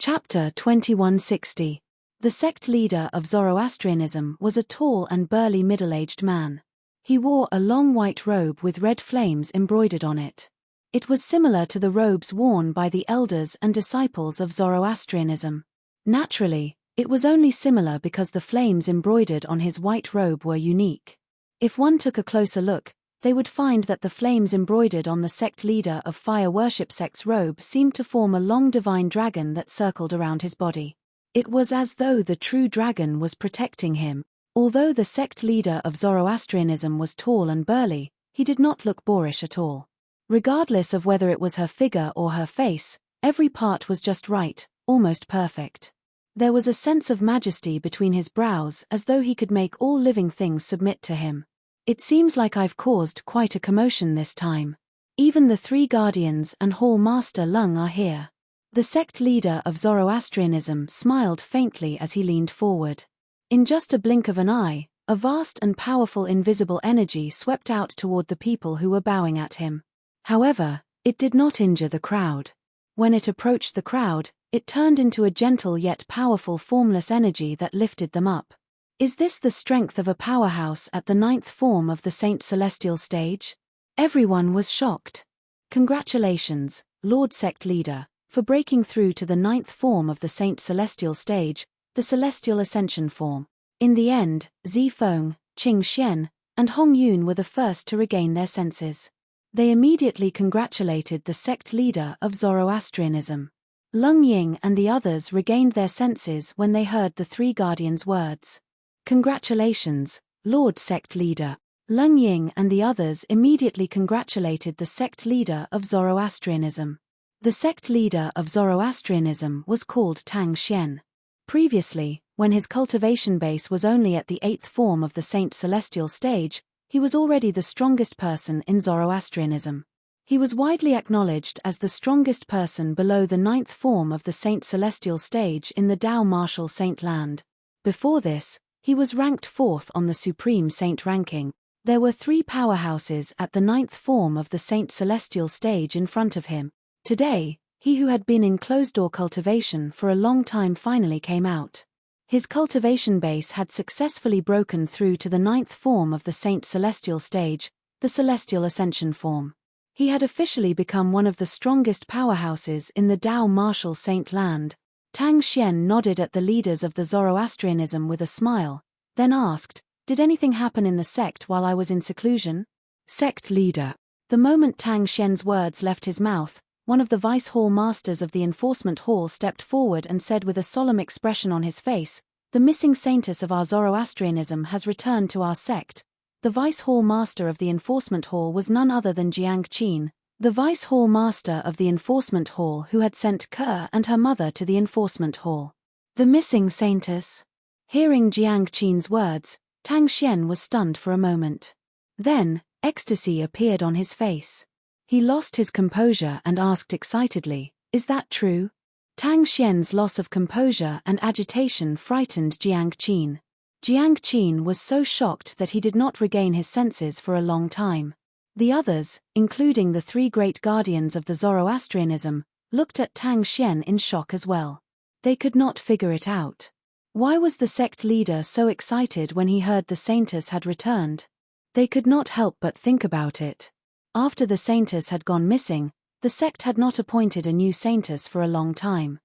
Chapter 2160. The sect leader of Zoroastrianism was a tall and burly middle-aged man. He wore a long white robe with red flames embroidered on it. It was similar to the robes worn by the elders and disciples of Zoroastrianism. Naturally, it was only similar because the flames embroidered on his white robe were unique. If one took a closer look, they would find that the flames embroidered on the sect leader of fire worship sect's robe seemed to form a long divine dragon that circled around his body. It was as though the true dragon was protecting him. Although the sect leader of Zoroastrianism was tall and burly, he did not look boorish at all. Regardless of whether it was her figure or her face, every part was just right, almost perfect. There was a sense of majesty between his brows as though he could make all living things submit to him. It seems like I've caused quite a commotion this time. Even the three guardians and Hall Master Lung are here. The sect leader of Zoroastrianism smiled faintly as he leaned forward. In just a blink of an eye, a vast and powerful invisible energy swept out toward the people who were bowing at him. However, it did not injure the crowd. When it approached the crowd, it turned into a gentle yet powerful formless energy that lifted them up. Is this the strength of a powerhouse at the 9th form of the Saint Celestial stage? Everyone was shocked. Congratulations, Lord Sect Leader, for breaking through to the 9th form of the Saint Celestial stage, the Celestial Ascension form. In the end, Zi Feng, Qing Xian, and Hong Yun were the first to regain their senses. They immediately congratulated the sect leader of Zoroastrianism. Lung Ying and the others regained their senses when they heard the three guardians' words. Congratulations, Lord Sect Leader. Lung Ying and the others immediately congratulated the sect leader of Zoroastrianism. The sect leader of Zoroastrianism was called Tang Xian. Previously, when his cultivation base was only at the 8th form of the Saint Celestial stage, he was already the strongest person in Zoroastrianism. He was widely acknowledged as the strongest person below the 9th form of the Saint Celestial stage in the Tao Martial Saint land. Before this, he was ranked 4th on the Supreme Saint ranking. There were 3 powerhouses at the 9th form of the Saint Celestial stage in front of him. Today, he who had been in closed-door cultivation for a long time finally came out. His cultivation base had successfully broken through to the 9th form of the Saint Celestial stage, the Celestial Ascension form. He had officially become one of the strongest powerhouses in the Tao Martial Saint land. Tang Xian nodded at the leaders of the Zoroastrianism with a smile, then asked, "Did anything happen in the sect while I was in seclusion?" Sect leader. The moment Tang Xian's words left his mouth, one of the vice hall masters of the enforcement hall stepped forward and said with a solemn expression on his face, "The missing saintess of our Zoroastrianism has returned to our sect." The vice hall master of the enforcement hall was none other than Jiang Qin, the vice hall master of the enforcement hall who had sent Ke and her mother to the enforcement hall. The missing saintess. Hearing Jiang Qin's words, Tang Xian was stunned for a moment. Then, ecstasy appeared on his face. He lost his composure and asked excitedly, "Is that true?" Tang Xian's loss of composure and agitation frightened Jiang Qin. Jiang Qin was so shocked that he did not regain his senses for a long time. The others, including the 3 great guardians of the Zoroastrianism, looked at Tang Xian in shock as well. They could not figure it out. Why was the sect leader so excited when he heard the saintess had returned? They could not help but think about it. After the saintess had gone missing, the sect had not appointed a new saintess for a long time.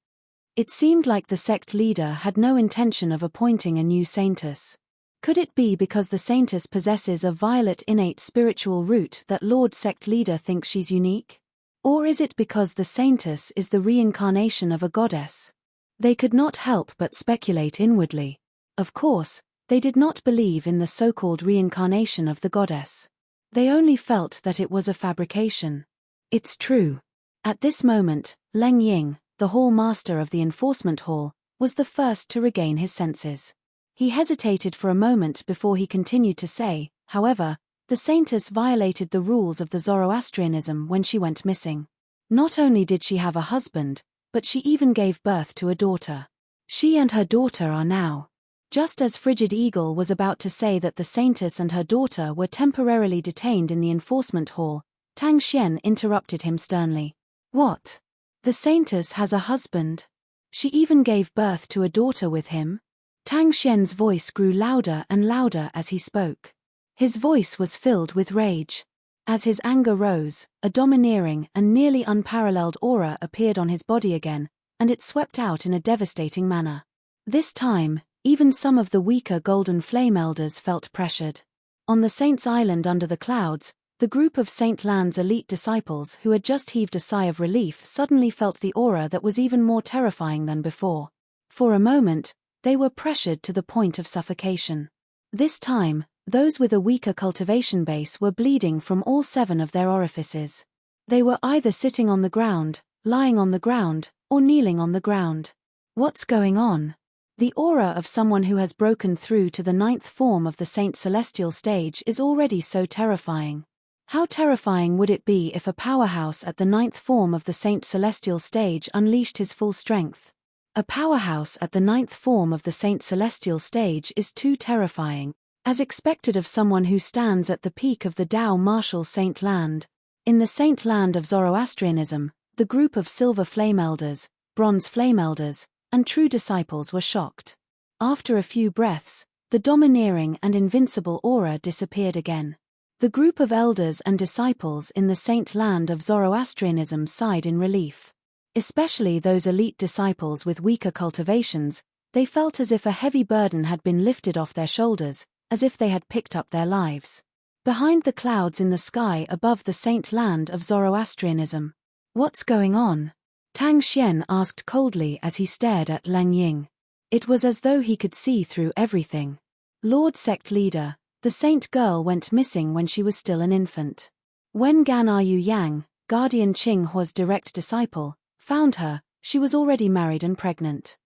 It seemed like the sect leader had no intention of appointing a new saintess. Could it be because the saintess possesses a violet innate spiritual root that Lord Sect Leader thinks she's unique? Or is it because the saintess is the reincarnation of a goddess? They could not help but speculate inwardly. Of course, they did not believe in the so-called reincarnation of the goddess. They only felt that it was a fabrication. It's true. At this moment, Leng Ying, the hall master of the enforcement hall, was the first to regain his senses. He hesitated for a moment before he continued to say, "However, the saintess violated the rules of the Zoroastrianism when she went missing. Not only did she have a husband, but she even gave birth to a daughter. She and her daughter are now." Just as Frigid Eagle was about to say that the saintess and her daughter were temporarily detained in the enforcement hall, Tang Xian interrupted him sternly. "What? The saintess has a husband?" She even gave birth to a daughter with him. Tang Xian's voice grew louder and louder as he spoke. His voice was filled with rage. As his anger rose, a domineering and nearly unparalleled aura appeared on his body again, and it swept out in a devastating manner. This time, even some of the weaker golden flame elders felt pressured. On the Saints' Island under the clouds, the group of Saint Land's elite disciples who had just heaved a sigh of relief suddenly felt the aura that was even more terrifying than before. For a moment, they were pressured to the point of suffocation. This time, those with a weaker cultivation base were bleeding from all 7 of their orifices. They were either sitting on the ground, lying on the ground, or kneeling on the ground. What's going on? The aura of someone who has broken through to the 9th form of the Saint Celestial stage is already so terrifying. How terrifying would it be if a powerhouse at the 9th form of the Saint Celestial stage unleashed his full strength? A powerhouse at the 9th form of the Saint Celestial stage is too terrifying, as expected of someone who stands at the peak of the Tao martial Saint Land. In the Saint Land of Zoroastrianism, the group of silver flame elders, bronze flame elders, and true disciples were shocked. After a few breaths, the domineering and invincible aura disappeared again. The group of elders and disciples in the Saint Land of Zoroastrianism sighed in relief. Especially those elite disciples with weaker cultivations, they felt as if a heavy burden had been lifted off their shoulders, as if they had picked up their lives. Behind the clouds in the sky above the Saint Land of Zoroastrianism. What's going on? Tang Xian asked coldly as he stared at Lang Ying. It was as though he could see through everything. Lord Sect Leader, the saint girl went missing when she was still an infant. When Gan Yu Yang, Guardian Qing Hua's direct disciple, found her, she was already married and pregnant.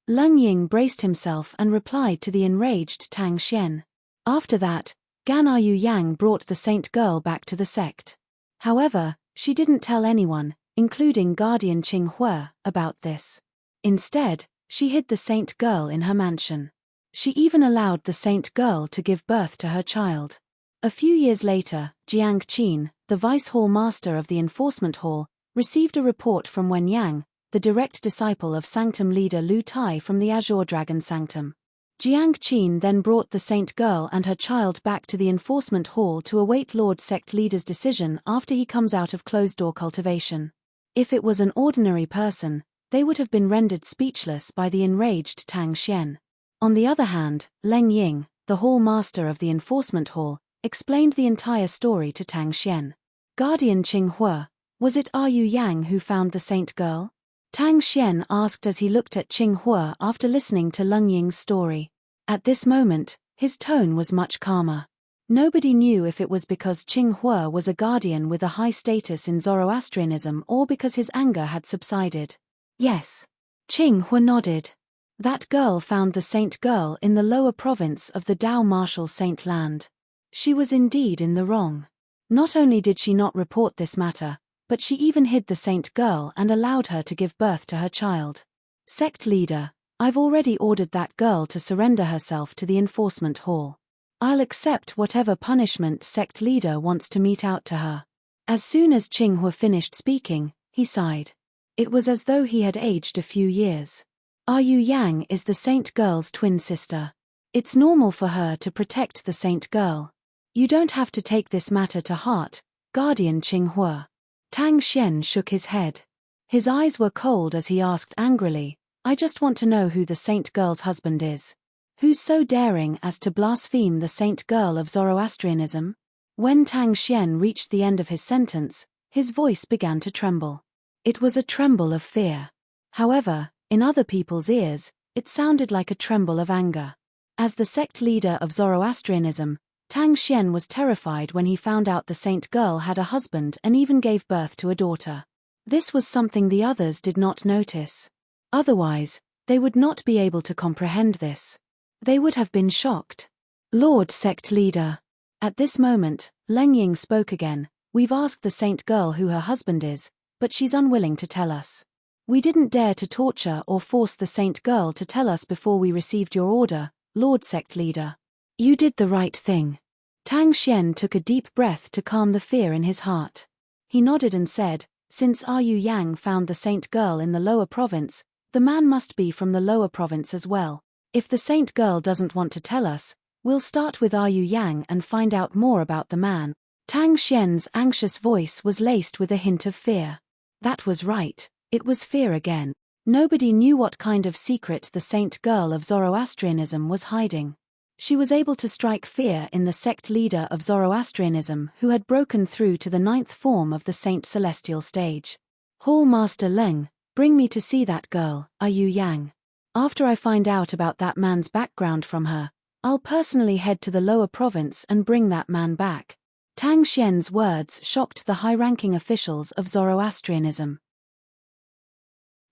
Leng Ying braced himself and replied to the enraged Tang Xian. After that, Gan Yu Yang brought the saint girl back to the sect. However, she didn't tell anyone, including Guardian Qing Hua, about this. Instead, she hid the saint girl in her mansion. She even allowed the saint girl to give birth to her child. A few years later, Jiang Qin, the vice hall master of the enforcement hall, received a report from Wen Yang, the direct disciple of sanctum leader Lu Tai from the Azure Dragon Sanctum. Jiang Qin then brought the saint girl and her child back to the enforcement hall to await Lord Sect Leader's decision after he comes out of closed-door cultivation. If it was an ordinary person, they would have been rendered speechless by the enraged Tang Xian. On the other hand, Leng Ying, the hall master of the enforcement hall, explained the entire story to Tang Xian. Guardian Qing Hua, was it Yu Yang who found the saint girl? Tang Xian asked as he looked at Qing Hua after listening to Leng Ying's story. At this moment, his tone was much calmer. Nobody knew if it was because Qing Hua was a guardian with a high status in Zoroastrianism or because his anger had subsided. Yes. Qing Hua nodded. That girl found the saint girl in the lower province of the Tao martial Saint Land. She was indeed in the wrong. Not only did she not report this matter, but she even hid the saint girl and allowed her to give birth to her child. Sect leader, I've already ordered that girl to surrender herself to the enforcement hall. I'll accept whatever punishment sect leader wants to mete out to her. As soon as Qing Hua finished speaking, he sighed. It was as though he had aged a few years. Yu Yang is the saint girl's twin sister. It's normal for her to protect the saint girl. You don't have to take this matter to heart, Guardian Qing Hua. Tang Xian shook his head. His eyes were cold as he asked angrily, I just want to know who the saint girl's husband is. Who's so daring as to blaspheme the saint girl of Zoroastrianism? When Tang Xian reached the end of his sentence, his voice began to tremble. It was a tremble of fear. However, in other people's ears, it sounded like a tremble of anger. As the sect leader of Zoroastrianism, Tang Xian was terrified when he found out the saint girl had a husband and even gave birth to a daughter. This was something the others did not notice. Otherwise, they would not be able to comprehend this. They would have been shocked. Lord Sect Leader. At this moment, Leng Ying spoke again. We've asked the saint girl who her husband is, but she's unwilling to tell us. We didn't dare to torture or force the saint girl to tell us before we received your order, Lord Sect Leader. You did the right thing. Tang Xian took a deep breath to calm the fear in his heart. He nodded and said, since Yu Yang found the saint girl in the lower province, The man must be from the lower province as well. If the saint girl doesn't want to tell us, we'll start with Yu Yang and find out more about the man. Tang Xian's anxious voice was laced with a hint of fear. That was right, it was fear again. Nobody knew what kind of secret the saint girl of Zoroastrianism was hiding. She was able to strike fear in the sect leader of Zoroastrianism who had broken through to the 9th form of the Saint Celestial stage. Hall Master Leng, bring me to see that girl, Yu Yang. After I find out about that man's background from her, I'll personally head to the lower province and bring that man back. Tang Xian's words shocked the high-ranking officials of Zoroastrianism.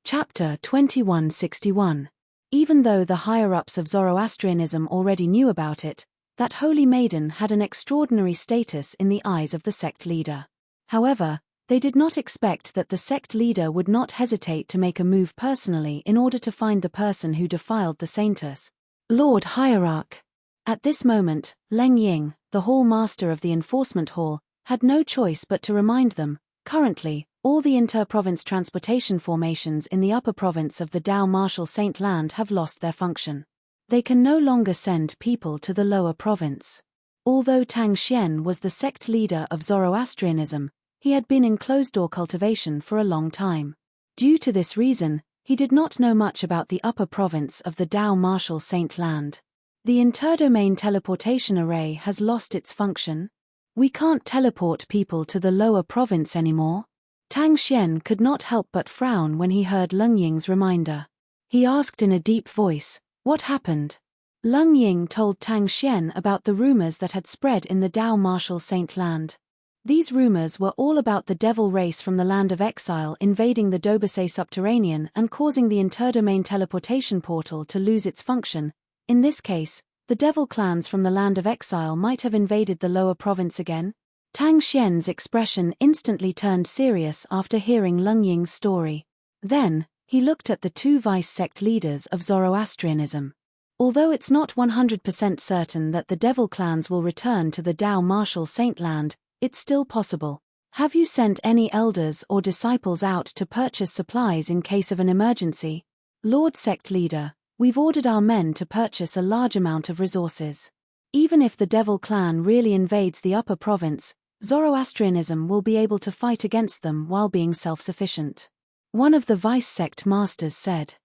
Chapter 2161. Even though the higher-ups of Zoroastrianism already knew about it, that holy maiden had an extraordinary status in the eyes of the sect leader. However, they did not expect that the sect leader would not hesitate to make a move personally in order to find the person who defiled the saintess. Lord Hierarch. At this moment, Leng Ying, the hall master of the enforcement hall, had no choice but to remind them, currently, all the inter-province transportation formations in the upper province of the Dao Martial Saint Land have lost their function. They can no longer send people to the lower province. Although Tang Xian was the sect leader of Zoroastrianism, he had been in closed-door cultivation for a long time. Due to this reason, he did not know much about the upper province of the Dao Martial Saint Land. The interdomain teleportation array has lost its function. We can't teleport people to the lower province anymore. Tang Xian could not help but frown when he heard Leng Ying's reminder. He asked in a deep voice, "What happened?" Leng Ying told Tang Xian about the rumors that had spread in the Dao Martial Saint Land. These rumors were all about the devil race from the land of exile invading the Dobasay subterranean and causing the interdomain teleportation portal to lose its function. In this case, the devil clans from the land of exile might have invaded the lower province again. Tang Xian's expression instantly turned serious after hearing Leng Ying's story. Then, he looked at the two vice-sect leaders of Zoroastrianism. Although it's not 100% certain that the devil clans will return to the Dao Martial Saint Land, it's still possible. Have you sent any elders or disciples out to purchase supplies in case of an emergency? Lord Sect Leader, we've ordered our men to purchase a large amount of resources. Even if the devil clan really invades the upper province, Zoroastrianism will be able to fight against them while being self-sufficient. One of the vice-sect masters said.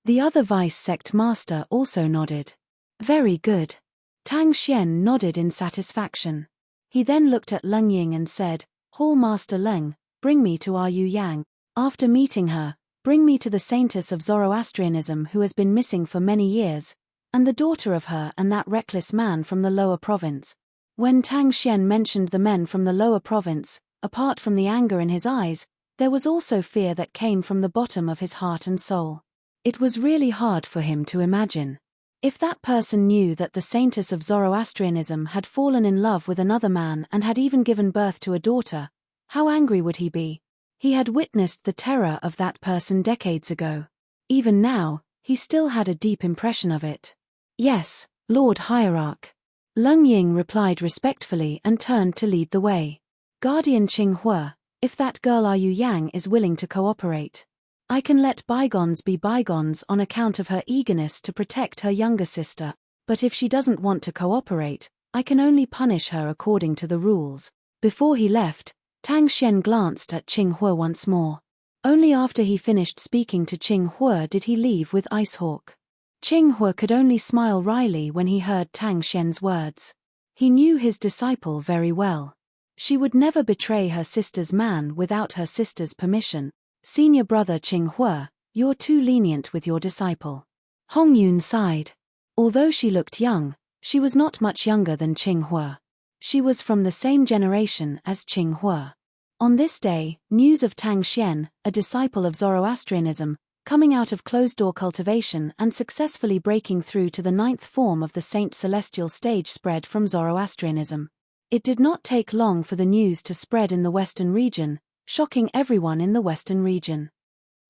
The other vice-sect master also nodded. Very good. Tang Xian nodded in satisfaction. He then looked at Leng Ying and said, Hall Master Leng, bring me to Yu Yang. After meeting her, bring me to the saintess of Zoroastrianism who has been missing for many years, and the daughter of her and that reckless man from the lower province. When Tang Xian mentioned the men from the lower province, apart from the anger in his eyes, there was also fear that came from the bottom of his heart and soul. It was really hard for him to imagine. If that person knew that the saintess of Zoroastrianism had fallen in love with another man and had even given birth to a daughter, how angry would he be? He had witnessed the terror of that person decades ago. Even now, he still had a deep impression of it. Yes, Lord Hierarch. Leng Ying replied respectfully and turned to lead the way. Guardian Qinghua, if that girl Yu Yang is willing to cooperate, I can let bygones be bygones on account of her eagerness to protect her younger sister, but if she doesn't want to cooperate, I can only punish her according to the rules. Before he left, Tang Xian glanced at Qinghua once more. Only after he finished speaking to Qinghua did he leave with Icehawk. Qinghua could only smile wryly when he heard Tang Xian's words. He knew his disciple very well. She would never betray her sister's man without her sister's permission. Senior brother Qinghua, you're too lenient with your disciple. Hongyun sighed. Although she looked young, she was not much younger than Qinghua. She was from the same generation as Qinghua. On this day, news of Tang Xian, a disciple of Zoroastrianism, coming out of closed-door cultivation and successfully breaking through to the 9th form of the Saint Celestial stage spread from Zoroastrianism. It did not take long for the news to spread in the Western region, shocking everyone in the Western region.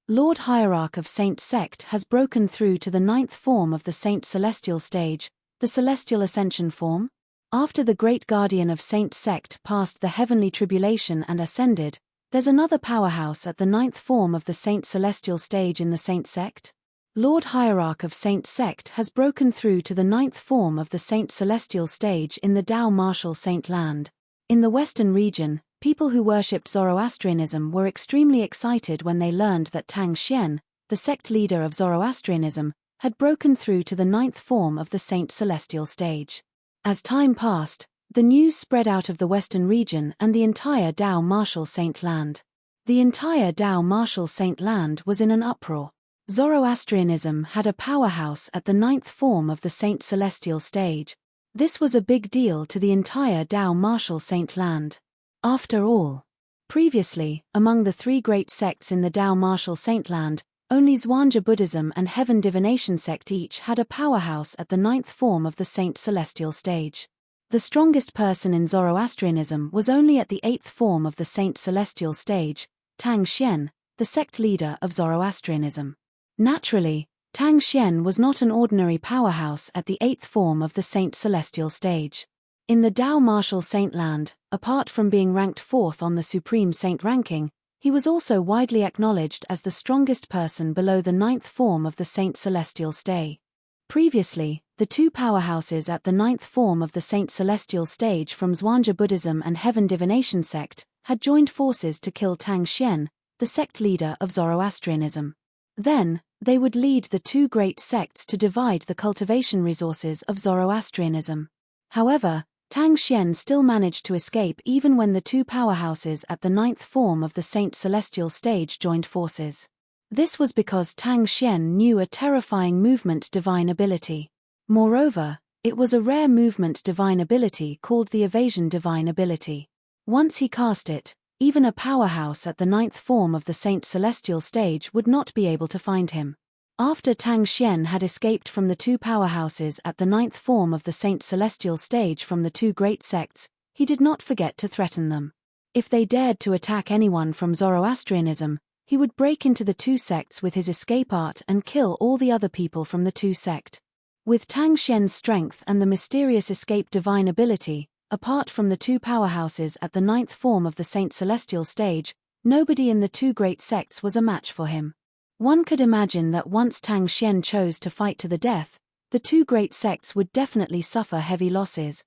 Lord Hierarch of Saint Sect has broken through to the 9th form of the Saint Celestial stage, the Celestial Ascension form. After the great guardian of Saint Sect passed the heavenly tribulation and ascended, there's another powerhouse at the 9th form of the Saint Celestial stage in the Saint Sect. Lord Hierarch of Saint sect has broken through to the ninth form of the Saint Celestial stage in the Tao Martial Saint land. In the Western region, people who worshipped Zoroastrianism were extremely excited when they learned that Tang Xian, the sect leader of Zoroastrianism, had broken through to the ninth form of the Saint Celestial stage. As time passed, the news spread out of the Western region and the entire Tao Martial Saint land. The entire Tao Martial Saint land was in an uproar. Zoroastrianism had a powerhouse at the ninth form of the Saint Celestial stage. This was a big deal to the entire Tao Martial Saint land. After all, previously, among the three great sects in the Tao Martial Saint land, only Zhuangzi Buddhism and Heaven Divination sect each had a powerhouse at the ninth form of the Saint Celestial stage. The strongest person in Zoroastrianism was only at the eighth form of the Saint Celestial stage, Tang Xian, the sect leader of Zoroastrianism. Naturally, Tang Xian was not an ordinary powerhouse at the eighth form of the Saint Celestial stage. In the Tao Martial Saint land, apart from being ranked fourth on the Supreme Saint ranking, he was also widely acknowledged as the strongest person below the ninth form of the Saint Celestial stage. Previously, the two powerhouses at the ninth form of the Saint Celestial stage from Zhuangzi Buddhism and Heaven Divination sect had joined forces to kill Tang Xian, the sect leader of Zoroastrianism. Then, they would lead the two great sects to divide the cultivation resources of Zoroastrianism. However, Tang Xian still managed to escape even when the two powerhouses at the ninth form of the Saint Celestial stage joined forces. This was because Tang Xian knew a terrifying movement divine ability. Moreover, it was a rare movement divine ability called the evasion divine ability. Once he cast it, even a powerhouse at the ninth form of the Saint Celestial stage would not be able to find him. After Tang Xian had escaped from the two powerhouses at the ninth form of the Saint Celestial stage from the two great sects, he did not forget to threaten them. If they dared to attack anyone from Zoroastrianism, he would break into the two sects with his escape art and kill all the other people from the two sect. With Tang Xian's strength and the mysterious escape divine ability, apart from the two powerhouses at the ninth form of the Saint Celestial stage, nobody in the two great sects was a match for him. One could imagine that once Tang Xian chose to fight to the death, the two great sects would definitely suffer heavy losses.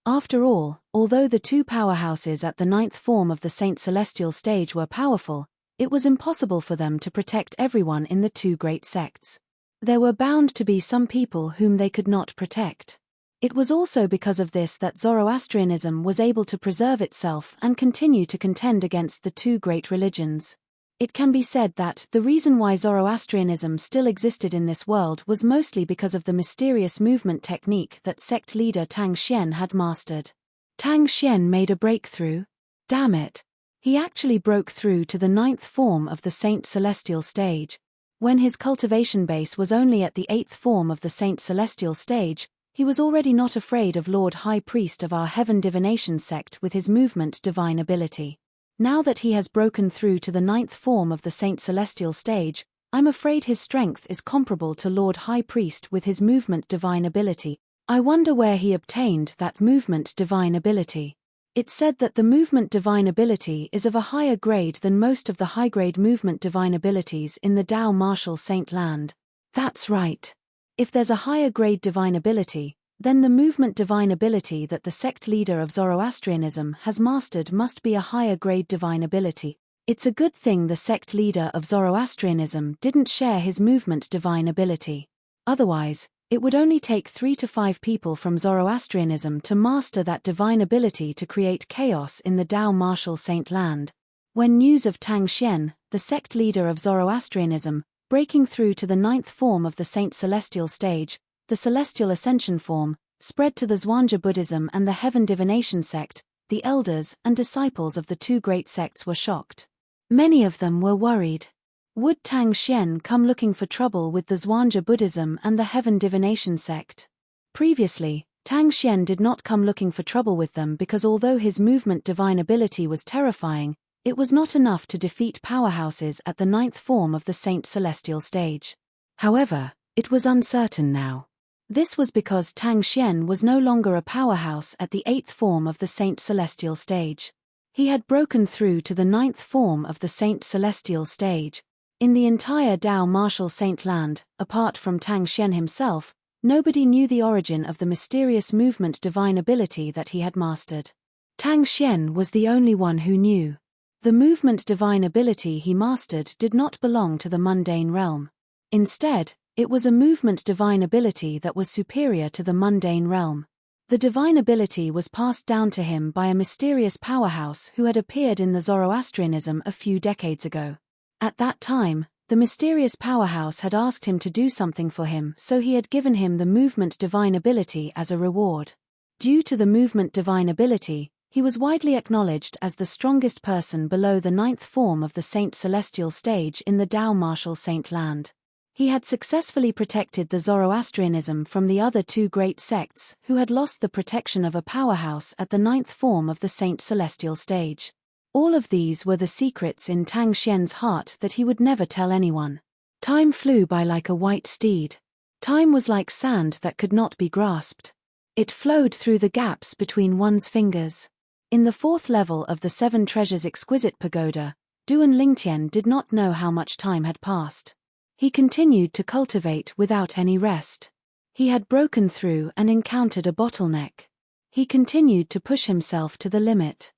After all, although the two powerhouses at the ninth form of the Saint Celestial stage were powerful, it was impossible for them to protect everyone in the two great sects. There were bound to be some people whom they could not protect. It was also because of this that Zoroastrianism was able to preserve itself and continue to contend against the two great religions. It can be said that the reason why Zoroastrianism still existed in this world was mostly because of the mysterious movement technique that sect leader Tang Xian had mastered. Tang Xian made a breakthrough. Damn it! He actually broke through to the ninth form of the Saint Celestial stage. When his cultivation base was only at the eighth form of the Saint Celestial stage, he was already not afraid of Lord High Priest of our Heaven Divination sect with his movement divine ability. Now that he has broken through to the ninth form of the Saint Celestial stage, I'm afraid his strength is comparable to Lord High Priest with his movement divine ability. I wonder where he obtained that movement divine ability. It's said that the movement divine ability is of a higher grade than most of the high-grade movement divine abilities in the Tao Martial Saint land. That's right. If there's a higher grade divine ability, then the movement divine ability that the sect leader of Zoroastrianism has mastered must be a higher grade divine ability. It's a good thing the sect leader of Zoroastrianism didn't share his movement divine ability. Otherwise, it would only take 3 to 5 people from Zoroastrianism to master that divine ability to create chaos in the Tao Martial Saint land. When news of Tang Xian, the sect leader of Zoroastrianism, breaking through to the ninth form of the Saint Celestial stage, the Celestial Ascension form, spread to the Zhuangzi Buddhism and the Heaven Divination sect, the elders and disciples of the two great sects were shocked. Many of them were worried. Would Tang Xian come looking for trouble with the Zhuangzi Buddhism and the Heaven Divination sect? Previously, Tang Xian did not come looking for trouble with them because although his movement divine ability was terrifying, it was not enough to defeat powerhouses at the ninth form of the Saint Celestial stage. However, it was uncertain now. This was because Tang Xian was no longer a powerhouse at the eighth form of the Saint Celestial stage. He had broken through to the ninth form of the Saint Celestial stage. In the entire Dao martial saint land, apart from Tang Xian himself, nobody knew the origin of the mysterious movement divine ability that he had mastered. Tang Xian was the only one who knew. The movement divine ability he mastered did not belong to the mundane realm. Instead, it was a movement divine ability that was superior to the mundane realm. The divine ability was passed down to him by a mysterious powerhouse who had appeared in the Zoroastrianism a few decades ago. At that time, the mysterious powerhouse had asked him to do something for him, so he had given him the movement divine ability as a reward. Due to the movement divine ability, he was widely acknowledged as the strongest person below the 9th form of the Saint Celestial stage in the Dao martial saint land. He had successfully protected the Zoroastrianism from the other two great sects who had lost the protection of a powerhouse at the 9th form of the Saint Celestial stage. All of these were the secrets in Tang Xian's heart that he would never tell anyone. Time flew by like a white steed. Time was like sand that could not be grasped. It flowed through the gaps between one's fingers. In the 4th level of the 7 Treasures Exquisite Pagoda, Duan Lingtian did not know how much time had passed. He continued to cultivate without any rest. He had broken through and encountered a bottleneck. He continued to push himself to the limit.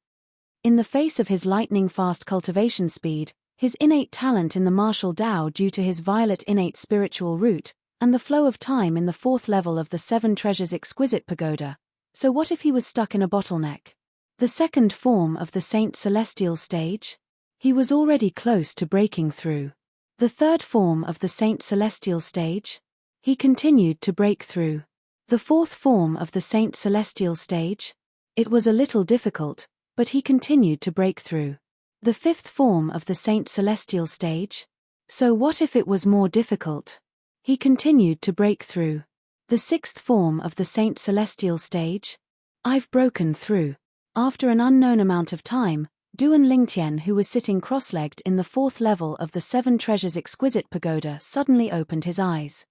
In the face of his lightning-fast cultivation speed, his innate talent in the martial Dao due to his violet innate spiritual root, and the flow of time in the 4th level of the 7 Treasures Exquisite Pagoda. So what if he was stuck in a bottleneck? The 2nd form of the Saint Celestial stage? He was already close to breaking through. The 3rd form of the Saint Celestial stage? He continued to break through. The 4th form of the Saint Celestial stage? It was a little difficult, but he continued to break through. The 5th form of the Saint Celestial stage? So what if it was more difficult? He continued to break through. The 6th form of the Saint Celestial stage? I've broken through. After an unknown amount of time, Duan Lingtian, who was sitting cross-legged in the 4th level of the 7 Treasures Exquisite Pagoda, suddenly opened his eyes.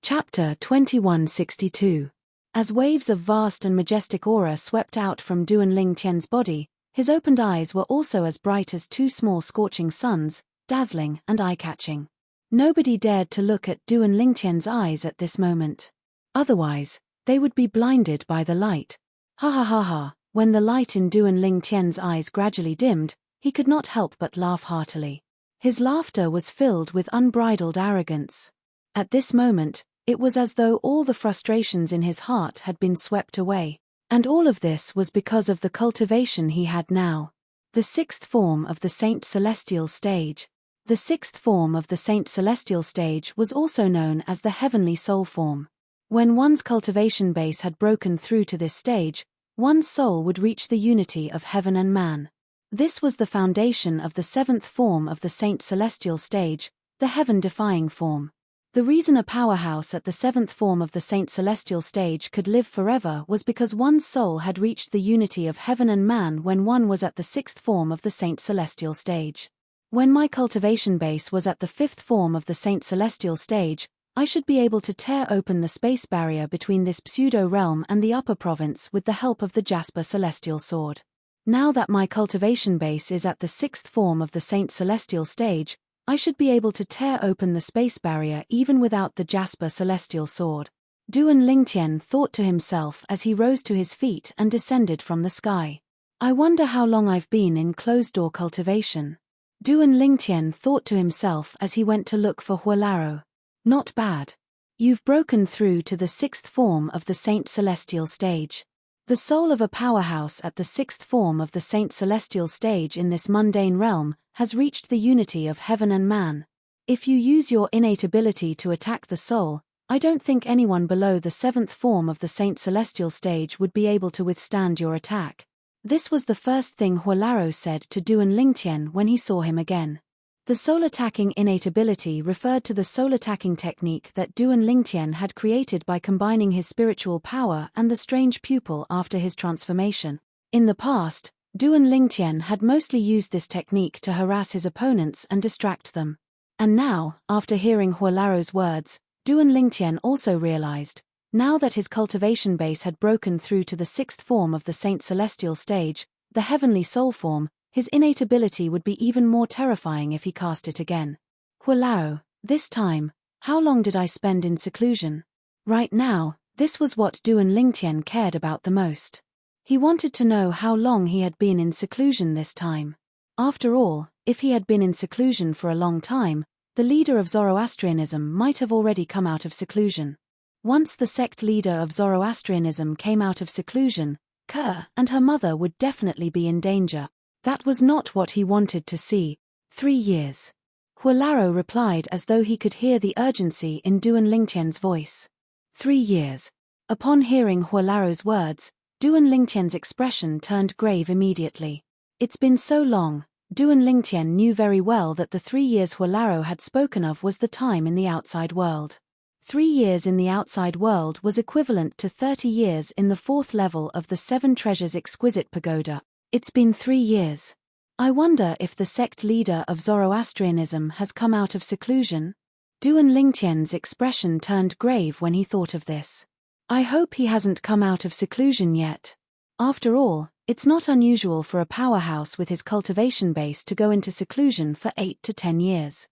Chapter 2162. As waves of vast and majestic aura swept out from Duan Lingtian's body, his opened eyes were also as bright as 2 small scorching suns, dazzling and eye-catching. Nobody dared to look at Duan Lingtian's eyes at this moment. Otherwise, they would be blinded by the light. Ha ha ha ha. When the light in Duan Lingtian's eyes gradually dimmed, he could not help but laugh heartily. His laughter was filled with unbridled arrogance. At this moment, it was as though all the frustrations in his heart had been swept away. And all of this was because of the cultivation he had now. The 6th form of the Saint Celestial stage. The 6th form of the Saint Celestial stage was also known as the Heavenly Soul form. When one's cultivation base had broken through to this stage, one's soul would reach the unity of heaven and man. This was the foundation of the 7th form of the Saint Celestial stage, the heaven-defying form. The reason a powerhouse at the 7th form of the Saint Celestial stage could live forever was because one's soul had reached the unity of heaven and man when one was at the 6th form of the Saint Celestial stage. When my cultivation base was at the 5th form of the Saint Celestial stage, I should be able to tear open the space barrier between this pseudo-realm and the upper province with the help of the Jasper Celestial Sword. Now that my cultivation base is at the 6th form of the Saint Celestial stage, I should be able to tear open the space barrier even without the Jasper Celestial Sword. Duan Lingtian thought to himself as he rose to his feet and descended from the sky. I wonder how long I've been in closed-door cultivation. Duan Lingtian thought to himself as he went to look for Huolaro. Not bad. You've broken through to the 6th form of the Saint Celestial stage. The soul of a powerhouse at the 6th form of the Saint Celestial stage in this mundane realm has reached the unity of heaven and man. If you use your innate ability to attack the soul, I don't think anyone below the 7th form of the Saint Celestial stage would be able to withstand your attack. This was the first thing Huolaro said to Duan Lingtian when he saw him again. The soul-attacking innate ability referred to the soul-attacking technique that Duan Lingtian had created by combining his spiritual power and the strange pupil after his transformation. In the past, Duan Lingtian had mostly used this technique to harass his opponents and distract them. And now, after hearing Huolaro's words, Duan Lingtian also realized, now that his cultivation base had broken through to the 6th form of the Saint Celestial stage, the Heavenly Soul form, His innate ability would be even more terrifying if he cast it again. Hualao, this time, how long did I spend in seclusion? Right now, this was what Duan Lingtian cared about the most. He wanted to know how long he had been in seclusion this time. After all, if he had been in seclusion for a long time, the leader of Zoroastrianism might have already come out of seclusion. Once the sect leader of Zoroastrianism came out of seclusion, Kerr and her mother would definitely be in danger. That was not what he wanted to see. 3 years. Hualao replied as though he could hear the urgency in Duan Lingtian's voice. 3 years. Upon hearing Hualao's words, Duan Lingtian's expression turned grave immediately. It's been so long. Duan Lingtian knew very well that the 3 years Hualao had spoken of was the time in the outside world. 3 years in the outside world was equivalent to 30 years in the 4th level of the 7 Treasures Exquisite Pagoda. It's been 3 years. I wonder if the sect leader of Zoroastrianism has come out of seclusion? Duan Lingtian's expression turned grave when he thought of this. I hope he hasn't come out of seclusion yet. After all, it's not unusual for a powerhouse with his cultivation base to go into seclusion for 8 to 10 years.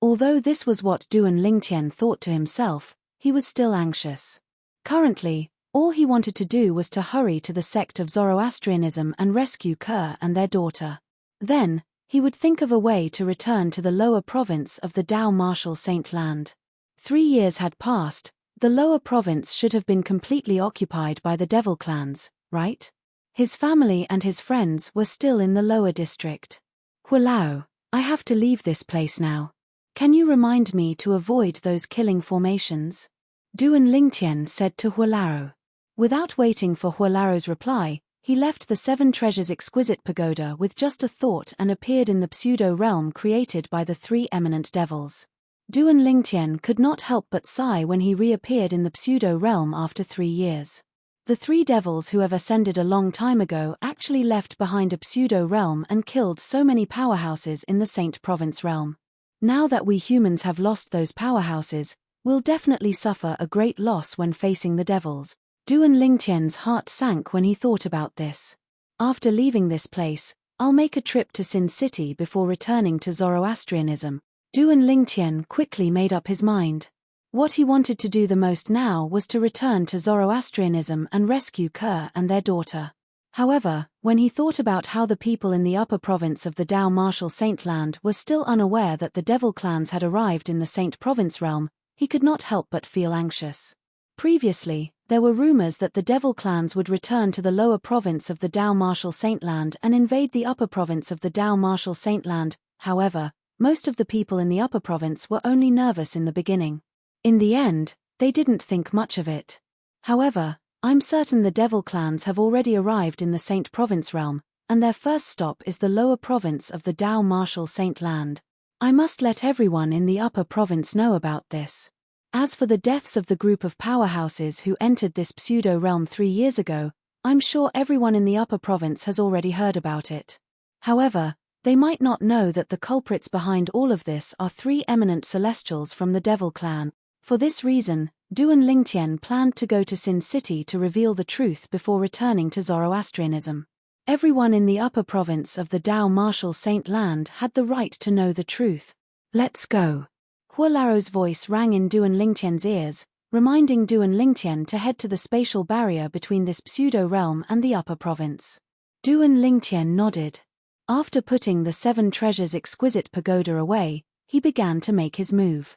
Although this was what Duan Lingtian thought to himself, he was still anxious. Currently, all he wanted to do was to hurry to the sect of Zoroastrianism and rescue Kerr and their daughter. Then, he would think of a way to return to the lower province of the Dao Martial Saint Land. 3 years had passed. The lower province should have been completely occupied by the devil clans, right? His family and his friends were still in the lower district. Hualao, I have to leave this place now. Can you remind me to avoid those killing formations? Duan Lingtian said to Hualao. Without waiting for Hualao's reply, he left the 7 Treasures Exquisite Pagoda with just a thought and appeared in the pseudo-realm created by the 3 eminent devils. Duan Lingtian could not help but sigh when he reappeared in the pseudo-realm after 3 years. The 3 devils who have ascended a long time ago actually left behind a pseudo-realm and killed so many powerhouses in the Saint Province realm. Now that we humans have lost those powerhouses, we'll definitely suffer a great loss when facing the devils. Duan Lingtian's heart sank when he thought about this. After leaving this place, I'll make a trip to Sin City before returning to Zoroastrianism. Duan Lingtian quickly made up his mind. What he wanted to do the most now was to return to Zoroastrianism and rescue Kerr and their daughter. However, when he thought about how the people in the upper province of the Dao Martial Saint Land were still unaware that the devil clans had arrived in the Saint Province realm, he could not help but feel anxious. Previously, there were rumors that the devil clans would return to the lower province of the Dao Martial Saint Land and invade the upper province of the Dao Martial Saint Land. However, most of the people in the upper province were only nervous in the beginning. In the end, they didn't think much of it. However, I'm certain the devil clans have already arrived in the Saint Province realm, and their first stop is the lower province of the Dao Martial Saint Land. I must let everyone in the upper province know about this. As for the deaths of the group of powerhouses who entered this pseudo-realm 3 years ago, I'm sure everyone in the upper province has already heard about it. However, they might not know that the culprits behind all of this are 3 eminent celestials from the devil clan. For this reason, Duan Lingtian planned to go to Sin City to reveal the truth before returning to Zoroastrianism. Everyone in the upper province of the Dao Martial Saint Land had the right to know the truth. Let's go. Hualao's voice rang in Duan Lingtian's ears, reminding Duan Lingtian to head to the spatial barrier between this pseudo-realm and the upper province. Duan Lingtian nodded. After putting the 7 Treasures Exquisite Pagoda away, he began to make his move.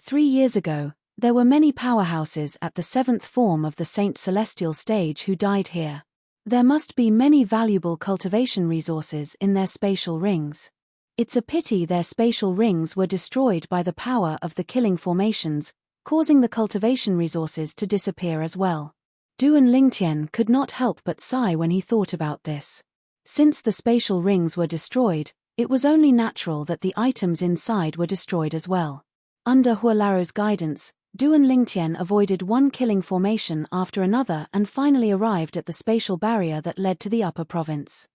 3 years ago, there were many powerhouses at the 7th form of the Saint Celestial stage who died here. There must be many valuable cultivation resources in their spatial rings. It's a pity their spatial rings were destroyed by the power of the killing formations, causing the cultivation resources to disappear as well. Duan Lingtian could not help but sigh when he thought about this. Since the spatial rings were destroyed, it was only natural that the items inside were destroyed as well. Under Hualao's guidance, Duan Lingtian avoided one killing formation after another and finally arrived at the spatial barrier that led to the upper province.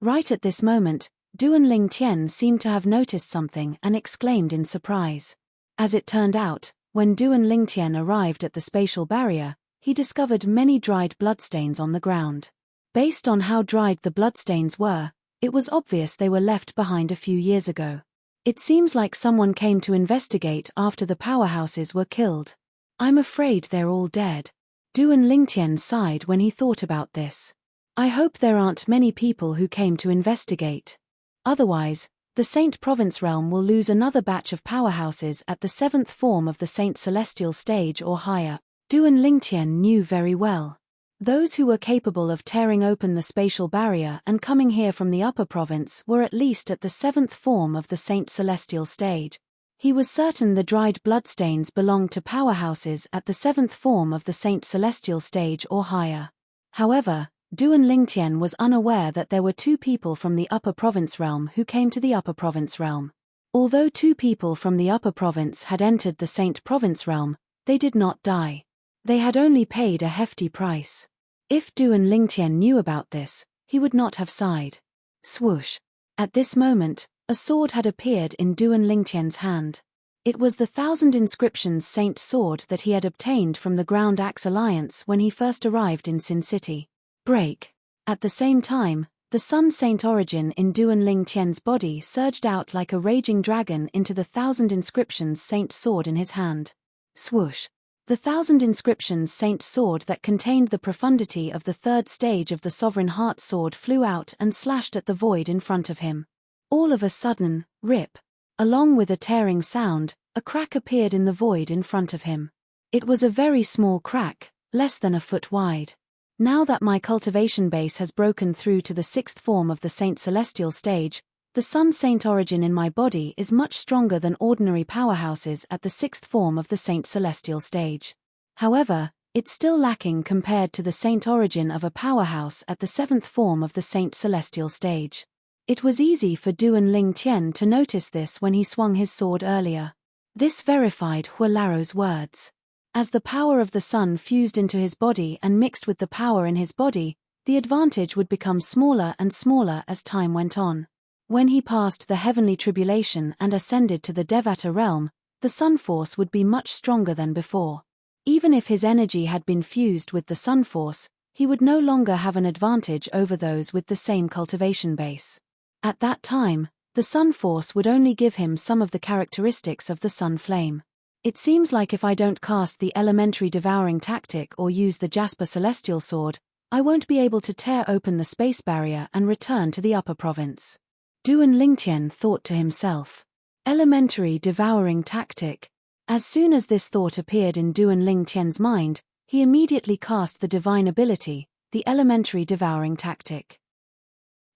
Right at this moment, Duan Lingtian seemed to have noticed something and exclaimed in surprise. As it turned out, when Duan Lingtian arrived at the spatial barrier, he discovered many dried bloodstains on the ground. Based on how dried the bloodstains were, it was obvious they were left behind a few years ago. It seems like someone came to investigate after the powerhouses were killed. I'm afraid they're all dead. Duan Lingtian sighed when he thought about this. I hope there aren't many people who came to investigate. Otherwise, the Saint Province realm will lose another batch of powerhouses at the 7th form of the Saint Celestial stage or higher. Duan Lingtian knew very well. Those who were capable of tearing open the spatial barrier and coming here from the upper province were at least at the 7th form of the Saint Celestial stage. He was certain the dried bloodstains belonged to powerhouses at the 7th form of the Saint Celestial stage or higher. However, Duan Lingtian was unaware that there were 2 people from the upper province realm who came to the upper province realm. Although 2 people from the upper province had entered the Saint Province realm, they did not die. They had only paid a hefty price. If Duan Lingtian knew about this, he would not have sighed. Swoosh! At this moment, a sword had appeared in Duan Lingtian's hand. It was the 1000 Inscriptions Saint sword that he had obtained from the Ground Axe Alliance when he first arrived in Sin City. Break! At the same time, the Sun Saint origin in Duan Lingtian's body surged out like a raging dragon into the 1000 Inscriptions Saint sword in his hand. Swoosh! The 1000 Inscriptions Saint sword that contained the profundity of the 3rd stage of the Sovereign Heart sword flew out and slashed at the void in front of him. All of a sudden, rip! Along with a tearing sound, a crack appeared in the void in front of him. It was a very small crack, less than a foot wide. Now that my cultivation base has broken through to the 6th form of the Saint Celestial stage, the Sun Saint origin in my body is much stronger than ordinary powerhouses at the 6th form of the Saint Celestial stage. However, it's still lacking compared to the Saint origin of a powerhouse at the 7th form of the Saint Celestial stage. It was easy for Duan Lingtian to notice this when he swung his sword earlier. This verified Hua Laro's words. As the power of the sun fused into his body and mixed with the power in his body, the advantage would become smaller and smaller as time went on. When he passed the heavenly tribulation and ascended to the Devata realm, the sun force would be much stronger than before. Even if his energy had been fused with the sun force, he would no longer have an advantage over those with the same cultivation base. At that time, the sun force would only give him some of the characteristics of the sun flame. It seems like if I don't cast the elementary devouring tactic or use the Jasper Celestial sword, I won't be able to tear open the space barrier and return to the upper province. Duan Lingtian thought to himself. Elementary devouring tactic. As soon as this thought appeared in Duan Lingtian's mind, he immediately cast the divine ability, the elementary devouring tactic.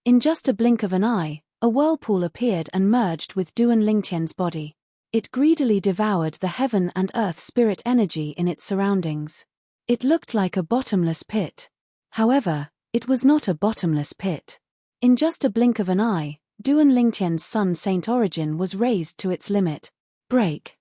In just a blink of an eye, a whirlpool appeared and merged with Duan Lingtian's body. It greedily devoured the heaven and earth spirit energy in its surroundings. It looked like a bottomless pit. However, it was not a bottomless pit. In just a blink of an eye, Duan Lingtian's Sun Saint origin was raised to its limit. Break.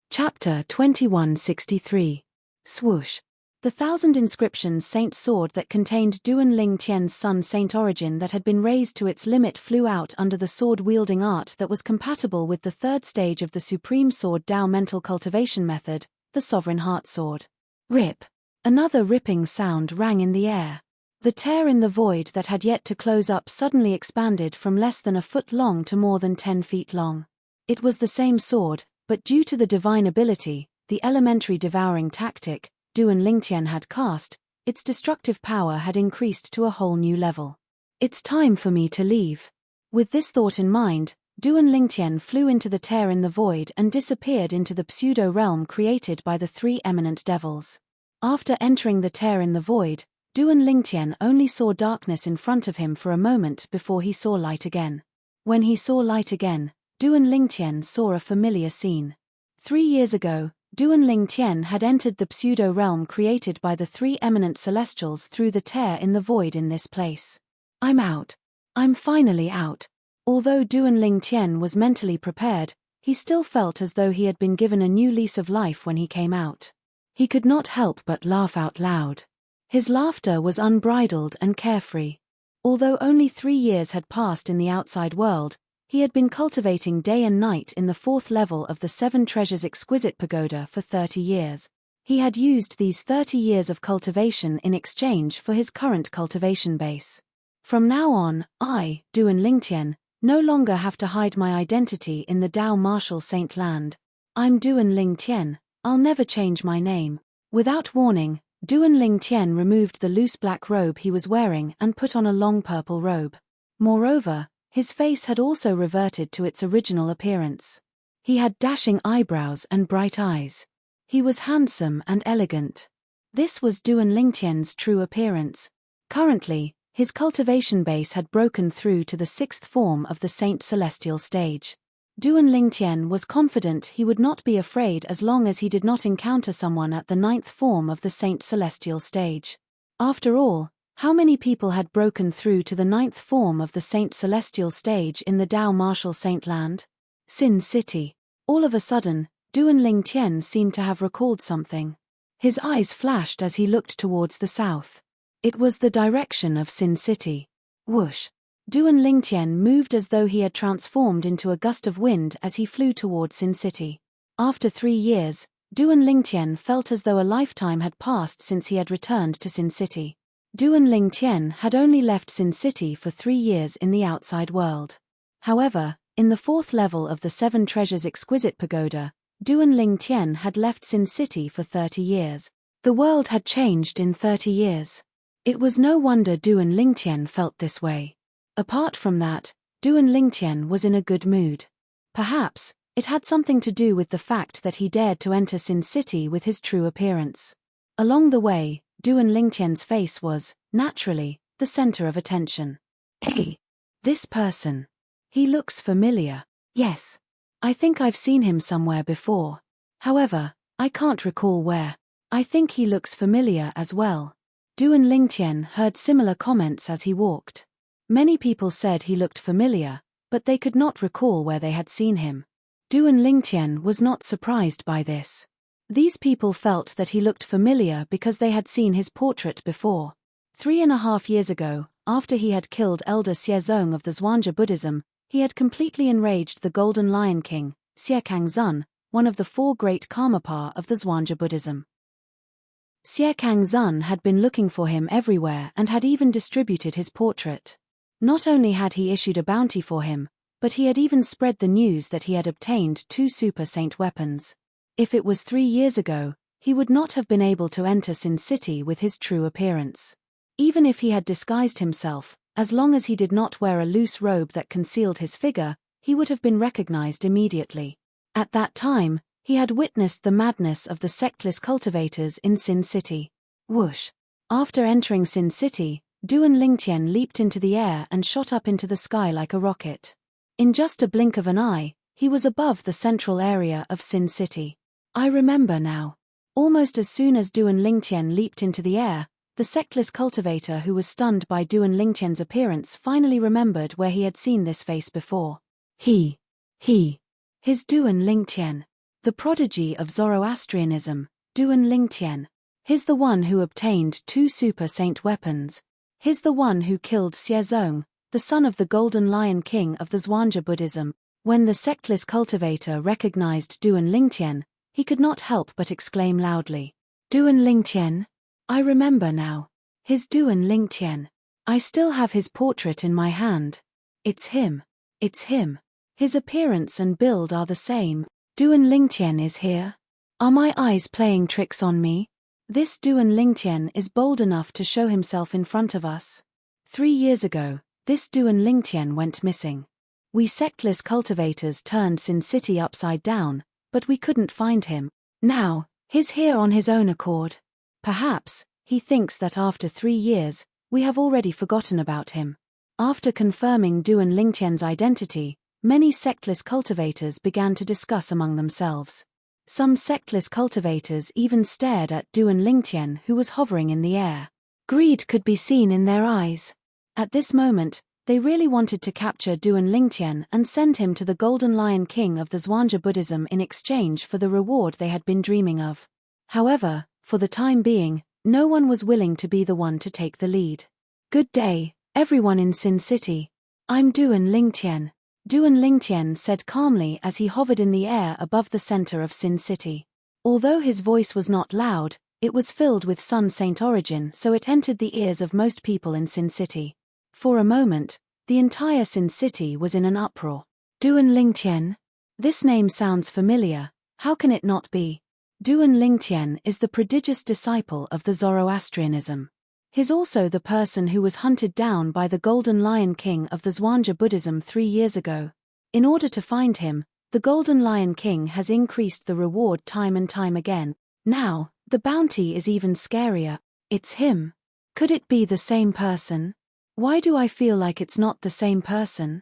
Chapter 2163. Swoosh. The 1000 Inscriptions Saint sword that contained Duan Lingtian's Sun Saint origin that had been raised to its limit flew out under the sword-wielding art that was compatible with the 3rd stage of the Supreme Sword Tao mental cultivation method, the Sovereign Heart sword. Rip. Another ripping sound rang in the air. The tear in the void that had yet to close up suddenly expanded from less than a foot long to more than 10 feet long. It was the same sword, but due to the divine ability, the elementary devouring tactic, Duan Lingtian had cast, its destructive power had increased to a whole new level. It's time for me to leave. With this thought in mind, Duan Lingtian flew into the tear in the void and disappeared into the pseudo-realm created by the 3 eminent devils. After entering the tear in the void, Duan Lingtian only saw darkness in front of him for a moment before he saw light again. When he saw light again, Duan Lingtian saw a familiar scene. 3 years ago, Duan Lingtian had entered the pseudo-realm created by the 3 eminent celestials through the tear in the void in this place. I'm out. I'm finally out. Although Duan Lingtian was mentally prepared, he still felt as though he had been given a new lease of life when he came out. He could not help but laugh out loud. His laughter was unbridled and carefree. Although only 3 years had passed in the outside world, he had been cultivating day and night in the 4th level of the 7 Treasures Exquisite Pagoda for 30 years. He had used these 30 years of cultivation in exchange for his current cultivation base. From now on, I, Duan Lingtian, no longer have to hide my identity in the Dao Martial Saint Land. I'm Duan Lingtian, I'll never change my name. Without warning, Duan Lingtian removed the loose black robe he was wearing and put on a long purple robe. Moreover, his face had also reverted to its original appearance. He had dashing eyebrows and bright eyes. He was handsome and elegant. This was Duan Lingtian's true appearance. Currently, his cultivation base had broken through to the 6th form of the Saint Celestial stage. Duan Lingtian was confident he would not be afraid as long as he did not encounter someone at the 9th form of the Saint Celestial stage. After all, how many people had broken through to the 9th form of the Saint Celestial stage in the Dao Martial Saint Land? Sin City. All of a sudden, Duan Lingtian seemed to have recalled something. His eyes flashed as he looked towards the south. It was the direction of Sin City. Whoosh! Duan Lingtian moved as though he had transformed into a gust of wind as he flew towards Sin City. After 3 years, Duan Lingtian felt as though a lifetime had passed since he had returned to Sin City. Duan Lingtian had only left Sin City for 3 years in the outside world. However, in the 4th level of the 7 Treasures Exquisite Pagoda, Duan Lingtian had left Sin City for 30 years. The world had changed in 30 years. It was no wonder Duan Lingtian felt this way. Apart from that, Duan Lingtian was in a good mood. Perhaps, it had something to do with the fact that he dared to enter Sin City with his true appearance. Along the way, Duan Lingtian's face was, naturally, the center of attention. Hey! This person. He looks familiar. Yes. I think I've seen him somewhere before. However, I can't recall where. I think he looks familiar as well. Duan Lingtian heard similar comments as he walked. Many people said he looked familiar, but they could not recall where they had seen him. Duan Lingtian was not surprised by this. These people felt that he looked familiar because they had seen his portrait before. 3.5 years ago, after he had killed Elder Xiezong of the Zhuangzi Buddhism, he had completely enraged the Golden Lion King, Xie Kangzun, one of the 4 great Karmapa of the Zhuangzi Buddhism. Xie Kangzun had been looking for him everywhere and had even distributed his portrait. Not only had he issued a bounty for him, but he had even spread the news that he had obtained 2 Super Saint weapons. If it was 3 years ago, he would not have been able to enter Sin City with his true appearance. Even if he had disguised himself, as long as he did not wear a loose robe that concealed his figure, he would have been recognized immediately. At that time, he had witnessed the madness of the sectless cultivators in Sin City. Whoosh! After entering Sin City, Duan Lingtian leaped into the air and shot up into the sky like a rocket. In just a blink of an eye, he was above the central area of Sin City. I remember now. Almost as soon as Duan Lingtian leaped into the air, the sectless cultivator who was stunned by Duan Lingtian's appearance finally remembered where he had seen this face before. His Duan Lingtian. The prodigy of Zoroastrianism, Duan Lingtian. He's the one who obtained 2 Super Saint weapons. He's the one who killed Xiezong, the son of the Golden Lion King of the Zhuangzi Buddhism. When the sectless cultivator recognized Duan Lingtian, he could not help but exclaim loudly. Duan Lingtian? I remember now. His Duan Lingtian. I still have his portrait in my hand. It's him. It's him. His appearance and build are the same. Duan Lingtian is here. Are my eyes playing tricks on me? This Duan Lingtian is bold enough to show himself in front of us. 3 years ago, this Duan Lingtian went missing. We sectless cultivators turned Sin City upside down, but we couldn't find him. Now, he's here on his own accord. Perhaps, he thinks that after 3 years, we have already forgotten about him. After confirming Duan Lingtian's identity, many sectless cultivators began to discuss among themselves. Some sectless cultivators even stared at Duan Lingtian, who was hovering in the air. Greed could be seen in their eyes. At this moment, they really wanted to capture Duan Lingtian and send him to the Golden Lion King of the Zhuangzi Buddhism in exchange for the reward they had been dreaming of. However, for the time being, no one was willing to be the one to take the lead. Good day, everyone in Sin City. I'm Duan Lingtian. Duan Lingtian said calmly as he hovered in the air above the center of Sin City. Although his voice was not loud, it was filled with Sun Saint origin, so it entered the ears of most people in Sin City. For a moment, the entire Sin City was in an uproar. Duan Lingtian? This name sounds familiar, how can it not be? Duan Lingtian is the prodigious disciple of the Zoroastrianism. He's also the person who was hunted down by the Golden Lion King of the Zhuangzi Buddhism 3 years ago. In order to find him, the Golden Lion King has increased the reward time and time again. Now, the bounty is even scarier. It's him. Could it be the same person? Why do I feel like it's not the same person?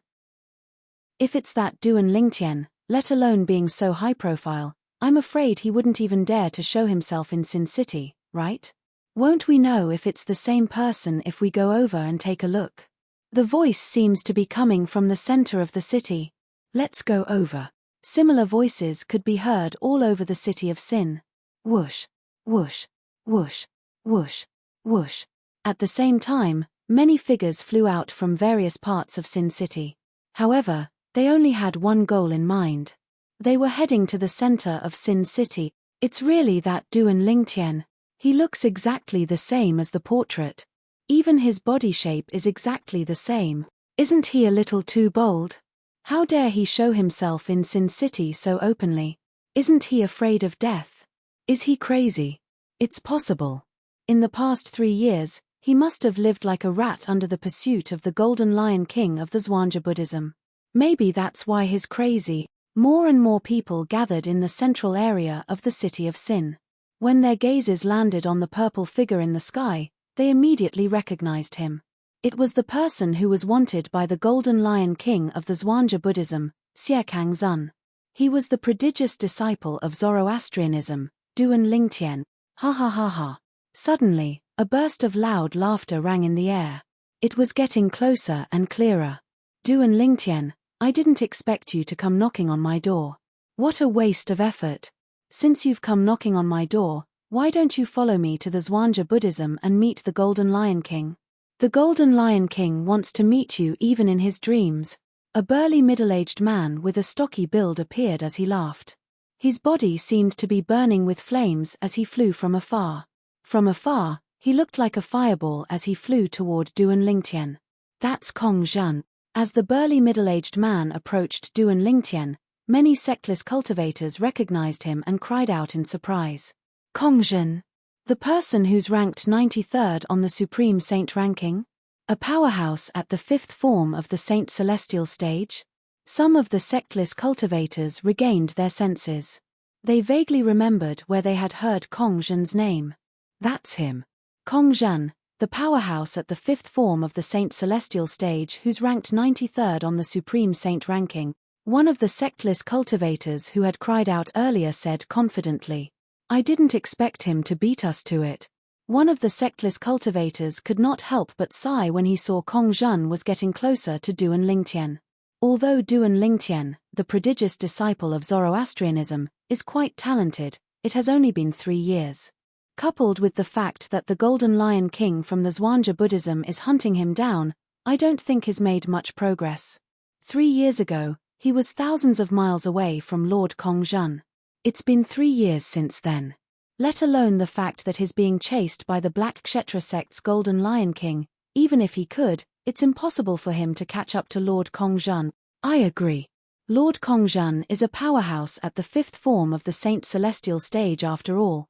If it's that Duan Lingtian, let alone being so high profile, I'm afraid he wouldn't even dare to show himself in Sin City, right? Won't we know if it's the same person if we go over and take a look? The voice seems to be coming from the center of the city. Let's go over. Similar voices could be heard all over the city of Sin. Whoosh, whoosh, whoosh, whoosh, whoosh. At the same time, many figures flew out from various parts of Sin City. However, they only had one goal in mind. They were heading to the center of Sin City. It's really that Duan Lingtian. He looks exactly the same as the portrait. Even his body shape is exactly the same. Isn't he a little too bold? How dare he show himself in Sin City so openly? Isn't he afraid of death? Is he crazy? It's possible. In the past 3 years, he must have lived like a rat under the pursuit of the Golden Lion King of the Zhuangzi Buddhism. Maybe that's why he's crazy. More and more people gathered in the central area of the city of Sin. When their gazes landed on the purple figure in the sky, they immediately recognized him. It was the person who was wanted by the Golden Lion King of the Zhuangzi Buddhism, Xiekang Zun. He was the prodigious disciple of Zoroastrianism, Duan Lingtian. Ha ha ha ha. Suddenly, a burst of loud laughter rang in the air. It was getting closer and clearer. Duan Lingtian, I didn't expect you to come knocking on my door. What a waste of effort. Since you've come knocking on my door, why don't you follow me to the Zhuangzi Buddhism and meet the Golden Lion King? The Golden Lion King wants to meet you even in his dreams. A burly middle-aged man with a stocky build appeared as he laughed. His body seemed to be burning with flames as he flew from afar. From afar, he looked like a fireball as he flew toward Duan Lingtian. That's Kong Zhen. As the burly middle-aged man approached Duan Lingtian, many sectless cultivators recognized him and cried out in surprise. Kong Zhen? The person who's ranked 93rd on the Supreme Saint ranking? A powerhouse at the 5th form of the Saint Celestial stage? Some of the sectless cultivators regained their senses. They vaguely remembered where they had heard Kong Zhen's name. That's him. Kong Zhen, the powerhouse at the 5th form of the Saint Celestial stage who's ranked 93rd on the Supreme Saint ranking. One of the sectless cultivators who had cried out earlier said confidently. I didn't expect him to beat us to it. One of the sectless cultivators could not help but sigh when he saw Kong Zhen was getting closer to Duan Lingtian. Although Duan Lingtian, the prodigious disciple of Zoroastrianism, is quite talented, it has only been 3 years. Coupled with the fact that the Golden Lion King from the Zhuangzi Buddhism is hunting him down, I don't think he's made much progress. 3 years ago, he was thousands of miles away from Lord Kong Zhen. It's been 3 years since then. Let alone the fact that he's being chased by the Black Kshetra sect's Golden Lion King. Even if he could, it's impossible for him to catch up to Lord Kong Zhen. I agree. Lord Kong Zhen is a powerhouse at the 5th form of the Saint Celestial stage after all.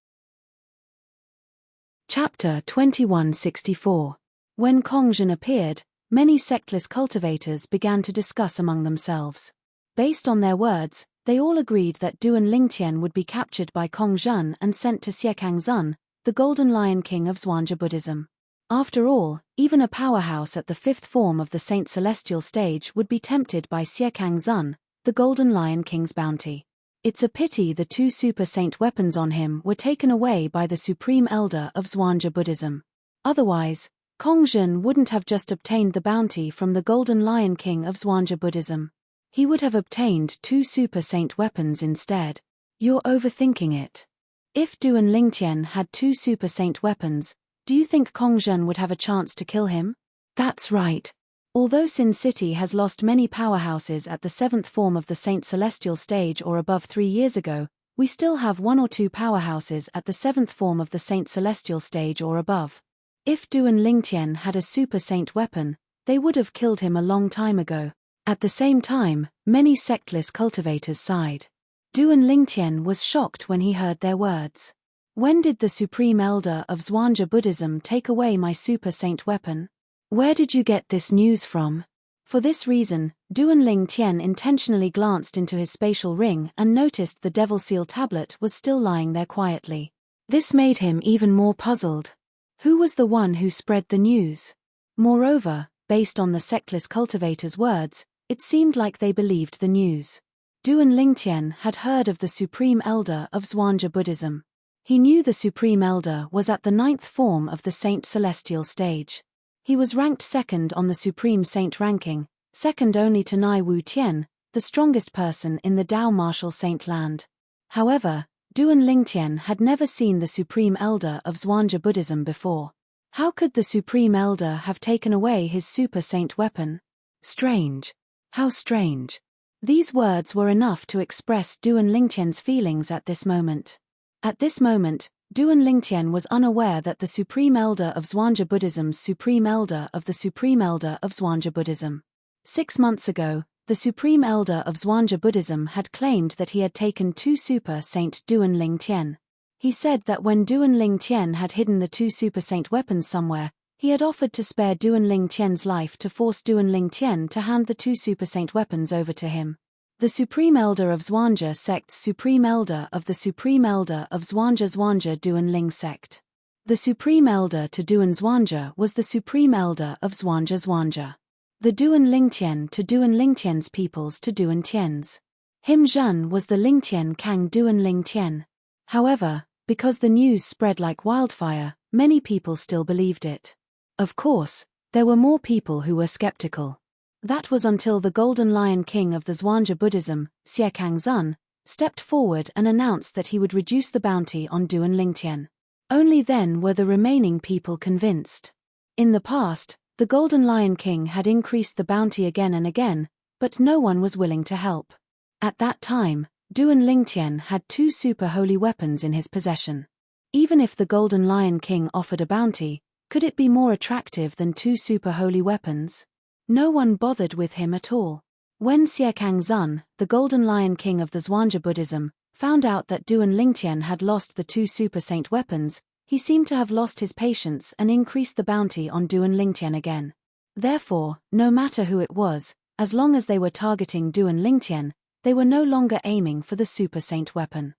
Chapter 2164. When Kong Zhen appeared, many sectless cultivators began to discuss among themselves. Based on their words, they all agreed that Duan Lingtian would be captured by Kong Zhen and sent to Xiekang Zun, the Golden Lion King of Zhuangzi Buddhism. After all, even a powerhouse at the 5th form of the Saint Celestial stage would be tempted by Xiekang Zun, the Golden Lion King's bounty. It's a pity the 2 super saint weapons on him were taken away by the Supreme Elder of Zhuangzi Buddhism. Otherwise, Kong Zhen wouldn't have just obtained the bounty from the Golden Lion King of Zhuangzi Buddhism. He would have obtained 2 super saint weapons instead. You're overthinking it. If Duan Lingtian had 2 super saint weapons, do you think Kong Zhen would have a chance to kill him? That's right. Although Sin City has lost many powerhouses at the 7th form of the Saint Celestial stage or above 3 years ago, We still have one or two powerhouses at the 7th form of the Saint Celestial stage or above. If Duan Lingtian had a super saint weapon, they would have killed him a long time ago. At the same time, many sectless cultivators sighed. Duan Lingtian was shocked when he heard their words. When did the Supreme Elder of Zhuangzi Buddhism take away my super saint weapon? Where did you get this news from? For this reason, Duan Lingtian intentionally glanced into his spatial ring and noticed the Devil Seal tablet was still lying there quietly. This made him even more puzzled. Who was the one who spread the news? Moreover, based on the sectless cultivator's words, it seemed like they believed the news. Duan Lingtian had heard of the Supreme Elder of Zhuangzi Buddhism. He knew the Supreme Elder was at the 9th form of the Saint Celestial stage. He was ranked second on the Supreme Saint ranking, second only to Nai Wu Tian, the strongest person in the Dao Martial Saint land. However, Duan Lingtian had never seen the Supreme Elder of Zhuangzi Buddhism before. How could the Supreme Elder have taken away his super saint weapon? Strange. How strange. These words were enough to express Duan Lingtian's feelings at this moment. At this moment, Duan Lingtian was unaware that the Supreme Elder of Zhuangzi Buddhism's Supreme Elder of the Supreme Elder of Zhuangzi Buddhism. 6 months ago, the Supreme Elder of Zhuangzi Buddhism had claimed that he had taken 2 super saint Duan Lingtian. He said that when Duan Lingtian had hidden the 2 super saint weapons somewhere, he had offered to spare Duan Lingtian's life to force Duan Lingtian to hand the 2 super saint weapons over to him. The Supreme Elder of Zhuangzi sect's Supreme Elder of the Supreme Elder of Zhuangzi Duan Ling sect. The Supreme Elder to Duan Zhuangzi was the Supreme Elder of Zhuangzi. The Duan Lingtian to Duan Lingtian's peoples to Duan Tian's. Him Zhen was the Lingtian Kang Duan Lingtian. However, because the news spread like wildfire, many people still believed it. Of course, there were more people who were skeptical. That was until the Golden Lion King of the Zhuangzi Buddhism, Xie Kangzun, stepped forward and announced that he would reduce the bounty on Duan Lingtian. Only then were the remaining people convinced. In the past, the Golden Lion King had increased the bounty again and again, but no one was willing to help. At that time, Duan Lingtian had 2 super holy weapons in his possession. Even if the Golden Lion King offered a bounty, could it be more attractive than 2 super holy weapons? No one bothered with him at all. When Xie Kangzun, the Golden Lion King of the Zhuangzi Buddhism, found out that Duan Lingtian had lost the 2 super saint weapons, he seemed to have lost his patience and increased the bounty on Duan Lingtian again. Therefore, no matter who it was, as long as they were targeting Duan Lingtian, they were no longer aiming for the super saint weapon.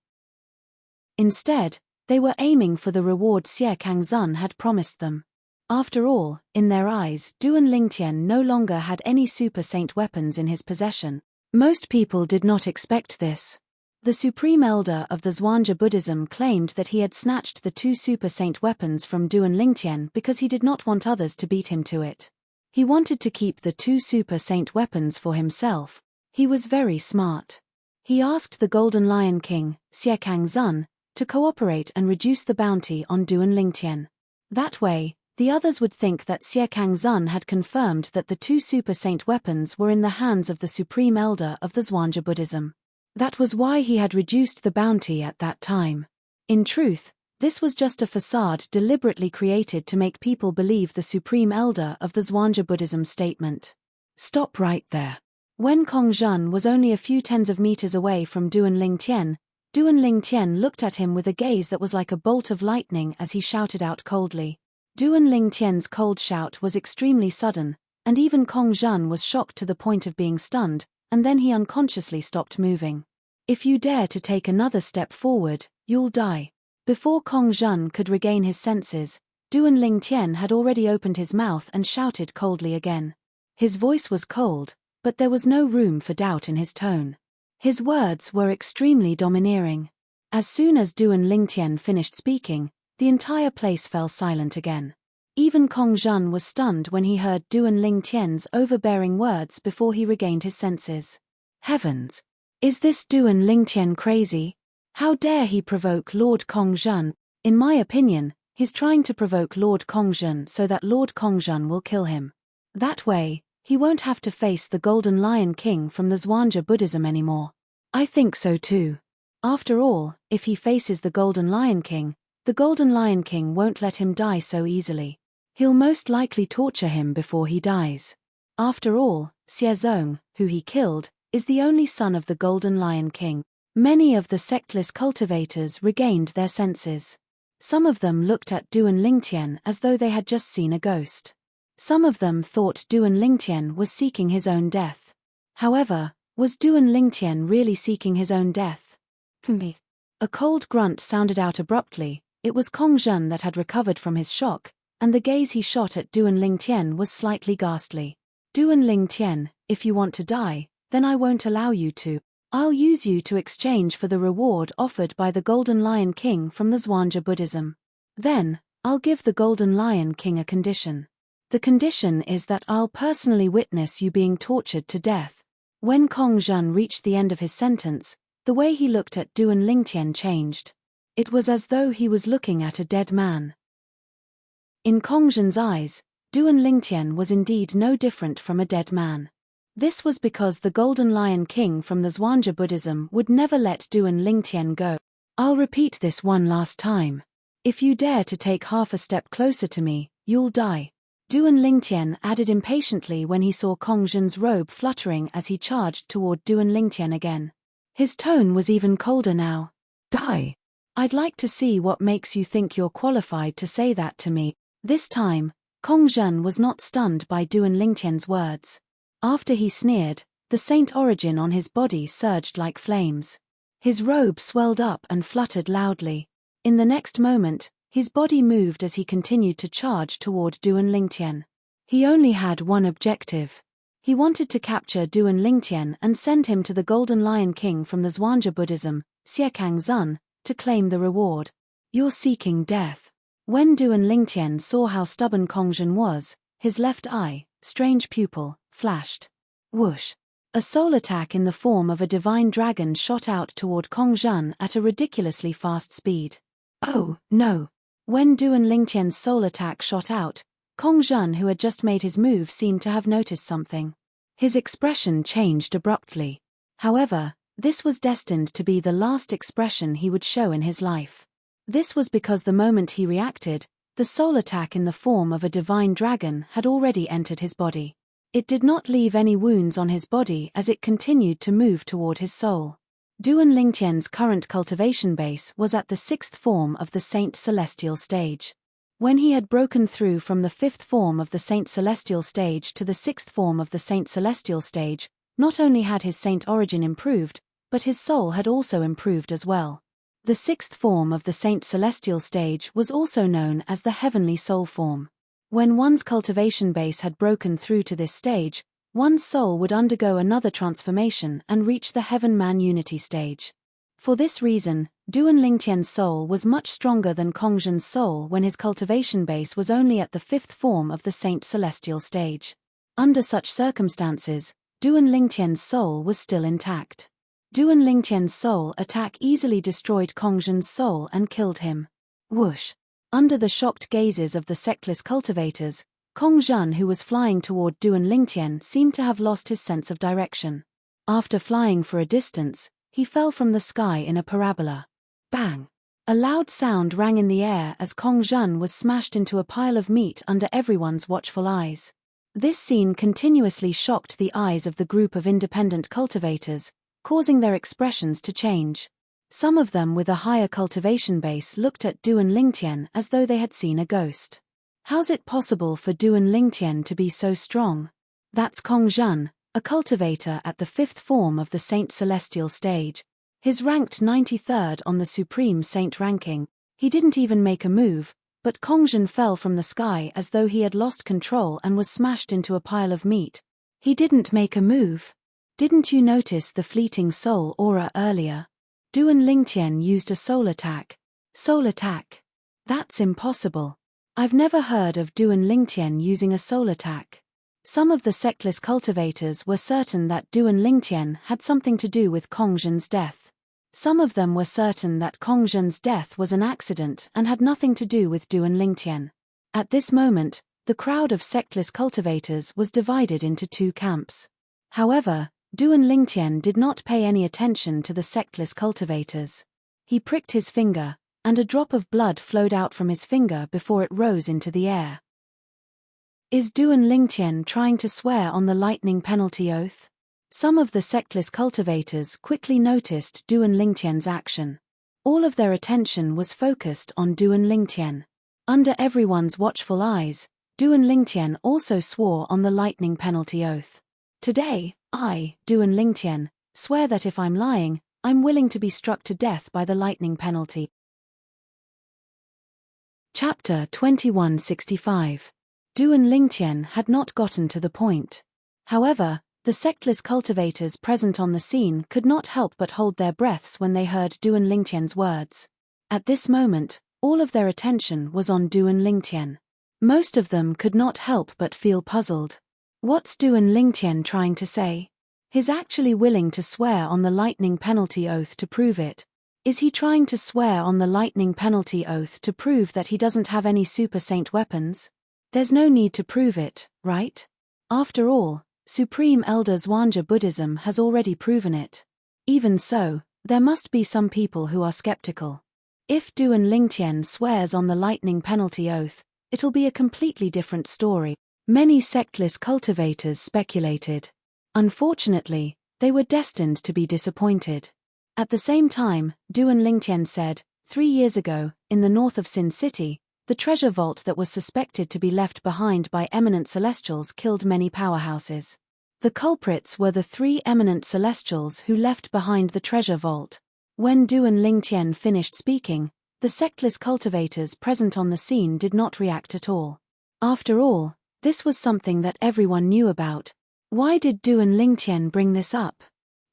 Instead, they were aiming for the reward Xie Kangzun had promised them. After all, in their eyes, Duan Lingtian no longer had any super saint weapons in his possession. Most people did not expect this. The Supreme Elder of the Zhuangzi Buddhism claimed that he had snatched the 2 super saint weapons from Duan Lingtian because he did not want others to beat him to it. He wanted to keep the 2 super saint weapons for himself. He was very smart. He asked the Golden Lion King, Xie Kangzun, to cooperate and reduce the bounty on Duan Lingtian. That way, the others would think that Xie Kangzun had confirmed that the 2 super saint weapons were in the hands of the Supreme Elder of the Zhuangzi Buddhism. That was why he had reduced the bounty at that time. In truth, this was just a facade deliberately created to make people believe the Supreme Elder of the Zhuangzi Buddhism statement. Stop right there. When Kong Zhen was only a few tens of meters away from Duan Lingtian looked at him with a gaze that was like a bolt of lightning as he shouted out coldly. Duan Lingtian's cold shout was extremely sudden, and even Kong Zhen was shocked to the point of being stunned, and then he unconsciously stopped moving. If you dare to take another step forward, you'll die. Before Kong Zhen could regain his senses, Duan Lingtian had already opened his mouth and shouted coldly again. His voice was cold, but there was no room for doubt in his tone. His words were extremely domineering. As soon as Duan Lingtian finished speaking, the entire place fell silent again. Even Kong Zhen was stunned when he heard Duan Lingtian's overbearing words before he regained his senses. Heavens! Is this Duan Lingtian crazy? How dare he provoke Lord Kong Zhen? In my opinion, he's trying to provoke Lord Kong Zhen so that Lord Kong Zhen will kill him. That way, he won't have to face the Golden Lion King from the Zhuangzi Buddhism anymore. I think so too. After all, if he faces the Golden Lion King, the Golden Lion King won't let him die so easily. He'll most likely torture him before he dies. After all, Xiezong, who he killed, is the only son of the Golden Lion King. Many of the sectless cultivators regained their senses. Some of them looked at Duan Lingtian as though they had just seen a ghost. Some of them thought Duan Lingtian was seeking his own death. However, was Duan Lingtian really seeking his own death? A cold grunt sounded out abruptly. It was Kong Zhen that had recovered from his shock, and the gaze he shot at Duan Lingtian was slightly ghastly. Duan Lingtian, if you want to die, then I won't allow you to. I'll use you to exchange for the reward offered by the Golden Lion King from the Zhuangzi Buddhism. Then, I'll give the Golden Lion King a condition. The condition is that I'll personally witness you being tortured to death. When Kong Zhen reached the end of his sentence, the way he looked at Duan Lingtian changed. It was as though he was looking at a dead man. In Kong Zhen's eyes, Duan Lingtian was indeed no different from a dead man. This was because the Golden Lion King from the Zhuangzi Buddhism would never let Duan Lingtian go. I'll repeat this one last time. If you dare to take half a step closer to me, you'll die. Duan Lingtian added impatiently when he saw Kong Zhen's robe fluttering as he charged toward Duan Lingtian again. His tone was even colder now. Die. I'd like to see what makes you think you're qualified to say that to me. This time, Kong Zhen was not stunned by Duan Lingtian's words. After he sneered, the saint origin on his body surged like flames. His robe swelled up and fluttered loudly. In the next moment, his body moved as he continued to charge toward Duan Lingtian. He only had one objective. He wanted to capture Duan Lingtian and send him to the Golden Lion King from the Zhuangzi Buddhism, Xiekang Zun, to claim the reward. You're seeking death. When Duan Lingtian saw how stubborn Kong Zhen was, his left eye, strange pupil, flashed. Whoosh! A soul attack in the form of a divine dragon shot out toward Kong Zhen at a ridiculously fast speed. Oh, no! When Duan Lingtian's soul attack shot out, Kong Zhen, who had just made his move, seemed to have noticed something. His expression changed abruptly. However, this was destined to be the last expression he would show in his life. This was because the moment he reacted, the soul attack in the form of a divine dragon had already entered his body. It did not leave any wounds on his body as it continued to move toward his soul. Duan Lingtian's current cultivation base was at the 6th form of the Saint Celestial stage. When he had broken through from the 5th form of the Saint Celestial stage to the 6th form of the Saint Celestial stage, not only had his saint origin improved, but his soul had also improved as well. The 6th form of the Saint Celestial stage was also known as the Heavenly Soul form. When one's cultivation base had broken through to this stage, one's soul would undergo another transformation and reach the Heaven Man Unity stage. For this reason, Duan Lingtian's soul was much stronger than Kong Zhen's soul when his cultivation base was only at the 5th form of the Saint Celestial stage. Under such circumstances, Duan Lingtian's soul was still intact. Duan Lingtian's soul attack easily destroyed Kong Zhen's soul and killed him. Whoosh! Under the shocked gazes of the sectless cultivators, Kong Zhen, who was flying toward Duan Lingtian, seemed to have lost his sense of direction. After flying for a distance, he fell from the sky in a parabola. Bang! A loud sound rang in the air as Kong Zhen was smashed into a pile of meat under everyone's watchful eyes. This scene continuously shocked the eyes of the group of independent cultivators, causing their expressions to change. Some of them with a higher cultivation base looked at Duan Lingtian as though they had seen a ghost. How's it possible for Duan Lingtian to be so strong? That's Kong Zhen, a cultivator at the 5th form of the Saint Celestial stage. His ranked 93rd on the Supreme Saint ranking. He didn't even make a move, but Kong Zhen fell from the sky as though he had lost control and was smashed into a pile of meat. He didn't make a move. Didn't you notice the fleeting soul aura earlier? Duan Lingtian used a soul attack. Soul attack? That's impossible. I've never heard of Duan Lingtian using a soul attack. Some of the sectless cultivators were certain that Duan Lingtian had something to do with Kong Zhen's death. Some of them were certain that Kong Zhen's death was an accident and had nothing to do with Duan Lingtian. At this moment, the crowd of sectless cultivators was divided into two camps. However, Duan Lingtian did not pay any attention to the sectless cultivators. He pricked his finger, and a drop of blood flowed out from his finger before it rose into the air. Is Duan Lingtian trying to swear on the lightning penalty oath? Some of the sectless cultivators quickly noticed Duan Lingtian's action. All of their attention was focused on Duan Lingtian. Under everyone's watchful eyes, Duan Lingtian also swore on the lightning penalty oath. Today, I, Duan Lingtian, swear that if I'm lying, I'm willing to be struck to death by the lightning penalty. Chapter 2165. Duan Lingtian had not gotten to the point. However, the sectless cultivators present on the scene could not help but hold their breaths when they heard Duan Lingtian's words. At this moment, all of their attention was on Duan Lingtian. Most of them could not help but feel puzzled. What's Duan Lingtian trying to say? He's actually willing to swear on the lightning penalty oath to prove it. Is he trying to swear on the lightning penalty oath to prove that he doesn't have any super saint weapons? There's no need to prove it, right? After all, Supreme Elder Zhuangzi Buddhism has already proven it. Even so, there must be some people who are skeptical. If Duan Lingtian swears on the lightning penalty oath, it'll be a completely different story. Many sectless cultivators speculated. Unfortunately, they were destined to be disappointed. At the same time, Duan Lingtian said, 3 years ago, in the north of Sin City, the treasure vault that was suspected to be left behind by eminent celestials killed many powerhouses. The culprits were the 3 eminent celestials who left behind the treasure vault. When Duan Lingtian finished speaking, the sectless cultivators present on the scene did not react at all. After all, this was something that everyone knew about. Why did Duan Lingtian bring this up?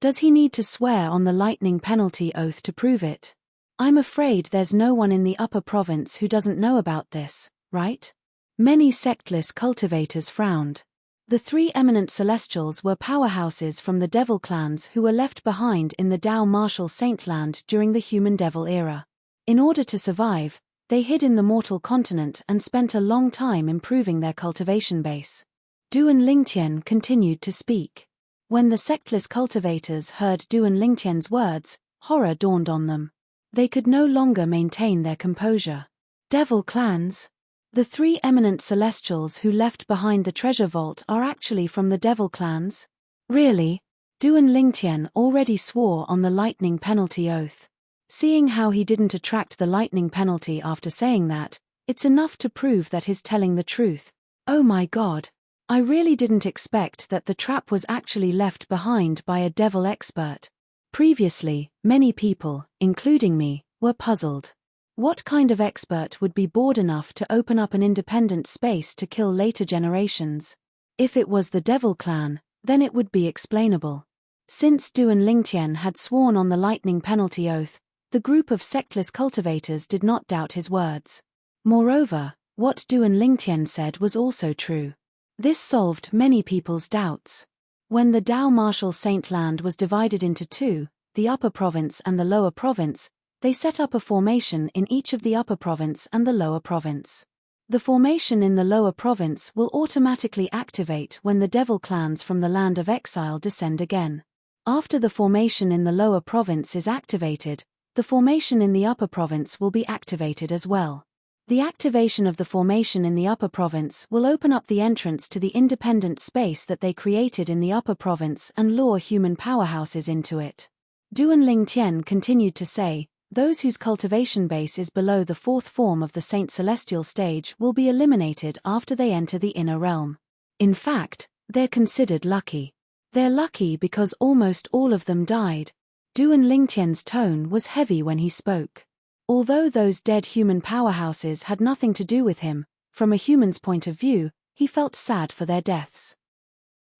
Does he need to swear on the lightning penalty oath to prove it? I'm afraid there's no one in the upper province who doesn't know about this, right? Many sectless cultivators frowned. The 3 eminent celestials were powerhouses from the devil clans who were left behind in the Dao Martial Saintland during the human devil era. In order to survive, they hid in the mortal continent and spent a long time improving their cultivation base. Duan Lingtian continued to speak. When the sectless cultivators heard Duan Lingtian's words, horror dawned on them. They could no longer maintain their composure. Devil clans? The 3 eminent celestials who left behind the treasure vault are actually from the devil clans? Really? Duan Lingtian already swore on the lightning penalty oath. Seeing how he didn't attract the lightning penalty after saying that, it's enough to prove that he's telling the truth. Oh my god. I really didn't expect that the trap was actually left behind by a devil expert. Previously, many people, including me, were puzzled. What kind of expert would be bored enough to open up an independent space to kill later generations? If it was the devil clan, then it would be explainable. Since Duan Lingtian had sworn on the lightning penalty oath, the group of sectless cultivators did not doubt his words. Moreover, what Duan Lingtian said was also true. This solved many people's doubts. When the Dao Martial Saintland was divided into 2, the upper province and the lower province, they set up a formation in each of the upper province and the lower province. The formation in the lower province will automatically activate when the devil clans from the land of exile descend again. After the formation in the lower province is activated, the formation in the upper province will be activated as well. The activation of the formation in the upper province will open up the entrance to the independent space that they created in the upper province and lure human powerhouses into it. Duan Lingtian continued to say, those whose cultivation base is below the 4th form of the Saint Celestial stage will be eliminated after they enter the inner realm. In fact, they're considered lucky. They're lucky because almost all of them died. Duan Lingtian's tone was heavy when he spoke. Although those dead human powerhouses had nothing to do with him, from a human's point of view, he felt sad for their deaths.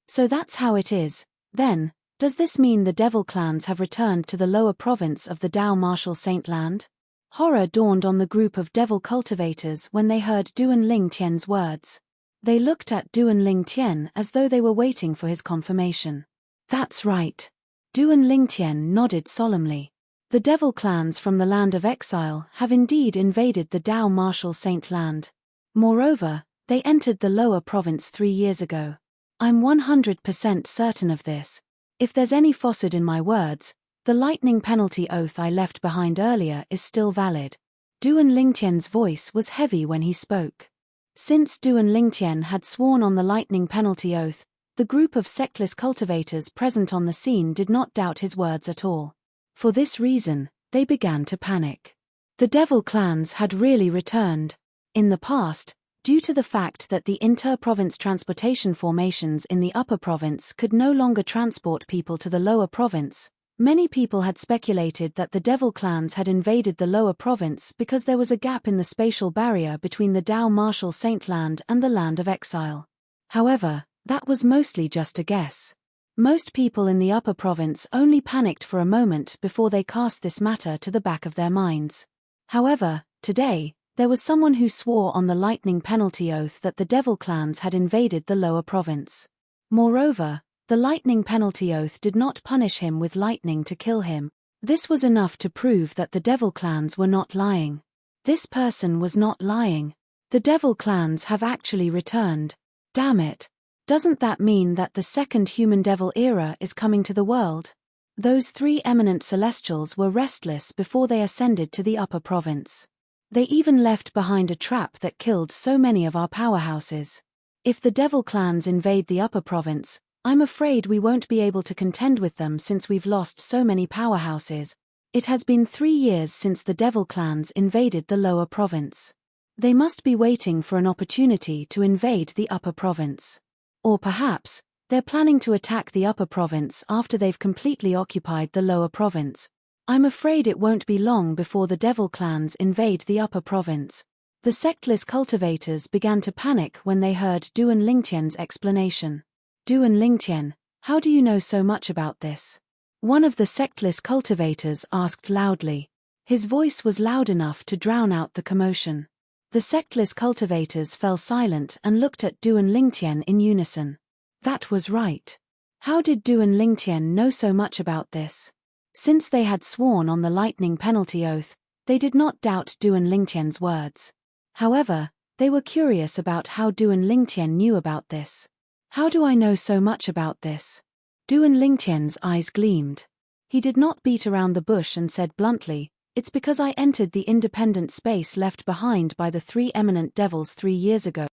So that's how it is, then. Does this mean the devil clans have returned to the lower province of the Dao Martial Saintland? Horror dawned on the group of devil cultivators when they heard Duan Lingtian's words. They looked at Duan Lingtian as though they were waiting for his confirmation. That's right. Duan Lingtian nodded solemnly. The devil clans from the land of exile have indeed invaded the Dao Martial Saintland. Moreover, they entered the lower province 3 years ago. I'm 100% certain of this. If there's any falsehood in my words, the lightning penalty oath I left behind earlier is still valid. Duan Lingtian's voice was heavy when he spoke. Since Duan Lingtian had sworn on the lightning penalty oath, the group of sectless cultivators present on the scene did not doubt his words at all. For this reason, they began to panic. The devil clans had really returned. In the past, due to the fact that the inter-province transportation formations in the upper province could no longer transport people to the lower province, many people had speculated that the devil clans had invaded the lower province because there was a gap in the spatial barrier between the Dao Martial Saint Land and the Land of Exile. However, that was mostly just a guess. Most people in the upper province only panicked for a moment before they cast this matter to the back of their minds. However, today, there was someone who swore on the lightning penalty oath that the devil clans had invaded the lower province. Moreover, the lightning penalty oath did not punish him with lightning to kill him. This was enough to prove that the devil clans were not lying. This person was not lying. The devil clans have actually returned. Damn it. Doesn't that mean that the second human devil era is coming to the world? Those three eminent celestials were restless before they ascended to the upper province. They even left behind a trap that killed so many of our powerhouses. If the devil clans invade the upper province, I'm afraid we won't be able to contend with them since we've lost so many powerhouses. It has been 3 years since the devil clans invaded the lower province. They must be waiting for an opportunity to invade the upper province. Or perhaps, they're planning to attack the upper province after they've completely occupied the lower province. I'm afraid it won't be long before the devil clans invade the upper province. The sectless cultivators began to panic when they heard Duan Lingtian's explanation. Duan Lingtian, how do you know so much about this? One of the sectless cultivators asked loudly. His voice was loud enough to drown out the commotion. The sectless cultivators fell silent and looked at Duan Lingtian in unison. That was right. How did Duan Lingtian know so much about this? Since they had sworn on the lightning penalty oath, they did not doubt Duan Lingtian's words. However, they were curious about how Duan Lingtian knew about this. How do I know so much about this? Duan Lingtian's eyes gleamed. He did not beat around the bush and said bluntly, it's because I entered the independent space left behind by the three eminent devils 3 years ago.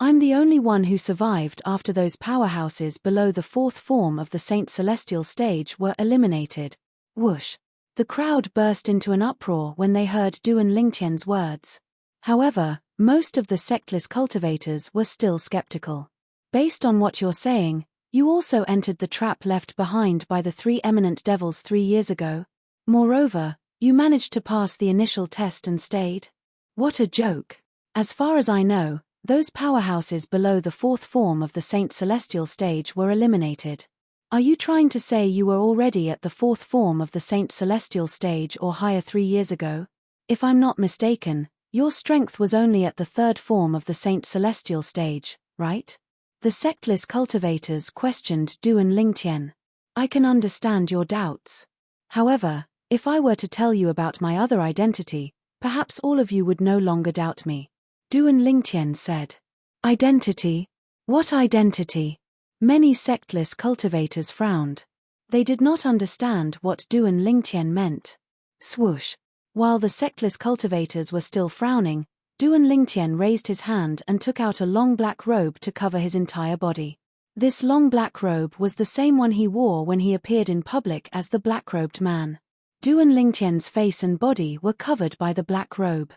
I'm the only one who survived after those powerhouses below the 4th form of the Saint Celestial stage were eliminated. Whoosh! The crowd burst into an uproar when they heard Duan Lingtian's words. However, most of the sectless cultivators were still skeptical. Based on what you're saying, you also entered the trap left behind by the 3 eminent devils 3 years ago. Moreover, you managed to pass the initial test and stayed? What a joke! As far as I know, those powerhouses below the 4th form of the Saint Celestial stage were eliminated. Are you trying to say you were already at the 4th form of the Saint Celestial stage or higher 3 years ago? If I'm not mistaken, your strength was only at the 3rd form of the Saint Celestial stage, right? The sectless cultivators questioned Duan Lingtian. I can understand your doubts. However, if I were to tell you about my other identity, perhaps all of you would no longer doubt me. Duan Lingtian said. Identity? What identity? Many sectless cultivators frowned. They did not understand what Duan Lingtian meant. Swoosh! While the sectless cultivators were still frowning, Duan Lingtian raised his hand and took out a long black robe to cover his entire body. This long black robe was the same one he wore when he appeared in public as the black-robed man. Duan Lingtian's face and body were covered by the black robe.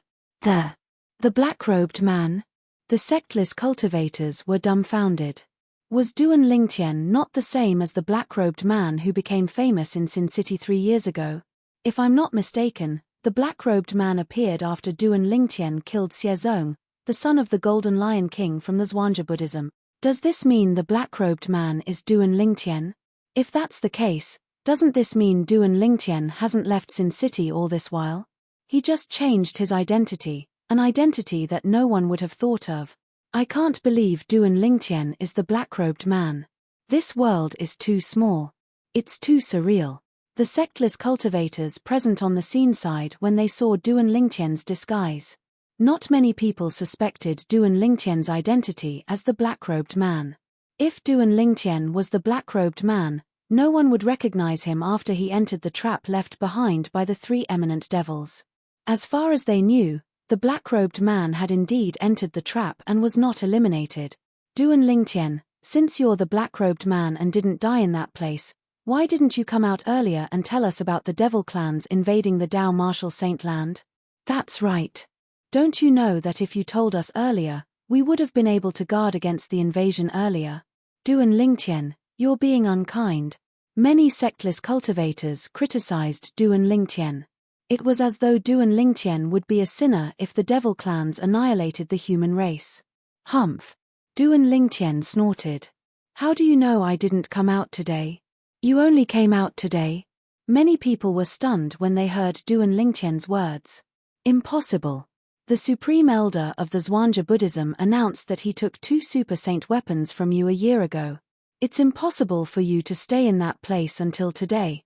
The black-robed man? The sectless cultivators were dumbfounded. Was Duan Lingtian not the same as the black-robed man who became famous in Sin City 3 years ago? If I'm not mistaken, the black-robed man appeared after Duan Lingtian killed Xiezong, the son of the Golden Lion King from the Zhuangzi Buddhism. Does this mean the black-robed man is Duan Lingtian? If that's the case, doesn't this mean Duan Lingtian hasn't left Sin City all this while? He just changed his identity, an identity that no one would have thought of. I can't believe Duan Lingtian is the black-robed man. This world is too small. It's too surreal. The sectless cultivators present on the scene sighed when they saw Duan Lingtian's disguise. Not many people suspected Duan Lingtian's identity as the black-robed man. If Duan Lingtian was the black-robed man, no one would recognize him after he entered the trap left behind by the three eminent devils. As far as they knew, the black-robed man had indeed entered the trap and was not eliminated. Duan Lingtian, since you're the black-robed man and didn't die in that place, why didn't you come out earlier and tell us about the devil clans invading the Dao Martial Saint Land? That's right. Don't you know that if you told us earlier, we would have been able to guard against the invasion earlier? Duan Lingtian, you're being unkind. Many sectless cultivators criticized Duan Lingtian. It was as though Duan Lingtian would be a sinner if the devil clans annihilated the human race. Humph. Duan Lingtian snorted. How do you know I didn't come out today? You only came out today. Many people were stunned when they heard Duan Lingtian's words. Impossible. The Supreme Elder of the Zhuangzi Buddhism announced that he took 2 super saint weapons from you a year ago. It's impossible for you to stay in that place until today.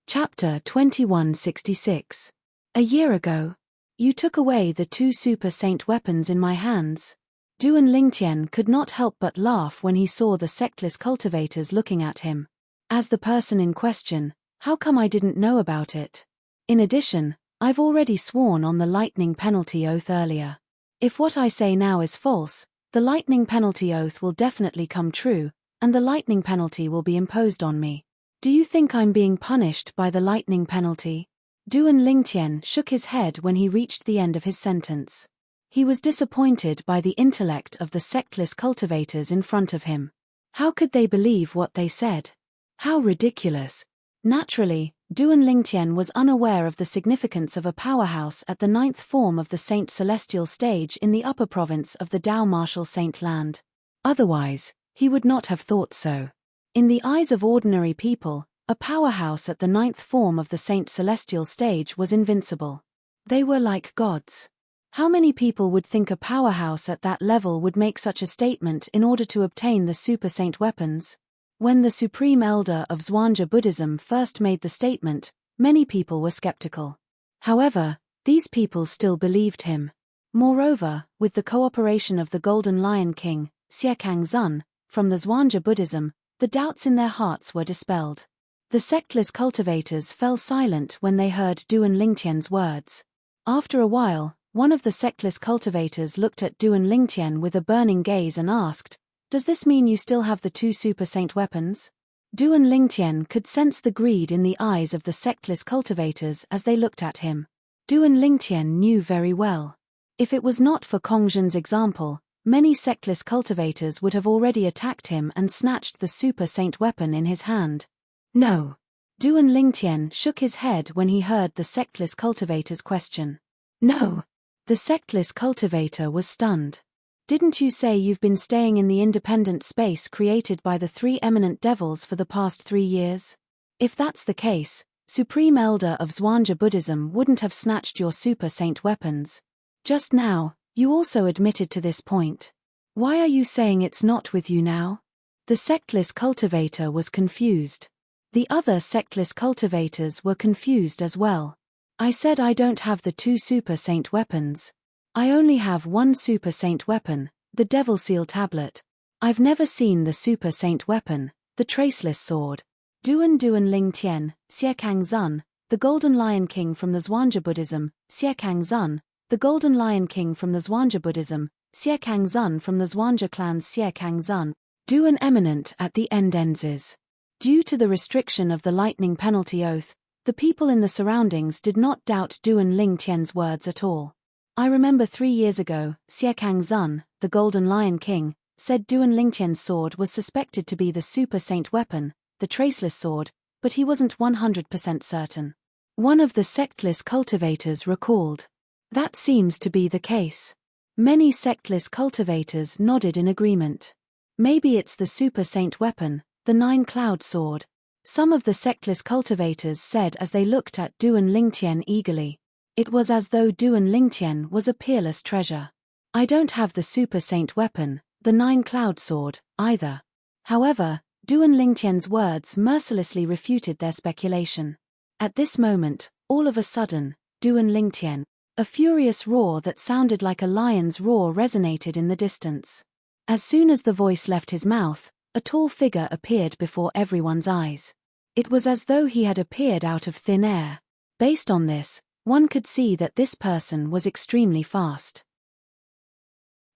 Chapter 2166. A year ago. You took away the 2 super saint weapons in my hands. Duan Lingtian could not help but laugh when he saw the sectless cultivators looking at him. As the person in question, how come I didn't know about it? In addition, I've already sworn on the lightning penalty oath earlier. If what I say now is false, the lightning penalty oath will definitely come true, and the lightning penalty will be imposed on me. Do you think I'm being punished by the lightning penalty? Duan Lingtian shook his head when he reached the end of his sentence. He was disappointed by the intellect of the sectless cultivators in front of him. How could they believe what they said? How ridiculous. Naturally, Duan Lingtian was unaware of the significance of a powerhouse at the 9th form of the Saint Celestial stage in the upper province of the Dao Martial Saint Land. Otherwise, he would not have thought so. In the eyes of ordinary people, a powerhouse at the 9th form of the Saint Celestial stage was invincible. They were like gods. How many people would think a powerhouse at that level would make such a statement in order to obtain the super saint weapons? When the Supreme Elder of Zhuangzi Buddhism first made the statement, many people were skeptical. However, these people still believed him. Moreover, with the cooperation of the Golden Lion King, Siekang Zun, from the Zhuangzi Buddhism, the doubts in their hearts were dispelled. The sectless cultivators fell silent when they heard Duan Lingtian's words. After a while, one of the sectless cultivators looked at Duan Lingtian with a burning gaze and asked, "Does this mean you still have the 2 super saint weapons?" Duan Lingtian could sense the greed in the eyes of the sectless cultivators as they looked at him. Duan Lingtian knew very well. If it was not for Kongzhen's example, many sectless cultivators would have already attacked him and snatched the super saint weapon in his hand. No. Duan Lingtian shook his head when he heard the sectless cultivator's question. No. The sectless cultivator was stunned. Didn't you say you've been staying in the independent space created by the 3 eminent devils for the past 3 years? If that's the case, Supreme Elder of Zhuangzi Buddhism wouldn't have snatched your super saint weapons. Just now, you also admitted to this point. Why are you saying it's not with you now? The sectless cultivator was confused. The other sectless cultivators were confused as well. I said I don't have the 2 super saint weapons. I only have 1 super saint weapon, the Devil Seal Tablet. I've never seen the super saint weapon, the Traceless Sword. Duan Lingtian, Siekang Zun, the Golden Lion King from the Zhuangzi Buddhism, Siekang Zun, the Golden Lion King from the Zhuangzi Buddhism, Siekang Zun from the Zhuangzi clan's Siekang Zun, Duan Eminent at the Endenzes. Due to the restriction of the lightning penalty oath, the people in the surroundings did not doubt Duan Lingtian's words at all. I remember 3 years ago, Siekang Zun, the Golden Lion King, said Duan Lingtian's sword was suspected to be the super saint weapon, the Traceless Sword, but he wasn't 100% certain. One of the sectless cultivators recalled. That seems to be the case. Many sectless cultivators nodded in agreement. Maybe it's the super saint weapon, the 9-cloud sword. Some of the sectless cultivators said as they looked at Duan Lingtian eagerly. It was as though Duan Lingtian was a peerless treasure. I don't have the super saint weapon, the 9-cloud sword, either. However, Duan Lingtian's words mercilessly refuted their speculation. At this moment, all of a sudden, Duan Lingtian, a furious roar that sounded like a lion's roar resonated in the distance. As soon as the voice left his mouth, a tall figure appeared before everyone's eyes. It was as though he had appeared out of thin air. Based on this, one could see that this person was extremely fast.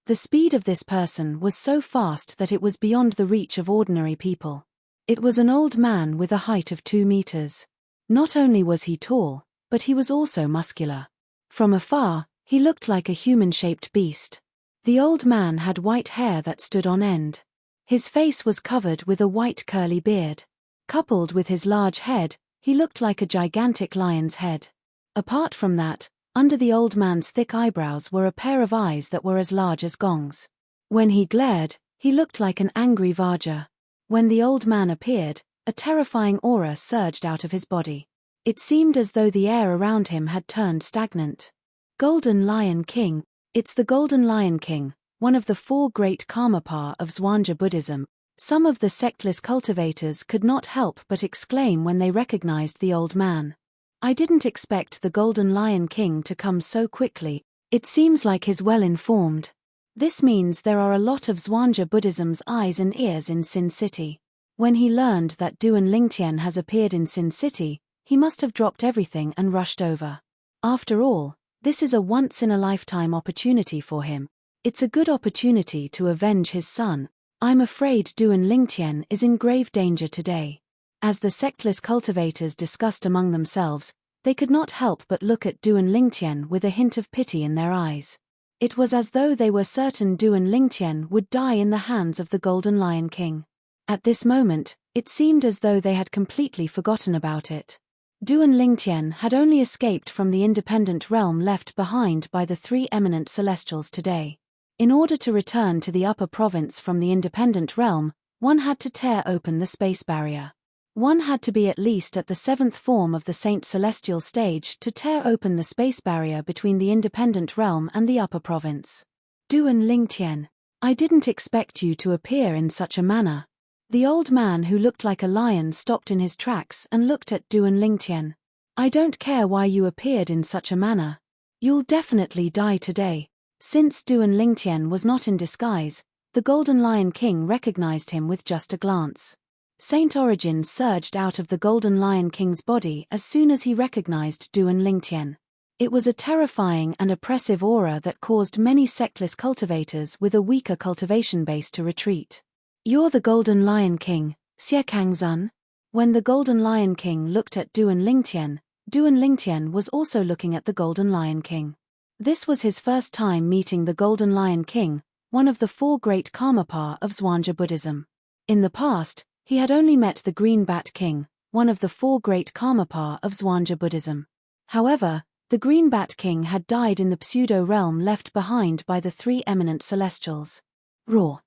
The speed of this person was so fast that it was beyond the reach of ordinary people. It was an old man with a height of 2 meters. Not only was he tall, but he was also muscular. From afar, he looked like a human-shaped beast. The old man had white hair that stood on end. His face was covered with a white curly beard. Coupled with his large head, he looked like a gigantic lion's head. Apart from that, under the old man's thick eyebrows were a pair of eyes that were as large as gongs. When he glared, he looked like an angry Vajra. When the old man appeared, a terrifying aura surged out of his body. It seemed as though the air around him had turned stagnant. Golden Lion King. It's the Golden Lion King, one of the 4 great Karmapa of Zwangha Buddhism. Some of the sectless cultivators could not help but exclaim when they recognized the old man. I didn't expect the Golden Lion King to come so quickly. It seems like he's well informed. This means there are a lot of Zwangha Buddhism's eyes and ears in Sin City. When he learned that Duan Lingtian has appeared in Sin City, he must have dropped everything and rushed over. After all, this is a once-in-a-lifetime opportunity for him. It's a good opportunity to avenge his son. I'm afraid Duan Lingtian is in grave danger today. As the sectless cultivators discussed among themselves, they could not help but look at Duan Lingtian with a hint of pity in their eyes. It was as though they were certain Duan Lingtian would die in the hands of the Golden Lion King. At this moment, it seemed as though they had completely forgotten about it. Duan Lingtian had only escaped from the independent realm left behind by the 3 eminent celestials today. In order to return to the upper province from the independent realm, one had to tear open the space barrier. One had to be at least at the 7th form of the Saint Celestial stage to tear open the space barrier between the independent realm and the upper province. Duan Lingtian, I didn't expect you to appear in such a manner. The old man who looked like a lion stopped in his tracks and looked at Duan Lingtian. I don't care why you appeared in such a manner. You'll definitely die today. Since Duan Lingtian was not in disguise, the Golden Lion King recognized him with just a glance. Saint Origin surged out of the Golden Lion King's body as soon as he recognized Duan Lingtian. It was a terrifying and oppressive aura that caused many sectless cultivators with a weaker cultivation base to retreat. You're the Golden Lion King, Xiekang Zun? When the Golden Lion King looked at Duan Lingtian was also looking at the Golden Lion King. This was his first time meeting the Golden Lion King, one of the 4 great Karmapa of Zwangha Buddhism. In the past, he had only met the Green Bat King, one of the 4 great Karmapa of Zwangha Buddhism. However, the Green Bat King had died in the pseudo-realm left behind by the 3 eminent celestials. Roar.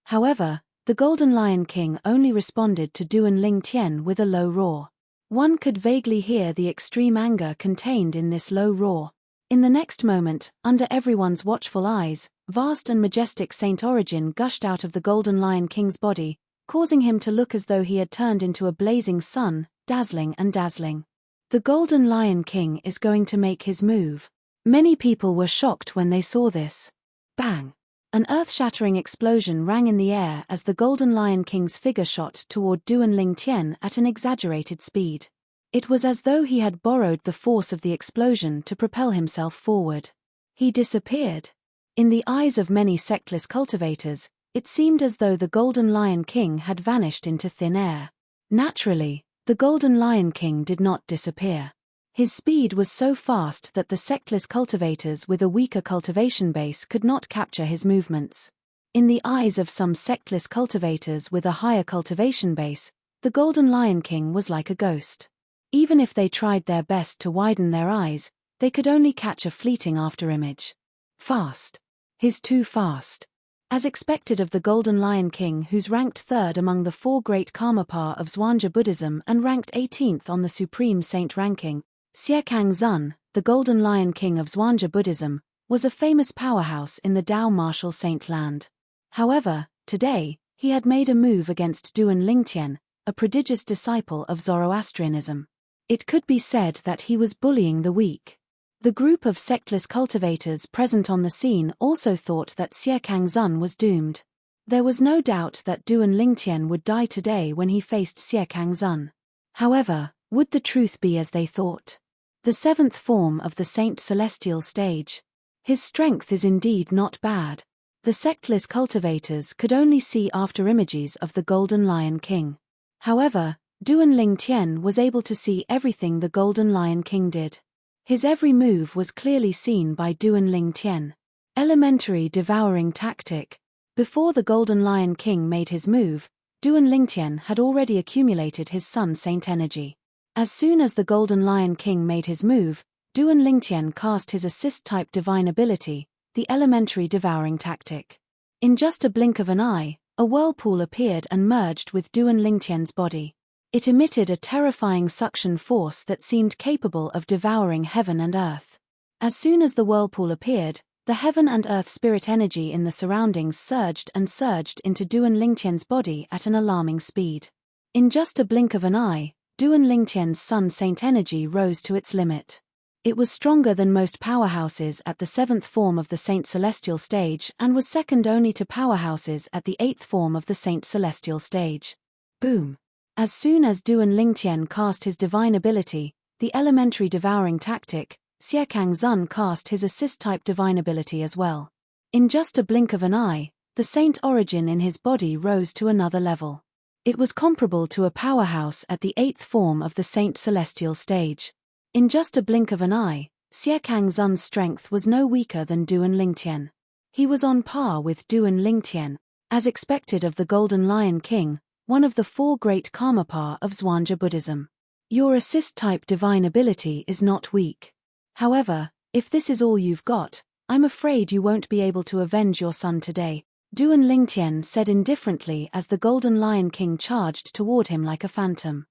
However, the Golden Lion King only responded to Duan Lingtian with a low roar. One could vaguely hear the extreme anger contained in this low roar. In the next moment, under everyone's watchful eyes, vast and majestic Saint Origin gushed out of the Golden Lion King's body, causing him to look as though he had turned into a blazing sun, dazzling and dazzling. The Golden Lion King is going to make his move. Many people were shocked when they saw this. Bang! An earth-shattering explosion rang in the air as the Golden Lion King's figure shot toward Duan Lingtian at an exaggerated speed. It was as though he had borrowed the force of the explosion to propel himself forward. He disappeared. In the eyes of many sectless cultivators, it seemed as though the Golden Lion King had vanished into thin air. Naturally, the Golden Lion King did not disappear. His speed was so fast that the sectless cultivators with a weaker cultivation base could not capture his movements. In the eyes of some sectless cultivators with a higher cultivation base, the Golden Lion King was like a ghost. Even if they tried their best to widen their eyes, they could only catch a fleeting afterimage. Fast. He's too fast. As expected of the Golden Lion King, who's ranked 3rd among the 4 great Karmapa of Zwangha Buddhism and ranked 18th on the Supreme Saint ranking, Xiekang Zun, the Golden Lion King of Zwangha Buddhism, was a famous powerhouse in the Dao martial saint land. However, today, he had made a move against Duan Lingtian, a prodigious disciple of Zoroastrianism. It could be said that he was bullying the weak. The group of sectless cultivators present on the scene also thought that Xie Kangzun was doomed. There was no doubt that Duan Lingtian would die today when he faced Xie Kangzun. However, would the truth be as they thought? The seventh form of the Saint Celestial stage. His strength is indeed not bad. The sectless cultivators could only see after images of the Golden Lion King. However, Duan Lingtian was able to see everything the Golden Lion King did. His every move was clearly seen by Duan Lingtian. Elementary devouring tactic. Before the Golden Lion King made his move, Duan Lingtian had already accumulated his Sun Saint energy. As soon as the Golden Lion King made his move, Duan Lingtian cast his assist-type divine ability, the elementary devouring tactic. In just a blink of an eye, a whirlpool appeared and merged with Duan Lingtian's body. It emitted a terrifying suction force that seemed capable of devouring heaven and earth. As soon as the whirlpool appeared, the heaven and earth spirit energy in the surroundings surged and surged into Duan Lingtian's body at an alarming speed. In just a blink of an eye, Duan Lingtian's Sun Saint energy rose to its limit. It was stronger than most powerhouses at the seventh form of the Saint Celestial stage and was second only to powerhouses at the eighth form of the Saint Celestial stage. Boom! As soon as Duan Lingtian cast his divine ability, the elementary devouring tactic, Xie Kangzun cast his assist-type divine ability as well. In just a blink of an eye, the saint origin in his body rose to another level. It was comparable to a powerhouse at the eighth form of the Saint Celestial stage. In just a blink of an eye, Xie Kangzun's strength was no weaker than Duan Lingtian. He was on par with Duan Lingtian, as expected of the Golden Lion King, one of the four great Karmapa of Zhuangzi Buddhism. Your assist-type divine ability is not weak. However, if this is all you've got, I'm afraid you won't be able to avenge your son today, Duan Lingtian said indifferently as the Golden Lion King charged toward him like a phantom.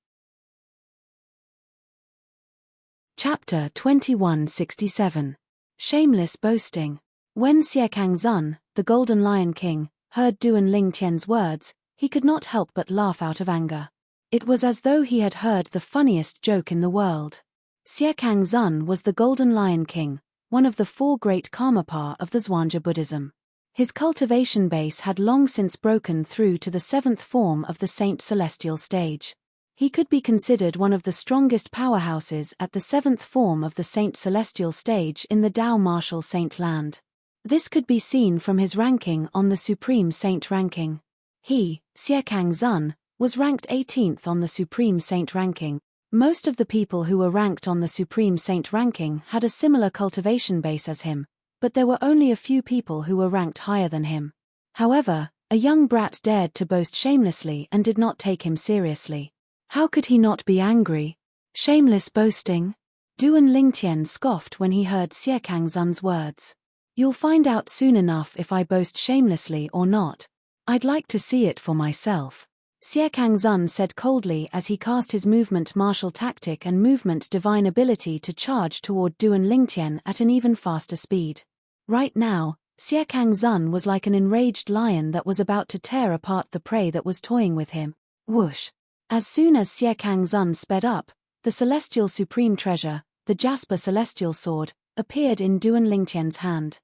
Chapter 2167. Shameless Boasting. When Xie Kangzun, the Golden Lion King, heard Duan Lingtian's words, he could not help but laugh out of anger. It was as though he had heard the funniest joke in the world. Xie Kangzun was the Golden Lion King, one of the four great Karmapa of the Zhuangzi Buddhism. His cultivation base had long since broken through to the seventh form of the Saint Celestial stage. He could be considered one of the strongest powerhouses at the seventh form of the Saint Celestial stage in the Tao Martial Saint land. This could be seen from his ranking on the Supreme Saint ranking. He, Xie Kangzun, was ranked 18th on the Supreme Saint ranking. Most of the people who were ranked on the Supreme Saint ranking had a similar cultivation base as him, but there were only a few people who were ranked higher than him. However, a young brat dared to boast shamelessly and did not take him seriously. How could he not be angry? Shameless boasting? Duan Lingtian scoffed when he heard Xie Kangzun's words. You'll find out soon enough if I boast shamelessly or not. I'd like to see it for myself. Xie Kangzun said coldly as he cast his movement martial tactic and movement divine ability to charge toward Duan Lingtian at an even faster speed. Right now, Xie Kangzun was like an enraged lion that was about to tear apart the prey that was toying with him. Whoosh! As soon as Xie Kangzun sped up, the Celestial Supreme Treasure, the Jasper Celestial Sword, appeared in Duan Lingtian's hand.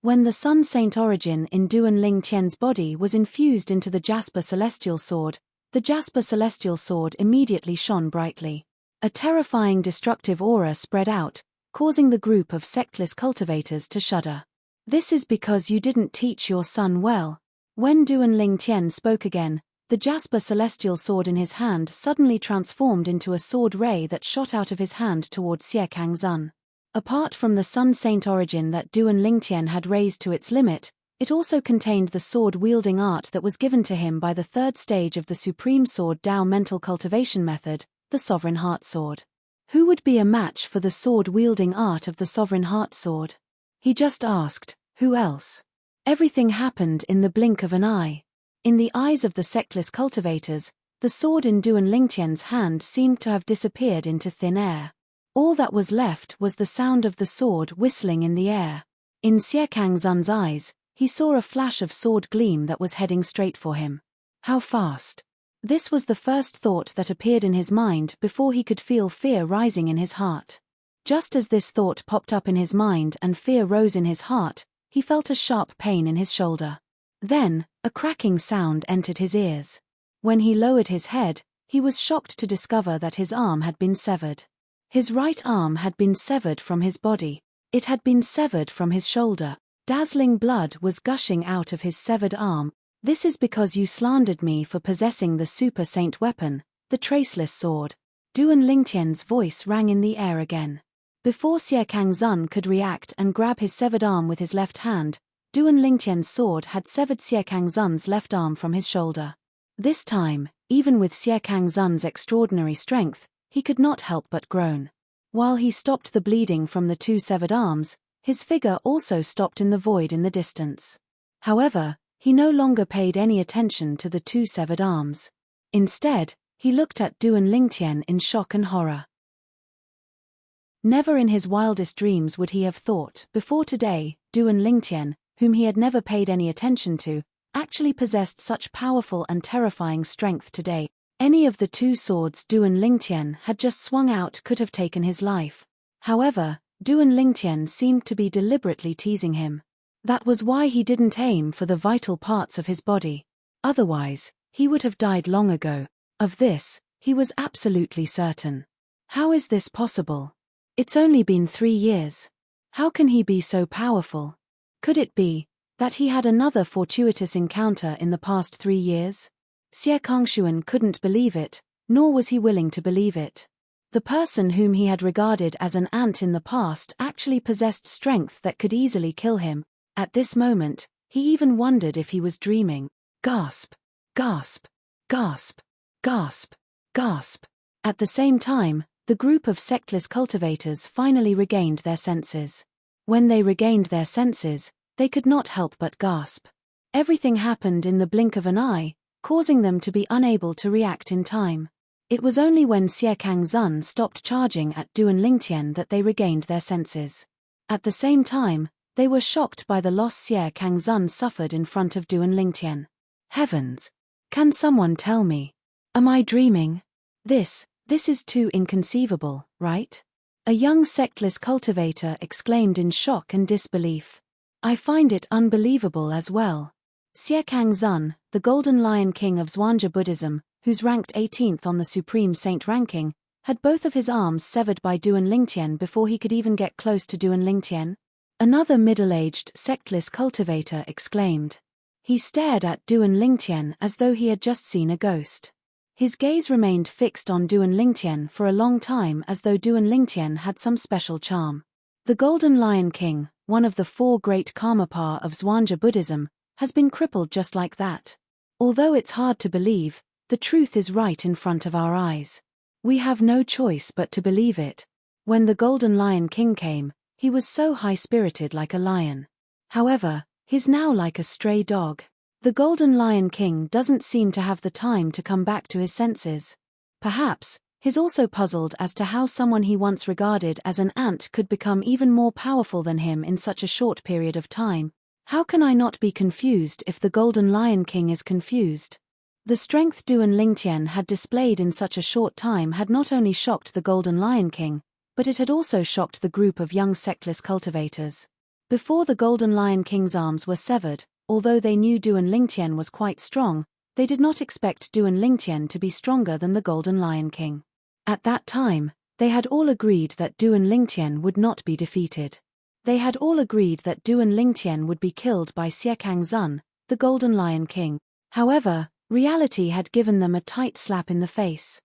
When the Sun Saint origin in Duan Lingtian's body was infused into the Jasper Celestial Sword, the Jasper Celestial Sword immediately shone brightly. A terrifying destructive aura spread out, causing the group of sectless cultivators to shudder. This is because you didn't teach your son well. When Duan Lingtian spoke again, the Jasper Celestial Sword in his hand suddenly transformed into a sword ray that shot out of his hand toward Xie Kangzun. Apart from the Sun Saint origin that Duan Lingtian had raised to its limit, it also contained the sword-wielding art that was given to him by the third stage of the Supreme Sword Tao mental cultivation method, the Sovereign Heart Sword. Who would be a match for the sword-wielding art of the Sovereign Heart Sword? He just asked, who else? Everything happened in the blink of an eye. In the eyes of the sectless cultivators, the sword in Duan Lingtian's hand seemed to have disappeared into thin air. All that was left was the sound of the sword whistling in the air. In Xie Kangzun's eyes, he saw a flash of sword gleam that was heading straight for him. How fast? This was the first thought that appeared in his mind before he could feel fear rising in his heart. Just as this thought popped up in his mind and fear rose in his heart, he felt a sharp pain in his shoulder. Then, a cracking sound entered his ears. When he lowered his head, he was shocked to discover that his arm had been severed. His right arm had been severed from his body. It had been severed from his shoulder. Dazzling blood was gushing out of his severed arm. "This is because you slandered me for possessing the super saint weapon, the traceless sword." Duan Lingtian's voice rang in the air again. Before Xie Kangzun could react and grab his severed arm with his left hand, Duan Lingtian's sword had severed Xie Kangzun's left arm from his shoulder. This time, even with Xie Kangzun's extraordinary strength, he could not help but groan. While he stopped the bleeding from the two severed arms, his figure also stopped in the void in the distance. However, he no longer paid any attention to the two severed arms. Instead, he looked at Duan Lingtian in shock and horror. Never in his wildest dreams would he have thought, before today, Duan Lingtian, whom he had never paid any attention to, actually possessed such powerful and terrifying strength today. Any of the two swords Duan Lingtian had just swung out could have taken his life. However, Duan Lingtian seemed to be deliberately teasing him. That was why he didn't aim for the vital parts of his body. Otherwise, he would have died long ago. Of this, he was absolutely certain. How is this possible? It's only been 3 years. How can he be so powerful? Could it be that he had another fortuitous encounter in the past 3 years? Xie Kangshuan couldn't believe it, nor was he willing to believe it. The person whom he had regarded as an ant in the past actually possessed strength that could easily kill him. At this moment, he even wondered if he was dreaming. Gasp! Gasp! Gasp! Gasp! Gasp! At the same time, the group of sectless cultivators finally regained their senses. When they regained their senses, they could not help but gasp. Everything happened in the blink of an eye, causing them to be unable to react in time. It was only when Xie Kangzun stopped charging at Duan Lingtian that they regained their senses. At the same time, they were shocked by the loss Xie Kangzun suffered in front of Duan Lingtian. Heavens! Can someone tell me? Am I dreaming? This is too inconceivable, right? A young sectless cultivator exclaimed in shock and disbelief. I find it unbelievable as well. Xie Kangzun, the Golden Lion King of Zhuangzi Buddhism, who's ranked 18th on the Supreme Saint ranking, had both of his arms severed by Duan Lingtian before he could even get close to Duan Lingtian. Another middle-aged sectless cultivator exclaimed. He stared at Duan Lingtian as though he had just seen a ghost. His gaze remained fixed on Duan Lingtian for a long time as though Duan Lingtian had some special charm. The Golden Lion King, one of the 4 great Karmapa of Zhuangzi Buddhism, has been crippled just like that. Although it's hard to believe, the truth is right in front of our eyes. We have no choice but to believe it. When the Golden Lion King came, he was so high-spirited like a lion. However, he's now like a stray dog. The Golden Lion King doesn't seem to have the time to come back to his senses. Perhaps, he's also puzzled as to how someone he once regarded as an ant could become even more powerful than him in such a short period of time. How can I not be confused if the Golden Lion King is confused? The strength Duan Lingtian had displayed in such a short time had not only shocked the Golden Lion King, but it had also shocked the group of young sectless cultivators. Before the Golden Lion King's arms were severed, although they knew Duan Lingtian was quite strong, they did not expect Duan Lingtian to be stronger than the Golden Lion King. At that time, they had all agreed that Duan Lingtian would not be defeated. They had all agreed that Duan Lingtian would be killed by Xie Kangzun, the Golden Lion King. However, reality had given them a tight slap in the face.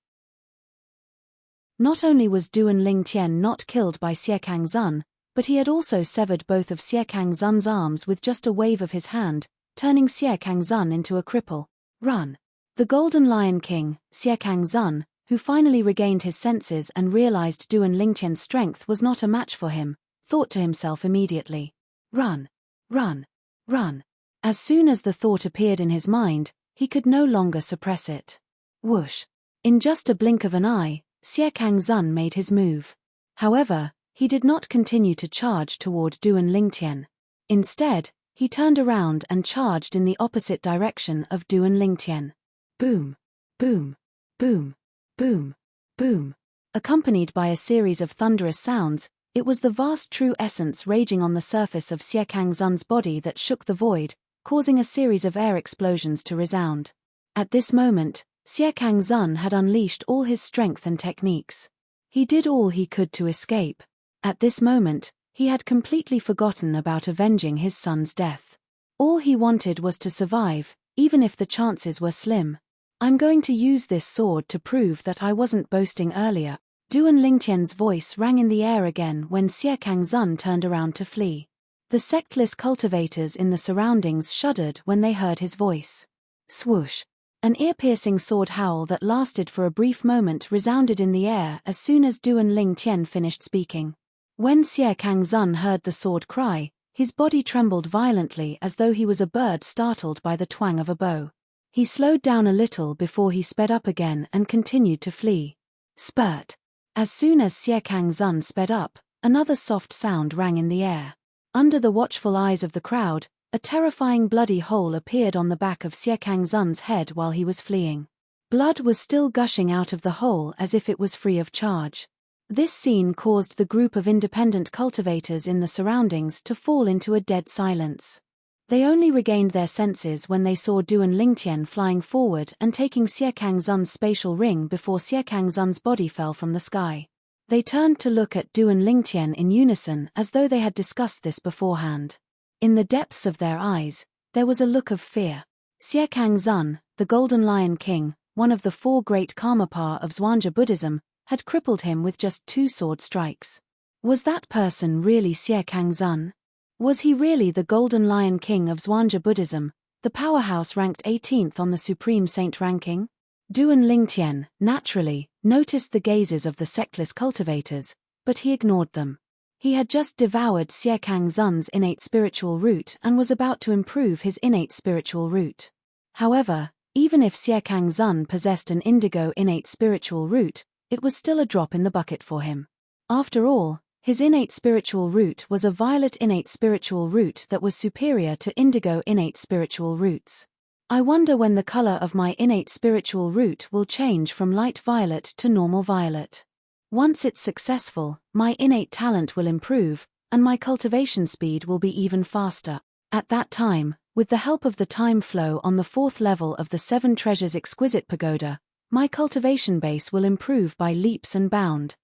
Not only was Duan Lingtian not killed by Xie Kangzun, but he had also severed both of Xie Kangzun's arms with just a wave of his hand, turning Xie Kangzun into a cripple. Run! The Golden Lion King, Xie Kangzun, who finally regained his senses and realized Duan Lingtian's strength was not a match for him, thought to himself immediately. Run! Run! Run! As soon as the thought appeared in his mind, he could no longer suppress it. Whoosh! In just a blink of an eye, Xie Kangzun made his move. However, he did not continue to charge toward Duan Lingtian. Instead, he turned around and charged in the opposite direction of Duan Lingtian. Boom! Boom! Boom! Boom! Boom! Accompanied by a series of thunderous sounds, it was the vast true essence raging on the surface of Xie Kangzun's body that shook the void, causing a series of air explosions to resound. At this moment, Xie Kangzun had unleashed all his strength and techniques. He did all he could to escape. At this moment, he had completely forgotten about avenging his son's death. All he wanted was to survive, even if the chances were slim. I'm going to use this sword to prove that I wasn't boasting earlier. Duan Lingtian's voice rang in the air again when Xie Kangzun turned around to flee. The sectless cultivators in the surroundings shuddered when they heard his voice. Swoosh! An ear-piercing sword howl that lasted for a brief moment resounded in the air as soon as Duan Lingtian finished speaking. When Xie Kangzun heard the sword cry, his body trembled violently as though he was a bird startled by the twang of a bow. He slowed down a little before he sped up again and continued to flee. Spurt! As soon as Xie Kangzun sped up, another soft sound rang in the air. Under the watchful eyes of the crowd, a terrifying bloody hole appeared on the back of Xie Kangzun's head while he was fleeing. Blood was still gushing out of the hole as if it was free of charge. This scene caused the group of independent cultivators in the surroundings to fall into a dead silence. They only regained their senses when they saw Duan Lingtian flying forward and taking Xie Kangzun's spatial ring before Xie Kangzun's body fell from the sky. They turned to look at Duan Lingtian in unison as though they had discussed this beforehand. In the depths of their eyes, there was a look of fear. Xie Kangzun, the Golden Lion King, one of the four great Karmapa of Zhuangzi Buddhism, had crippled him with just 2 sword strikes. Was that person really Xie Kangzun? Was he really the Golden Lion King of Zhuangzi Buddhism, the powerhouse ranked 18th on the Supreme Saint ranking? Duan Lingtian, naturally, noticed the gazes of the sectless cultivators, but he ignored them. He had just devoured Xie Kangzun's innate spiritual root and was about to improve his innate spiritual root. However, even if Xie Kangzun possessed an indigo innate spiritual root, it was still a drop in the bucket for him. After all, his innate spiritual root was a violet innate spiritual root that was superior to indigo innate spiritual roots. I wonder when the color of my innate spiritual root will change from light violet to normal violet. Once it's successful, my innate talent will improve, and my cultivation speed will be even faster. At that time, with the help of the time flow on the 4th level of the 7 Treasures Exquisite Pagoda, my cultivation base will improve by leaps and bounds.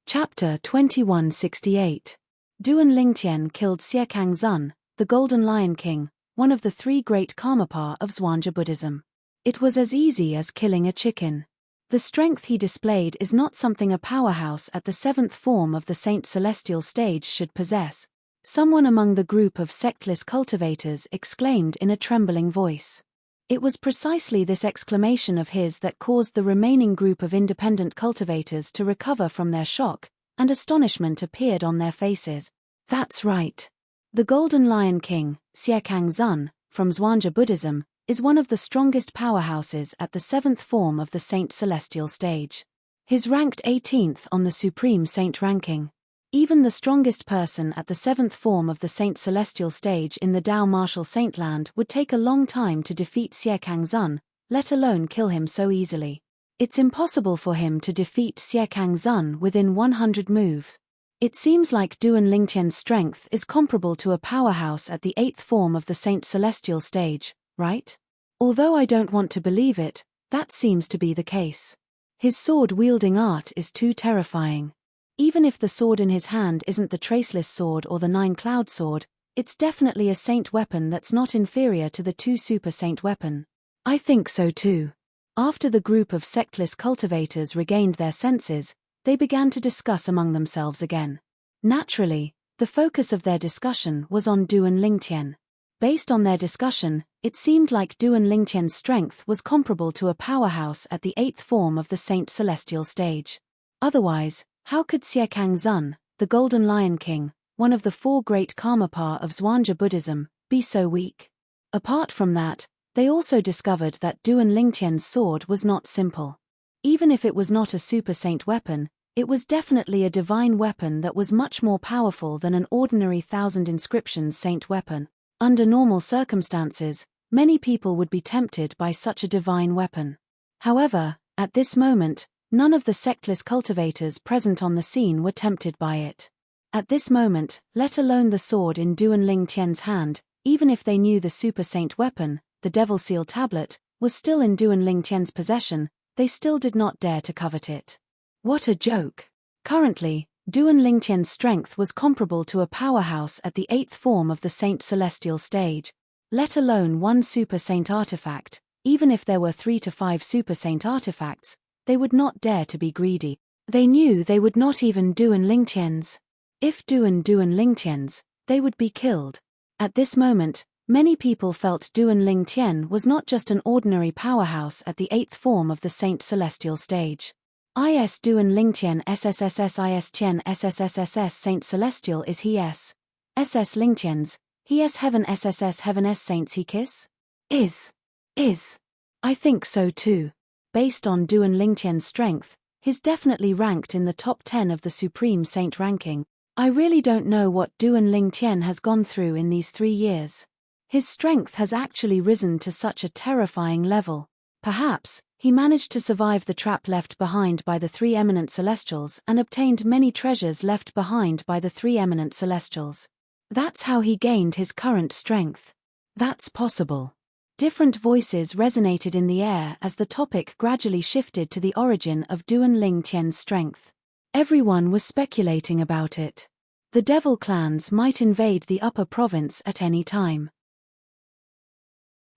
Chapter 2168. Duan Lingtian killed Xie Kangzun, the Golden Lion King, one of the 3 great Karmapa of Zhuangzi Buddhism. It was as easy as killing a chicken. The strength he displayed is not something a powerhouse at the 7th form of the Saint Celestial stage should possess. Someone among the group of sectless cultivators exclaimed in a trembling voice. It was precisely this exclamation of his that caused the remaining group of independent cultivators to recover from their shock, and astonishment appeared on their faces. That's right. The Golden Lion King, Xie Kangzun, from Zhuangzi Buddhism, is one of the strongest powerhouses at the 7th form of the Saint Celestial stage. His ranked 18th on the Supreme Saint ranking. Even the strongest person at the 7th form of the Saint Celestial stage in the Dao Martial Saintland would take a long time to defeat Xie Kangzun, let alone kill him so easily. It's impossible for him to defeat Xie Kangzun within 100 moves. It seems like Duan Lingtian's strength is comparable to a powerhouse at the 8th form of the Saint Celestial stage, right? Although I don't want to believe it, that seems to be the case. His sword-wielding art is too terrifying. Even if the sword in his hand isn't the Traceless Sword or the 9-Cloud Sword, it's definitely a saint weapon that's not inferior to the 2 Super Saint weapon. I think so too. After the group of sectless cultivators regained their senses, they began to discuss among themselves again. Naturally, the focus of their discussion was on Duan Lingtian. Based on their discussion, it seemed like Duan Lingtian's strength was comparable to a powerhouse at the 8th form of the Saint Celestial stage. Otherwise, how could Xie Kangzun, the Golden Lion King, one of the 4 great Karmapa of Zhuangzi Buddhism, be so weak? Apart from that, they also discovered that Duan Lingtian's sword was not simple. Even if it was not a super saint weapon, it was definitely a divine weapon that was much more powerful than an ordinary 1,000 inscriptions saint weapon. Under normal circumstances, many people would be tempted by such a divine weapon. However, at this moment, none of the sectless cultivators present on the scene were tempted by it. At this moment, let alone the sword in Duan Ling Tian's hand, even if they knew the super saint weapon, the Devil Seal tablet, was still in Duan Ling Tian's possession, they still did not dare to covet it. What a joke! Currently, Duan Ling Tian's strength was comparable to a powerhouse at the 8th form of the Saint Celestial stage, let alone one super saint artifact. Even if there were 3 to 5 super saint artifacts, they would not dare to be greedy. They knew they would not even Duan Ling Tian's. If Duan Ling Tian's, they would be killed. At this moment, many people felt Duan Ling Tian was not just an ordinary powerhouse at the 8th form of the Saint Celestial stage. Is Duan Ling Tian SSSS is Tian SSSSS Saint Celestial is he s. SS Ling Tian's, he s Heaven SSS Heaven s Saints he kiss? Is. I think so too. Based on Duan Ling Tian's strength, he's definitely ranked in the top 10 of the Supreme Saint ranking. I really don't know what Duan Ling Tian has gone through in these 3 years. His strength has actually risen to such a terrifying level. Perhaps, he managed to survive the trap left behind by the 3 eminent celestials and obtained many treasures left behind by the 3 eminent celestials. That's how he gained his current strength. That's possible. Different voices resonated in the air as the topic gradually shifted to the origin of Duan Ling Tian's strength. Everyone was speculating about it. The devil clans might invade the upper province at any time.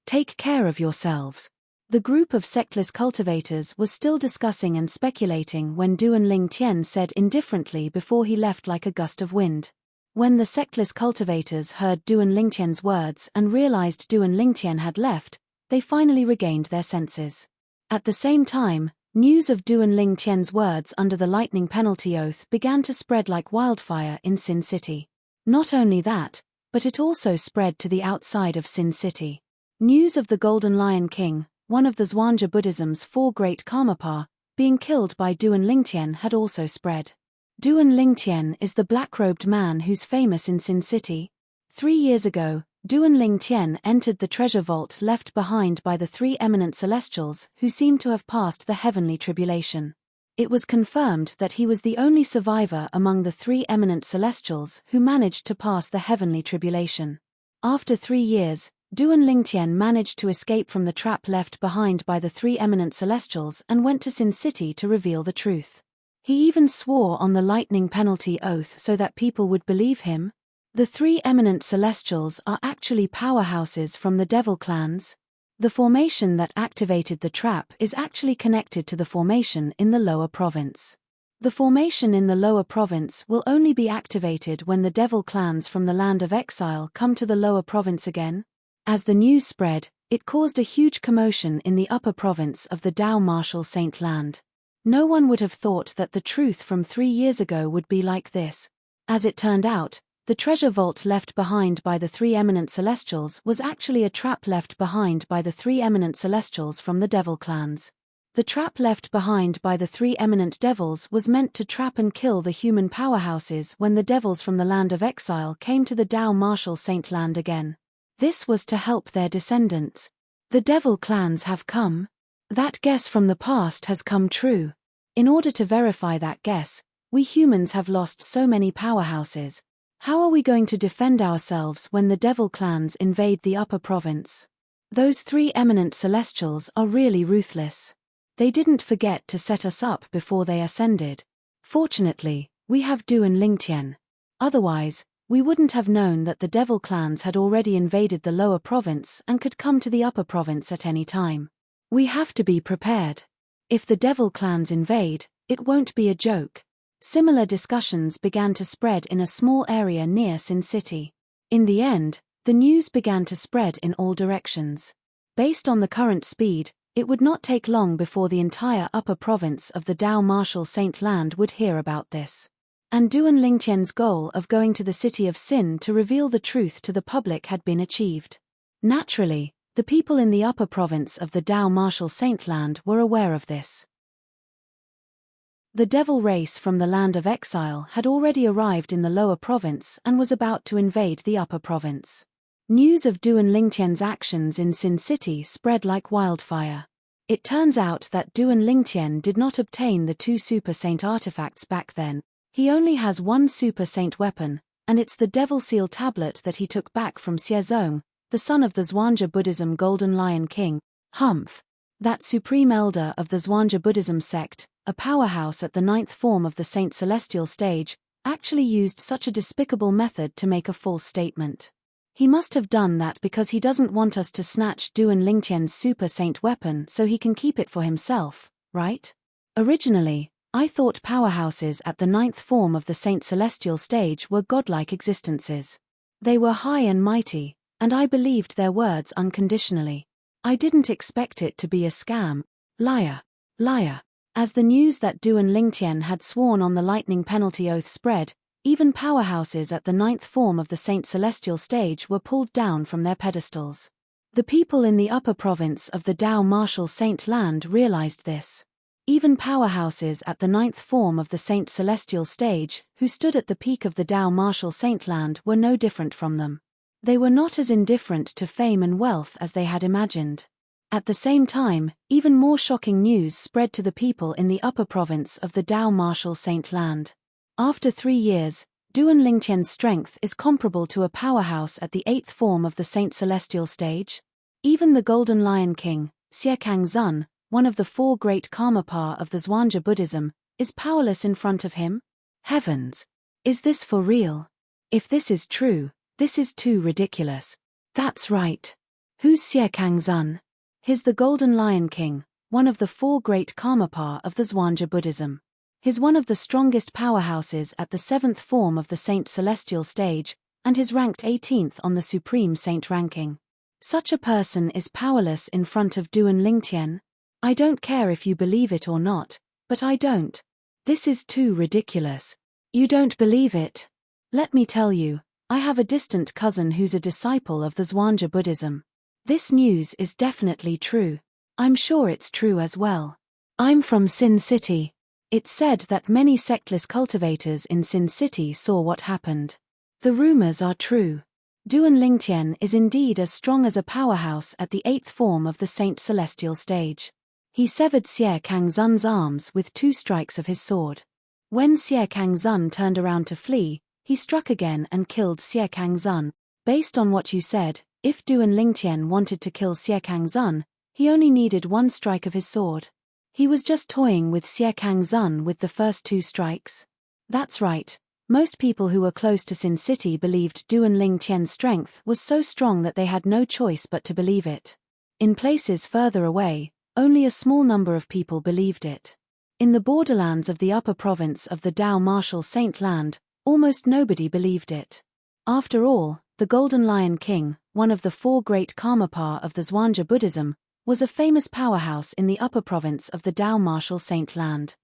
Take care of yourselves. The group of sectless cultivators was still discussing and speculating when Duan Ling Tian said indifferently before he left like a gust of wind. When the sectless cultivators heard Duan Ling Tian's words and realized Duan Ling Tian had left, they finally regained their senses. At the same time, news of Duan Ling Tian's words under the lightning penalty oath began to spread like wildfire in Sin City. Not only that, but it also spread to the outside of Sin City. News of the Golden Lion King, one of the Zhuangzi Buddhism's 4 great Karmapa, being killed by Duan Ling Tian had also spread. Duan Ling Tian is the black-robed man who's famous in Sin City. 3 years ago, Duan Ling Tian entered the treasure vault left behind by the 3 eminent celestials who seemed to have passed the heavenly tribulation. It was confirmed that he was the only survivor among the 3 eminent celestials who managed to pass the heavenly tribulation. After 3 years, Duan Ling Tian managed to escape from the trap left behind by the 3 eminent celestials and went to Sin City to reveal the truth. He even swore on the lightning penalty oath so that people would believe him. The 3 eminent celestials are actually powerhouses from the devil clans. The formation that activated the trap is actually connected to the formation in the lower province. The formation in the lower province will only be activated when the devil clans from the land of exile come to the lower province again. As the news spread, it caused a huge commotion in the upper province of the Dao Martial Saint Land. No one would have thought that the truth from 3 years ago would be like this. As it turned out, the treasure vault left behind by the 3 eminent celestials was actually a trap left behind by the 3 eminent celestials from the devil clans. The trap left behind by the 3 eminent devils was meant to trap and kill the human powerhouses when the devils from the land of exile came to the Dao Martial Saint Land again. This was to help their descendants. The devil clans have come. That guess from the past has come true. In order to verify that guess, we humans have lost so many powerhouses. How are we going to defend ourselves when the devil clans invade the upper province? Those 3 eminent celestials are really ruthless. They didn't forget to set us up before they ascended. Fortunately, we have Duan Ling Tian. Otherwise, we wouldn't have known that the devil clans had already invaded the lower province and could come to the upper province at any time. We have to be prepared. If the devil clans invade, it won't be a joke. Similar discussions began to spread in a small area near Sin City. In the end, the news began to spread in all directions. Based on the current speed, it would not take long before the entire upper province of the Dao Martial Saint Land would hear about this. And Duan Ling Tian's goal of going to the city of Sin to reveal the truth to the public had been achieved. Naturally, the people in the upper province of the Dao Martial Saint Land were aware of this. The devil race from the land of exile had already arrived in the lower province and was about to invade the upper province. News of Duan Ling Tian's actions in Sin City spread like wildfire. It turns out that Duan Lingtian did not obtain the 2 Super Saint artifacts back then. He only has 1 Super Saint weapon, and it's the Devil Seal tablet that he took back from Xiezong, the son of the Zhuangzi Buddhism Golden Lion King, Humph. That supreme elder of the Zhuangzi Buddhism sect, a powerhouse at the 9th form of the Saint Celestial stage, actually used such a despicable method to make a false statement. He must have done that because he doesn't want us to snatch Duan Lingtian's Super Saint weapon so he can keep it for himself, right? Originally, I thought powerhouses at the 9th form of the Saint Celestial stage were godlike existences. They were high and mighty, and I believed their words unconditionally. I didn't expect it to be a scam. Liar. Liar. As the news that Duan Lingtian had sworn on the lightning penalty oath spread, even powerhouses at the 9th form of the Saint Celestial stage were pulled down from their pedestals. The people in the upper province of the Dao Martial Saint Land realized this. Even powerhouses at the 9th form of the Saint Celestial stage, who stood at the peak of the Dao Martial Saint Land, were no different from them. They were not as indifferent to fame and wealth as they had imagined. At the same time, even more shocking news spread to the people in the upper province of the Dao Martial Saint Land. After 3 years, Duan Lingtian's strength is comparable to a powerhouse at the 8th form of the Saint Celestial stage. Even the Golden Lion King, Xiekang Zun, one of the 4 great Karmapa of the Zhuangzi Buddhism, is powerless in front of him? Heavens! Is this for real? If this is true, this is too ridiculous. That's right. Who's Xiekang Zun? He's the Golden Lion King, one of the 4 great Karmapa of the Zhuangzi Buddhism. He's one of the strongest powerhouses at the 7th form of the Saint Celestial stage, and is ranked 18th on the Supreme Saint ranking. Such a person is powerless in front of Duan Lingtian. I don't care if you believe it or not, but I don't. This is too ridiculous. You don't believe it? Let me tell you, I have a distant cousin who's a disciple of the Zhuangzi Buddhism. This news is definitely true. I'm sure it's true as well. I'm from Sin City. It's said that many sectless cultivators in Sin City saw what happened. The rumors are true. Duan Lingtian is indeed as strong as a powerhouse at the 8th form of the Saint Celestial stage. He severed Xiekang Zun's arms with 2 strikes of his sword. When Xiekang Zun turned around to flee, he struck again and killed Xiekang Zun. Based on what you said, if Duan Lingtian wanted to kill Xiekang Zun, he only needed 1 strike of his sword. He was just toying with Xiekang Zun with the first 2 strikes. That's right. Most people who were close to Sin City believed Duan Lingtian's strength was so strong that they had no choice but to believe it. In places further away, only a small number of people believed it. In the borderlands of the upper province of the Dao Martial Saint Land, almost nobody believed it. After all, the Golden Lion King, one of the 4 great Karmapa of the Zhuangzi Buddhism, was a famous powerhouse in the upper province of the Dao Martial Saint Land.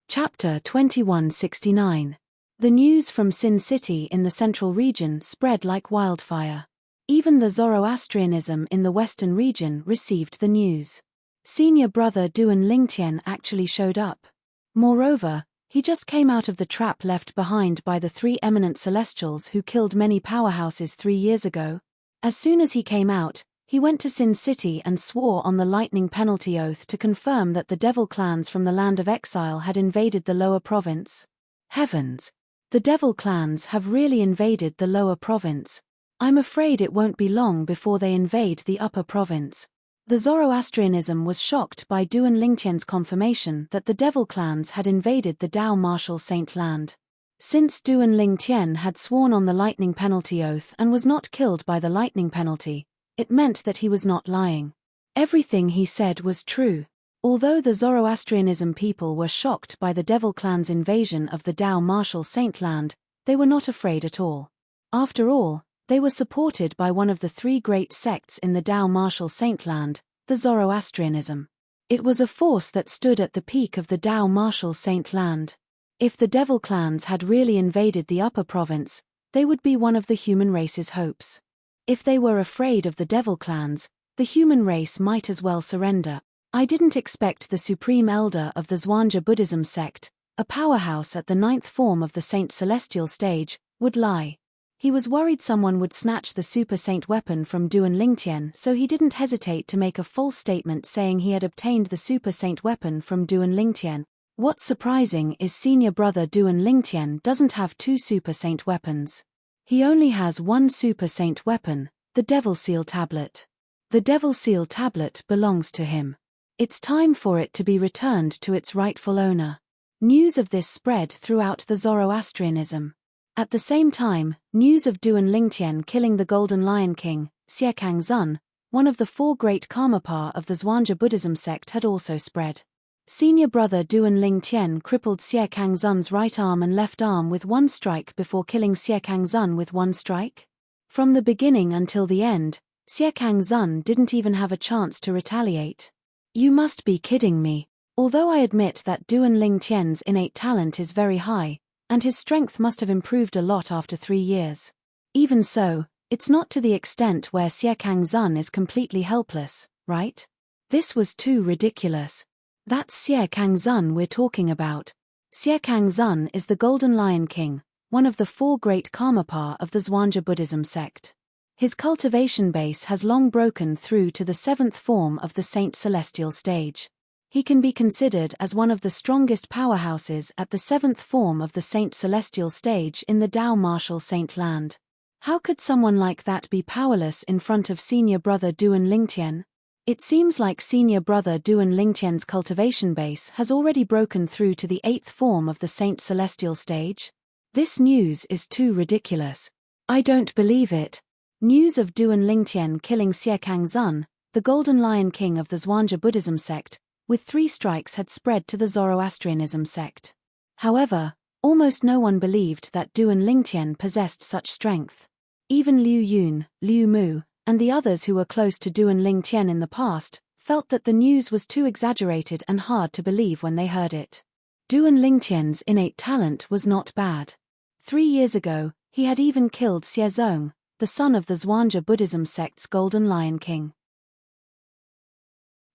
Chapter 2169. The news from Sin City in the central region spread like wildfire. Even the Zoroastrianism in the western region received the news. Senior brother Duan Lingtian actually showed up. Moreover, he just came out of the trap left behind by the 3 eminent celestials who killed many powerhouses 3 years ago. As soon as he came out, he went to Sin City and swore on the lightning penalty oath to confirm that the devil clans from the land of exile had invaded the lower province. Heavens! The devil clans have really invaded the lower province. I'm afraid it won't be long before they invade the upper province. The Zoroastrianism was shocked by Duan Lingtian's confirmation that the devil clans had invaded the Dao Martial Saint Land. Since Duan Lingtian had sworn on the lightning penalty oath and was not killed by the lightning penalty, it meant that he was not lying. Everything he said was true. Although the Zoroastrianism people were shocked by the devil clan's invasion of the Dao Martial Saint Land, they were not afraid at all. After all, they were supported by one of the 3 great sects in the Dao Martial Saint Land, the Zoroastrianism. It was a force that stood at the peak of the Dao Martial Saint Land. If the devil clans had really invaded the upper province, they would be one of the human race's hopes. If they were afraid of the devil clans, the human race might as well surrender. I didn't expect the supreme elder of the Zhuangzi Buddhism sect, a powerhouse at the 9th form of the Saint Celestial stage, would lie. He was worried someone would snatch the super saint weapon from Duan Lingtian, so he didn't hesitate to make a false statement saying he had obtained the super saint weapon from Duan Lingtian. What's surprising is senior brother Duan Lingtian doesn't have two super saint weapons. He only has one super saint weapon, the Devil Seal Tablet. The Devil Seal Tablet belongs to him. It's time for it to be returned to its rightful owner. News of this spread throughout the Zoroastrianism. At the same time, news of Duan Lingtian killing the Golden Lion King, Xie Kangzun, one of the four great Karmapa of the Zhuangzi Buddhism sect, had also spread. Senior brother Duan Lingtian crippled Xie Kangzun's right arm and left arm with one strike before killing Xie Kangzun with one strike. From the beginning until the end, Xie Kangzun didn't even have a chance to retaliate. You must be kidding me. Although I admit that Duan Lingtian's innate talent is very high, and his strength must have improved a lot after 3 years. Even so, it's not to the extent where Xie Kangzun is completely helpless, right? This was too ridiculous. That's Xie Kangzun we're talking about. Xie Kangzun is the Golden Lion King, one of the four great Karmapa of the Zhuangzi Buddhism sect. His cultivation base has long broken through to the 7th form of the Saint Celestial stage. He can be considered as one of the strongest powerhouses at the 7th form of the Saint Celestial stage in the Tao Martial Saint Land. How could someone like that be powerless in front of senior brother Duan Lingtian? It seems like senior brother Duan Lingtian's cultivation base has already broken through to the 8th form of the Saint Celestial stage. This news is too ridiculous. I don't believe it. News of Duan Lingtian killing Xie Kangzun, the Golden Lion King of the Zhuangzi Buddhism sect, with 3 strikes had spread to the Zoroastrianism sect. However, almost no one believed that Duan Lingtian possessed such strength. Even Liu Yun, Liu Mu, and the others who were close to Duan Lingtian in the past, felt that the news was too exaggerated and hard to believe when they heard it. Duan Lingtian's innate talent was not bad. 3 years ago, he had even killed Xie Zong, the son of the Zhuangzi Buddhism sect's Golden Lion King.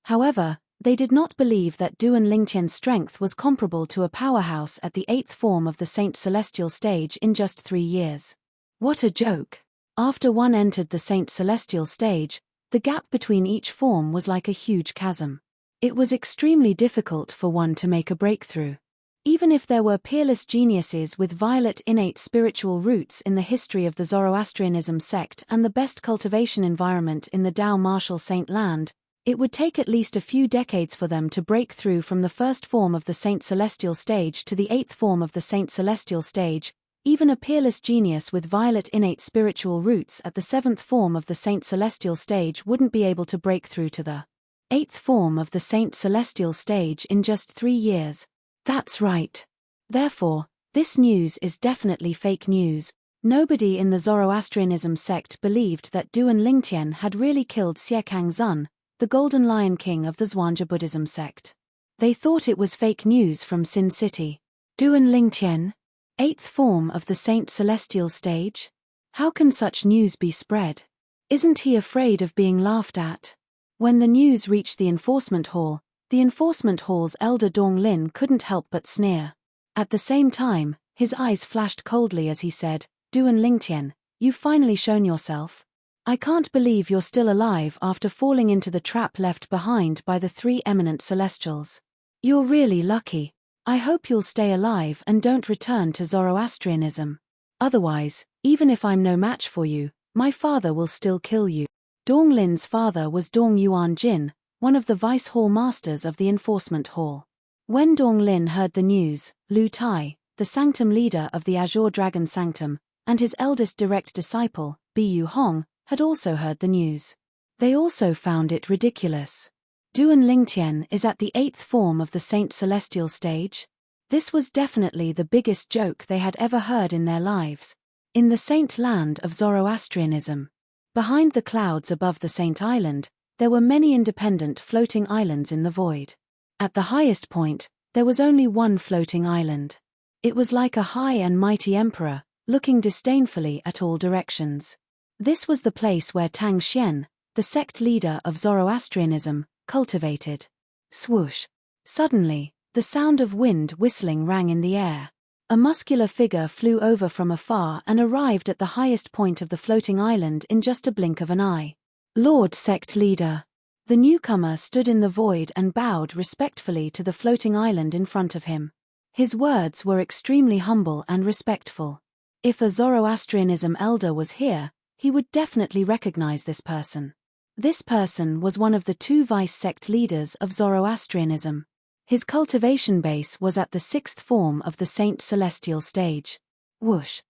However, they did not believe that Duan Lingtian's strength was comparable to a powerhouse at the 8th form of the Saint Celestial stage in just 3 years. What a joke! After one entered the Saint Celestial stage, the gap between each form was like a huge chasm. It was extremely difficult for one to make a breakthrough. Even if there were peerless geniuses with violet innate spiritual roots in the history of the Zoroastrianism sect and the best cultivation environment in the Tao Martial Saint Land, it would take at least a few decades for them to break through from the 1st form of the Saint Celestial stage to the 8th form of the Saint Celestial stage. Even a peerless genius with violet innate spiritual roots at the 7th form of the Saint Celestial stage wouldn't be able to break through to the 8th form of the Saint Celestial stage in just 3 years. That's right. Therefore, this news is definitely fake news. Nobody in the Zoroastrianism sect believed that Duan Lingtian had really killed Xie Kangzun, the Golden Lion King of the Zhuangzi Buddhism sect. They thought it was fake news from Sin City. Duan Lingtian, 8th form of the Saint Celestial stage? How can such news be spread? Isn't he afraid of being laughed at? When the news reached the enforcement hall, the enforcement hall's elder Dong Lin couldn't help but sneer. At the same time, his eyes flashed coldly as he said, Duan Lingtian, you've finally shown yourself. I can't believe you're still alive after falling into the trap left behind by the 3 eminent celestials. You're really lucky. I hope you'll stay alive and don't return to Zoroastrianism. Otherwise, even if I'm no match for you, my father will still kill you. Dong Lin's father was Dong Yuan Jin, one of the vice hall masters of the enforcement hall. When Dong Lin heard the news, Lu Tai, the sanctum leader of the Azure Dragon Sanctum, and his eldest direct disciple, Bu Hong, had also heard the news. They also found it ridiculous. Duan Lingtian is at the 8th form of the Saint Celestial stage? This was definitely the biggest joke they had ever heard in their lives. In the Saint Land of Zoroastrianism, behind the clouds above the Saint Island, there were many independent floating islands in the void. At the highest point, there was only one floating island. It was like a high and mighty emperor, looking disdainfully at all directions. This was the place where Tang Xian, the sect leader of Zoroastrianism, cultivated. Swoosh! Suddenly, the sound of wind whistling rang in the air. A muscular figure flew over from afar and arrived at the highest point of the floating island in just a blink of an eye. Lord Sect Leader. The newcomer stood in the void and bowed respectfully to the floating island in front of him. His words were extremely humble and respectful. If a Zoroastrianism elder was here, he would definitely recognize this person. This person was one of the two vice sect leaders of Zoroastrianism. His cultivation base was at the sixth form of the Saint Celestial stage. Whoosh.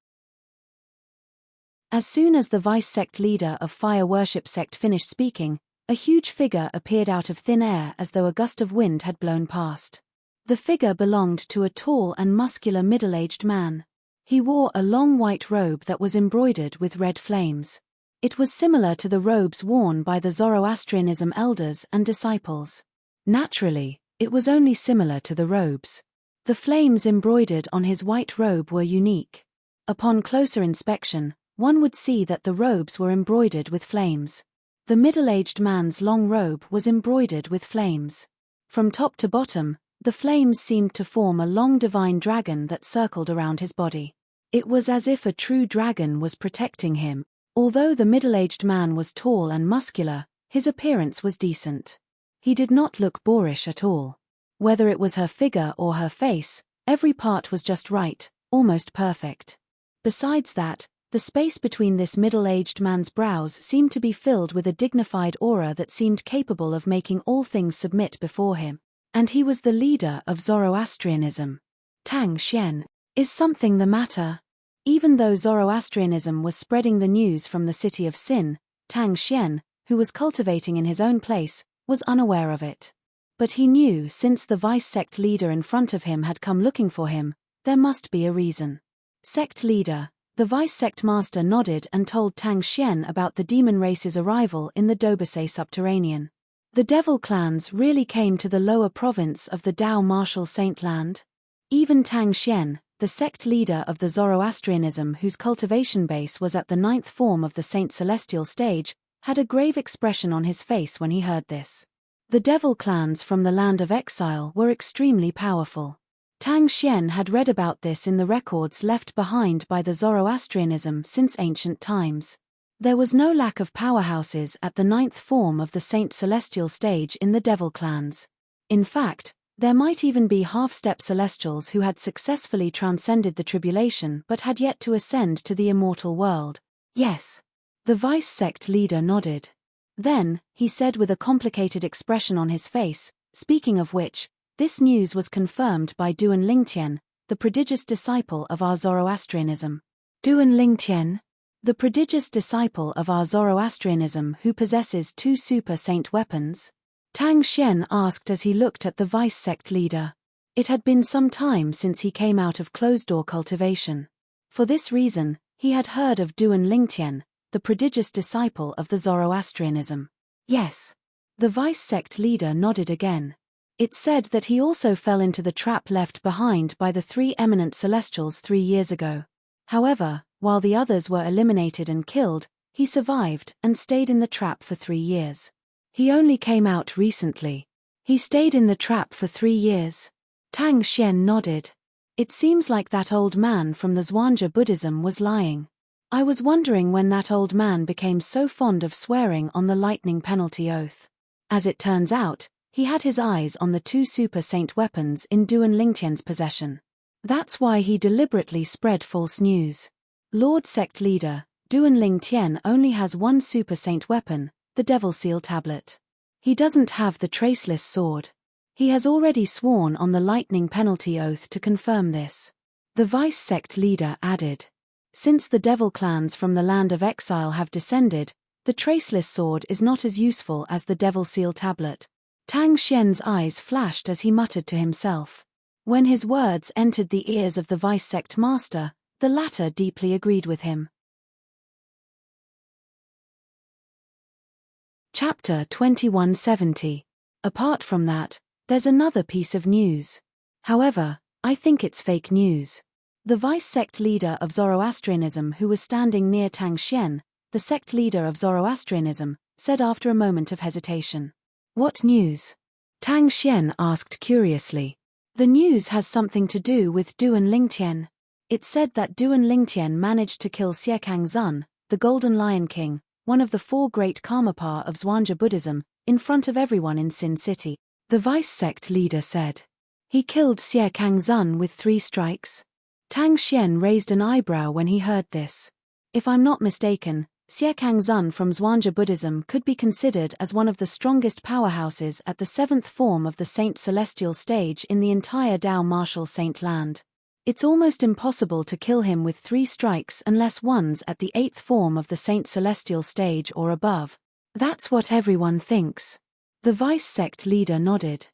As soon as the vice sect leader of Fire Worship sect finished speaking, a huge figure appeared out of thin air as though a gust of wind had blown past. The figure belonged to a tall and muscular middle-aged man. He wore a long white robe that was embroidered with red flames. It was similar to the robes worn by the Zoroastrianism elders and disciples. Naturally, it was only similar to the robes. The flames embroidered on his white robe were unique. Upon closer inspection, one would see that the robes were embroidered with flames. The middle-aged man's long robe was embroidered with flames. From top to bottom, the flames seemed to form a long divine dragon that circled around his body. It was as if a true dragon was protecting him. Although the middle-aged man was tall and muscular, his appearance was decent. He did not look boorish at all. Whether it was her figure or her face, every part was just right, almost perfect. Besides that, the space between this middle-aged man's brows seemed to be filled with a dignified aura that seemed capable of making all things submit before him. And he was the leader of Zoroastrianism. Tang Xian. Is something the matter? Even though Zoroastrianism was spreading the news from the city of Sin, Tang Xian, who was cultivating in his own place, was unaware of it. But he knew since the vice sect leader in front of him had come looking for him, there must be a reason. Sect leader. The vice sect master nodded and told Tang Xian about the demon race's arrival in the Dobasay subterranean. The devil clans really came to the lower province of the Dao Martial Saint Land? Even Tang Xian, the sect leader of the Zoroastrianism whose cultivation base was at the ninth form of the Saint Celestial stage, had a grave expression on his face when he heard this. The devil clans from the land of exile were extremely powerful. Tang Xian had read about this in the records left behind by the Zoroastrianism since ancient times. There was no lack of powerhouses at the ninth form of the Saint Celestial stage in the devil clans. In fact, there might even be half-step celestials who had successfully transcended the tribulation but had yet to ascend to the immortal world. Yes. The vice sect leader nodded. Then, he said with a complicated expression on his face, speaking of which, this news was confirmed by Duan Lingtian, the prodigious disciple of our Zoroastrianism. Duan Lingtian? The prodigious disciple of our Zoroastrianism who possesses two super saint weapons? Tang Xian asked as he looked at the vice sect leader. It had been some time since he came out of closed-door cultivation. For this reason, he had heard of Duan Lingtian, the prodigious disciple of the Zoroastrianism. Yes. The vice sect leader nodded again. It said that he also fell into the trap left behind by the three eminent celestials 3 years ago. However, while the others were eliminated and killed, he survived and stayed in the trap for 3 years. He only came out recently. He stayed in the trap for 3 years. Tang Xian nodded. It seems like that old man from the Zhuangzi Buddhism was lying. I was wondering when that old man became so fond of swearing on the lightning penalty oath. As it turns out, he had his eyes on the 2 super saint weapons in Duan Lingtian's possession. That's why he deliberately spread false news. Lord Sect Leader, Duan Lingtian only has 1 super saint weapon, the Devil Seal Tablet. He doesn't have the Traceless Sword. He has already sworn on the lightning penalty oath to confirm this. The vice sect leader added. Since the devil clans from the land of exile have descended, the Traceless Sword is not as useful as the Devil Seal Tablet. Tang Xian's eyes flashed as he muttered to himself. When his words entered the ears of the vice sect master, the latter deeply agreed with him. Chapter 2170. Apart from that, there's another piece of news. However, I think it's fake news. The vice sect leader of Zoroastrianism who was standing near Tang Xian, the sect leader of Zoroastrianism, said after a moment of hesitation. What news? Tang Xian asked curiously. The news has something to do with Duan Lingtian. It said that Duan Lingtian managed to kill Xie Kangzun, the Golden Lion King, one of the four great Karmapa of Zhuangzi Buddhism, in front of everyone in Sin City. The vice sect leader said. He killed Xie Kangzun with 3 strikes? Tang Xian raised an eyebrow when he heard this. If I'm not mistaken, Xie Kangzun from Zhuangzi Buddhism could be considered as one of the strongest powerhouses at the 7th form of the Saint Celestial stage in the entire Dao Martial Saint land. It's almost impossible to kill him with 3 strikes unless one's at the 8th form of the Saint Celestial stage or above. That's what everyone thinks. The vice sect leader nodded.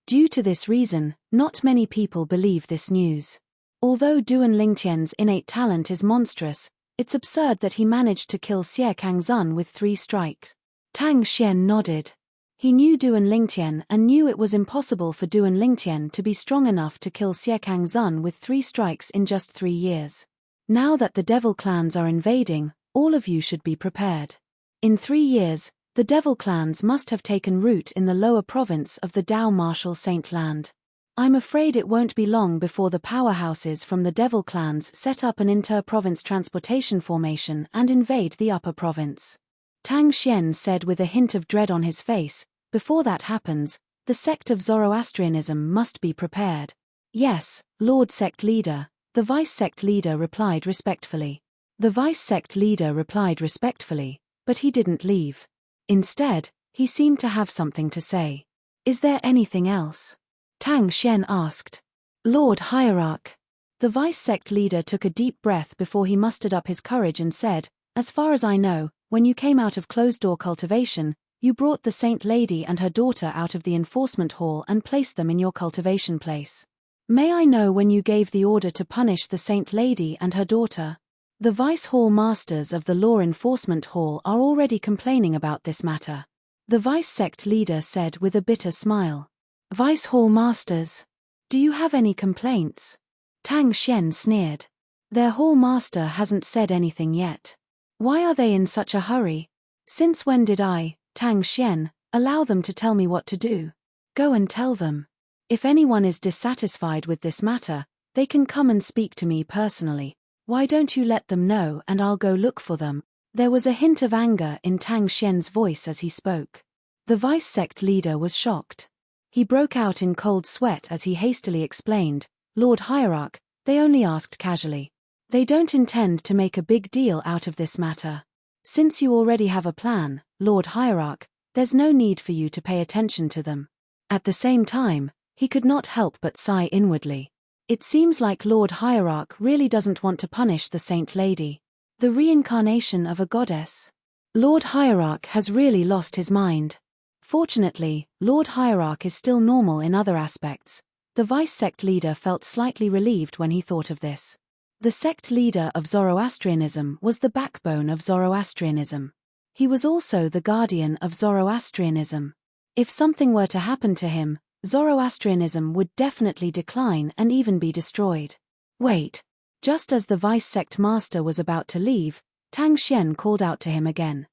Due to this reason, not many people believe this news. Although Duan Lingtian's innate talent is monstrous, it's absurd that he managed to kill Xie Kangzun with 3 strikes. Tang Xian nodded. He knew Duan Lingtian and knew it was impossible for Duan Lingtian to be strong enough to kill Xie Kangzun with 3 strikes in just 3 years. Now that the devil clans are invading, all of you should be prepared. In 3 years, the devil clans must have taken root in the lower province of the Dao Martial Saint land. I'm afraid it won't be long before the powerhouses from the devil clans set up an inter-province transportation formation and invade the upper province. Tang Xian said with a hint of dread on his face, before that happens, the sect of Zoroastrianism must be prepared. Yes, Lord Sect Leader, the Vice Sect Leader replied respectfully. The Vice Sect Leader replied respectfully, but he didn't leave. Instead, he seemed to have something to say. Is there anything else? Tang Xian asked. Lord Hierarch. The Vice Sect Leader took a deep breath before he mustered up his courage and said, as far as I know, when you came out of closed-door cultivation, you brought the Saint Lady and her daughter out of the enforcement hall and placed them in your cultivation place. May I know when you gave the order to punish the Saint Lady and her daughter? The Vice Hall Masters of the Law Enforcement Hall are already complaining about this matter. The Vice Sect Leader said with a bitter smile. Vice Hall Masters. Do you have any complaints? Tang Xian sneered. Their Hall Master hasn't said anything yet. Why are they in such a hurry? Since when did I, Tang Xian, allow them to tell me what to do? Go and tell them. If anyone is dissatisfied with this matter, they can come and speak to me personally. Why don't you let them know and I'll go look for them? There was a hint of anger in Tang Xian's voice as he spoke. The Vice Sect Leader was shocked. He broke out in cold sweat as he hastily explained, Lord Hierarch, they only asked casually. They don't intend to make a big deal out of this matter. Since you already have a plan, Lord Hierarch, there's no need for you to pay attention to them. At the same time, he could not help but sigh inwardly. It seems like Lord Hierarch really doesn't want to punish the Saint Lady. The reincarnation of a goddess. Lord Hierarch has really lost his mind. Fortunately, Lord Hierarch is still normal in other aspects. The Vice Sect Leader felt slightly relieved when he thought of this. The sect leader of Zoroastrianism was the backbone of Zoroastrianism. He was also the guardian of Zoroastrianism. If something were to happen to him, Zoroastrianism would definitely decline and even be destroyed. Wait. Just as the Vice Sect Master was about to leave, Tang Xian called out to him again.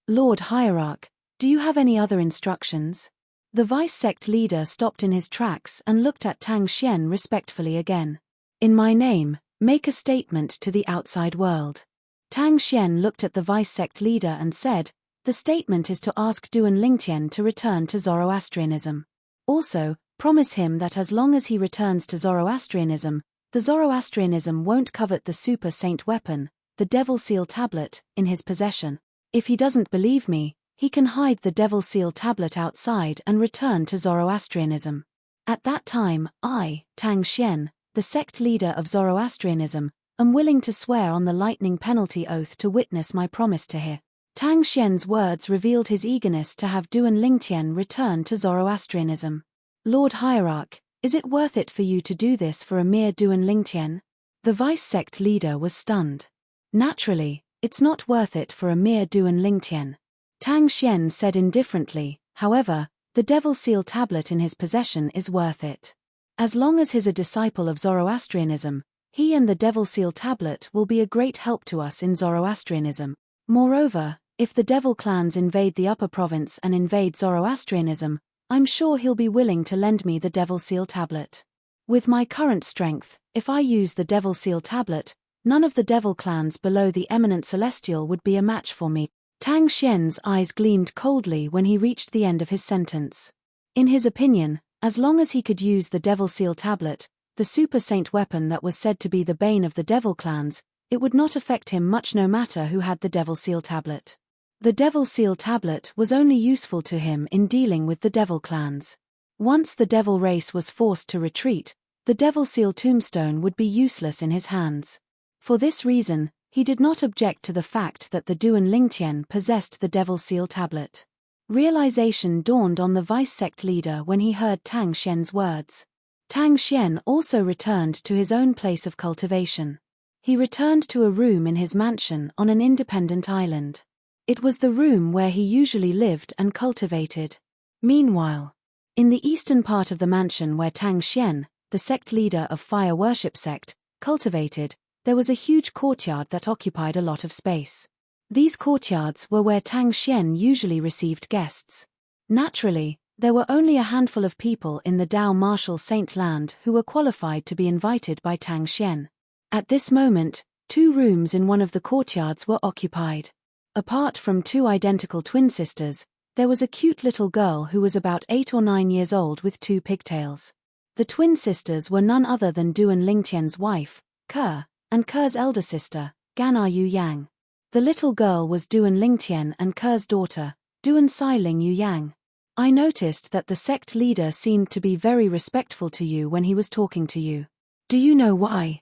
Lord Hierarch, do you have any other instructions? The Vice Sect Leader stopped in his tracks and looked at Tang Xian respectfully again. In my name, make a statement to the outside world. Tang Xian looked at the Vice Sect Leader and said, the statement is to ask Duan Lingtian to return to Zoroastrianism. Also, promise him that as long as he returns to Zoroastrianism, the Zoroastrianism won't covet the super saint weapon, the Devil Seal Tablet, in his possession. If he doesn't believe me, he can hide the Devil Seal Tablet outside and return to Zoroastrianism. At that time, I, Tang Xian, the sect leader of Zoroastrianism, am willing to swear on the lightning penalty oath to witness my promise to her. Tang Xian's words revealed his eagerness to have Duan Lingtian return to Zoroastrianism. Lord Hierarch, is it worth it for you to do this for a mere Duan Lingtian? The Vice Sect Leader was stunned. Naturally, it's not worth it for a mere Duan Lingtian. Tang Xian said indifferently, however, the Devil Seal Tablet in his possession is worth it. As long as he's a disciple of Zoroastrianism, he and the Devil Seal Tablet will be a great help to us in Zoroastrianism. Moreover, if the Devil clans invade the upper province and invade Zoroastrianism, I'm sure he'll be willing to lend me the Devil Seal Tablet. With my current strength, if I use the Devil Seal tablet, none of the devil clans below the eminent celestial would be a match for me. Tang Xian's eyes gleamed coldly when he reached the end of his sentence. In his opinion, as long as he could use the Devil Seal tablet, the super saint weapon that was said to be the bane of the devil clans, it would not affect him much no matter who had the Devil Seal tablet. The Devil Seal tablet was only useful to him in dealing with the devil clans. Once the devil race was forced to retreat, the Devil Seal tombstone would be useless in his hands. For this reason, he did not object to the fact that the Duan Lingtian possessed the Devil Seal tablet. Realization dawned on the vice sect leader when he heard Tang Xian's words. Tang Xian also returned to his own place of cultivation. He returned to a room in his mansion on an independent island. It was the room where he usually lived and cultivated. Meanwhile, in the eastern part of the mansion where Tang Xian, the sect leader of Fire Worship Sect, cultivated, there was a huge courtyard that occupied a lot of space. These courtyards were where Tang Xian usually received guests. Naturally, there were only a handful of people in the Dao Martial Saint Land who were qualified to be invited by Tang Xian. At this moment, 2 rooms in one of the courtyards were occupied. Apart from 2 identical twin sisters, there was a cute little girl who was about 8 or 9 years old with 2 pigtails. The twin sisters were none other than Duan Lingtian's wife, Ke, and Ke's elder sister, Ganar Yu Yang. The little girl was Duan Lingtian and Ke's daughter, Duan Sai Ling Yu Yang. I noticed that the sect leader seemed to be very respectful to you when he was talking to you. Do you know why?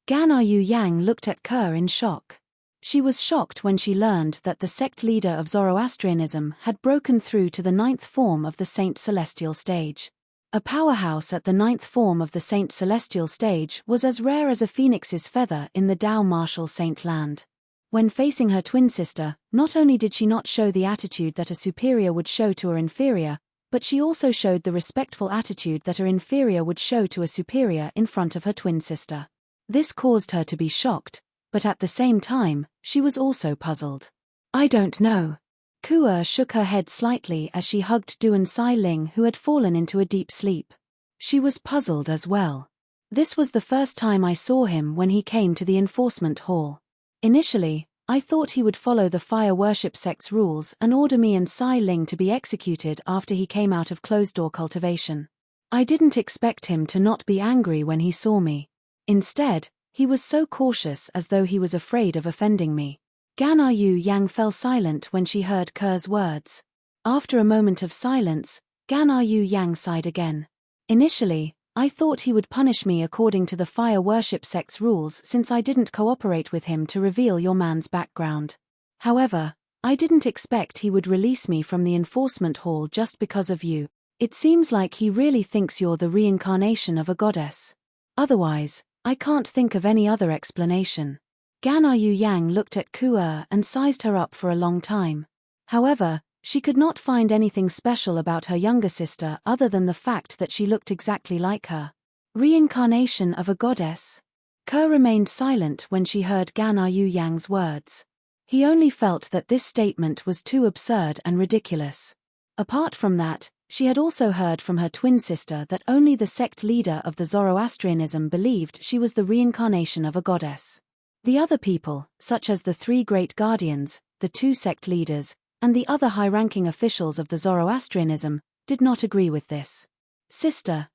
Ganar Yu Yang looked at Ke in shock. She was shocked when she learned that the sect leader of Zoroastrianism had broken through to the 9th form of the Saint Celestial stage. A powerhouse at the 9th form of the Saint Celestial stage was as rare as a phoenix's feather in the Dao Martial Saint Land. When facing her twin sister, not only did she not show the attitude that a superior would show to her inferior, but she also showed the respectful attitude that her inferior would show to a superior in front of her twin sister. This caused her to be shocked, but at the same time, she was also puzzled. I don't know. Ke shook her head slightly as she hugged Duan Sai Ling, who had fallen into a deep sleep. She was puzzled as well. This was the first time I saw him when he came to the enforcement hall. Initially, I thought he would follow the Fire Worship Sect's rules and order me and Sai Ling to be executed after he came out of closed-door cultivation. I didn't expect him to not be angry when he saw me. Instead, he was so cautious as though he was afraid of offending me. Ganar Yu Yang fell silent when she heard Ke's words. After a moment of silence, Ganar Yu Yang sighed again. Initially, I thought he would punish me according to the Fire Worship Sect's rules since I didn't cooperate with him to reveal your man's background. However, I didn't expect he would release me from the enforcement hall just because of you. It seems like he really thinks you're the reincarnation of a goddess. Otherwise, I can't think of any other explanation. Ganar Yu Yang looked at Ke and sized her up for a long time. However, she could not find anything special about her younger sister other than the fact that she looked exactly like her. Reincarnation of a goddess? Ke remained silent when she heard Ganar Yu Yang's words. He only felt that this statement was too absurd and ridiculous. Apart from that, she had also heard from her twin sister that only the sect leader of the Zoroastrianism believed she was the reincarnation of a goddess. The other people, such as the 3 great guardians, the 2 sect leaders, and the other high-ranking officials of the Zoroastrianism, did not agree with this. Sister,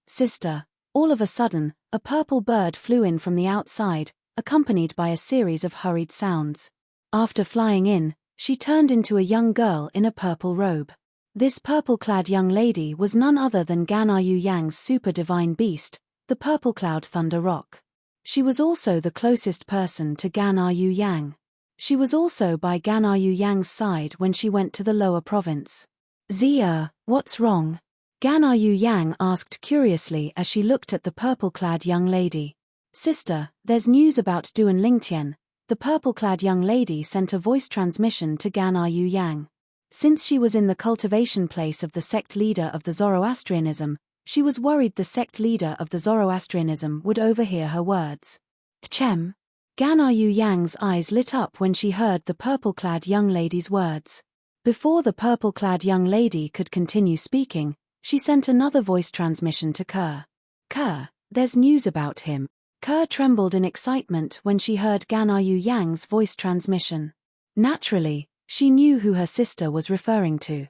all of a sudden, a purple bird flew in from the outside, accompanied by a series of hurried sounds. After flying in, she turned into a young girl in a purple robe. This purple-clad young lady was none other than Ganar Yu Yang's super divine beast, the Purple Cloud Thunder Rock. She was also the closest person to Ganar Yu Yang. She was also by Ganar Yu Yang's side when she went to the lower province. Zia, what's wrong? Ganar Yu Yang asked curiously as she looked at the purple-clad young lady. Sister, there's news about Duan Lingtian. The purple-clad young lady sent a voice transmission to Ganar Yu Yang. Since she was in the cultivation place of the sect leader of the Zoroastrianism, she was worried the sect leader of the Zoroastrianism would overhear her words. Chem. Ganar Yu Yang's eyes lit up when she heard the purple-clad young lady's words. Before the purple-clad young lady could continue speaking, She sent another voice transmission to Kerr. Kerr, there's news about him. Kerr trembled in excitement when she heard Ganaryu Yang's voice transmission. Naturally, she knew who her sister was referring to.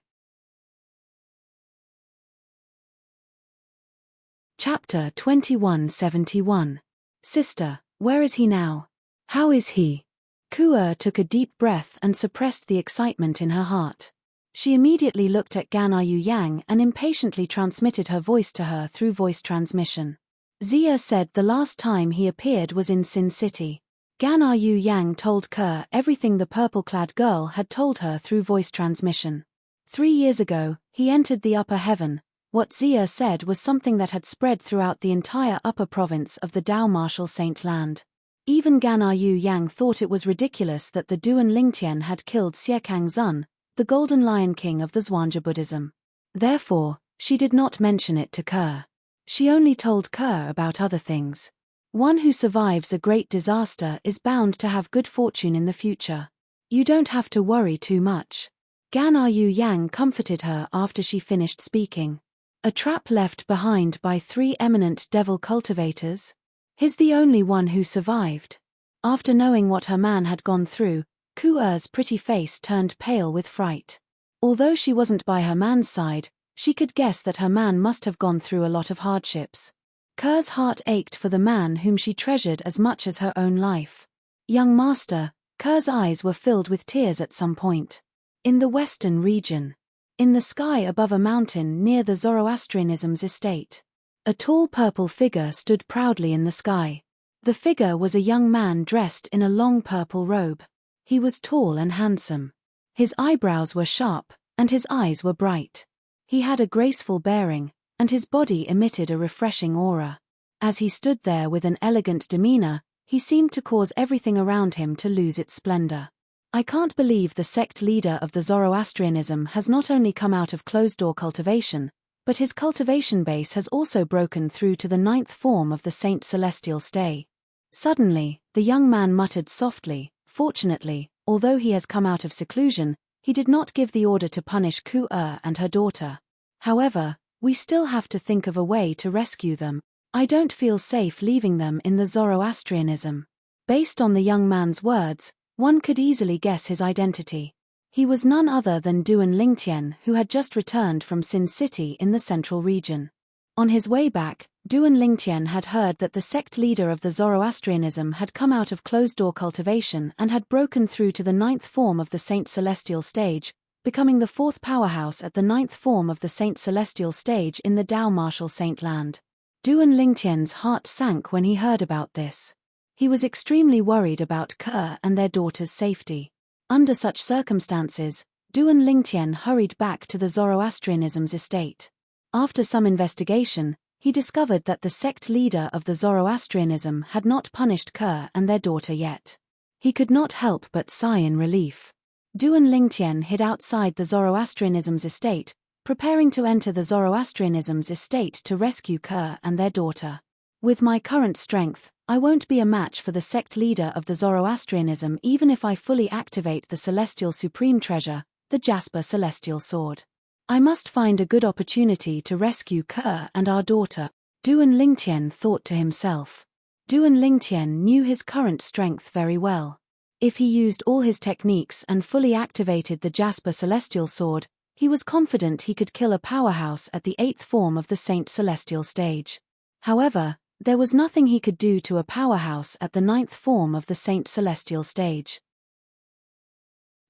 Chapter 2171. Sister, where is he now? How is he? Ku'er took a deep breath and suppressed the excitement in her heart. She immediately looked at Ganaryu Yang and impatiently transmitted her voice to her through voice transmission. Zia said the last time he appeared was in Sin City. Ganaryu Yang told Kerr everything the purple-clad girl had told her through voice transmission. 3 years ago, he entered the upper heaven. What Zia said was something that had spread throughout the entire upper province of the Dao Martial Saint Land. Even Ganaryu Yang thought it was ridiculous that the Duan Lingtian had killed Xiekang Zun, the Golden Lion King of the Zhuangzi Buddhism. Therefore, she did not mention it to Kerr. She only told Kerr about other things. One who survives a great disaster is bound to have good fortune in the future. You don't have to worry too much. Ganaryu Yang comforted her after she finished speaking. A trap left behind by 3 eminent devil cultivators? He's the only one who survived. After knowing what her man had gone through, Ku'er's pretty face turned pale with fright. Although she wasn't by her man's side, she could guess that her man must have gone through a lot of hardships. Kerr's heart ached for the man whom she treasured as much as her own life. Young master, Kerr's eyes were filled with tears at some point. In the western region. In the sky above a mountain near the Zoroastrianism's estate. A tall purple figure stood proudly in the sky. The figure was a young man dressed in a long purple robe. He was tall and handsome. His eyebrows were sharp, and his eyes were bright. He had a graceful bearing, and his body emitted a refreshing aura. As he stood there with an elegant demeanor, he seemed to cause everything around him to lose its splendor. I can't believe the sect leader of the Zoroastrianism has not only come out of closed-door cultivation, but his cultivation base has also broken through to the 9th form of the Saint Celestial Stay. Suddenly, the young man muttered softly, fortunately, although he has come out of seclusion, he did not give the order to punish Ku'er and her daughter. However, we still have to think of a way to rescue them. I don't feel safe leaving them in the Zoroastrianism. Based on the young man's words, one could easily guess his identity. He was none other than Duan Lingtian, who had just returned from Sin City in the central region. On his way back, Duan Lingtian had heard that the sect leader of the Zoroastrianism had come out of closed-door cultivation and had broken through to the 9th form of the Saint Celestial Stage, becoming the 4th powerhouse at the 9th form of the Saint Celestial Stage in the Dao Martial Saint Land. Duan Lingtian's heart sank when he heard about this. He was extremely worried about Kerr and their daughter's safety. Under such circumstances, Duan Lingtian hurried back to the Zoroastrianism's estate. After some investigation, he discovered that the sect leader of the Zoroastrianism had not punished Kerr and their daughter yet. He could not help but sigh in relief. Duan Lingtian hid outside the Zoroastrianism's estate, preparing to enter the Zoroastrianism's estate to rescue Kerr and their daughter. With my current strength, I won't be a match for the sect leader of the Zoroastrianism even if I fully activate the Celestial Supreme Treasure, the Jasper Celestial Sword. I must find a good opportunity to rescue Kerr and our daughter, Duan Lingtian thought to himself. Duan Lingtian knew his current strength very well. If he used all his techniques and fully activated the Jasper Celestial Sword, he was confident he could kill a powerhouse at the 8th form of the Saint Celestial Stage. However, there was nothing he could do to a powerhouse at the 9th form of the Saint Celestial Stage.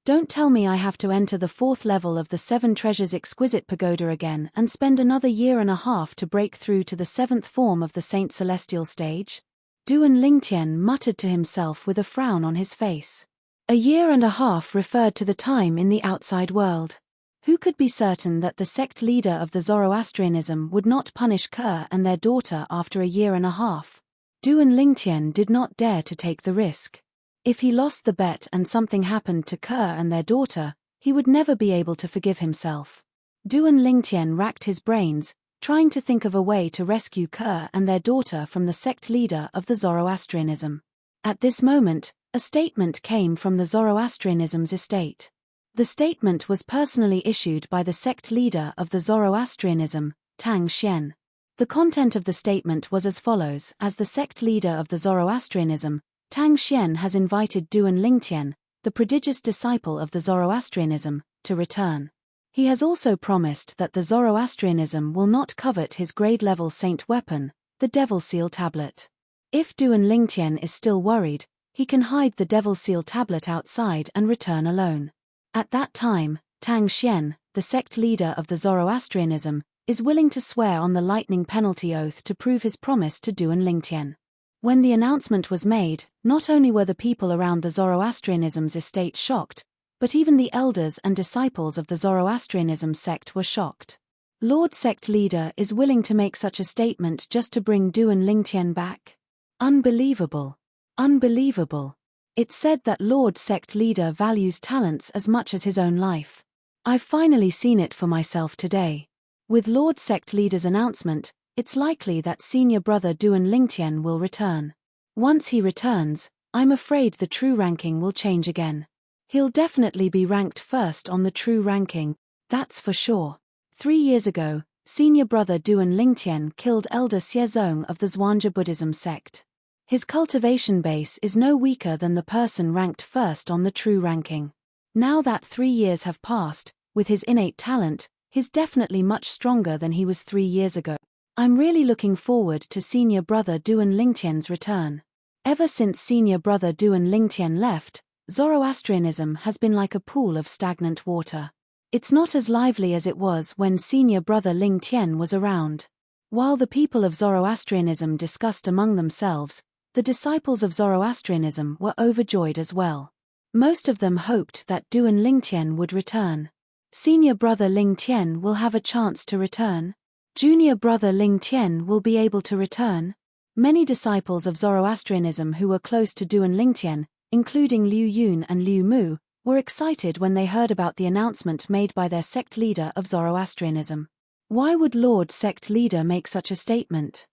Don't tell me I have to enter the 4th level of the 7 Treasures Exquisite Pagoda again and spend another year and a half to break through to the 7th form of the Saint Celestial Stage? Duan Lingtian muttered to himself with a frown on his face. A year and a half referred to the time in the outside world. Who could be certain that the sect leader of the Zoroastrianism would not punish Kerr and their daughter after a year and a half? Duan Lingtian did not dare to take the risk. If he lost the bet and something happened to Kerr and their daughter, he would never be able to forgive himself. Duan Lingtian racked his brains, trying to think of a way to rescue Kerr and their daughter from the sect leader of the Zoroastrianism. At this moment, a statement came from the Zoroastrianism's estate. The statement was personally issued by the sect leader of the Zoroastrianism, Tang Xian. The content of the statement was as follows: as the sect leader of the Zoroastrianism, Tang Xian has invited Duan Lingtian, the prodigious disciple of the Zoroastrianism, to return. He has also promised that the Zoroastrianism will not covet his grade-level saint weapon, the Devil Seal Tablet. If Duan Lingtian is still worried, he can hide the Devil Seal Tablet outside and return alone. At that time, Tang Xian, the sect leader of the Zoroastrianism, is willing to swear on the lightning penalty oath to prove his promise to Duan Lingtian. When the announcement was made, not only were the people around the Zoroastrianism's estate shocked, but even the elders and disciples of the Zoroastrianism sect were shocked. Lord Sect Leader is willing to make such a statement just to bring Duan Lingtian back? Unbelievable. Unbelievable. It's said that Lord Sect Leader values talents as much as his own life. I've finally seen it for myself today. With Lord Sect Leader's announcement, it's likely that senior brother Duan Lingtian will return. Once he returns, I'm afraid the true ranking will change again. He'll definitely be ranked first on the true ranking, that's for sure. 3 years ago, senior brother Duan Lingtian killed elder Xiezong of the Zhuangzi Buddhism sect. His cultivation base is no weaker than the person ranked first on the true ranking. Now that 3 years have passed, with his innate talent, he's definitely much stronger than he was 3 years ago. I'm really looking forward to senior brother Duan Lingtian's return. Ever since senior brother Duan Lingtian left, Zoroastrianism has been like a pool of stagnant water. It's not as lively as it was when senior brother Lingtian was around. While the people of Zoroastrianism discussed among themselves, the disciples of Zoroastrianism were overjoyed as well. Most of them hoped that Duan Lingtian would return. Senior brother Lingtian will have a chance to return. Junior brother Lingtian will be able to return. Many disciples of Zoroastrianism who were close to Duan Lingtian, including Liu Yun and Liu Mu, were excited when they heard about the announcement made by their sect leader of Zoroastrianism. Why would Lord Sect Leader make such a statement?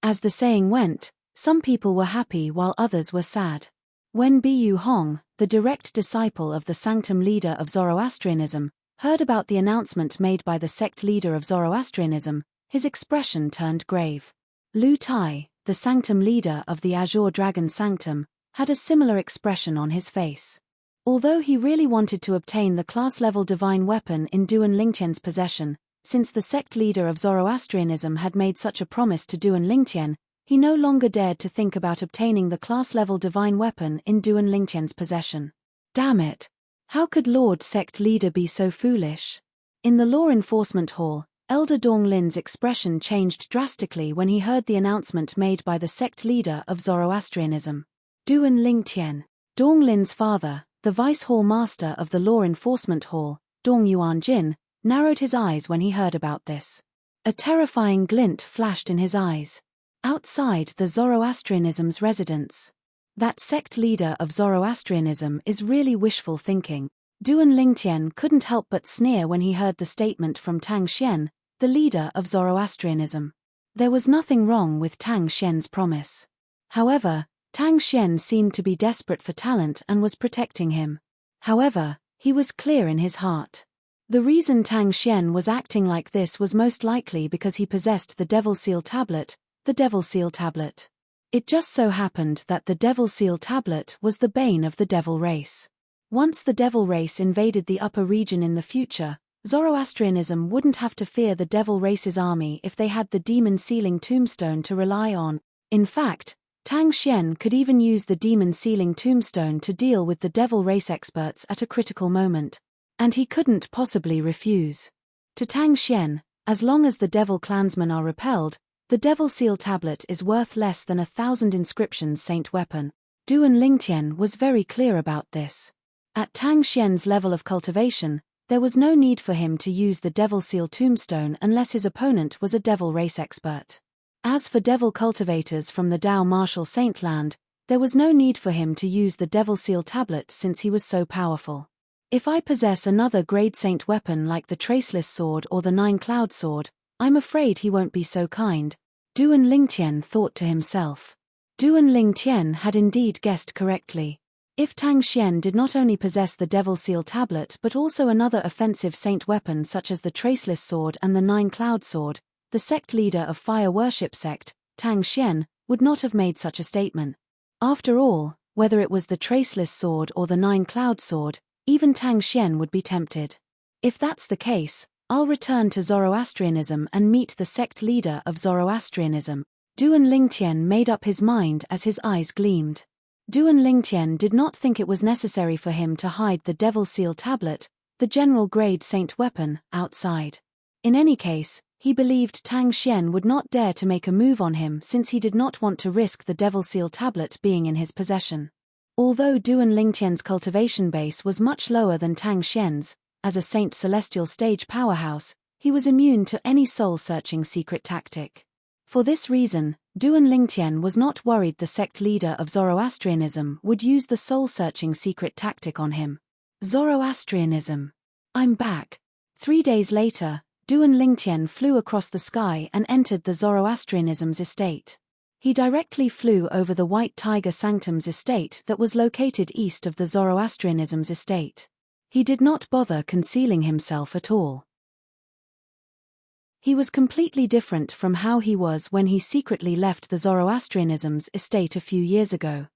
As the saying went, some people were happy while others were sad. When Bu Hong, the direct disciple of the sanctum leader of Zoroastrianism, heard about the announcement made by the sect leader of Zoroastrianism, his expression turned grave. Lu Tai, the sanctum leader of the Azure Dragon Sanctum, had a similar expression on his face. Although he really wanted to obtain the class-level divine weapon in Duan Lingtian's possession, since the sect leader of Zoroastrianism had made such a promise to Duan Lingtian, he no longer dared to think about obtaining the class-level divine weapon in Duan Lingtian's possession. Damn it! How could Lord Sect Leader be so foolish? In the Law Enforcement Hall, Elder Dong Lin's expression changed drastically when he heard the announcement made by the sect leader of Zoroastrianism. Duan Lingtian, Dong Lin's father, the Vice Hall Master of the Law Enforcement Hall, Dong Yuanjin, narrowed his eyes when he heard about this. A terrifying glint flashed in his eyes. Outside the Zoroastrianism's residence. That sect leader of Zoroastrianism is really wishful thinking. Duan Lingtian couldn't help but sneer when he heard the statement from Tang Xian, the leader of Zoroastrianism. There was nothing wrong with Tang Xian's promise. However, Tang Xian seemed to be desperate for talent and was protecting him. However, he was clear in his heart. The reason Tang Xian was acting like this was most likely because he possessed the Devil Seal Tablet, the Devil Seal Tablet. It just so happened that the Devil Seal Tablet was the bane of the Devil race. Once the Devil race invaded the upper region in the future, Zoroastrianism wouldn't have to fear the Devil race's army if they had the Demon Sealing Tombstone to rely on. In fact, Tang Xian could even use the Demon Sealing Tombstone to deal with the Devil race experts at a critical moment. And he couldn't possibly refuse. To Tang Xian, as long as the Devil clansmen are repelled, the Devil Seal Tablet is worth less than 1,000 inscriptions saint weapon. Duan Lingtian was very clear about this. At Tang Xian's level of cultivation, there was no need for him to use the Devil Seal Tombstone unless his opponent was a Devil race expert. As for Devil cultivators from the Dao Martial Saint Land, there was no need for him to use the Devil Seal Tablet since he was so powerful. If I possess another grade saint weapon like the Traceless Sword or the Nine Cloud Sword, I'm afraid he won't be so kind. Duan Lingtian thought to himself. Duan Lingtian had indeed guessed correctly. If Tang Xian did not only possess the Devil Seal tablet but also another offensive saint weapon such as the Traceless Sword and the Nine-Cloud Sword, the sect leader of Fire Worship Sect, Tang Xian, would not have made such a statement. After all, whether it was the Traceless Sword or the Nine-Cloud Sword, even Tang Xian would be tempted. If that's the case, I'll return to Zoroastrianism and meet the sect leader of Zoroastrianism. Duan Lingtian made up his mind as his eyes gleamed. Duan Lingtian did not think it was necessary for him to hide the Devil Seal tablet, the general-grade saint weapon, outside. In any case, he believed Tang Xian would not dare to make a move on him since he did not want to risk the Devil Seal tablet being in his possession. Although Duan Lingtian's cultivation base was much lower than Tang Xian's, as a Saint Celestial stage powerhouse, he was immune to any soul-searching secret tactic. For this reason, Duan Lingtian was not worried the sect leader of Zoroastrianism would use the soul-searching secret tactic on him. Zoroastrianism. I'm back. 3 days later, Duan Lingtian flew across the sky and entered the Zoroastrianism's estate. He directly flew over the White Tiger Sanctum's estate that was located east of the Zoroastrianism's estate. He did not bother concealing himself at all. He was completely different from how he was when he secretly left the Zoroastrianism's estate a few years ago.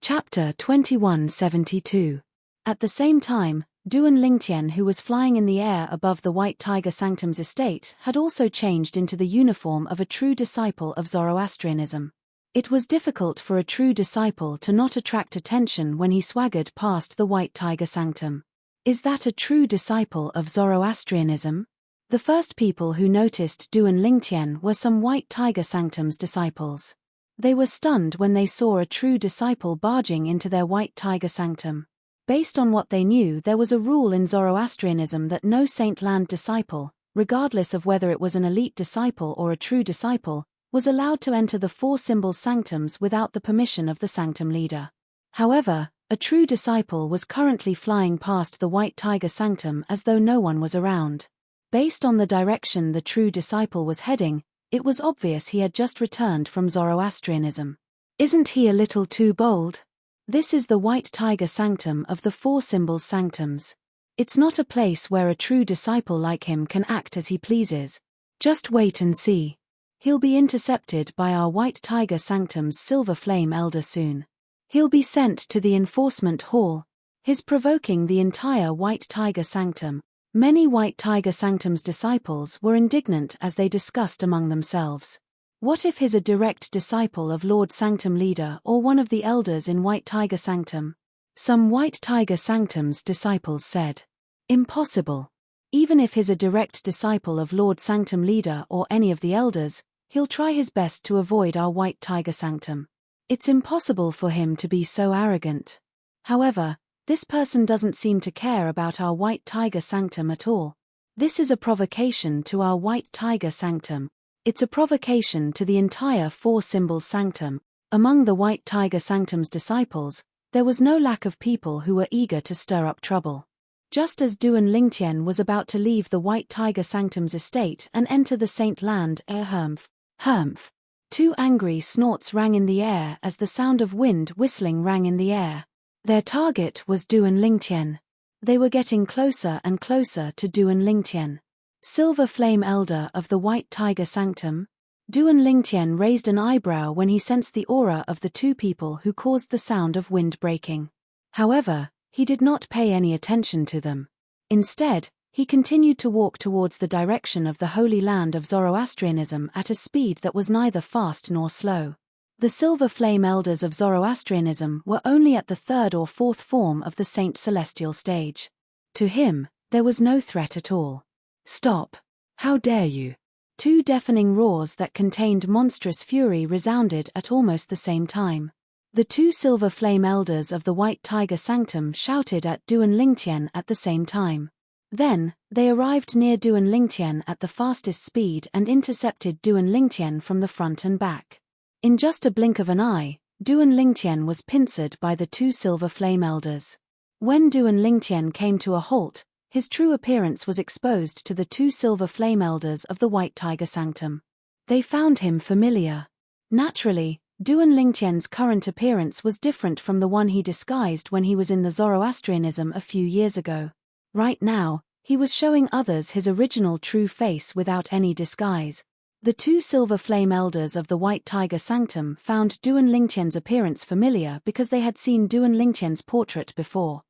Chapter 2172. At the same time, Duan Lingtian, who was flying in the air above the White Tiger Sanctum's estate, had also changed into the uniform of a true disciple of Zoroastrianism. It was difficult for a true disciple to not attract attention when he swaggered past the White Tiger Sanctum. Is that a true disciple of Zoroastrianism? The first people who noticed Duan Lingtian were some White Tiger Sanctum's disciples. They were stunned when they saw a true disciple barging into their White Tiger Sanctum. Based on what they knew, there was a rule in Zoroastrianism that no Saint Land disciple, regardless of whether it was an elite disciple or a true disciple, was allowed to enter the four symbol sanctums without the permission of the sanctum leader. However, a true disciple was currently flying past the White Tiger Sanctum as though no one was around. Based on the direction the true disciple was heading, it was obvious he had just returned from Zoroastrianism. Isn't he a little too bold? This is the White Tiger Sanctum of the four symbols sanctums. It's not a place where a true disciple like him can act as he pleases. Just wait and see. He'll be intercepted by our White Tiger Sanctum's Silver Flame Elder soon. He'll be sent to the enforcement hall. His provoking the entire White Tiger Sanctum. Many White Tiger Sanctum's disciples were indignant as they discussed among themselves. What if he's a direct disciple of Lord Sanctum Leader or one of the elders in White Tiger Sanctum? Some White Tiger Sanctum's disciples said. Impossible. Even if he's a direct disciple of Lord Sanctum Leader or any of the elders, he'll try his best to avoid our White Tiger Sanctum. It's impossible for him to be so arrogant. However, this person doesn't seem to care about our White Tiger Sanctum at all. This is a provocation to our White Tiger Sanctum. It's a provocation to the entire four symbols sanctum. Among the White Tiger Sanctum's disciples, there was no lack of people who were eager to stir up trouble. Just as Duan Lingtian was about to leave the White Tiger Sanctum's estate and enter the Saint Land, Humph. Two angry snorts rang in the air as the sound of wind whistling rang in the air. Their target was Duan Lingtian. They were getting closer and closer to Duan Lingtian. Silver Flame Elder of the White Tiger Sanctum? Duan Lingtian raised an eyebrow when he sensed the aura of the two people who caused the sound of wind breaking. However, he did not pay any attention to them. Instead, he continued to walk towards the direction of the Holy Land of Zoroastrianism at a speed that was neither fast nor slow. The Silver Flame Elders of Zoroastrianism were only at the third or fourth form of the Saint Celestial stage. To him, there was no threat at all. Stop! How dare you! Two deafening roars that contained monstrous fury resounded at almost the same time. The two Silver Flame Elders of the White Tiger Sanctum shouted at Duan Lingtian at the same time. Then, they arrived near Duan Lingtian at the fastest speed and intercepted Duan Lingtian from the front and back. In just a blink of an eye, Duan Lingtian was pincered by the two Silver Flame Elders. When Duan Lingtian came to a halt, his true appearance was exposed to the two Silver Flame Elders of the White Tiger Sanctum. They found him familiar. Naturally, Duan Lingtian's current appearance was different from the one he disguised when he was in the Zoroastrianism a few years ago. Right now, he was showing others his original true face without any disguise. The two silver flame elders of the White Tiger Sanctum found Duan Lingtian's appearance familiar because they had seen Duan Lingtian's portrait before.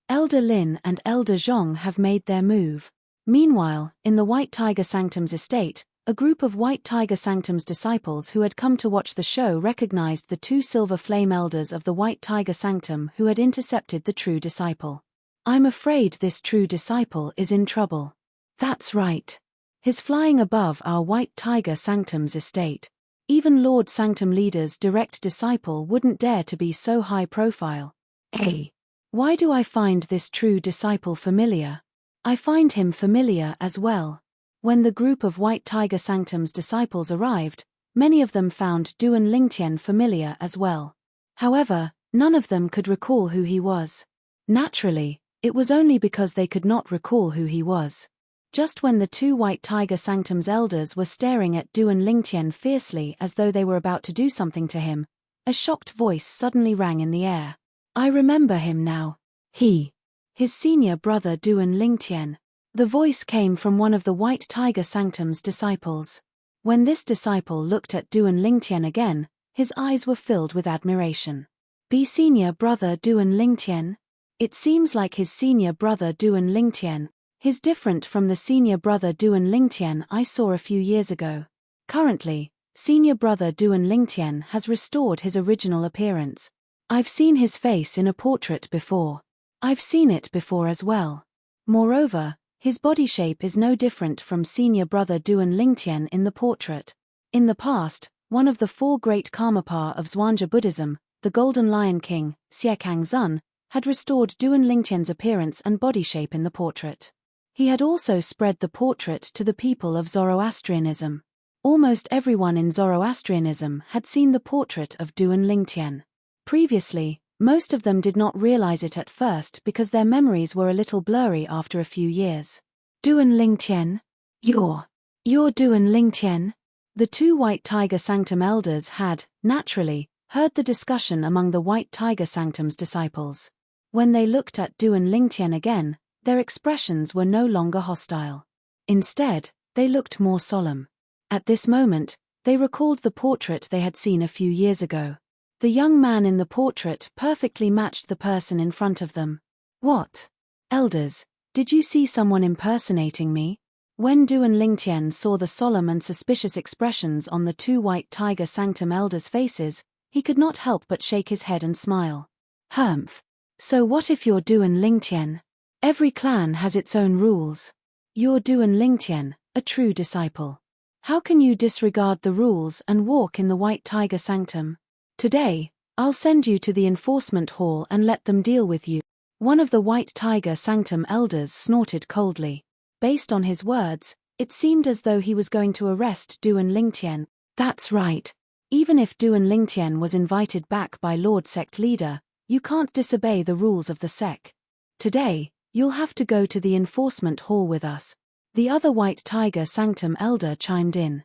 Elder Lin and Elder Zhong have made their move. Meanwhile, in the White Tiger Sanctum's estate, a group of White Tiger Sanctum's disciples who had come to watch the show recognized the two silver flame elders of the White Tiger Sanctum who had intercepted the true disciple. "I'm afraid this true disciple is in trouble." "That's right. He's flying above our White Tiger Sanctum's estate. Even Lord Sanctum Leader's direct disciple wouldn't dare to be so high profile." "Hey, why do I find this true disciple familiar?" "I find him familiar as well." When the group of White Tiger Sanctum's disciples arrived, many of them found Duan Lingtian familiar as well. However, none of them could recall who he was. Naturally, it was only because they could not recall who he was. Just when the two White Tiger Sanctum's elders were staring at Duan Lingtian fiercely as though they were about to do something to him, a shocked voice suddenly rang in the air. "I remember him now. His senior brother Duan Lingtian." The voice came from one of the White Tiger Sanctum's disciples. When this disciple looked at Duan Lingtian again, his eyes were filled with admiration. "Be senior brother Duan Lingtian? It seems like his senior brother Duan Lingtian. He's different from the senior brother Duan Lingtian I saw a few years ago. Currently, senior brother Duan Lingtian has restored his original appearance. I've seen his face in a portrait before. I've seen it before as well. Moreover, his body shape is no different from senior brother Duan Lingtian in the portrait. In the past, one of the four great Karmapa of Zhuangzi Buddhism, the Golden Lion King, Xiekang Zun, had restored Duan Lingtian's appearance and body shape in the portrait. He had also spread the portrait to the people of Zoroastrianism. Almost everyone in Zoroastrianism had seen the portrait of Duan Lingtian. Previously, most of them did not realize it at first because their memories were a little blurry after a few years. "Duan Lingtian? You're Duan Lingtian?" The two White Tiger Sanctum elders had, naturally, heard the discussion among the White Tiger Sanctum's disciples. When they looked at Duan Lingtian again, their expressions were no longer hostile. Instead, they looked more solemn. At this moment, they recalled the portrait they had seen a few years ago. The young man in the portrait perfectly matched the person in front of them. "What? Elders, did you see someone impersonating me?" When Duan Lingtian saw the solemn and suspicious expressions on the two White Tiger Sanctum elders' faces, he could not help but shake his head and smile. "Humph. So what if you're Duan Lingtian? Every clan has its own rules. You're Duan Lingtian, a true disciple. How can you disregard the rules and walk in the White Tiger Sanctum? Today, I'll send you to the enforcement hall and let them deal with you." One of the White Tiger Sanctum elders snorted coldly. Based on his words, it seemed as though he was going to arrest Duan Lingtian. That's right. Even if Duan Lingtian was invited back by Lord Sect Leader, you can't disobey the rules of the sect. Today, you'll have to go to the enforcement hall with us. The other White Tiger Sanctum elder chimed in.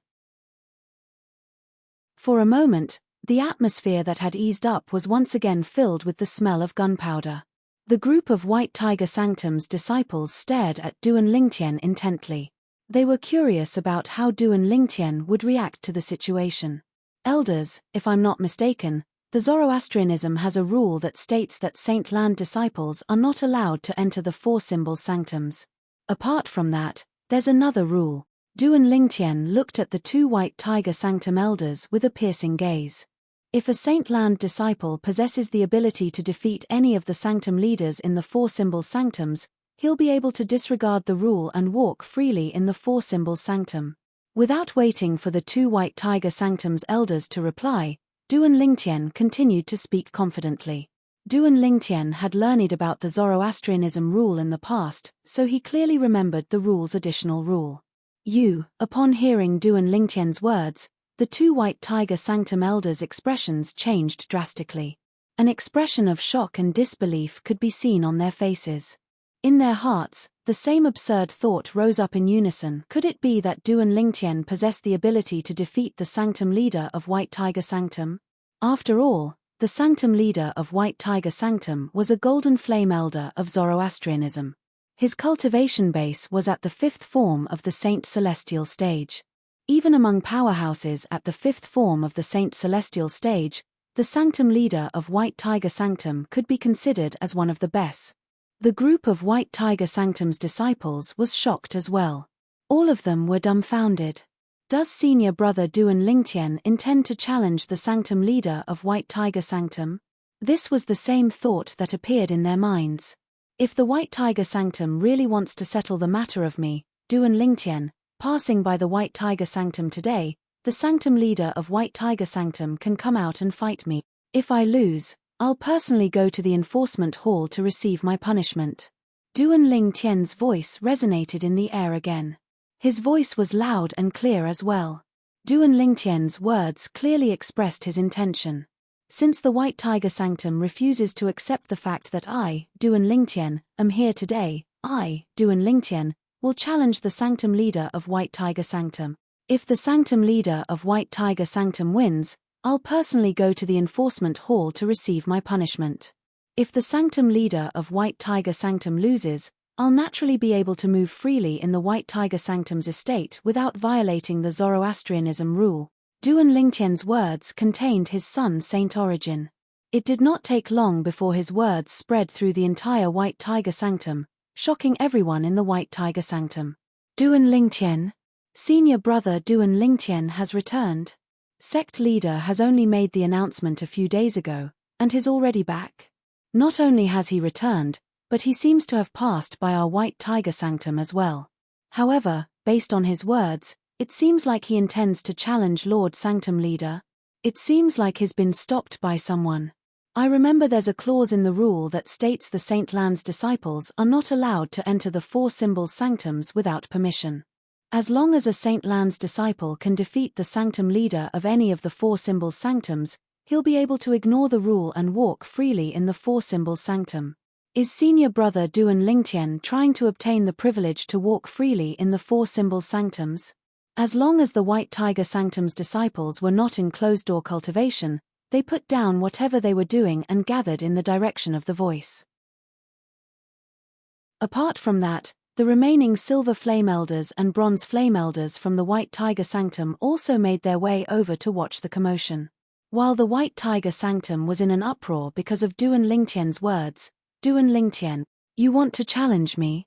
For a moment, the atmosphere that had eased up was once again filled with the smell of gunpowder. The group of White Tiger Sanctum's disciples stared at Duan Lingtian intently. They were curious about how Duan Lingtian would react to the situation. "Elders, if I'm not mistaken, the Zoroastrianism has a rule that states that Saint Land disciples are not allowed to enter the four symbol sanctums. Apart from that, there's another rule." Duan Lingtian looked at the two White Tiger Sanctum elders with a piercing gaze. If a Saint Land disciple possesses the ability to defeat any of the sanctum leaders in the four symbol sanctums, he'll be able to disregard the rule and walk freely in the four symbol sanctum. Without waiting for the two White Tiger Sanctum's elders to reply, Duan Lingtian continued to speak confidently. Duan Lingtian had learned about the Zoroastrianism rule in the past, so he clearly remembered the rule's additional rule. Upon hearing Duan Lingtian's words, the two White Tiger Sanctum elders' expressions changed drastically. An expression of shock and disbelief could be seen on their faces. In their hearts, the same absurd thought rose up in unison. Could it be that Duan Lingtian possessed the ability to defeat the Sanctum Leader of White Tiger Sanctum? After all, the Sanctum Leader of White Tiger Sanctum was a golden flame elder of Zoroastrianism. His cultivation base was at the fifth form of the Saint Celestial stage. Even among powerhouses at the fifth form of the Saint Celestial stage, the Sanctum Leader of White Tiger Sanctum could be considered as one of the best. The group of White Tiger Sanctum's disciples was shocked as well. All of them were dumbfounded. Does senior brother Duan Lingtian intend to challenge the Sanctum Leader of White Tiger Sanctum? This was the same thought that appeared in their minds. If the White Tiger Sanctum really wants to settle the matter of me, Duan Lingtian, passing by the White Tiger Sanctum today, the Sanctum Leader of White Tiger Sanctum can come out and fight me. If I lose, I'll personally go to the enforcement hall to receive my punishment. Duan Lingtian's voice resonated in the air again. His voice was loud and clear as well. Duan Lingtian's words clearly expressed his intention. Since the White Tiger Sanctum refuses to accept the fact that I, Duan Lingtian, am here today, I, Duan Lingtian, will challenge the Sanctum Leader of White Tiger Sanctum. If the Sanctum Leader of White Tiger Sanctum wins, I'll personally go to the enforcement hall to receive my punishment. If the Sanctum Leader of White Tiger Sanctum loses, I'll naturally be able to move freely in the White Tiger Sanctum's estate without violating the Zoroastrianism rule. Duan Lingtian's words contained his son's saint origin. It did not take long before his words spread through the entire White Tiger Sanctum, shocking everyone in the White Tiger Sanctum. Duan Lingtian? Senior brother Duan Lingtian has returned. Sect leader has only made the announcement a few days ago, and is already back. Not only has he returned, but he seems to have passed by our White Tiger Sanctum as well. However, based on his words, it seems like he intends to challenge Lord Sanctum Leader. It seems like he's been stopped by someone. I remember there's a clause in the rule that states the Saint Land's disciples are not allowed to enter the four symbols sanctums without permission. As long as a Saint Land's disciple can defeat the Sanctum Leader of any of the four symbols sanctums, he'll be able to ignore the rule and walk freely in the four symbols sanctum. Is senior brother Duan Lingtian trying to obtain the privilege to walk freely in the four symbols sanctums? As long as the White Tiger Sanctum's disciples were not in closed-door cultivation, they put down whatever they were doing and gathered in the direction of the voice. Apart from that, the remaining Silver Flame Elders and Bronze Flame Elders from the White Tiger Sanctum also made their way over to watch the commotion. While the White Tiger Sanctum was in an uproar because of Duan Lingtian's words, Duan Lingtian, you want to challenge me?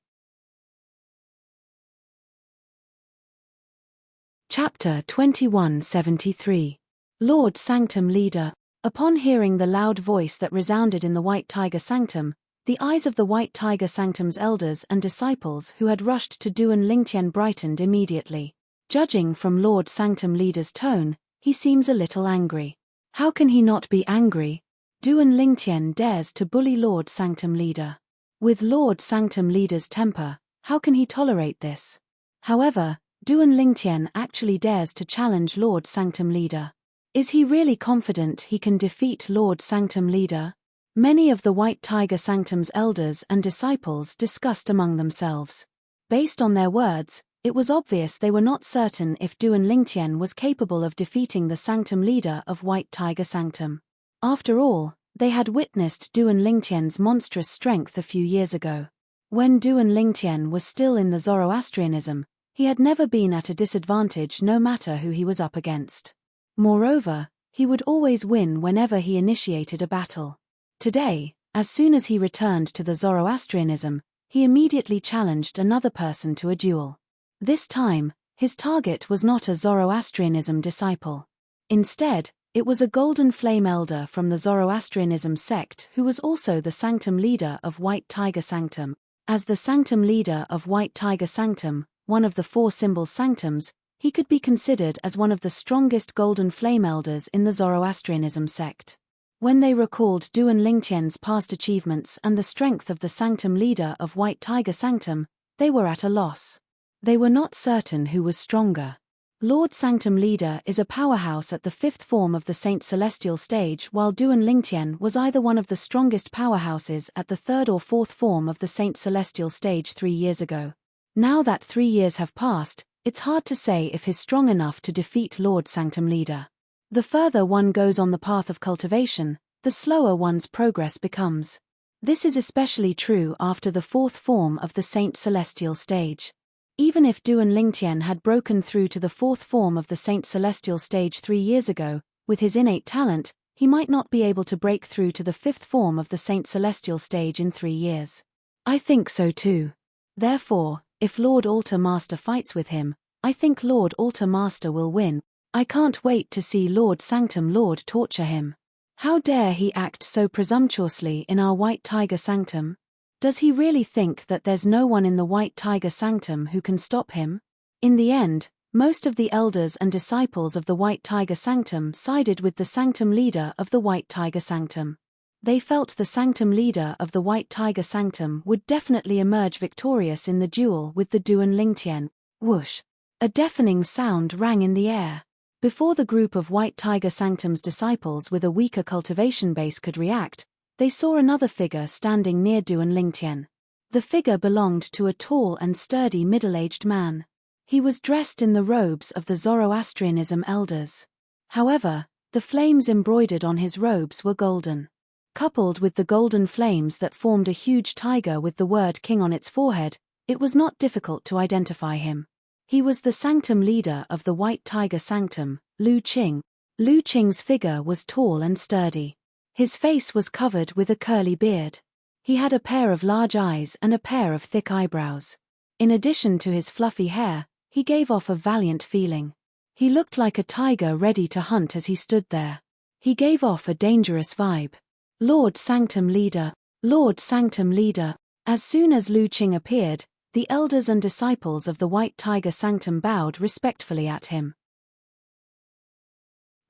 Chapter 2173. Lord Sanctum Leader. Upon hearing the loud voice that resounded in the White Tiger Sanctum, the eyes of the White Tiger Sanctum's elders and disciples who had rushed to Duan Lingtian brightened immediately. Judging from Lord Sanctum Leader's tone, he seems a little angry. How can he not be angry? Duan Lingtian dares to bully Lord Sanctum Leader. With Lord Sanctum Leader's temper, how can he tolerate this? However, Duan Lingtian actually dares to challenge Lord Sanctum Leader. Is he really confident he can defeat Lord Sanctum Leader? Many of the White Tiger Sanctum's elders and disciples discussed among themselves. Based on their words, it was obvious they were not certain if Duan Lingtian was capable of defeating the Sanctum Leader of White Tiger Sanctum. After all, they had witnessed Duan Lingtian's monstrous strength a few years ago. When Duan Lingtian was still in the Zoroastrianism, he had never been at a disadvantage no matter who he was up against. Moreover, he would always win whenever he initiated a battle. Today, as soon as he returned to the Zoroastrianism, he immediately challenged another person to a duel. This time, his target was not a Zoroastrianism disciple. Instead, it was a Golden Flame Elder from the Zoroastrianism sect who was also the Sanctum Leader of White Tiger Sanctum. As the Sanctum Leader of White Tiger Sanctum, one of the four symbols sanctums, he could be considered as one of the strongest Golden Flame Elders in the Zoroastrianism sect. When they recalled Duan Lingtian's past achievements and the strength of the Sanctum Leader of White Tiger Sanctum, they were at a loss. They were not certain who was stronger. Lord Sanctum Leader is a powerhouse at the fifth form of the Saint Celestial stage, while Duan Lingtian was either one of the strongest powerhouses at the third or fourth form of the Saint Celestial stage 3 years ago. Now that 3 years have passed, it's hard to say if he's strong enough to defeat Lord Sanctum Leader. The further one goes on the path of cultivation, the slower one's progress becomes. This is especially true after the fourth form of the Saint Celestial stage. Even if Duan Lingtian had broken through to the fourth form of the Saint Celestial stage 3 years ago, with his innate talent, he might not be able to break through to the fifth form of the Saint Celestial stage in 3 years. I think so too. Therefore, if Lord Altar Master fights with him, I think Lord Altar Master will win. I can't wait to see Lord Sanctum Lord torture him. How dare he act so presumptuously in our White Tiger Sanctum? Does he really think that there's no one in the White Tiger Sanctum who can stop him? In the end, most of the elders and disciples of the White Tiger Sanctum sided with the Sanctum Leader of the White Tiger Sanctum. They felt the Sanctum Leader of the White Tiger Sanctum would definitely emerge victorious in the duel with the Duan Lingtian. Whoosh! A deafening sound rang in the air. Before the group of White Tiger Sanctum's disciples with a weaker cultivation base could react, they saw another figure standing near Duan Lingtian. The figure belonged to a tall and sturdy middle-aged man. He was dressed in the robes of the Zoroastrianism elders. However, the flames embroidered on his robes were golden. Coupled with the golden flames that formed a huge tiger with the word King on its forehead, it was not difficult to identify him. He was the Sanctum Leader of the White Tiger Sanctum, Lu Qing. Lu Qing's figure was tall and sturdy. His face was covered with a curly beard. He had a pair of large eyes and a pair of thick eyebrows. In addition to his fluffy hair, he gave off a valiant feeling. He looked like a tiger ready to hunt as he stood there. He gave off a dangerous vibe. Lord Sanctum Leader, Lord Sanctum Leader. As soon as Lu Qing appeared, the elders and disciples of the White Tiger Sanctum bowed respectfully at him.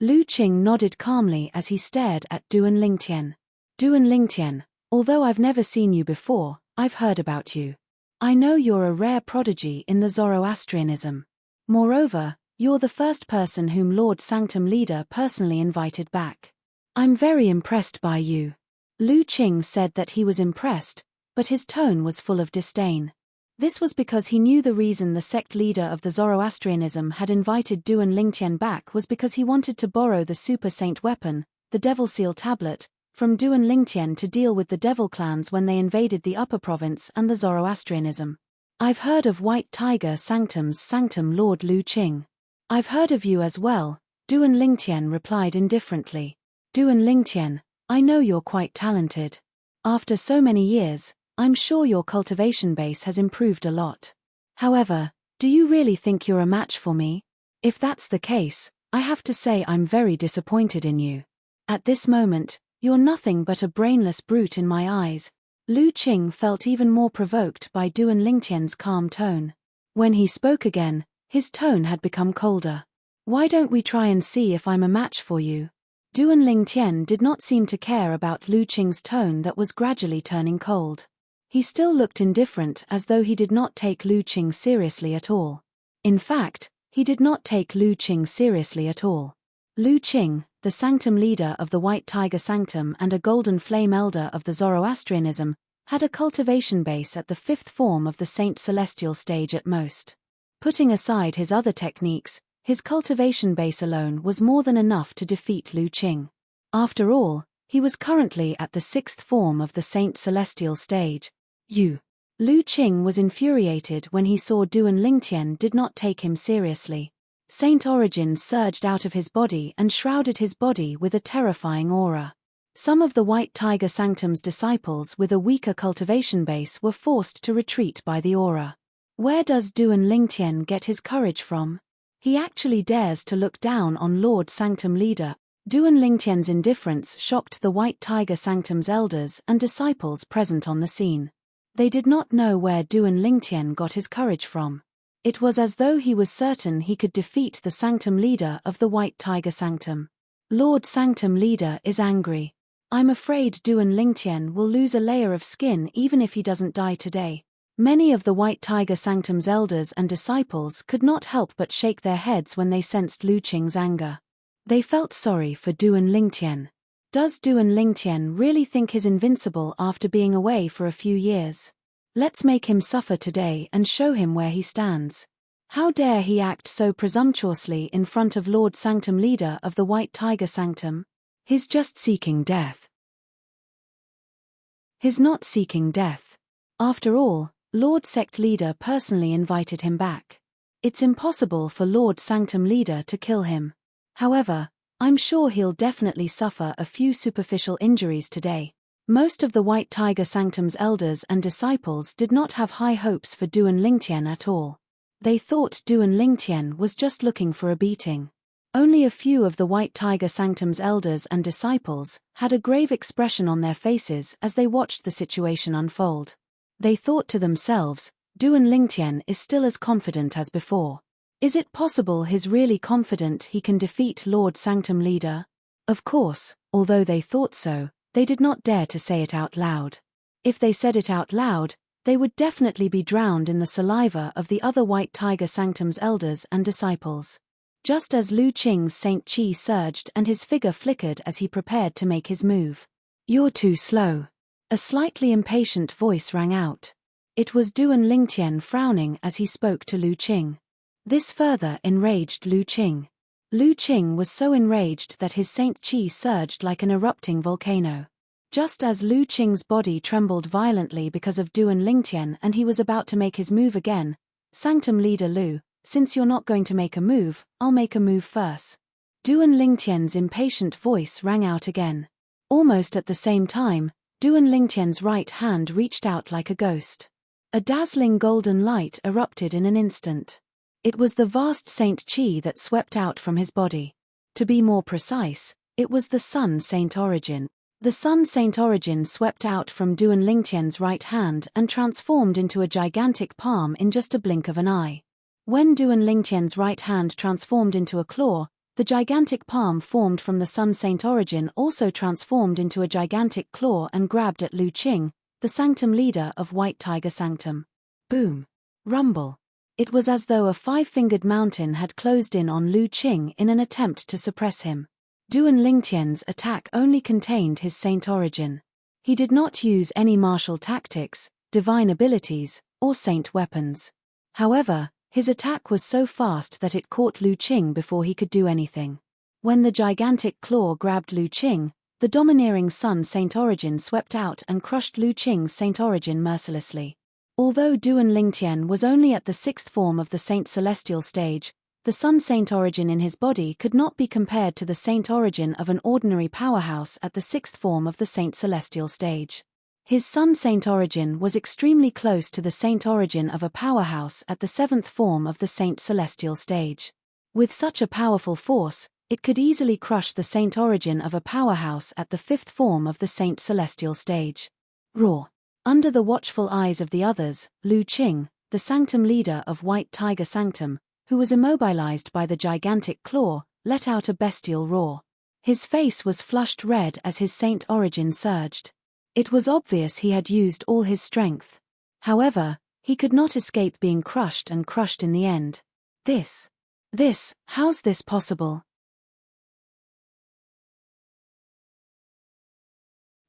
Lu Qing nodded calmly as he stared at Duan Lingtian. Duan Lingtian, although I've never seen you before, I've heard about you. I know you're a rare prodigy in the Zoroastrianism. Moreover, you're the first person whom Lord Sanctum Leader personally invited back. I'm very impressed by you. Lu Qing said that he was impressed, but his tone was full of disdain. This was because he knew the reason the sect leader of the Zoroastrianism had invited Duan Lingtian back was because he wanted to borrow the super saint weapon, the Devil Seal Tablet, from Duan Lingtian to deal with the devil clans when they invaded the Upper Province and the Zoroastrianism. I've heard of White Tiger Sanctum's Sanctum Lord Lu Qing. I've heard of you as well, Duan Lingtian replied indifferently. Duan Lingtian, I know you're quite talented. After so many years, I'm sure your cultivation base has improved a lot. However, do you really think you're a match for me? If that's the case, I have to say I'm very disappointed in you. At this moment, you're nothing but a brainless brute in my eyes. Lu Qing felt even more provoked by Duan Lingtian's calm tone. When he spoke again, his tone had become colder. Why don't we try and see if I'm a match for you? Duan Lingtian did not seem to care about Lu Qing's tone that was gradually turning cold. He still looked indifferent as though he did not take Lu Qing seriously at all. In fact, he did not take Lu Qing seriously at all. Lu Qing, the Sanctum Leader of the White Tiger Sanctum and a Golden Flame Elder of the Zoroastrianism, had a cultivation base at the fifth form of the Saint Celestial stage at most. Putting aside his other techniques, his cultivation base alone was more than enough to defeat Lu Qing. After all, he was currently at the sixth form of the Saint Celestial stage. Lu Qing was infuriated when he saw Duan Lingtian did not take him seriously. Saint Origin surged out of his body and shrouded his body with a terrifying aura. Some of the White Tiger Sanctum's disciples with a weaker cultivation base were forced to retreat by the aura. Where does Duan Lingtian get his courage from? He actually dares to look down on Lord Sanctum Leader. Duan Lingtian's indifference shocked the White Tiger Sanctum's elders and disciples present on the scene. They did not know where Duan Lingtian got his courage from. It was as though he was certain he could defeat the Sanctum Leader of the White Tiger Sanctum. Lord Sanctum Leader is angry. I'm afraid Duan Lingtian will lose a layer of skin even if he doesn't die today. Many of the White Tiger Sanctum's elders and disciples could not help but shake their heads when they sensed Lu Qing's anger. They felt sorry for Duan Lingtian. Does Duan Lingtian really think he's invincible after being away for a few years? Let's make him suffer today and show him where he stands. How dare he act so presumptuously in front of Lord Sanctum, leader of the White Tiger Sanctum? He's just seeking death. He's not seeking death. After all, Lord Sect Leader personally invited him back. It's impossible for Lord Sanctum Leader to kill him. However, I'm sure he'll definitely suffer a few superficial injuries today. Most of the White Tiger Sanctum's elders and disciples did not have high hopes for Duan Lingtian at all. They thought Duan Lingtian was just looking for a beating. Only a few of the White Tiger Sanctum's elders and disciples had a grave expression on their faces as they watched the situation unfold. They thought to themselves, Duan Lingtian is still as confident as before. Is it possible he's really confident he can defeat Lord Sanctum Leader? Of course, although they thought so, they did not dare to say it out loud. If they said it out loud, they would definitely be drowned in the saliva of the other White Tiger Sanctum's elders and disciples. Just as Lu Qing's Saint Qi surged and his figure flickered as he prepared to make his move. "You're too slow." A slightly impatient voice rang out. It was Duan Lingtian frowning as he spoke to Lu Qing. This further enraged Lu Qing. Lu Qing was so enraged that his Saint Qi surged like an erupting volcano. Just as Lu Qing's body trembled violently because of Duan Lingtian and he was about to make his move again, Sanctum Leader Lu, since you're not going to make a move, I'll make a move first. Duan Lingtian's impatient voice rang out again. Almost at the same time, Duan Lingtian's right hand reached out like a ghost. A dazzling golden light erupted in an instant. It was the vast Saint Qi that swept out from his body. To be more precise, it was the Sun Saint Origin. The Sun Saint Origin swept out from Duan Lingtian's right hand and transformed into a gigantic palm in just a blink of an eye. When Duan Lingtian's right hand transformed into a claw, the gigantic palm formed from the Sun Saint Origin also transformed into a gigantic claw and grabbed at Lu Qing, the Sanctum Leader of White Tiger Sanctum. Boom. Rumble. It was as though a five-fingered mountain had closed in on Lu Qing in an attempt to suppress him. Duan Lingtian's attack only contained his Saint Origin. He did not use any martial tactics, divine abilities, or saint weapons. However, his attack was so fast that it caught Lu Qing before he could do anything. When the gigantic claw grabbed Lu Qing, the domineering Sun Saint Origin swept out and crushed Lu Qing's Saint Origin mercilessly. Although Duan Lingtian was only at the sixth form of the Saint Celestial stage, the Sun Saint Origin in his body could not be compared to the Saint Origin of an ordinary powerhouse at the sixth form of the Saint Celestial stage. His Sun Saint Origin was extremely close to the Saint Origin of a powerhouse at the seventh form of the Saint Celestial stage. With such a powerful force, it could easily crush the Saint Origin of a powerhouse at the fifth form of the Saint Celestial stage. Roar. Under the watchful eyes of the others, Lu Qing, the Sanctum Leader of White Tiger Sanctum, who was immobilized by the gigantic claw, let out a bestial roar. His face was flushed red as his Saint Origin surged. It was obvious he had used all his strength. However, he could not escape being crushed and crushed in the end. How's this possible?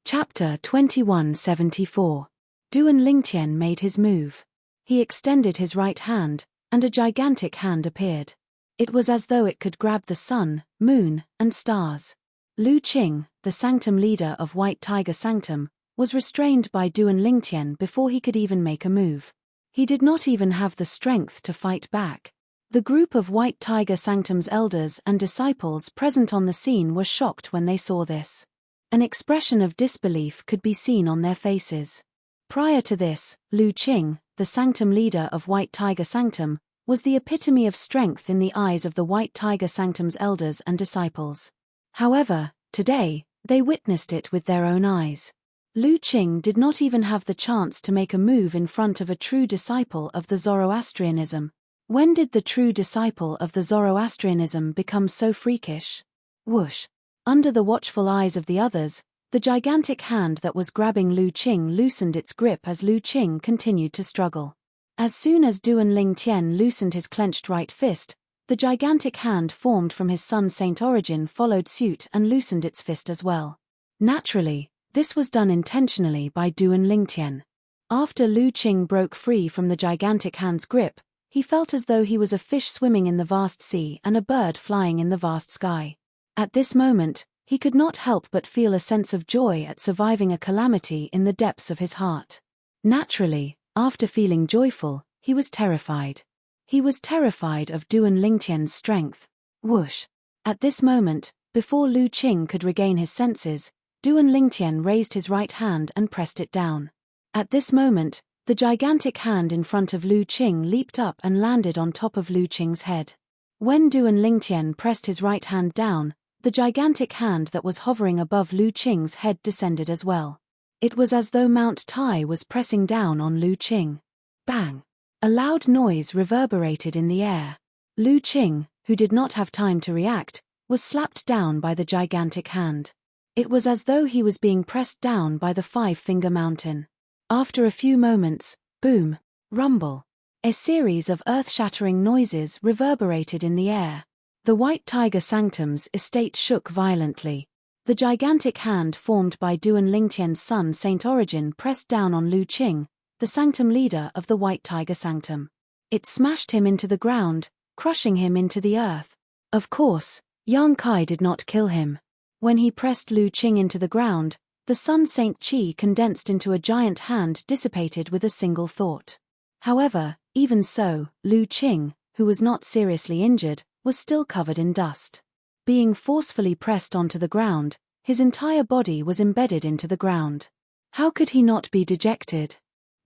Chapter 2174. Duan Lingtian made his move. He extended his right hand, and a gigantic hand appeared. It was as though it could grab the sun, moon, and stars. Lu Qing, the Sanctum Leader of White Tiger Sanctum, was restrained by Duan Lingtian before he could even make a move. He did not even have the strength to fight back. The group of White Tiger Sanctum's elders and disciples present on the scene were shocked when they saw this. An expression of disbelief could be seen on their faces. Prior to this, Lu Qing, the Sanctum Leader of White Tiger Sanctum, was the epitome of strength in the eyes of the White Tiger Sanctum's elders and disciples. However, today, they witnessed it with their own eyes. Lu Qing did not even have the chance to make a move in front of a true disciple of the Zoroastrianism. When did the true disciple of the Zoroastrianism become so freakish? Whoosh! Under the watchful eyes of the others, The gigantic hand that was grabbing Lu Qing loosened its grip as Lu Qing continued to struggle. As soon as Duan Lingtian loosened his clenched right fist, the gigantic hand formed from his Sun Saint origin followed suit and loosened its fist as well. Naturally, this was done intentionally by Duan Lingtian. After Lu Qing broke free from the gigantic hand's grip, he felt as though he was a fish swimming in the vast sea and a bird flying in the vast sky. At this moment, he could not help but feel a sense of joy at surviving a calamity in the depths of his heart. Naturally, after feeling joyful, he was terrified. He was terrified of Duan Lingtian's strength. Whoosh! At this moment, before Lu Qing could regain his senses, Duan Lingtian raised his right hand and pressed it down. At this moment, the gigantic hand in front of Lu Qing leaped up and landed on top of Lu Qing's head. When Duan Lingtian pressed his right hand down, the gigantic hand that was hovering above Lu Qing's head descended as well. It was as though Mount Tai was pressing down on Lu Qing. Bang! A loud noise reverberated in the air. Lu Qing, who did not have time to react, was slapped down by the gigantic hand. It was as though he was being pressed down by the five-finger mountain. After a few moments, boom, rumble. A series of earth-shattering noises reverberated in the air. The White Tiger Sanctum's estate shook violently. The gigantic hand formed by Duan Lingtian's Sun Saint origin pressed down on Lu Qing, the sanctum leader of the White Tiger Sanctum. It smashed him into the ground, crushing him into the earth. Of course, Yang Kai did not kill him. When he pressed Lu Qing into the ground, the Sun Saint Qi condensed into a giant hand dissipated with a single thought. However, even so, Lu Qing, who was not seriously injured, was still covered in dust. Being forcefully pressed onto the ground, his entire body was embedded into the ground. How could he not be dejected?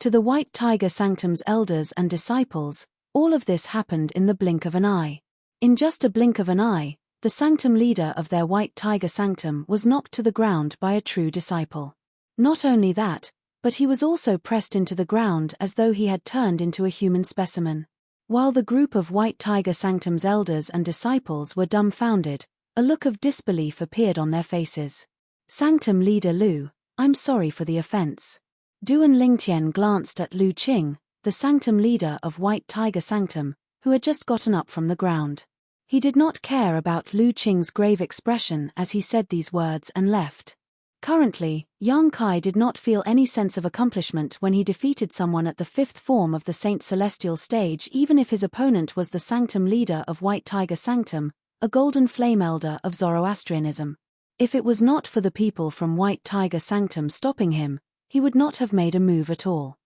To the White Tiger Sanctum's elders and disciples, all of this happened in the blink of an eye. In just a blink of an eye, the sanctum leader of their White Tiger Sanctum was knocked to the ground by a true disciple. Not only that, but he was also pressed into the ground as though he had turned into a human specimen. While the group of White Tiger Sanctum's elders and disciples were dumbfounded, a look of disbelief appeared on their faces. Sanctum leader Lu, I'm sorry for the offense. Duan Lingtian glanced at Lu Qing, the sanctum leader of White Tiger Sanctum, who had just gotten up from the ground. He did not care about Lu Qing's grave expression as he said these words and left. Currently, Yang Kai did not feel any sense of accomplishment when he defeated someone at the fifth form of the Saint Celestial stage, even if his opponent was the sanctum leader of White Tiger Sanctum, a golden flame elder of Zoroastrianism. If it was not for the people from White Tiger Sanctum stopping him, he would not have made a move at all.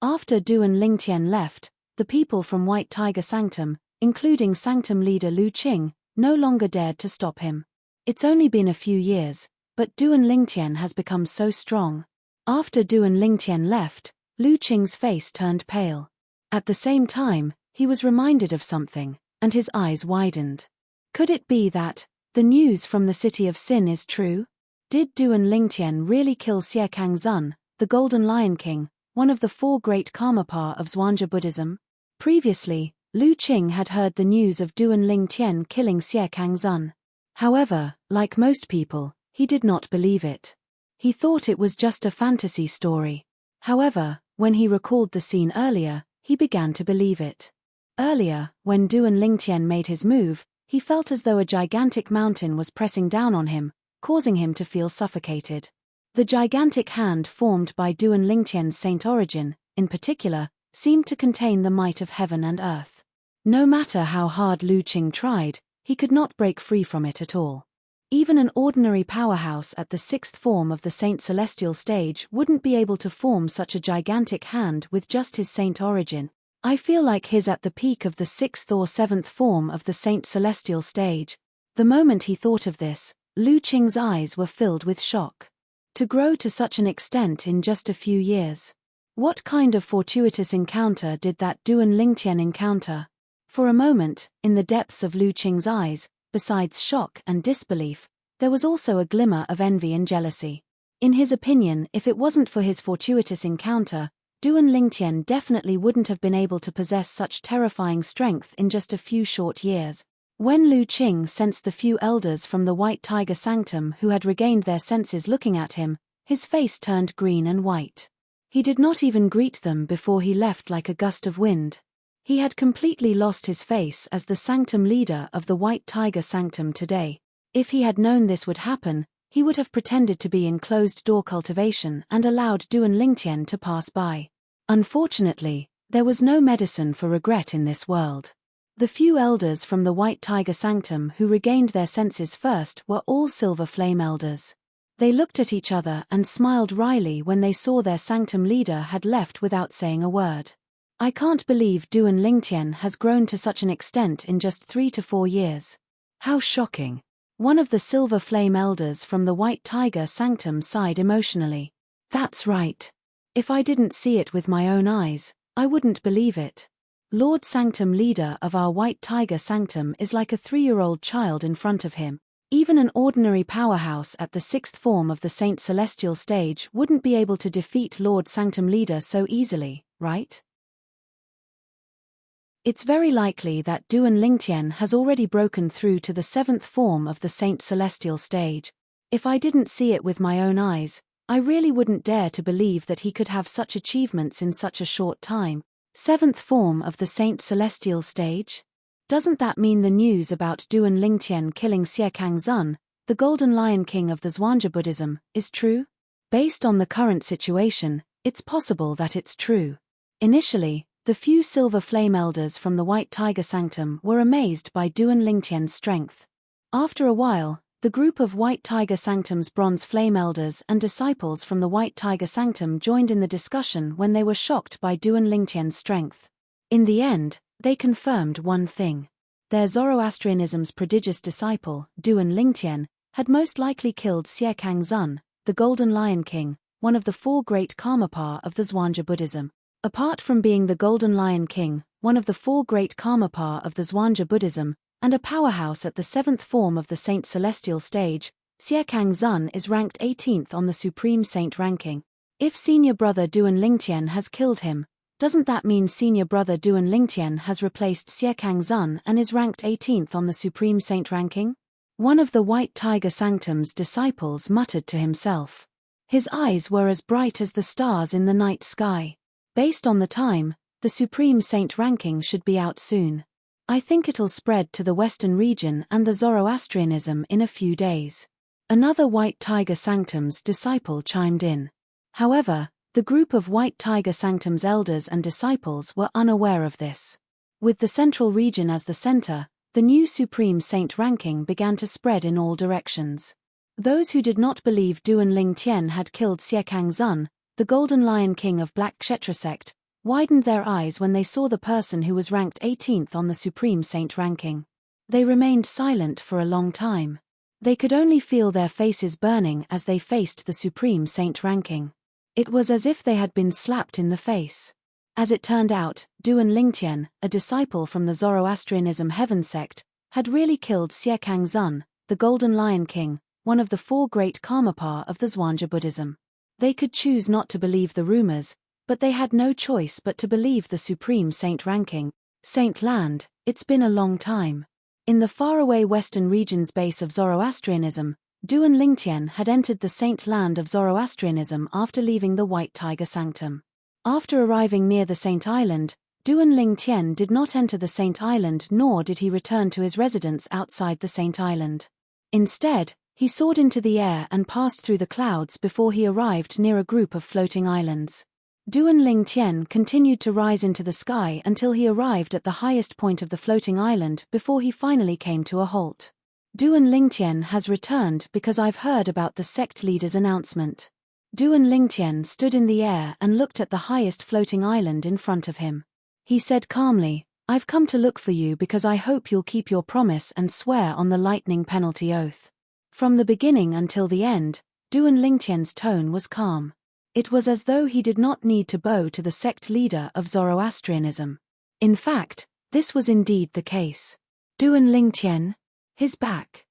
After Duan Lingtian left, the people from White Tiger Sanctum, including sanctum leader Lu Qing, no longer dared to stop him. It's only been a few years, but Duan Lingtian has become so strong. After Duan Lingtian left, Lu Qing's face turned pale. At the same time, he was reminded of something, and his eyes widened. Could it be that the news from the City of Sin is true? Did Duan Lingtian really kill Xie Kangzun, the Golden Lion King, one of the four great Karmapa of Zhuangzi Buddhism? Previously, Lu Qing had heard the news of Duan Lingtian killing Xie Kangzun. However, like most people, he did not believe it. He thought it was just a fantasy story. However, when he recalled the scene earlier, he began to believe it. Earlier, when Duan Lingtian made his move, he felt as though a gigantic mountain was pressing down on him, causing him to feel suffocated. The gigantic hand formed by Duan Lingtian's saint origin, in particular, seemed to contain the might of heaven and earth. No matter how hard Lu Qing tried, he could not break free from it at all. Even an ordinary powerhouse at the sixth form of the Saint Celestial stage wouldn't be able to form such a gigantic hand with just his saint origin. I feel like he's at the peak of the sixth or seventh form of the Saint Celestial stage. The moment he thought of this, Lu Qing's eyes were filled with shock. To grow to such an extent in just a few years. What kind of fortuitous encounter did that Duan Lingtian encounter? For a moment, in the depths of Lu Qing's eyes, besides shock and disbelief, there was also a glimmer of envy and jealousy. In his opinion, if it wasn't for his fortuitous encounter, Duan Lingtian definitely wouldn't have been able to possess such terrifying strength in just a few short years. When Lu Qing sensed the few elders from the White Tiger Sanctum who had regained their senses looking at him, his face turned green and white. He did not even greet them before he left like a gust of wind. He had completely lost his face as the Sanctum leader of the White Tiger Sanctum today. If he had known this would happen, he would have pretended to be in closed-door cultivation and allowed Duan Lingtian to pass by. Unfortunately, there was no medicine for regret in this world. The few elders from the White Tiger Sanctum who regained their senses first were all Silver Flame elders. They looked at each other and smiled wryly when they saw their Sanctum leader had left without saying a word. I can't believe Duan Lingtian has grown to such an extent in just 3 to 4 years. How shocking. One of the Silver Flame elders from the White Tiger Sanctum sighed emotionally. That's right. If I didn't see it with my own eyes, I wouldn't believe it. Lord Sanctum leader of our White Tiger Sanctum is like a 3-year-old child in front of him. Even an ordinary powerhouse at the 6th form of the Saint Celestial stage wouldn't be able to defeat Lord Sanctum leader so easily, right? It's very likely that Duan Lingtian has already broken through to the 7th form of the Saint Celestial stage. If I didn't see it with my own eyes, I really wouldn't dare to believe that he could have such achievements in such a short time. 7th form of the Saint Celestial stage? Doesn't that mean the news about Duan Lingtian killing Xie Kangzun, the Golden Lion King of the Zhuangzi Buddhism, is true? Based on the current situation, it's possible that it's true. Initially, the few Silver Flame elders from the White Tiger Sanctum were amazed by Duan Lingtian's strength. After a while, the group of White Tiger Sanctum's Bronze Flame elders and disciples from the White Tiger Sanctum joined in the discussion when they were shocked by Duan Lingtian's strength. In the end, they confirmed one thing. Their Zoroastrianism's prodigious disciple, Duan Lingtian, had most likely killed Xie Kangzun, the Golden Lion King, one of the 4 great Karmapa of the Zhuangzi Buddhism. Apart from being the Golden Lion King, one of the 4 great Karmapa of the Zhuangzi Buddhism, and a powerhouse at the 7th form of the Saint Celestial stage, Xie Kangzun is ranked 18th on the Supreme Saint ranking. If senior brother Duan Lingtian has killed him, doesn't that mean senior brother Duan Lingtian has replaced Xie Kangzun and is ranked 18th on the Supreme Saint ranking? One of the White Tiger Sanctum's disciples muttered to himself. His eyes were as bright as the stars in the night sky. Based on the time, the Supreme Saint ranking should be out soon. I think it'll spread to the Western region and the Zoroastrianism in a few days. Another White Tiger Sanctum's disciple chimed in. However, the group of White Tiger Sanctum's elders and disciples were unaware of this. With the Central region as the center, the new Supreme Saint ranking began to spread in all directions. Those who did not believe Duan Lingtian had killed Xie Kangzun, the Golden Lion King of Black Kshetra sect, widened their eyes when they saw the person who was ranked 18th on the Supreme Saint ranking. They remained silent for a long time. They could only feel their faces burning as they faced the Supreme Saint ranking. It was as if they had been slapped in the face. As it turned out, Duan Lingtian, a disciple from the Zoroastrianism Heaven sect, had really killed Xie Kangzun, the Golden Lion King, one of the 4 great Karmapa of the Zhuangzi Buddhism. They could choose not to believe the rumors, but they had no choice but to believe the Supreme Saint ranking. Saint Land, it's been a long time. In the faraway western region's base of Zoroastrianism, Duan Lingtian had entered the Saint Land of Zoroastrianism after leaving the White Tiger Sanctum. After arriving near the Saint Island, Duan Lingtian did not enter the Saint Island nor did he return to his residence outside the Saint Island. Instead, he soared into the air and passed through the clouds before he arrived near a group of floating islands. Duan Lingtian continued to rise into the sky until he arrived at the highest point of the floating island before he finally came to a halt. Duan Lingtian has returned because I've heard about the sect leader's announcement. Duan Lingtian stood in the air and looked at the highest floating island in front of him. He said calmly, "I've come to look for you because I hope you'll keep your promise and swear on the lightning penalty oath." From the beginning until the end, Duan Lingtian's tone was calm. It was as though he did not need to bow to the sect leader of Zoroastrianism. In fact, this was indeed the case. Duan Lingtian, his back.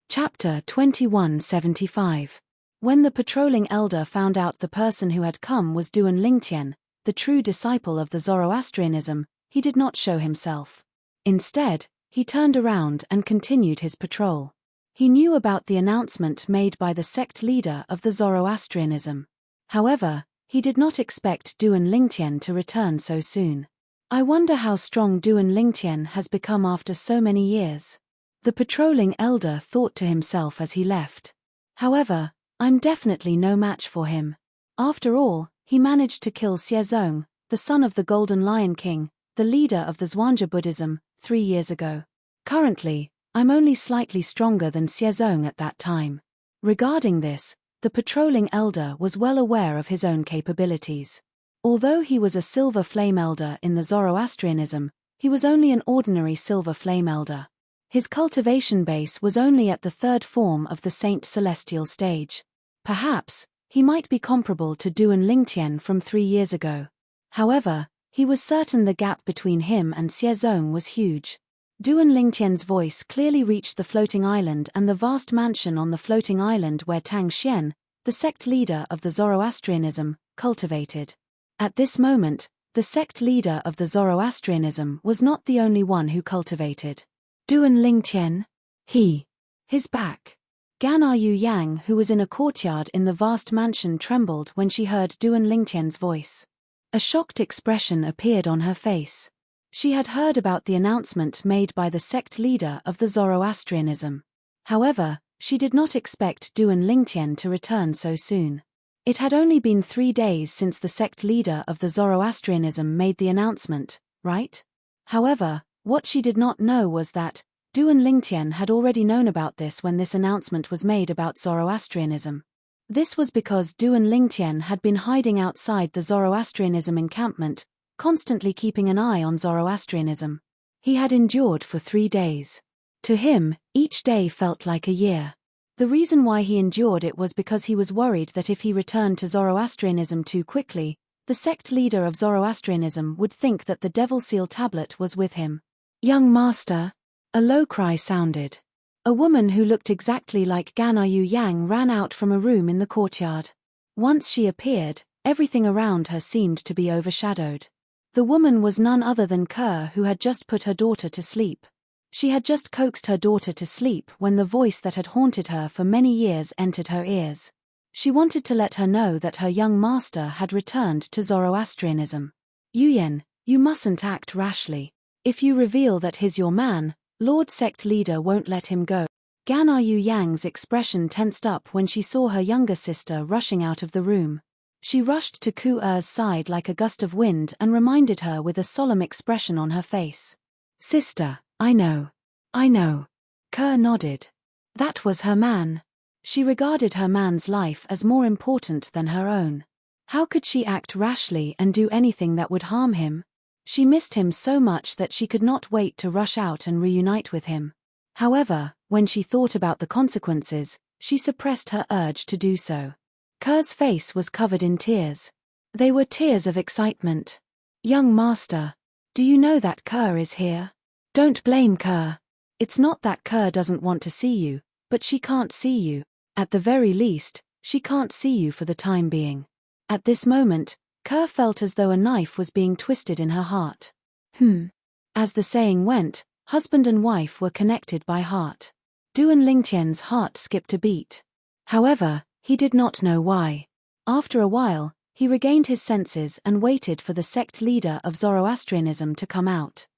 Chapter 2175. When the patrolling elder found out the person who had come was Duan Lingtian, the true disciple of the Zoroastrianism, he did not show himself. Instead, he turned around and continued his patrol. He knew about the announcement made by the sect leader of the Zoroastrianism. However, he did not expect Duan Lingtian to return so soon. I wonder how strong Duan Lingtian has become after so many years. The patrolling elder thought to himself as he left. However, I'm definitely no match for him. After all, he managed to kill Xiezong, the son of the Golden Lion King, the leader of the Zhuangzi Buddhism, 3 years ago. Currently, I'm only slightly stronger than Xiezong at that time. Regarding this, the patrolling elder was well aware of his own capabilities. Although he was a silver flame elder in the Zoroastrianism, he was only an ordinary silver flame elder. His cultivation base was only at the 3rd form of the Saint Celestial stage. Perhaps, he might be comparable to Duan Lingtian from 3 years ago. However, he was certain the gap between him and Xiezong was huge. Duan Lingtian's voice clearly reached the floating island and the vast mansion on the floating island where Tang Xian, the sect leader of the Zoroastrianism, cultivated. At this moment, the sect leader of the Zoroastrianism was not the only one who cultivated. Duan Lingtian? His back. Gan Yu Yang, who was in a courtyard in the vast mansion, trembled when she heard Duan Lingtian's voice. A shocked expression appeared on her face. She had heard about the announcement made by the sect leader of the Zoroastrianism. However, she did not expect Duan Lingtian to return so soon. It had only been 3 days since the sect leader of the Zoroastrianism made the announcement, right? However, what she did not know was that Duan Lingtian had already known about this when this announcement was made about Zoroastrianism. This was because Duan Lingtian had been hiding outside the Zoroastrianism encampment, constantly keeping an eye on Zoroastrianism. He had endured for 3 days. To him, each day felt like a year. The reason why he endured it was because he was worried that if he returned to Zoroastrianism too quickly, the sect leader of Zoroastrianism would think that the Devil Seal tablet was with him. "Young master," a low cry sounded. A woman who looked exactly like Gan Yu Yang ran out from a room in the courtyard. Once she appeared, everything around her seemed to be overshadowed. The woman was none other than Kerr, who had just put her daughter to sleep. She had just coaxed her daughter to sleep when the voice that had haunted her for many years entered her ears. She wanted to let her know that her young master had returned to Zoroastrianism. "Yuyen, you mustn't act rashly. If you reveal that he's your man, Lord Sect Leader won't let him go." Gan Yu Yang's expression tensed up when she saw her younger sister rushing out of the room. She rushed to Ku Er's side like a gust of wind and reminded her with a solemn expression on her face. "Sister, I know. Kerr nodded. That was her man. She regarded her man's life as more important than her own. How could she act rashly and do anything that would harm him? She missed him so much that she could not wait to rush out and reunite with him. However, when she thought about the consequences, she suppressed her urge to do so. Kerr's face was covered in tears. They were tears of excitement. "Young master, do you know that Kerr is here? Don't blame Kerr. It's not that Kerr doesn't want to see you, but she can't see you. At the very least, she can't see you for the time being." At this moment, Kerr felt as though a knife was being twisted in her heart. As the saying went, husband and wife were connected by heart. Duan Lingtian's heart skipped a beat. However, he did not know why. After a while, he regained his senses and waited for the sect leader of Zoroastrianism to come out.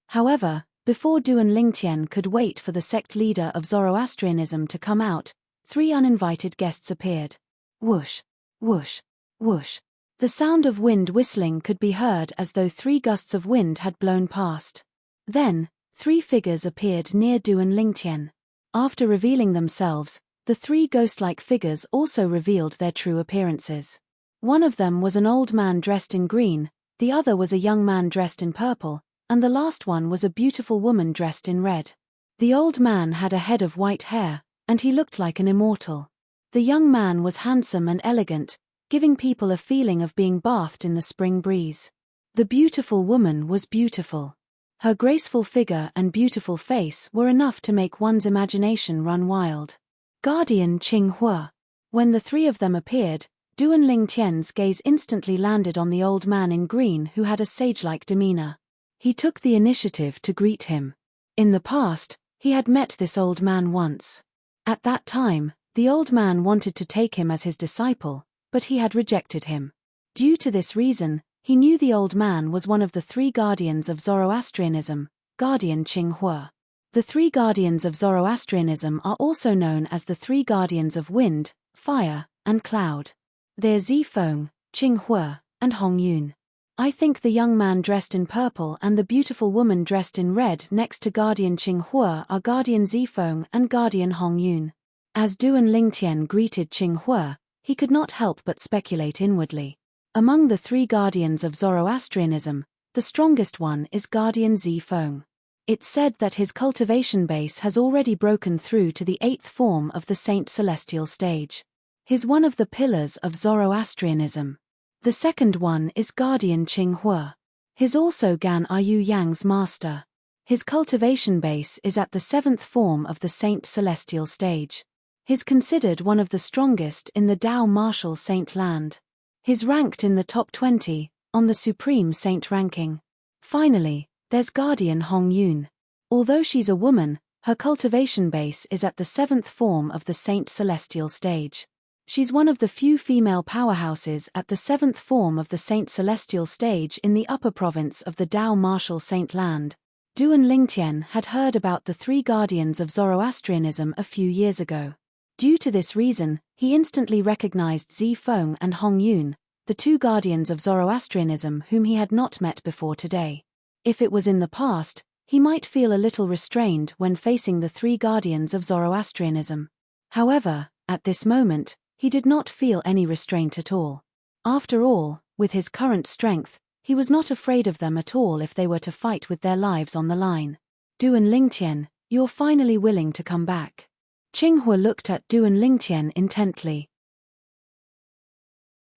However, before Duan Lingtian could wait for the sect leader of Zoroastrianism to come out, 3 uninvited guests appeared. Whoosh, whoosh, whoosh. The sound of wind whistling could be heard as though 3 gusts of wind had blown past. Then, 3 figures appeared near Duan Lingtian. After revealing themselves, the 3 ghost-like figures also revealed their true appearances. One of them was an old man dressed in green, the other was a young man dressed in purple, and the last one was a beautiful woman dressed in red. The old man had a head of white hair, and he looked like an immortal. The young man was handsome and elegant, giving people a feeling of being bathed in the spring breeze. The beautiful woman was beautiful. Her graceful figure and beautiful face were enough to make one's imagination run wild. Guardian Qing Hua. When the 3 of them appeared, Duan Lingtian's gaze instantly landed on the old man in green who had a sage-like demeanor. He took the initiative to greet him. In the past, he had met this old man once. At that time, the old man wanted to take him as his disciple, but he had rejected him. Due to this reason, he knew the old man was one of the three guardians of Zoroastrianism, Guardian Qinghua. The three guardians of Zoroastrianism are also known as the three guardians of wind, fire, and cloud. They're Zifeng, Qinghua, and Hongyun. I think the young man dressed in purple and the beautiful woman dressed in red next to Guardian Qinghua are Guardian Zifeng and Guardian Hongyun. As Duan Lingtian greeted Qinghua, he could not help but speculate inwardly. Among the three guardians of Zoroastrianism, the strongest one is Guardian Zifeng. It's said that his cultivation base has already broken through to the 8th form of the Saint Celestial stage. He's one of the pillars of Zoroastrianism. The second one is Guardian Qinghua. He's also Gan Yu Yang's master. His cultivation base is at the 7th form of the Saint Celestial stage. He's considered one of the strongest in the Tao Martial Saint land. He's ranked in the top 20, on the Supreme Saint ranking. Finally, there's Guardian Hongyun. Although she's a woman, her cultivation base is at the 7th form of the Saint Celestial stage. She's one of the few female powerhouses at the 7th form of the Saint Celestial stage in the upper province of the Tao Martial Saint land. Duan Lingtian had heard about the three guardians of Zoroastrianism a few years ago. Due to this reason, he instantly recognized Zifeng and Hongyun, the two guardians of Zoroastrianism whom he had not met before today. If it was in the past, he might feel a little restrained when facing the three guardians of Zoroastrianism. However, at this moment, he did not feel any restraint at all. After all, with his current strength, he was not afraid of them at all if they were to fight with their lives on the line. Duan Lingtian, you're finally willing to come back. Qinghua looked at Duan Lingtian intently.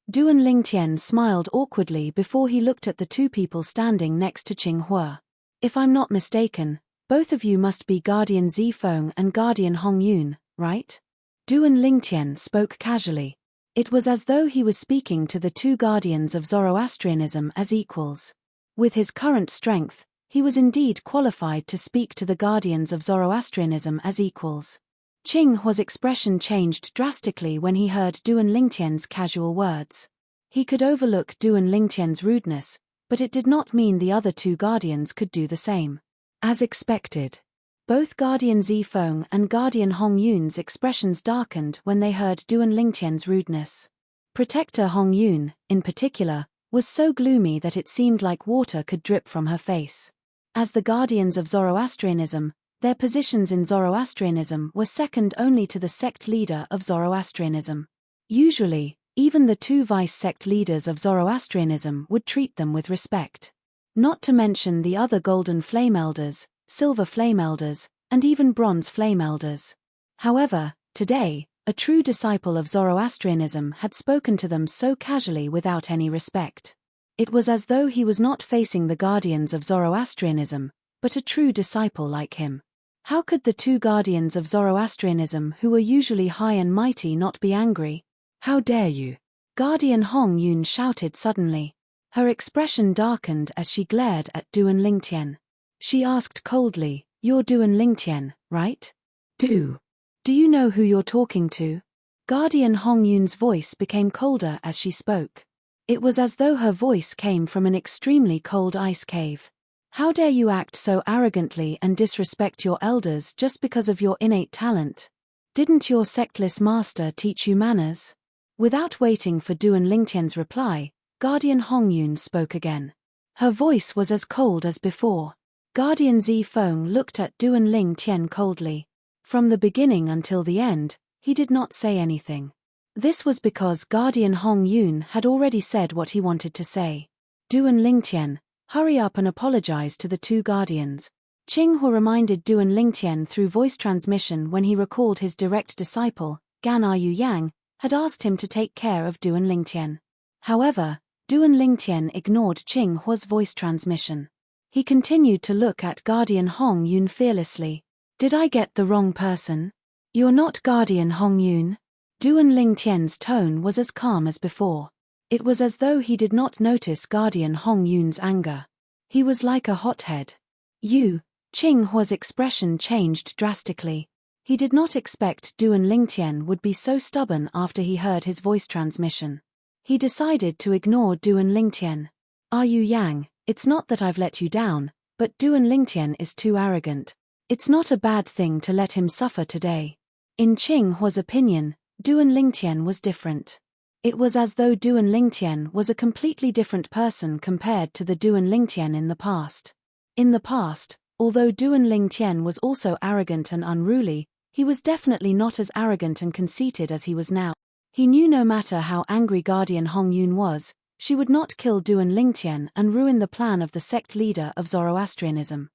Duan Lingtian smiled awkwardly before he looked at the two people standing next to Qinghua. If I'm not mistaken, both of you must be Guardian Zifeng and Guardian Hongyun, right? Duan Lingtian spoke casually. It was as though he was speaking to the two guardians of Zoroastrianism as equals. With his current strength, he was indeed qualified to speak to the guardians of Zoroastrianism as equals. Qinghua's expression changed drastically when he heard Duan Lingtian's casual words. He could overlook Duan Lingtian's rudeness, but it did not mean the other two guardians could do the same. As expected, both Guardian Zifeng and Guardian Hongyun's expressions darkened when they heard Duan Lingtian's rudeness. Protector Hongyun, in particular, was so gloomy that it seemed like water could drip from her face. As the guardians of Zoroastrianism, their positions in Zoroastrianism were second only to the sect leader of Zoroastrianism. Usually, even the two vice-sect leaders of Zoroastrianism would treat them with respect. Not to mention the other golden flame elders, silver flame elders, and even bronze flame elders. However, today, a true disciple of Zoroastrianism had spoken to them so casually without any respect. It was as though he was not facing the guardians of Zoroastrianism, but a true disciple like him. How could the two guardians of Zoroastrianism who were usually high and mighty not be angry? How dare you? Guardian Hongyun shouted suddenly. Her expression darkened as she glared at Duan Lingtian. She asked coldly, "You're Duan Lingtian, right? Do you know who you're talking to?" Guardian Hongyun's voice became colder as she spoke. It was as though her voice came from an extremely cold ice cave. How dare you act so arrogantly and disrespect your elders just because of your innate talent? Didn't your sectless master teach you manners? Without waiting for Duan Lingtian's reply, Guardian Hongyun spoke again. Her voice was as cold as before. Guardian Zifeng looked at Duan Lingtian coldly. From the beginning until the end, he did not say anything. This was because Guardian Hongyun had already said what he wanted to say. Duan Lingtian, hurry up and apologize to the two guardians. Qinghua reminded Duan Lingtian through voice transmission when he recalled his direct disciple, Gan Yu Yang, had asked him to take care of Duan Lingtian. However, Duan Lingtian ignored Qinghua's voice transmission. He continued to look at Guardian Hongyun fearlessly. Did I get the wrong person? You're not Guardian Hongyun. Duan Lingtian's tone was as calm as before. It was as though he did not notice Guardian Hong Yun's anger. He was like a hothead. Qing Hua's expression changed drastically. He did not expect Duan Lingtian would be so stubborn after he heard his voice transmission. He decided to ignore Duan Lingtian. Are you Yang? It's not that I've let you down, but Duan Lingtian is too arrogant. It's not a bad thing to let him suffer today. In Qing Hua's opinion, Duan Lingtian was different. It was as though Duan Lingtian was a completely different person compared to the Duan Lingtian in the past. In the past, although Duan Lingtian was also arrogant and unruly, he was definitely not as arrogant and conceited as he was now. He knew no matter how angry Guardian Hong Yun was, she would not kill Duan Lingtian and ruin the plan of the sect leader of Zoroastrianism.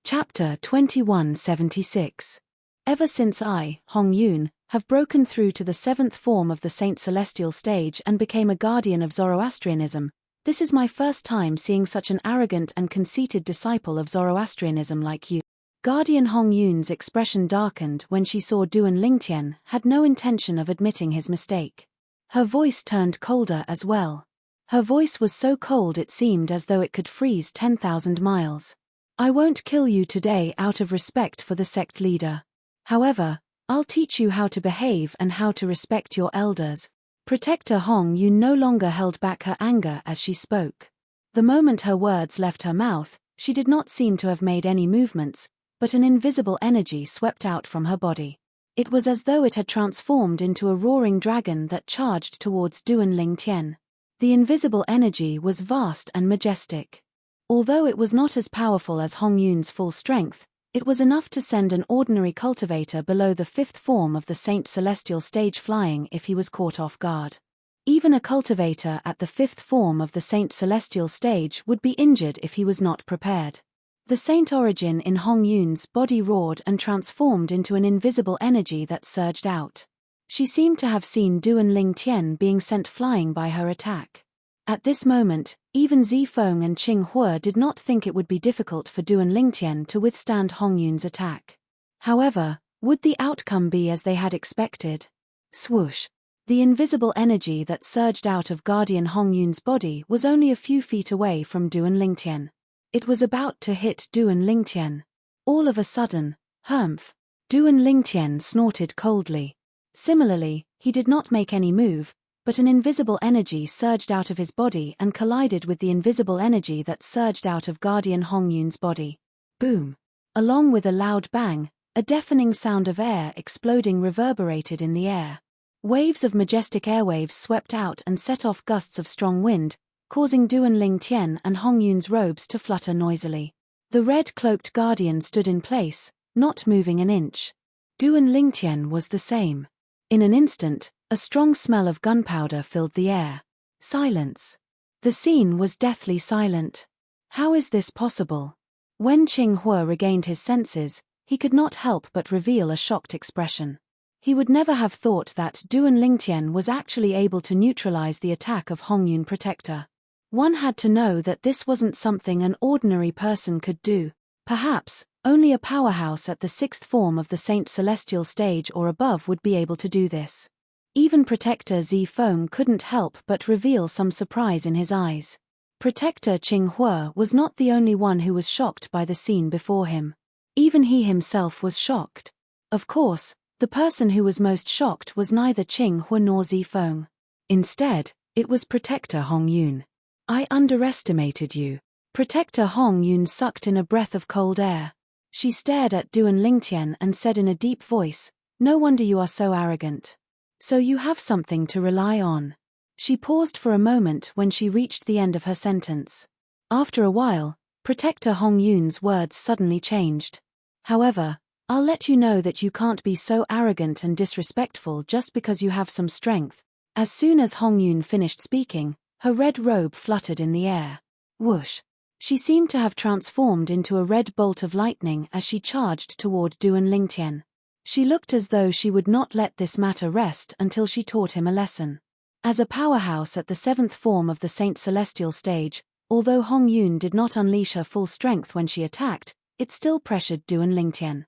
Chapter 2176. Ever since I, Hong Yun, have broken through to the seventh form of the Saint Celestial stage and became a guardian of Zoroastrianism, this is my first time seeing such an arrogant and conceited disciple of Zoroastrianism like you. Guardian Hong Yun's expression darkened when she saw Duan Lingtian had no intention of admitting his mistake. Her voice turned colder as well. Her voice was so cold it seemed as though it could freeze 10,000 miles. I won't kill you today out of respect for the sect leader. However, I'll teach you how to behave and how to respect your elders. Protector Hong Yun no longer held back her anger as she spoke. The moment her words left her mouth, she did not seem to have made any movements, but an invisible energy swept out from her body. It was as though it had transformed into a roaring dragon that charged towards Duan Lingtian. The invisible energy was vast and majestic. Although it was not as powerful as Hong Yun's full strength, it was enough to send an ordinary cultivator below the fifth form of the Saint Celestial stage flying if he was caught off guard. Even a cultivator at the fifth form of the Saint Celestial stage would be injured if he was not prepared. The Saint origin in Hong Yun's body roared and transformed into an invisible energy that surged out. She seemed to have seen Duan Lingtian being sent flying by her attack. At this moment, even Zifeng and Qing Hua did not think it would be difficult for Duan Lingtian to withstand Hong Yun's attack. However, would the outcome be as they had expected? Swoosh! The invisible energy that surged out of Guardian Hong Yun's body was only a few feet away from Duan Lingtian. It was about to hit Duan Lingtian. All of a sudden, humph! Duan Lingtian snorted coldly. Similarly, he did not make any move, but an invisible energy surged out of his body and collided with the invisible energy that surged out of Guardian Hong Yun's body. Boom! Along with a loud bang, a deafening sound of air exploding reverberated in the air. Waves of majestic airwaves swept out and set off gusts of strong wind, causing Duan Lingtian and Hong Yun's robes to flutter noisily. The red-cloaked guardian stood in place, not moving an inch. Duan Lingtian was the same. In an instant, a strong smell of gunpowder filled the air. Silence. The scene was deathly silent. How is this possible? When Qing Hua regained his senses, he could not help but reveal a shocked expression. He would never have thought that Duan Lingtian was actually able to neutralize the attack of Hong Yun Protector. One had to know that this wasn't something an ordinary person could do. Perhaps, only a powerhouse at the sixth form of the Saint Celestial stage or above would be able to do this. Even Protector Zifeng couldn't help but reveal some surprise in his eyes. Protector Qing Hua was not the only one who was shocked by the scene before him. Even he himself was shocked. Of course, the person who was most shocked was neither Qing Hua nor Zifeng. Instead, it was Protector Hong Yun. I underestimated you. Protector Hong Yun sucked in a breath of cold air. She stared at Duan Lingtian and said in a deep voice, "No wonder you are so arrogant. So you have something to rely on." She paused for a moment when she reached the end of her sentence. After a while, Protector Hong Yun's words suddenly changed. "However, I'll let you know that you can't be so arrogant and disrespectful just because you have some strength." As soon as Hong Yun finished speaking, her red robe fluttered in the air. Whoosh! She seemed to have transformed into a red bolt of lightning as she charged toward Duan Lingtian. She looked as though she would not let this matter rest until she taught him a lesson. As a powerhouse at the seventh form of the Saint Celestial stage, although Hong Yun did not unleash her full strength when she attacked, it still pressured Duan Lingtian.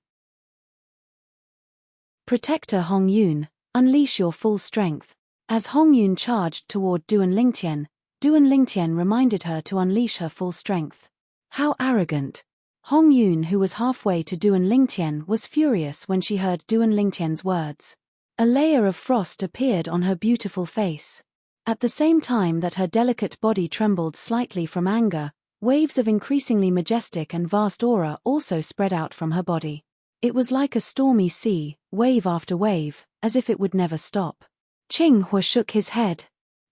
Protector Hong Yun, unleash your full strength. As Hong Yun charged toward Duan Lingtian reminded her to unleash her full strength. How arrogant! Hong Yun, who was halfway to Duan Lingtian, was furious when she heard Duan Lingtian's words. A layer of frost appeared on her beautiful face. At the same time that her delicate body trembled slightly from anger, waves of increasingly majestic and vast aura also spread out from her body. It was like a stormy sea, wave after wave, as if it would never stop. Qinghua shook his head.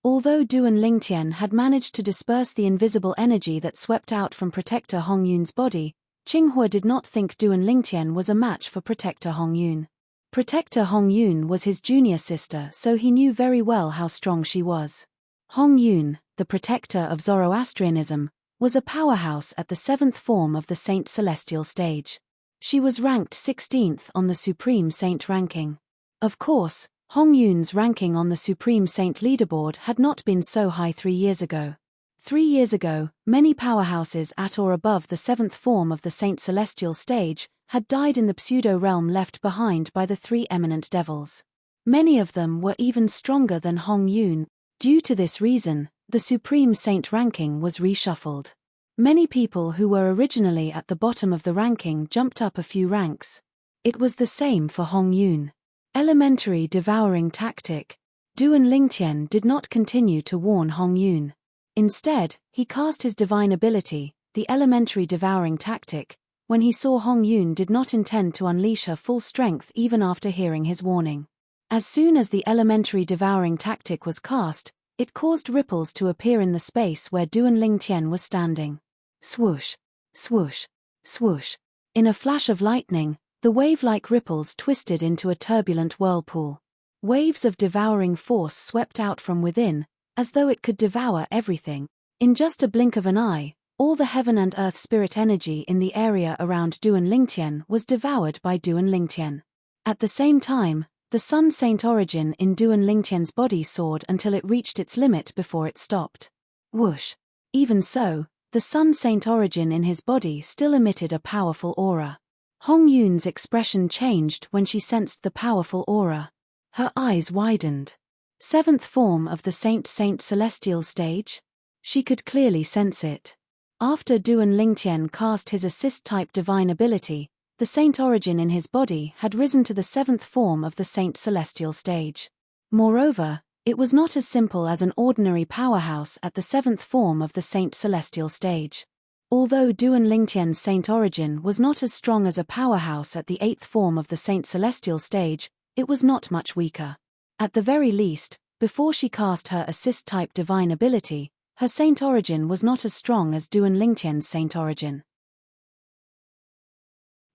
Although Duan Lingtian had managed to disperse the invisible energy that swept out from Protector Hong Yun's body, Qinghua did not think Duan Lingtian was a match for Protector Hong Yun. Protector Hong Yun was his junior sister, so he knew very well how strong she was. Hong Yun, the protector of Zoroastrianism, was a powerhouse at the 7th form of the Saint Celestial stage. She was ranked 16th on the Supreme Saint ranking. Of course, Hong Yun's ranking on the Supreme Saint leaderboard had not been so high 3 years ago. 3 years ago, many powerhouses at or above the 7th form of the Saint Celestial stage had died in the pseudo-realm left behind by the 3 eminent devils. Many of them were even stronger than Hong Yun. Due to this reason, the Supreme Saint ranking was reshuffled. Many people who were originally at the bottom of the ranking jumped up a few ranks. It was the same for Hong Yun. Elementary devouring tactic. Duan Lingtian did not continue to warn Hong Yun. Instead, he cast his divine ability, the elementary devouring tactic, when he saw Hong Yun did not intend to unleash her full strength even after hearing his warning. As soon as the elementary devouring tactic was cast, it caused ripples to appear in the space where Duan Lingtian was standing. Swoosh, swoosh, swoosh. In a flash of lightning, the wave-like ripples twisted into a turbulent whirlpool. Waves of devouring force swept out from within, as though it could devour everything. In just a blink of an eye, all the heaven and earth spirit energy in the area around Duan Lingtian was devoured by Duan Lingtian. At the same time, the Sun Saint origin in Duan Lingtian's body soared until it reached its limit before it stopped. Whoosh! Even so, the Sun Saint origin in his body still emitted a powerful aura. Hong Yun's expression changed when she sensed the powerful aura. Her eyes widened. 7th form of the Saint Celestial stage? She could clearly sense it. After Duan Lingtian cast his assist-type divine ability, the Saint origin in his body had risen to the 7th form of the Saint Celestial stage. Moreover, it was not as simple as an ordinary powerhouse at the 7th form of the Saint Celestial stage. Although Duan Lingtian's Saint origin was not as strong as a powerhouse at the 8th form of the Saint Celestial stage, it was not much weaker. At the very least, before she cast her assist-type divine ability, her Saint origin was not as strong as Duan Lingtian's Saint origin.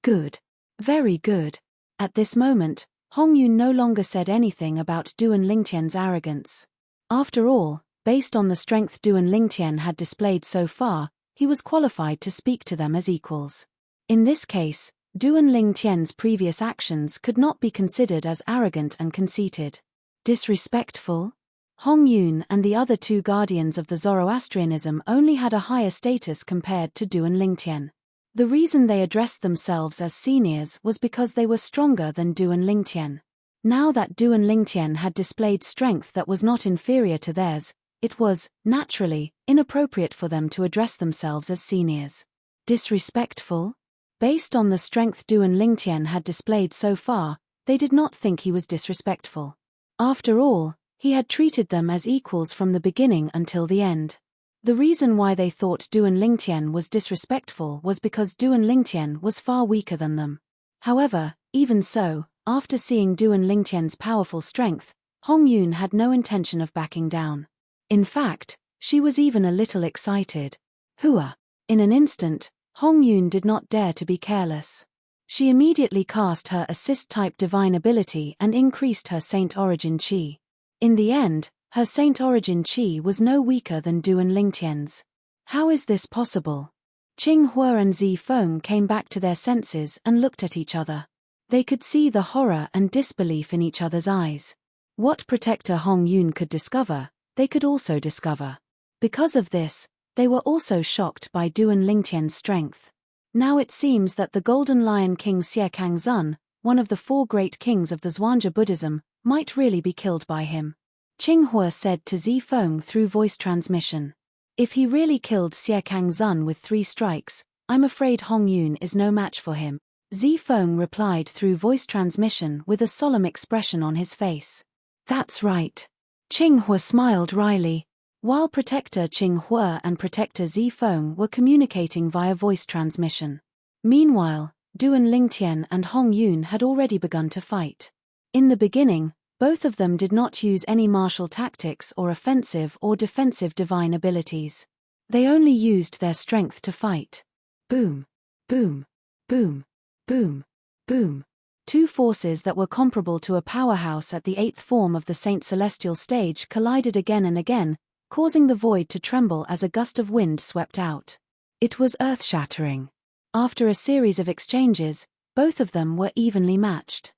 Good. Very good. At this moment, Hong Yun no longer said anything about Duan Lingtian's arrogance. After all, based on the strength Duan Lingtian had displayed so far, he was qualified to speak to them as equals. In this case, Duan Lingtian's previous actions could not be considered as arrogant and conceited. Disrespectful? Hong Yun and the other 2 guardians of the Zoroastrianism only had a higher status compared to Duan Lingtian. The reason they addressed themselves as seniors was because they were stronger than Duan Lingtian. Now that Duan Lingtian had displayed strength that was not inferior to theirs, it was, naturally, inappropriate for them to address themselves as seniors. Disrespectful? Based on the strength Duan Lingtian had displayed so far, they did not think he was disrespectful. After all, he had treated them as equals from the beginning until the end. The reason why they thought Duan Lingtian was disrespectful was because Duan Lingtian was far weaker than them. However, even so, after seeing Duan Lingtian's powerful strength, Hong Yun had no intention of backing down. In fact, she was even a little excited. Hua! In an instant, Hong Yun did not dare to be careless. She immediately cast her assist-type divine ability and increased her Saint origin chi. In the end, her Saint origin chi was no weaker than Duan Lingtian's. How is this possible? Qinghua and Zi Feng came back to their senses and looked at each other. They could see the horror and disbelief in each other's eyes. What Protector Hong Yun could discover, they could also discover. Because of this, they were also shocked by Duan Lingtian's strength. Now it seems that the Golden Lion King Xie Kangzun, one of the 4 great kings of the Zhuangzi Buddhism, might really be killed by him. Qinghua said to Zifeng through voice transmission. If he really killed Xiekang Zun with 3 strikes, I'm afraid Hong Yun is no match for him. Zifeng replied through voice transmission with a solemn expression on his face. That's right. Qinghua smiled wryly. While Protector Qinghua and Protector Zifeng were communicating via voice transmission. Meanwhile, Duan Lingtian and Hong Yun had already begun to fight. In the beginning, both of them did not use any martial tactics or offensive or defensive divine abilities. They only used their strength to fight. Boom, boom, boom, boom, boom. 2 forces that were comparable to a powerhouse at the 8th form of the Saint Celestial stage collided again and again, causing the void to tremble as a gust of wind swept out. It was earth-shattering. After a series of exchanges, both of them were evenly matched.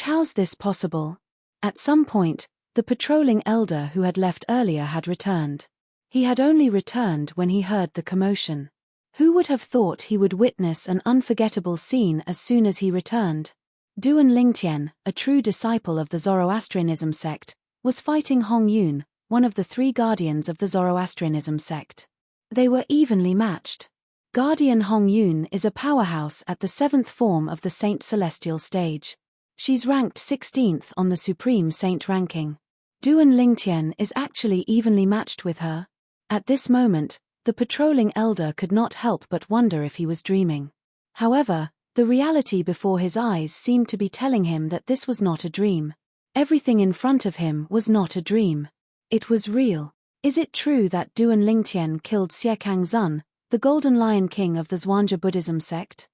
How's this possible? At some point, the patrolling elder who had left earlier had returned. He had only returned when he heard the commotion. Who would have thought he would witness an unforgettable scene as soon as he returned? Duan Lingtian, a true disciple of the Zoroastrianism sect, was fighting Hong Yun, one of the 3 guardians of the Zoroastrianism sect. They were evenly matched. Guardian Hong Yun is a powerhouse at the 7th form of the Saint Celestial stage. She's ranked 16th on the Supreme Saint ranking. Duan Lingtian is actually evenly matched with her. At this moment, the patrolling elder could not help but wonder if he was dreaming. However, the reality before his eyes seemed to be telling him that this was not a dream. Everything in front of him was not a dream. It was real. Is it true that Duan Lingtian killed Xiekang Zun, the Golden Lion King of the Zhuangzi Buddhism sect?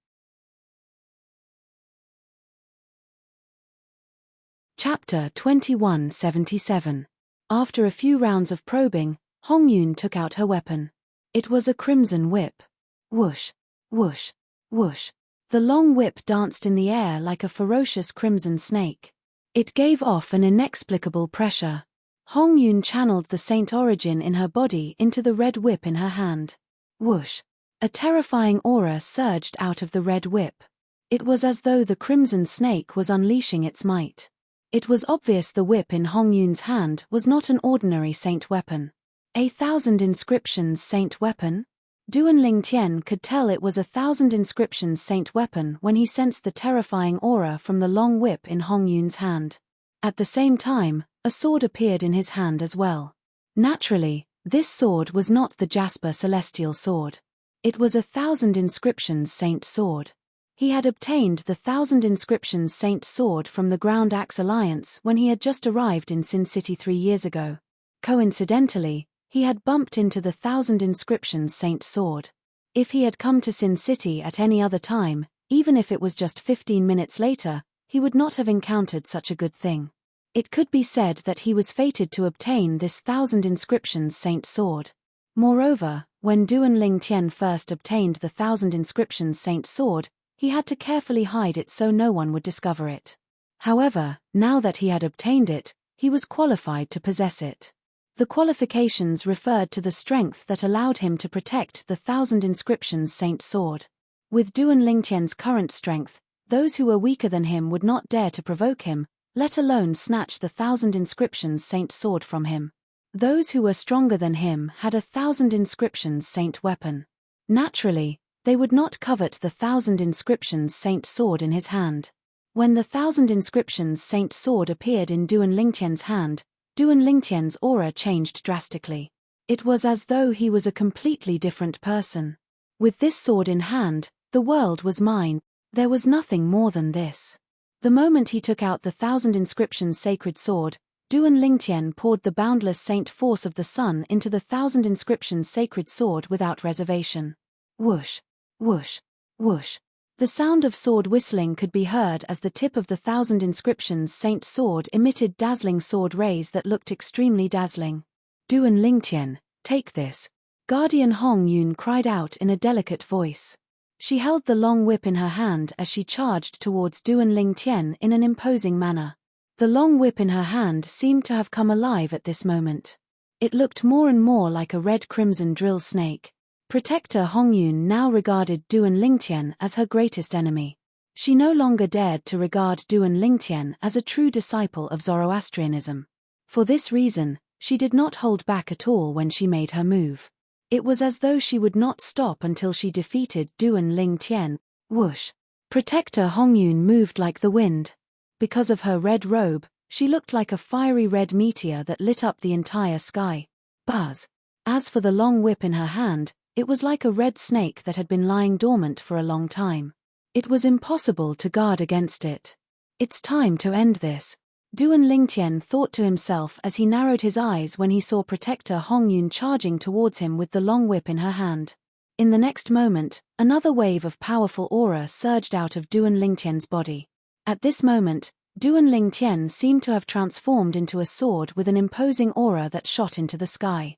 Chapter 2177. After a few rounds of probing, Hong Yun took out her weapon. It was a crimson whip. Whoosh, whoosh, whoosh. The long whip danced in the air like a ferocious crimson snake. It gave off an inexplicable pressure. Hong Yun channeled the saint origin in her body into the red whip in her hand. Whoosh. A terrifying aura surged out of the red whip. It was as though the crimson snake was unleashing its might. It was obvious the whip in Hong Yun's hand was not an ordinary saint weapon. 1,000 inscriptions saint weapon? Duan Lingtian could tell it was 1,000 inscriptions saint weapon when he sensed the terrifying aura from the long whip in Hong Yun's hand. At the same time, a sword appeared in his hand as well. Naturally, this sword was not the Jasper Celestial sword. It was 1,000 inscriptions saint sword. He had obtained the 1,000 inscriptions saint sword from the Ground Axe Alliance when he had just arrived in Sin City 3 years ago. Coincidentally, he had bumped into the 1,000 inscriptions saint sword. If he had come to Sin City at any other time, even if it was just 15 minutes later, he would not have encountered such a good thing. It could be said that he was fated to obtain this 1,000 inscriptions saint sword. Moreover, when Duan Lingtian first obtained the 1,000 inscriptions saint sword, he had to carefully hide it so no one would discover it. However, now that he had obtained it, he was qualified to possess it. The qualifications referred to the strength that allowed him to protect the 1,000 inscriptions saint sword. With Duan Lingtian's current strength, those who were weaker than him would not dare to provoke him, let alone snatch the 1,000 inscriptions saint sword from him. Those who were stronger than him had 1,000 inscriptions saint weapon. Naturally, they would not covet the 1,000 inscriptions saint sword in his hand. When the 1,000 inscriptions saint sword appeared in Duan Lingtian's hand, Duan Lingtian's aura changed drastically. It was as though he was a completely different person. With this sword in hand, the world was mine. There was nothing more than this. The moment he took out the 1,000 inscriptions sacred sword, Duan Lingtian poured the boundless saint force of the sun into the 1,000 inscriptions sacred sword without reservation. Whoosh, whoosh, whoosh. The sound of sword whistling could be heard as the tip of the 1,000 inscriptions saint sword emitted dazzling sword rays that looked extremely dazzling. Duan Lingtian, take this. Guardian Hong Yun cried out in a delicate voice. She held the long whip in her hand as she charged towards Duan Lingtian in an imposing manner. The long whip in her hand seemed to have come alive at this moment. It looked more and more like a red-crimson drill snake. Protector Hong Yun now regarded Duan Lingtian as her greatest enemy. She no longer dared to regard Duan Lingtian as a true disciple of Zoroastrianism. For this reason, she did not hold back at all when she made her move. It was as though she would not stop until she defeated Duan Lingtian. Whoosh! Protector Hongyun moved like the wind. Because of her red robe, she looked like a fiery red meteor that lit up the entire sky. Buzz! As for the long whip in her hand, it was like a red snake that had been lying dormant for a long time. It was impossible to guard against it. It's time to end this, Duan Lingtian thought to himself as he narrowed his eyes when he saw Protector Hongyun charging towards him with the long whip in her hand. In the next moment, another wave of powerful aura surged out of Duan Lingtian's body. At this moment, Duan Lingtian seemed to have transformed into a sword with an imposing aura that shot into the sky.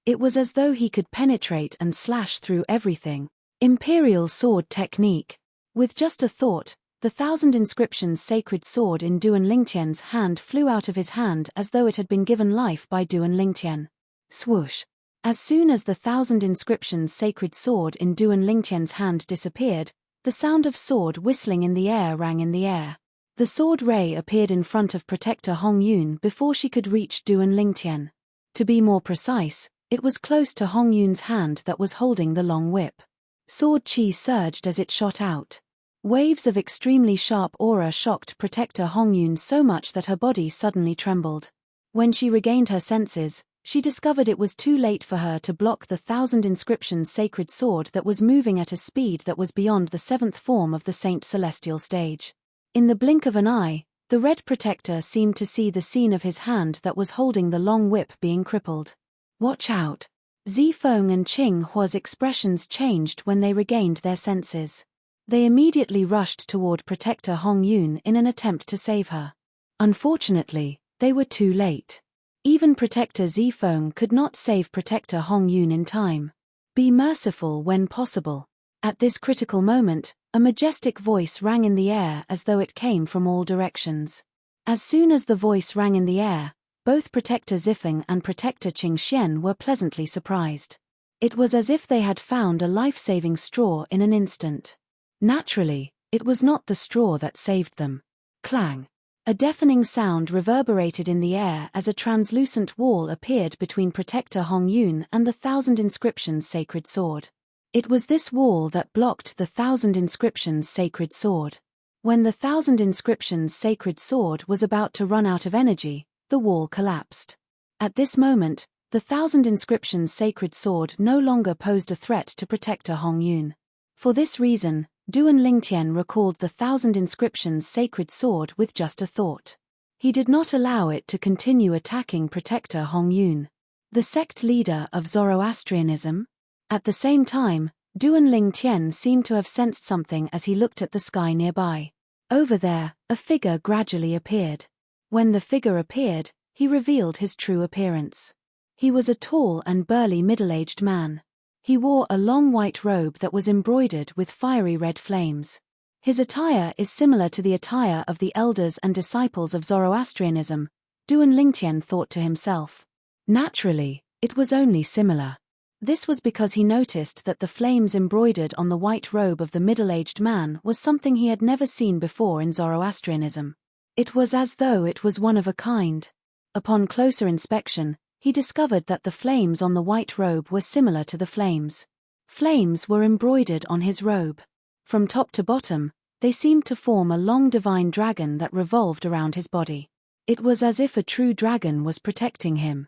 It was as though he could penetrate and slash through everything. Imperial sword technique. With just a thought, the Thousand Inscriptions sacred sword in Duan Lingtian's hand flew out of his hand as though it had been given life by Duan Lingtian. Swoosh! As soon as the Thousand Inscriptions sacred sword in Duan Lingtian's hand disappeared, the sound of sword whistling in the air rang in the air. The sword ray appeared in front of Protector Hongyun before she could reach Duan Lingtian. To be more precise, it was close to Hongyun's hand that was holding the long whip. Sword chi surged as it shot out. Waves of extremely sharp aura shocked Protector Hongyun so much that her body suddenly trembled. When she regained her senses, she discovered it was too late for her to block the Thousand Inscriptions sacred sword that was moving at a speed that was beyond the seventh form of the Saint Celestial stage. In the blink of an eye, the Red Protector seemed to see the scene of his hand that was holding the long whip being crippled. Watch out! Zifeng and Qing Hua's expressions changed when they regained their senses. They immediately rushed toward Protector Hongyun in an attempt to save her. Unfortunately, they were too late. Even Protector Zifeng could not save Protector Hongyun in time. Be merciful when possible. At this critical moment, a majestic voice rang in the air as though it came from all directions. As soon as the voice rang in the air, both Protector Zifeng and Protector Qingxian were pleasantly surprised. It was as if they had found a life-saving straw in an instant. Naturally, it was not the straw that saved them. Clang! A deafening sound reverberated in the air as a translucent wall appeared between Protector Hongyun and the Thousand Inscriptions sacred sword. It was this wall that blocked the Thousand Inscriptions sacred sword. When the Thousand Inscriptions sacred sword was about to run out of energy, the wall collapsed. At this moment, the Thousand Inscriptions sacred sword no longer posed a threat to Protector Hongyun. For this reason, Duan Lingtian recalled the Thousand Inscriptions sacred sword with just a thought. He did not allow it to continue attacking Protector Hongyun, the sect leader of Zoroastrianism. At the same time, Duan Lingtian seemed to have sensed something as he looked at the sky nearby. Over there, a figure gradually appeared. When the figure appeared, he revealed his true appearance. He was a tall and burly middle-aged man. He wore a long white robe that was embroidered with fiery red flames. His attire is similar to the attire of the elders and disciples of Zoroastrianism, Duan Lingtian thought to himself. Naturally, it was only similar. This was because he noticed that the flames embroidered on the white robe of the middle-aged man was something he had never seen before in Zoroastrianism. It was as though it was one of a kind. Upon closer inspection, he discovered that the flames on the white robe were similar to the flames. Flames were embroidered on his robe. From top to bottom, they seemed to form a long divine dragon that revolved around his body. It was as if a true dragon was protecting him.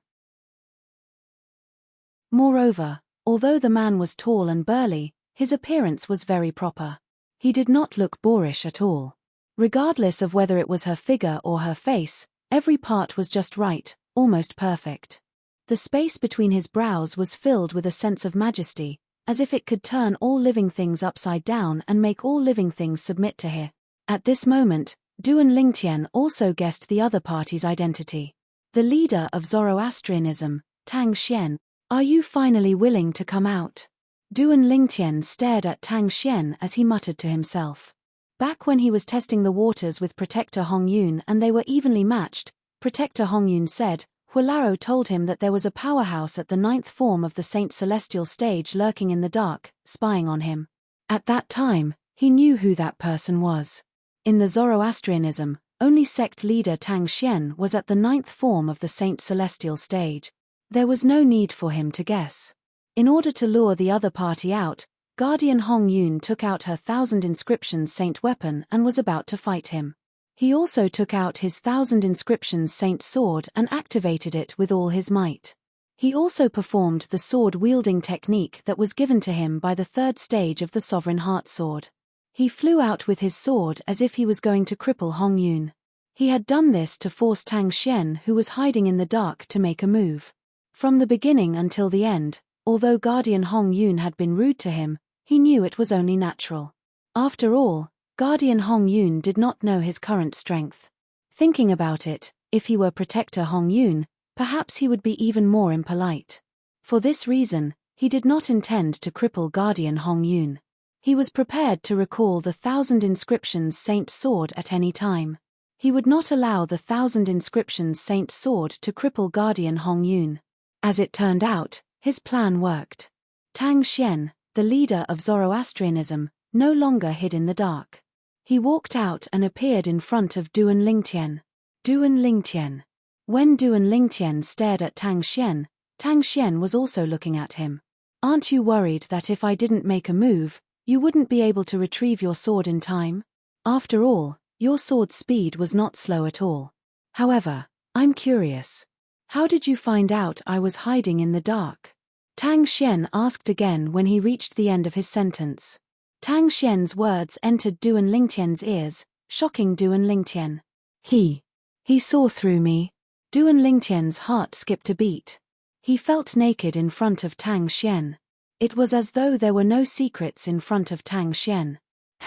Moreover, although the man was tall and burly, his appearance was very proper. He did not look boorish at all. Regardless of whether it was her figure or her face, every part was just right, almost perfect. The space between his brows was filled with a sense of majesty, as if it could turn all living things upside down and make all living things submit to him. At this moment, Duan Lingtian also guessed the other party's identity. The leader of Zoroastrianism, Tang Xian. Are you finally willing to come out? Duan Lingtian stared at Tang Xian as he muttered to himself. Back when he was testing the waters with Protector Hongyun and they were evenly matched, Protector Hongyun said, Huilaro told him that there was a powerhouse at the ninth form of the Saint Celestial stage lurking in the dark, spying on him. At that time, he knew who that person was. In the Zoroastrianism, only sect leader Tang Xian was at the 9th form of the Saint Celestial stage. There was no need for him to guess. In order to lure the other party out, Guardian Hong Yun took out her 1,000 inscriptions saint weapon and was about to fight him. He also took out his 1,000 inscriptions saint sword and activated it with all his might. He also performed the sword-wielding technique that was given to him by the 3rd stage of the Sovereign Heart Sword. He flew out with his sword as if he was going to cripple Hong Yun. He had done this to force Tang Xian, who was hiding in the dark, to make a move. From the beginning until the end, although Guardian Hong Yun had been rude to him, he knew it was only natural. After all, Guardian Hong Yun did not know his current strength. Thinking about it, if he were Protector Hong Yun, perhaps he would be even more impolite. For this reason, he did not intend to cripple Guardian Hong Yun. He was prepared to recall the 1,000 inscriptions saint sword at any time. He would not allow the 1,000 inscriptions saint sword to cripple Guardian Hong Yun. As it turned out, his plan worked. Tang Xian, the leader of Zoroastrianism, no longer hid in the dark. He walked out and appeared in front of Duan Lingtian. Duan Lingtian. When Duan Lingtian stared at Tang Xian was also looking at him. "Aren't you worried that if I didn't make a move, you wouldn't be able to retrieve your sword in time? After all, your sword's speed was not slow at all. However, I'm curious. How did you find out I was hiding in the dark?" Tang Xian asked again when he reached the end of his sentence. Tang Xian's words entered Duan Lingtian's ears, shocking Duan Lingtian. He saw through me. Duan Lingtian's heart skipped a beat. He felt naked in front of Tang Xian. It was as though there were no secrets in front of Tang Xian.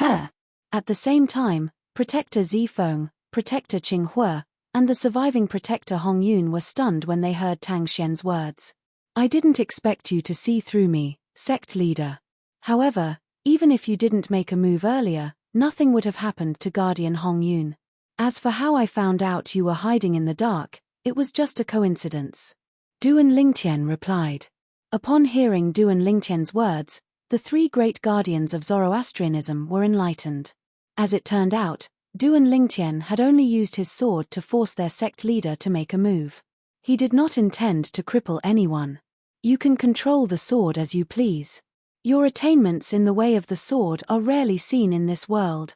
At the same time, Protector Zifeng, Protector Qinghua, and the surviving Protector Hong Yun were stunned when they heard Tang Xian's words. "I didn't expect you to see through me, sect leader. However, even if you didn't make a move earlier, nothing would have happened to Guardian Hong Yun. As for how I found out you were hiding in the dark, it was just a coincidence," Duan Lingtian replied. Upon hearing Duan Lingtian's words, the 3 great guardians of Zoroastrianism were enlightened. As it turned out, Duan Lingtian had only used his sword to force their sect leader to make a move. He did not intend to cripple anyone. You can control the sword as you please. Your attainments in the way of the sword are rarely seen in this world.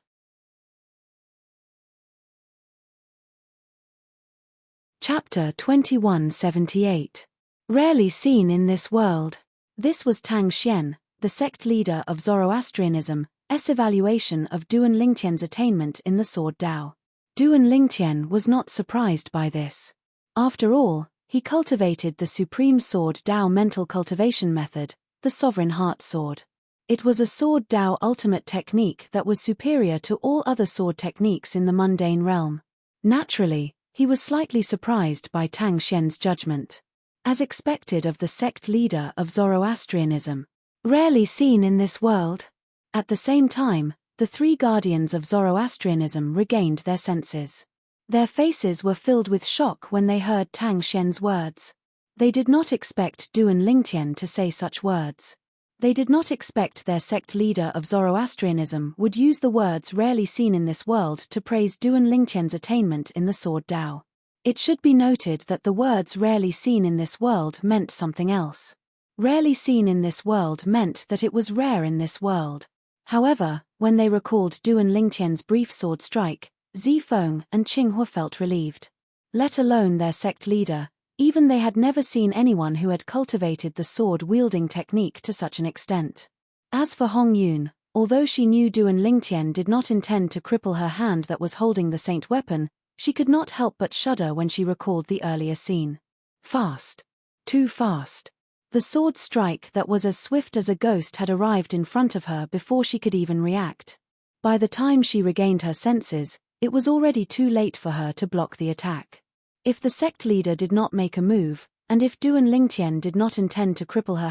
Chapter 2178. Rarely seen in this world. This was Tang Xian, the sect leader of Zoroastrianism, evaluation of Duan Lingtian's attainment in the sword Dao. Duan Lingtian was not surprised by this. After all, he cultivated the supreme sword Dao mental cultivation method, the Sovereign Heart Sword. It was a sword Dao ultimate technique that was superior to all other sword techniques in the mundane realm. Naturally, he was slightly surprised by Tang Xian's judgment. As expected of the sect leader of Zoroastrianism. Rarely seen in this world. At the same time, the 3 guardians of Zoroastrianism regained their senses. Their faces were filled with shock when they heard Tang Xian's words. They did not expect Duan Lingtian to say such words. They did not expect their sect leader of Zoroastrianism would use the words rarely seen in this world to praise Duan Lingtian's attainment in the sword Dao. It should be noted that the words rarely seen in this world meant something else. Rarely seen in this world meant that it was rare in this world. However, when they recalled Duan Lingtian's brief sword strike, Zifeng and Qinghua felt relieved. Let alone their sect leader, even they had never seen anyone who had cultivated the sword-wielding technique to such an extent. As for Hong Yun, although she knew Duan Lingtian did not intend to cripple her hand that was holding the saint weapon, she could not help but shudder when she recalled the earlier scene. Fast. Too fast. The sword strike that was as swift as a ghost had arrived in front of her before she could even react. By the time she regained her senses, it was already too late for her to block the attack. If the sect leader did not make a move, and if Duan Lingtian did not intend to cripple her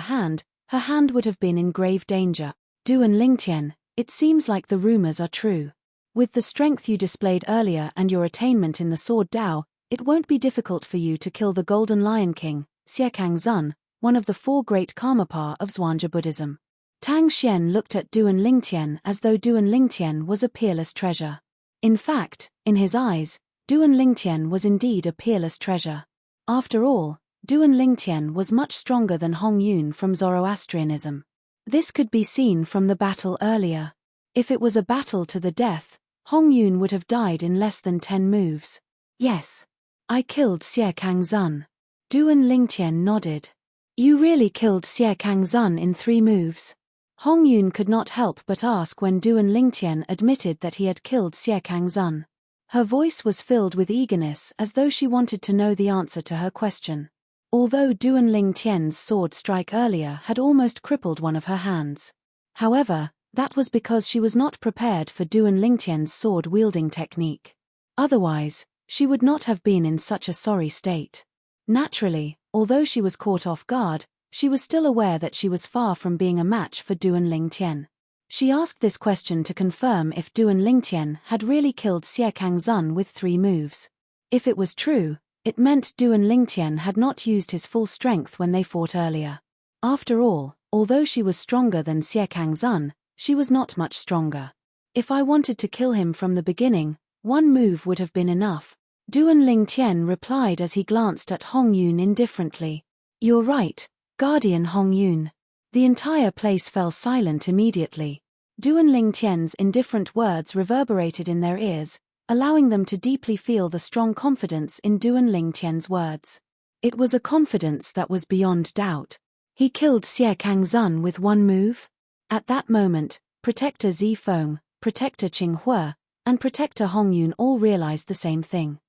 hand would have been in grave danger. Duan Lingtian, it seems like the rumors are true. With the strength you displayed earlier and your attainment in the sword Dao, it won't be difficult for you to kill the Golden Lion King, Xiekang Zun, one of the 4 great Karmapa of Zhuangzi Buddhism. Tang Xian looked at Duan Lingtian as though Duan Lingtian was a peerless treasure. In fact, in his eyes, Duan Lingtian was indeed a peerless treasure. After all, Duan Lingtian was much stronger than Hong Yun from Zoroastrianism. This could be seen from the battle earlier. If it was a battle to the death, Hong Yun would have died in less than 10 moves. Yes. I killed Xie Kangzun. Duan Lingtian nodded. You really killed Xie Kangzun in 3 moves? Hong Yun could not help but ask when Duan Lingtian admitted that he had killed Xie Kangzun. Her voice was filled with eagerness as though she wanted to know the answer to her question. Although Duan Lingtian's sword strike earlier had almost crippled one of her hands. However, that was because she was not prepared for Duan Lingtian's sword-wielding technique. Otherwise, she would not have been in such a sorry state. Naturally, although she was caught off guard, she was still aware that she was far from being a match for Duan Lingtian. She asked this question to confirm if Duan Lingtian had really killed Xie Kangzun with 3 moves. If it was true, it meant Duan Lingtian had not used his full strength when they fought earlier. After all, although she was stronger than Xie Kangzun, she was not much stronger. If I wanted to kill him from the beginning, 1 move would have been enough. Duan Lingtian replied as he glanced at Hong Yun indifferently. You're right, Guardian Hong Yun. The entire place fell silent immediately. Duan Lingtian's indifferent words reverberated in their ears, allowing them to deeply feel the strong confidence in Duan Lingtian's words. It was a confidence that was beyond doubt. He killed Xie Kangzun with 1 move? At that moment, Protector Zifeng, Protector Qinghua, and Protector Hong Yun all realized the same thing.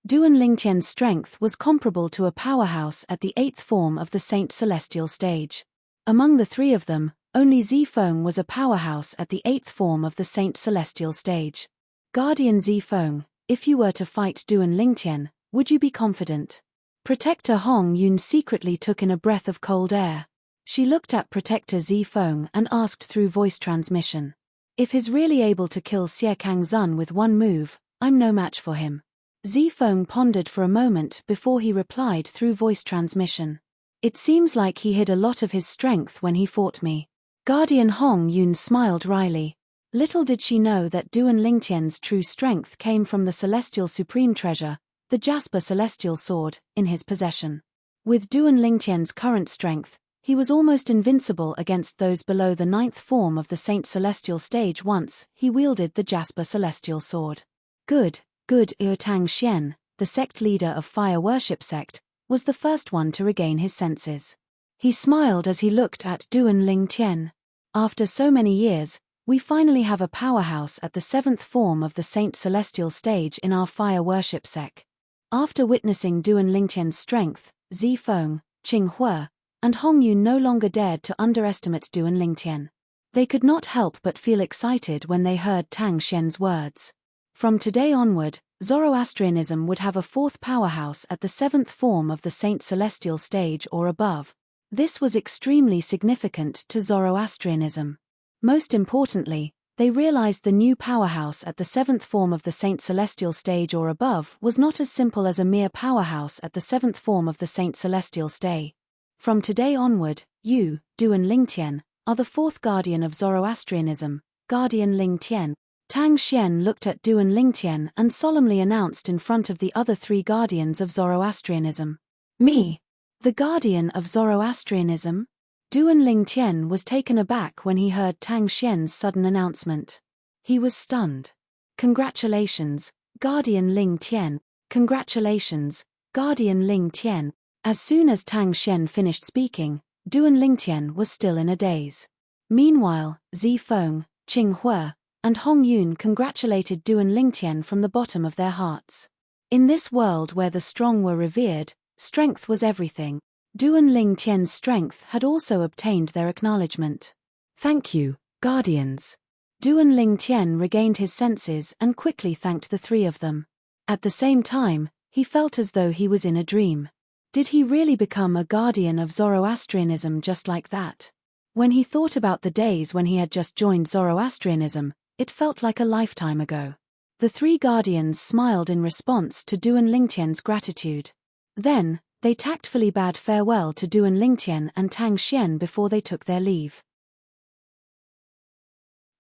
Duan Lingtian's strength was comparable to a powerhouse at the 8th form of the Saint Celestial stage. Among the 3 of them, only Zifeng was a powerhouse at the 8th form of the Saint Celestial stage. Guardian Zifeng, if you were to fight Duan Lingtian, would you be confident? Protector Hong Yun secretly took in a breath of cold air. She looked at Protector Zifeng and asked through voice transmission. If he's really able to kill Xie Kangzun with 1 move, I'm no match for him. Zifeng pondered for a moment before he replied through voice transmission. It seems like he hid a lot of his strength when he fought me. Guardian Hong Yun smiled wryly. Little did she know that Duan Lingtian's true strength came from the Celestial Supreme Treasure, the Jasper Celestial Sword, in his possession. With Duan Lingtian's current strength, he was almost invincible against those below the 9th form of the Saint Celestial stage once he wielded the Jasper Celestial Sword. Good. Tang Xian, the sect leader of Fire Worship Sect, was the first one to regain his senses. He smiled as he looked at Duan Lingtian. After so many years, we finally have a powerhouse at the 7th form of the Saint Celestial stage in our Fire Worship Sect. After witnessing Duan Lingtian's strength, Zifeng, Qinghua, and Hong Yun no longer dared to underestimate Duan Lingtian. They could not help but feel excited when they heard Tang Xian's words. From today onward, Zoroastrianism would have a 4th powerhouse at the 7th form of the Saint Celestial stage or above. This was extremely significant to Zoroastrianism. Most importantly, they realized the new powerhouse at the 7th form of the Saint Celestial stage or above was not as simple as a mere powerhouse at the 7th form of the Saint Celestial stage. From today onward, you, Duan Lingtian, are the 4th guardian of Zoroastrianism, Guardian Lingtian. Tang Xian looked at Duan Lingtian and solemnly announced in front of the other 3 guardians of Zoroastrianism. Me, the guardian of Zoroastrianism? Duan Lingtian was taken aback when he heard Tang Xian's sudden announcement. He was stunned. Congratulations, Guardian Lingtian. Congratulations, Guardian Lingtian. As soon as Tang Xian finished speaking, Duan Lingtian was still in a daze. Meanwhile, Zifeng, Qinghua, and Hong Yun congratulated Duan Lingtian from the bottom of their hearts. In this world where the strong were revered, strength was everything. Duan Lingtian's strength had also obtained their acknowledgement. Thank you, guardians. Duan Lingtian regained his senses and quickly thanked the 3 of them. At the same time, he felt as though he was in a dream. Did he really become a guardian of Zoroastrianism just like that? When he thought about the days when he had just joined Zoroastrianism, it felt like a lifetime ago. The 3 guardians smiled in response to Duan Lingtian's gratitude. Then, They tactfully bade farewell to Duan Lingtian and Tang Xian before they took their leave.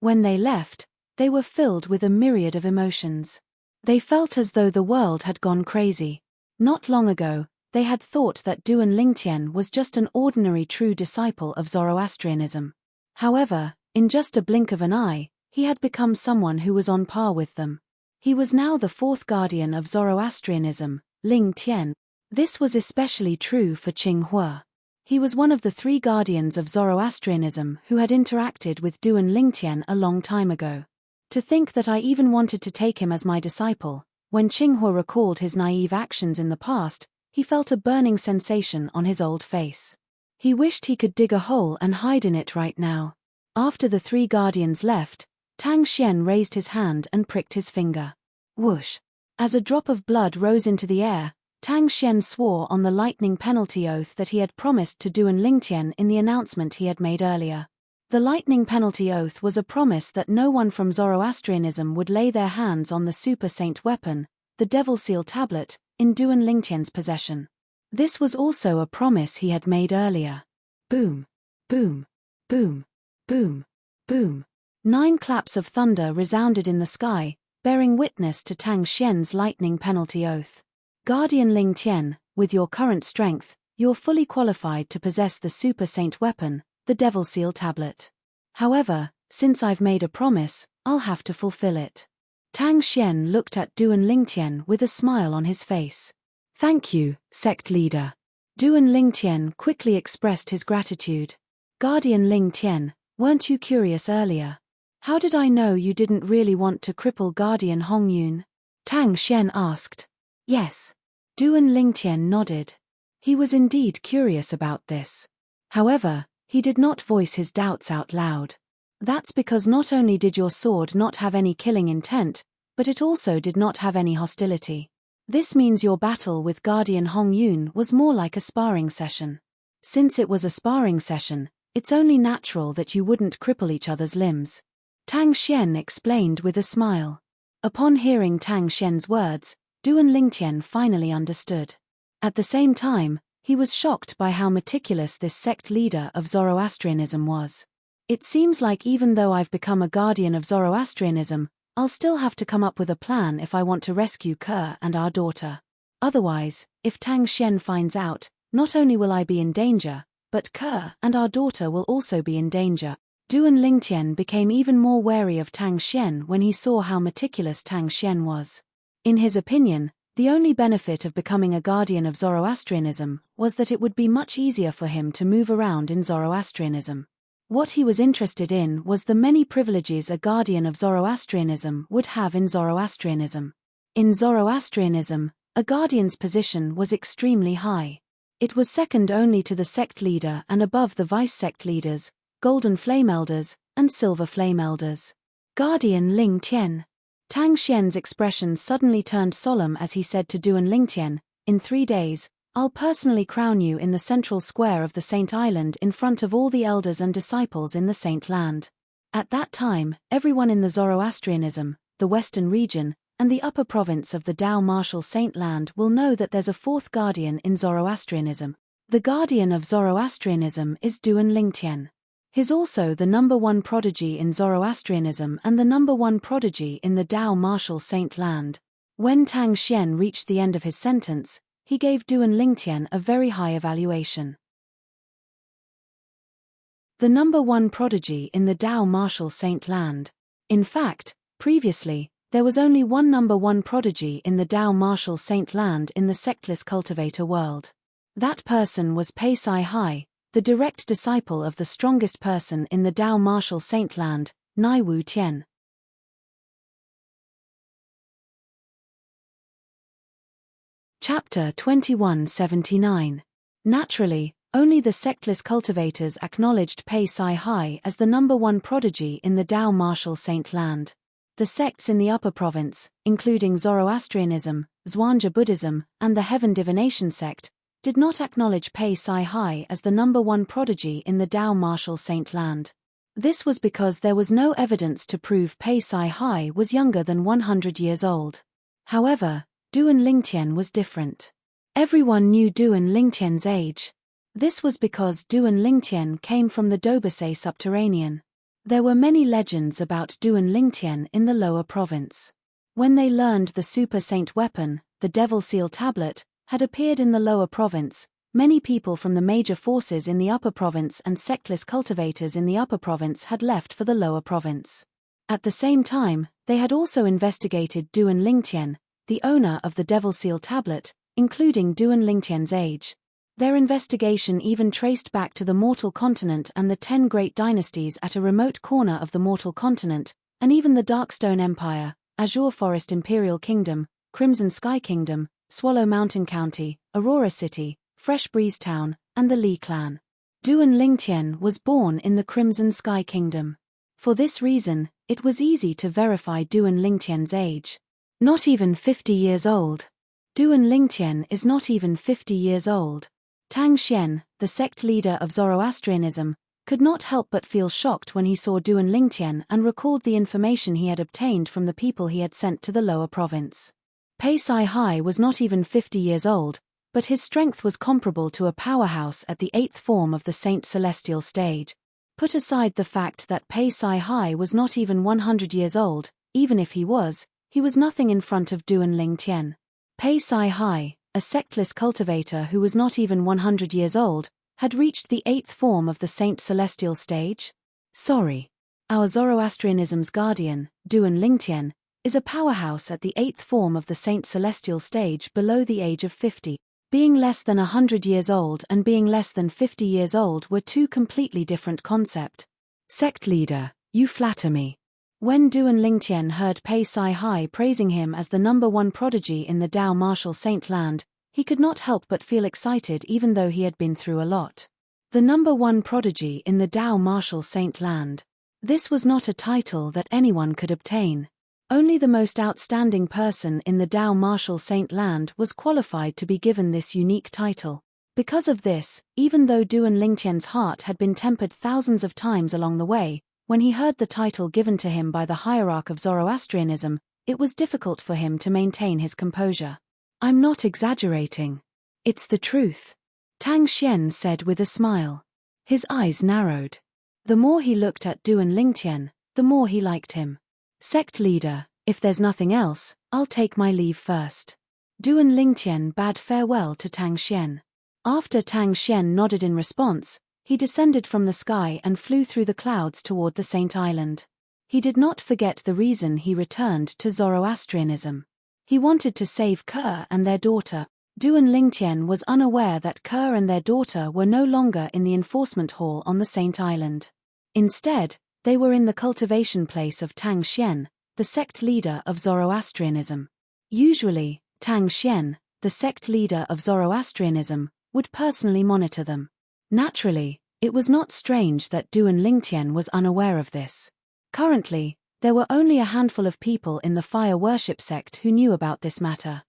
When they left, they were filled with a myriad of emotions. They felt as though the world had gone crazy. Not long ago, they had thought that Duan Lingtian was just an ordinary true disciple of Zoroastrianism. However, in just a blink of an eye, he had become someone who was on par with them. He was now the fourth guardian of Zoroastrianism, Ling Tian. This was especially true for Qing Hua. He was one of the three guardians of Zoroastrianism who had interacted with Duan Lingtian a long time ago. To think that I even wanted to take him as my disciple. When Qing Hua recalled his naive actions in the past, he felt a burning sensation on his old face. He wished he could dig a hole and hide in it right now. After the three guardians left, Tang Xian raised his hand and pricked his finger. Whoosh! As a drop of blood rose into the air, Tang Xian swore on the lightning penalty oath that he had promised to Duan Lingtian in the announcement he had made earlier. The lightning penalty oath was a promise that no one from Zoroastrianism would lay their hands on the super saint weapon, the Devil Seal tablet, in Duan Lingtian's possession. This was also a promise he had made earlier. Boom! Boom! Boom! Boom! Boom! 9 claps of thunder resounded in the sky, bearing witness to Tang Xian's lightning penalty oath. Guardian Ling Tian, with your current strength, you're fully qualified to possess the super saint weapon, the Devil Seal tablet. However, since I've made a promise, I'll have to fulfill it. Tang Xian looked at Duan Lingtian with a smile on his face. Thank you, sect leader. Duan Lingtian quickly expressed his gratitude. Guardian Ling Tian, weren't you curious earlier? How did I know you didn't really want to cripple Guardian Hongyun? Tang Xian asked. Yes. Duan Lingtian nodded. He was indeed curious about this. However, he did not voice his doubts out loud. That's because not only did your sword not have any killing intent, but it also did not have any hostility. This means your battle with Guardian Hongyun was more like a sparring session. Since it was a sparring session, it's only natural that you wouldn't cripple each other's limbs. Tang Xian explained with a smile. Upon hearing Tang Xian's words, Duan Lingtian finally understood. At the same time, he was shocked by how meticulous this sect leader of Zoroastrianism was. It seems like even though I've become a guardian of Zoroastrianism, I'll still have to come up with a plan if I want to rescue Ke and our daughter. Otherwise, if Tang Xian finds out, not only will I be in danger, but Ke and our daughter will also be in danger. Duan Lingtian became even more wary of Tang Xian when he saw how meticulous Tang Xian was. In his opinion, the only benefit of becoming a guardian of Zoroastrianism was that it would be much easier for him to move around in Zoroastrianism. What he was interested in was the many privileges a guardian of Zoroastrianism would have in Zoroastrianism. In Zoroastrianism, a guardian's position was extremely high. It was second only to the sect leader and above the vice-sect leaders, golden flame elders, and silver flame elders. Guardian Ling Tian. Tang Xian's expression suddenly turned solemn as he said to Duan Lingtian, in 3 days, I'll personally crown you in the central square of the Saint Island in front of all the elders and disciples in the Saint Land. At that time, everyone in the Zoroastrianism, the Western region, and the upper province of the Dao Martial Saint Land will know that there's a fourth guardian in Zoroastrianism. The guardian of Zoroastrianism is Duan Lingtian. He's also the #1 prodigy in Zoroastrianism and the #1 prodigy in the Dao Martial Saint Land. When Tang Xian reached the end of his sentence, he gave Duan Lingtian a very high evaluation. The #1 prodigy in the Dao Martial Saint Land. In fact, previously, there was only one #1 prodigy in the Dao Martial Saint Land in the sectless cultivator world. That person was Pei Sai Hai, the direct disciple of the strongest person in the Dao Martial Saint Land, Nai Wu Tian. Chapter 2179. Naturally, only the sectless cultivators acknowledged Pei Sai Hai as the #1 prodigy in the Dao Martial Saint Land. The sects in the upper province, including Zoroastrianism, Zhuangzi Buddhism, and the Heaven Divination sect, did not acknowledge Pei Sai Hai as the #1 prodigy in the Dao Martial Saint Land. This was because there was no evidence to prove Pei Sai Hai was younger than 100 years old. However, Duan Lingtian was different. Everyone knew Duan Lingtian's age. This was because Duan Lingtian came from the Dobasay subterranean. There were many legends about Duan Lingtian in the lower province. When they learned the super saint weapon, the Devil Seal tablet, had appeared in the lower province, many people from the major forces in the upper province and sectless cultivators in the upper province had left for the lower province. At the same time, they had also investigated Duan Lingtian, the owner of the Devil Seal tablet, including Duan Lingtian's age. Their investigation even traced back to the Mortal Continent and the 10 great dynasties at a remote corner of the Mortal Continent, and even the Darkstone Empire, Azure Forest Imperial Kingdom, Crimson Sky Kingdom, Swallow Mountain County, Aurora City, Fresh Breeze Town, and the Li clan. Duan Lingtian was born in the Crimson Sky Kingdom. For this reason, it was easy to verify Duan Lingtian's age. Not even 50 years old. Duan Lingtian is not even 50 years old. Tang Xian, the sect leader of Zoroastrianism, could not help but feel shocked when he saw Duan Lingtian and recalled the information he had obtained from the people he had sent to the lower province. Pei Sai Hai was not even 50 years old, but his strength was comparable to a powerhouse at the 8th form of the Saint Celestial stage. Put aside the fact that Pei Sai Hai was not even 100 years old, even if he was nothing in front of Duan Lingtian. Pei Sai Hai, a sectless cultivator who was not even 100 years old, had reached the 8th form of the Saint Celestial stage? Sorry. Our Zoroastrianism's guardian, Duan Lingtian, is a powerhouse at the 8th form of the Saint Celestial stage below the age of 50. Being less than 100 years old and being less than 50 years old were two completely different concepts. Sect leader, you flatter me. When Duan Lingtian heard Pei Sai Hai praising him as the #1 prodigy in the Dao Martial Saint land, he could not help but feel excited even though he had been through a lot. The #1 prodigy in the Dao Martial Saint land. This was not a title that anyone could obtain. Only the most outstanding person in the Dao Martial Saint land was qualified to be given this unique title. Because of this, even though Duan Lingtian's heart had been tempered thousands of times along the way, when he heard the title given to him by the hierarch of Zoroastrianism, it was difficult for him to maintain his composure. I'm not exaggerating. It's the truth. Tang Xian said with a smile. His eyes narrowed. The more he looked at Duan Lingtian, the more he liked him. Sect leader, if there's nothing else, I'll take my leave first. Duan Lingtian bade farewell to Tang Xian. After Tang Xian nodded in response, he descended from the sky and flew through the clouds toward the Saint Island. He did not forget the reason he returned to Zoroastrianism. He wanted to save Kerr and their daughter. Duan Lingtian was unaware that Kerr and their daughter were no longer in the enforcement hall on the Saint Island. Instead, they were in the cultivation place of Tang Xian, the sect leader of Zoroastrianism. Usually, Tang Xian, the sect leader of Zoroastrianism, would personally monitor them. Naturally, it was not strange that Duan Lingtian was unaware of this. Currently, there were only a handful of people in the fire worship sect who knew about this matter.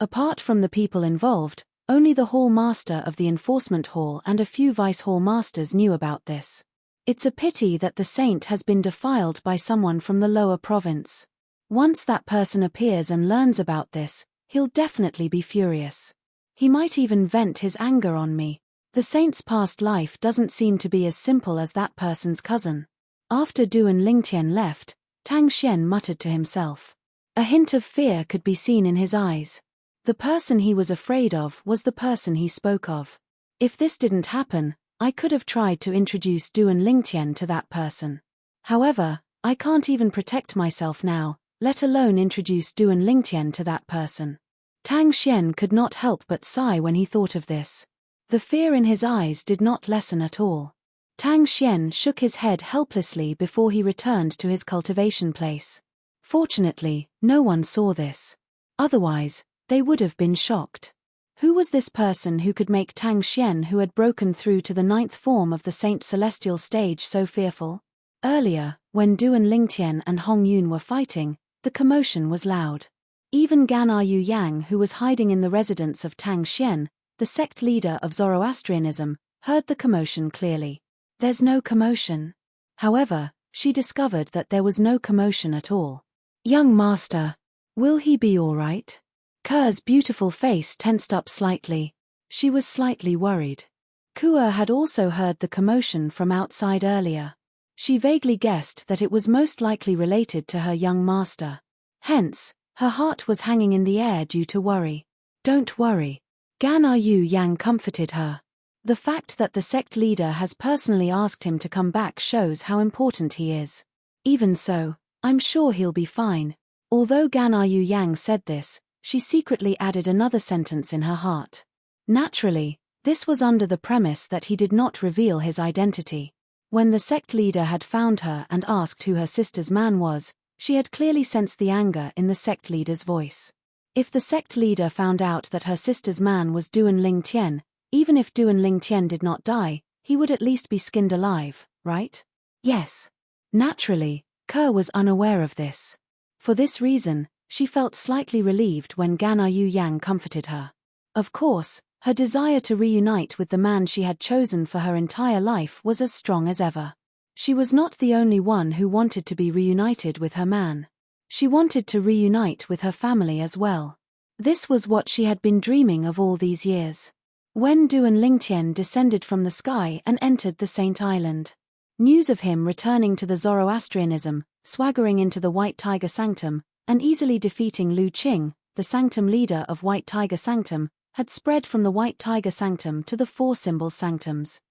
Apart from the people involved, only the hall master of the enforcement hall and a few vice hall masters knew about this. It's a pity that the saint has been defiled by someone from the lower province. Once that person appears and learns about this, he'll definitely be furious. He might even vent his anger on me. The saint's past life doesn't seem to be as simple as that person's cousin. After Duan Lingtian left, Tang Xian muttered to himself. A hint of fear could be seen in his eyes. The person he was afraid of was the person he spoke of. If this didn't happen, I could have tried to introduce Duan Lingtian to that person. However, I can't even protect myself now, let alone introduce Duan Lingtian to that person. Tang Xian could not help but sigh when he thought of this. The fear in his eyes did not lessen at all. Tang Xian shook his head helplessly before he returned to his cultivation place. Fortunately, no one saw this. Otherwise, they would have been shocked. Who was this person who could make Tang Xian, who had broken through to the 9th form of the Saint Celestial stage, so fearful? Earlier, when Duan Lingtian and Hong Yun were fighting, the commotion was loud. Even Gan Yu Yang, who was hiding in the residence of Tang Xian, the sect leader of Zoroastrianism, heard the commotion clearly. There's no commotion. However, she discovered that there was no commotion at all. Young master, will he be all right? Ker's beautiful face tensed up slightly. She was slightly worried. Kua had also heard the commotion from outside earlier. She vaguely guessed that it was most likely related to her young master. Hence, her heart was hanging in the air due to worry. Don't worry. Gan Yu Yang comforted her. The fact that the sect leader has personally asked him to come back shows how important he is. Even so, I'm sure he'll be fine. Although Gan Yu Yang said this, she secretly added another sentence in her heart. Naturally, this was under the premise that he did not reveal his identity. When the sect leader had found her and asked who her sister's man was, she had clearly sensed the anger in the sect leader's voice. If the sect leader found out that her sister's man was Duan Lingtian, even if Duan Lingtian did not die, he would at least be skinned alive, right? Yes. Naturally, Ke was unaware of this. For this reason, she felt slightly relieved when Gan Yu Yang comforted her. Of course, her desire to reunite with the man she had chosen for her entire life was as strong as ever. She was not the only one who wanted to be reunited with her man. She wanted to reunite with her family as well. This was what she had been dreaming of all these years. When Duan Lingtian descended from the sky and entered the Saint Island, news of him returning to the Zoroastrianism, swaggering into the White Tiger Sanctum, and easily defeating Lu Qing, the Sanctum leader of White Tiger Sanctum, had spread from the White Tiger Sanctum to the four symbol sanctums.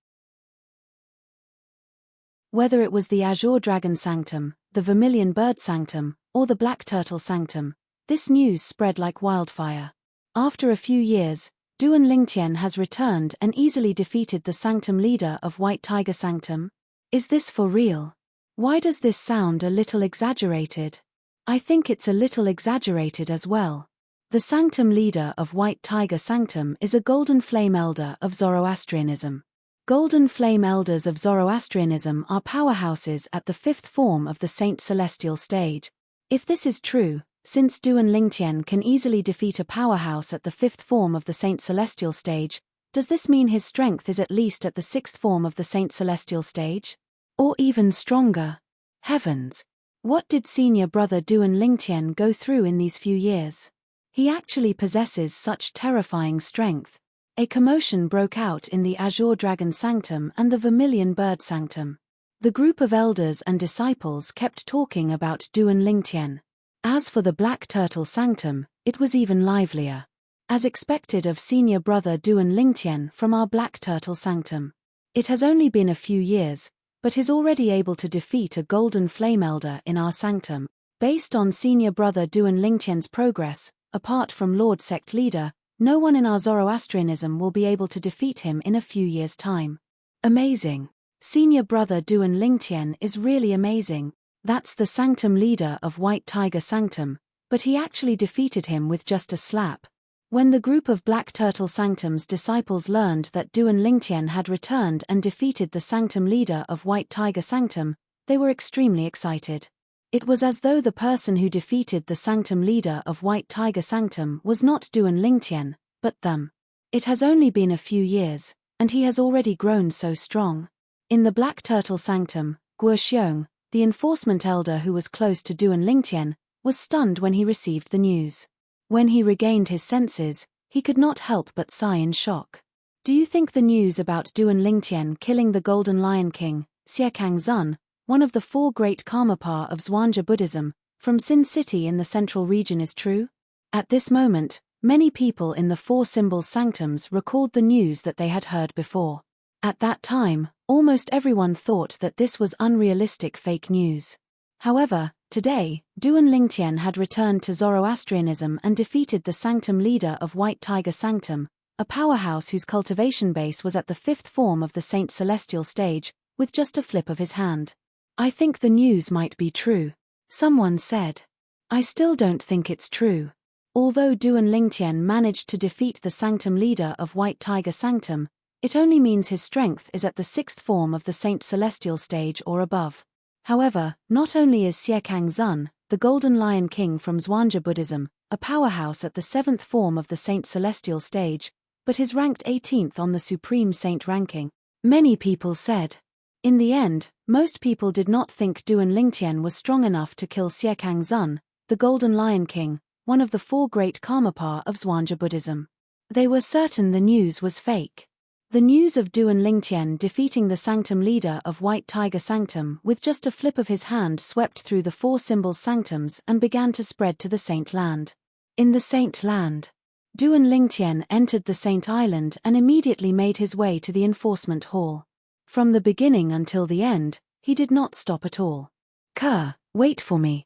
Whether it was the Azure Dragon Sanctum, the Vermilion Bird Sanctum, or the Black Turtle Sanctum, this news spread like wildfire. After a few years, Duan Lingtian has returned and easily defeated the Sanctum leader of White Tiger Sanctum. Is this for real? Why does this sound a little exaggerated? I think it's a little exaggerated as well. The Sanctum leader of White Tiger Sanctum is a Golden Flame Elder of Zoroastrianism. Golden Flame Elders of Zoroastrianism are powerhouses at the fifth form of the Saint Celestial stage. If this is true, since Duan Lingtian can easily defeat a powerhouse at the fifth form of the Saint Celestial stage, does this mean his strength is at least at the sixth form of the Saint Celestial stage? Or even stronger? Heavens! What did senior brother Duan Lingtian go through in these few years? He actually possesses such terrifying strength. A commotion broke out in the Azure Dragon Sanctum and the Vermilion Bird Sanctum. The group of elders and disciples kept talking about Duan Lingtian. As for the Black Turtle Sanctum, it was even livelier. As expected of senior brother Duan Lingtian from our Black Turtle Sanctum. It has only been a few years, but he's already able to defeat a Golden Flame Elder in our sanctum. Based on senior brother Duan Lingtian's progress, apart from Lord Sect Leader, no one in our Zoroastrianism will be able to defeat him in a few years' time. Amazing. Senior brother Duan Lingtian is really amazing. That's the Sanctum leader of White Tiger Sanctum, but he actually defeated him with just a slap. When the group of Black Turtle Sanctum's disciples learned that Duan Lingtian had returned and defeated the Sanctum leader of White Tiger Sanctum, they were extremely excited. It was as though the person who defeated the Sanctum leader of White Tiger Sanctum was not Duan Lingtian, but them. It has only been a few years, and he has already grown so strong. In the Black Turtle Sanctum, Guo Xiong, the enforcement elder who was close to Duan Lingtian, was stunned when he received the news. When he regained his senses, he could not help but sigh in shock. Do you think the news about Duan Lingtian killing the Golden Lion King, Xiekang Zun, one of the four great Karmapa of Zhuangzi Buddhism, from Sin City in the central region is true? At this moment, many people in the four symbols sanctums recalled the news that they had heard before. At that time, almost everyone thought that this was unrealistic fake news. However, today, Duan Lingtian had returned to Zoroastrianism and defeated the Sanctum leader of White Tiger Sanctum, a powerhouse whose cultivation base was at the fifth form of the Saint Celestial stage, with just a flip of his hand. I think the news might be true. Someone said. I still don't think it's true. Although Duan Lingtian managed to defeat the Sanctum leader of White Tiger Sanctum, it only means his strength is at the sixth form of the Saint Celestial stage or above. However, not only is Xiekang Zun, the Golden Lion King from Zhuangzi Buddhism, a powerhouse at the seventh form of the Saint Celestial stage, but is ranked 18th on the Supreme Saint ranking, many people said. In the end, most people did not think Duan Lingtian was strong enough to kill Xiekang Zun, the Golden Lion King, one of the four great Karmapa of Zhuangzi Buddhism. They were certain the news was fake. The news of Duan Lingtian defeating the sanctum leader of White Tiger Sanctum with just a flip of his hand swept through the four symbols sanctums and began to spread to the Saint Land. In the Saint Land, Duan Lingtian entered the Saint Island and immediately made his way to the enforcement hall. From the beginning until the end, he did not stop at all. "Kerr, wait for me."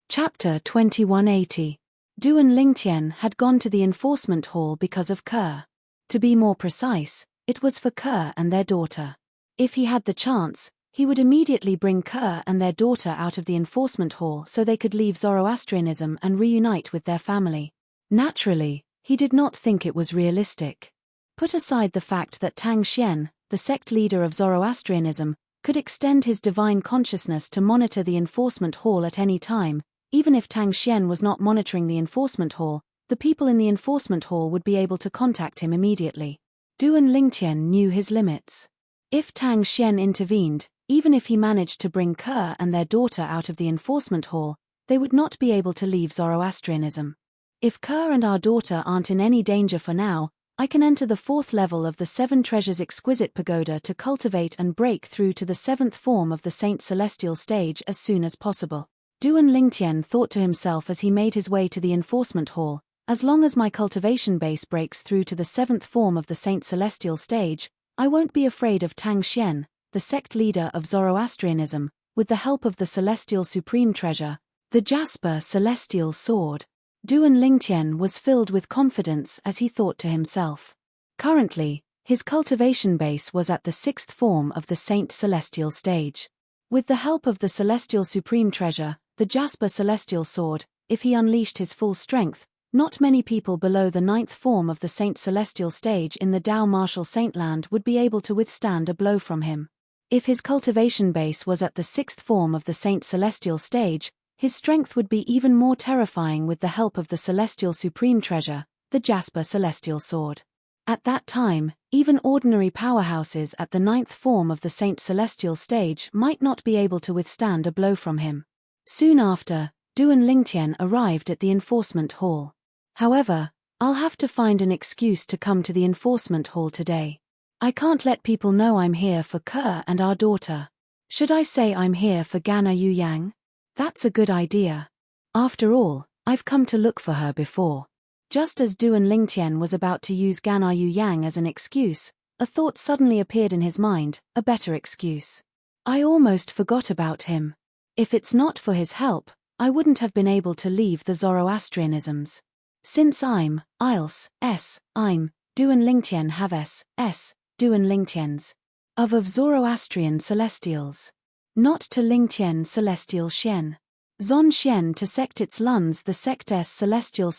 Chapter 2180. Duan Lingtian had gone to the enforcement hall because of Kerr. To be more precise, it was for Kerr and their daughter. If he had the chance, he would immediately bring Kerr and their daughter out of the enforcement hall so they could leave Zoroastrianism and reunite with their family. Naturally, he did not think it was realistic. Put aside the fact that Tang Xian, the sect leader of Zoroastrianism, could extend his divine consciousness to monitor the enforcement hall at any time. Even if Tang Xian was not monitoring the enforcement hall, the people in the enforcement hall would be able to contact him immediately. Duan Lingtian knew his limits. If Tang Xian intervened, even if he managed to bring Kerr and their daughter out of the enforcement hall, they would not be able to leave Zoroastrianism. "If Kerr and our daughter aren't in any danger for now, I can enter the fourth level of the Seven Treasures Exquisite Pagoda to cultivate and break through to the seventh form of the Saint Celestial stage as soon as possible." Duan Lingtian thought to himself as he made his way to the enforcement hall, "As long as my cultivation base breaks through to the seventh form of the Saint Celestial stage, I won't be afraid of Tang Xian, the sect leader of Zoroastrianism, with the help of the Celestial Supreme Treasure, the Jasper Celestial Sword." Duan Lingtian was filled with confidence as he thought to himself. Currently, his cultivation base was at the sixth form of the Saint Celestial stage. With the help of the Celestial Supreme Treasure, the Jasper Celestial Sword, if he unleashed his full strength, not many people below the ninth form of the Saint Celestial stage in the Dao Martial Saintland would be able to withstand a blow from him. If his cultivation base was at the sixth form of the Saint Celestial stage, his strength would be even more terrifying with the help of the Celestial Supreme Treasure, the Jasper Celestial Sword. At that time, even ordinary powerhouses at the ninth form of the Saint Celestial stage might not be able to withstand a blow from him. Soon after, Duan Lingtian arrived at the enforcement hall. "However, I'll have to find an excuse to come to the enforcement hall today. I can't let people know I'm here for Kerr and our daughter. Should I say I'm here for Gana Yu Yang? That's a good idea. After all, I've come to look for her before." Just as Duan Lingtian was about to use Gana Yu Yang as an excuse, a thought suddenly appeared in his mind, a better excuse. "I almost forgot about him. If it's not for his help, I wouldn't have been able to leave the Zoroastrianisms. Since I'm Duan Lingtian have Duan Lingtians. Of Zoroastrian celestials. Not to Lingtian celestial Xian. Zon Xian to sect its luns the sect S celestial.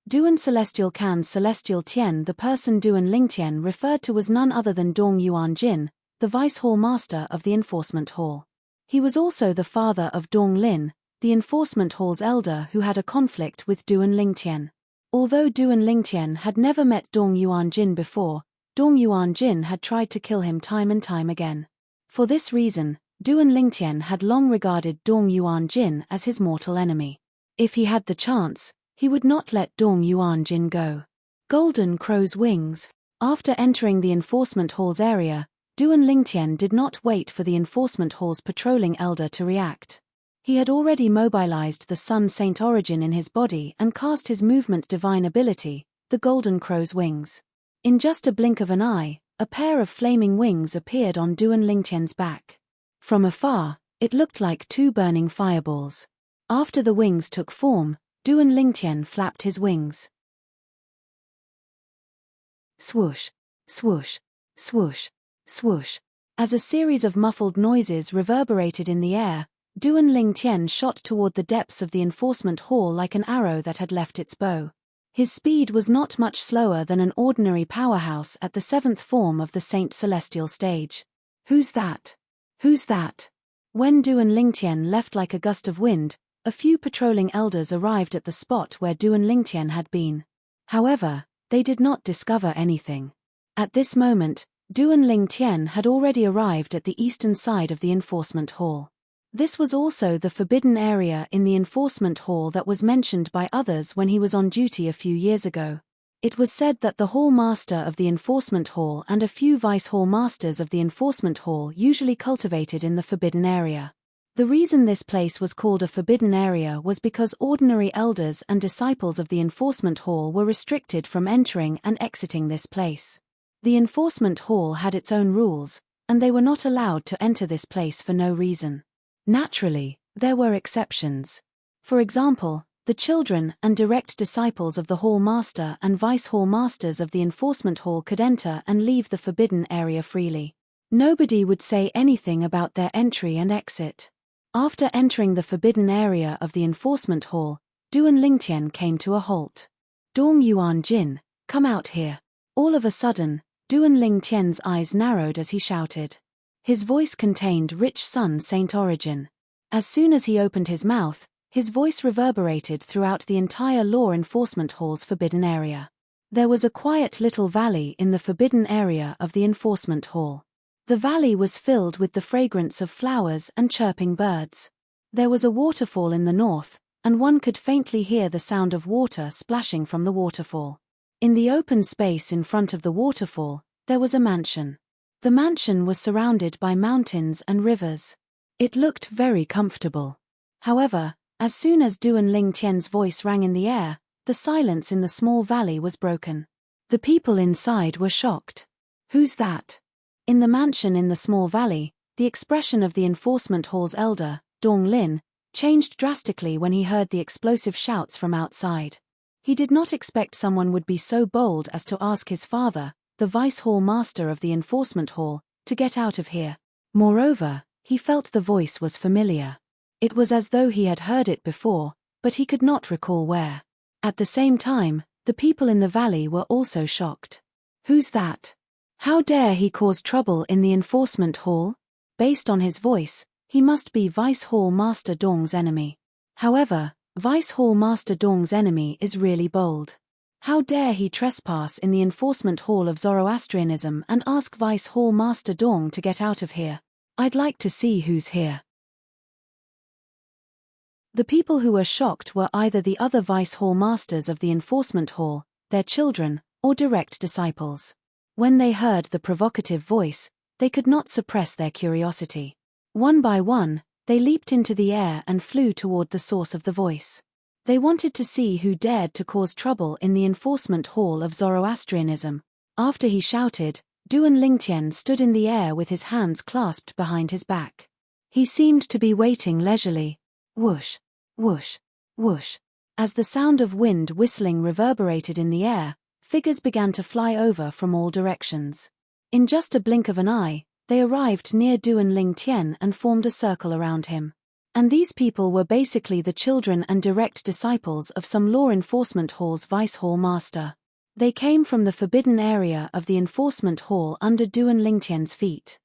Duan celestial can celestial Tian. The person Duan Lingtian referred to was none other than Dong Yuan Jin, the vice hall master of the enforcement hall. He was also the father of Dong Lin, the enforcement hall's elder who had a conflict with Duan Lingtian. Although Duan Lingtian had never met Dong Yuan Jin before, Dong Yuan Jin had tried to kill him time and time again. For this reason, Duan Lingtian had long regarded Dong Yuan Jin as his mortal enemy. If he had the chance, he would not let Dong Yuan Jin go. Golden Crow's Wings. After entering the enforcement hall's area, Duan Lingtian did not wait for the enforcement hall's patrolling elder to react. He had already mobilized the Sun Saint origin in his body and cast his movement divine ability, the Golden Crow's Wings. In just a blink of an eye, a pair of flaming wings appeared on Duan Lingtian's back. From afar, it looked like two burning fireballs. After the wings took form, Duan Lingtian flapped his wings. Swoosh, swoosh, swoosh, swoosh. As a series of muffled noises reverberated in the air, Duan Lingtian shot toward the depths of the enforcement hall like an arrow that had left its bow. His speed was not much slower than an ordinary powerhouse at the seventh form of the Saint Celestial stage. "Who's that? Who's that?" When Duan Lingtian left like a gust of wind, a few patrolling elders arrived at the spot where Duan Lingtian had been. However, they did not discover anything. At this moment, Duan Lingtian had already arrived at the eastern side of the enforcement hall. This was also the forbidden area in the enforcement hall that was mentioned by others when he was on duty a few years ago. It was said that the hall master of the enforcement hall and a few vice hall masters of the enforcement hall usually cultivated in the forbidden area. The reason this place was called a forbidden area was because ordinary elders and disciples of the enforcement hall were restricted from entering and exiting this place. The enforcement hall had its own rules, and they were not allowed to enter this place for no reason. Naturally, there were exceptions. For example, the children and direct disciples of the hall master and vice hall masters of the enforcement hall could enter and leave the forbidden area freely. Nobody would say anything about their entry and exit. After entering the forbidden area of the enforcement hall, Duan Lingtian came to a halt. Dong Yuan Jin, come out here. All of a sudden, Duan Lingtian's eyes narrowed as he shouted. His voice contained rich Sun Saint origin. As soon as he opened his mouth, his voice reverberated throughout the entire law enforcement hall's forbidden area. There was a quiet little valley in the forbidden area of the enforcement hall. The valley was filled with the fragrance of flowers and chirping birds. There was a waterfall in the north, and one could faintly hear the sound of water splashing from the waterfall. In the open space in front of the waterfall, there was a mansion. The mansion was surrounded by mountains and rivers. It looked very comfortable. However, as soon as Duan Lingtian's voice rang in the air, the silence in the small valley was broken. The people inside were shocked. Who's that? In the mansion in the small valley, the expression of the enforcement hall's elder, Dong Lin, changed drastically when he heard the explosive shouts from outside. He did not expect someone would be so bold as to ask his father, the vice hall master of the enforcement hall, to get out of here. Moreover, he felt the voice was familiar. It was as though he had heard it before, but he could not recall where. At the same time, the people in the valley were also shocked. Who's that? How dare he cause trouble in the enforcement hall? Based on his voice, he must be Vice Hall Master Dong's enemy. However, Vice Hall Master Dong's enemy is really bold. How dare he trespass in the enforcement hall of Zoroastrianism and ask Vice Hall Master Dong to get out of here? I'd like to see who's here. The people who were shocked were either the other Vice Hall Masters of the enforcement hall, their children, or direct disciples. When they heard the provocative voice, they could not suppress their curiosity. One by one, they leaped into the air and flew toward the source of the voice. They wanted to see who dared to cause trouble in the enforcement hall of Zoroastrianism. After he shouted, Duan Lingtian stood in the air with his hands clasped behind his back. He seemed to be waiting leisurely. Whoosh, whoosh, whoosh. As the sound of wind whistling reverberated in the air, figures began to fly over from all directions. In just a blink of an eye, they arrived near Duan Lingtian and formed a circle around him. And these people were basically the children and direct disciples of some law enforcement hall's vice hall master. They came from the forbidden area of the enforcement hall under Duan Lingtian's feet.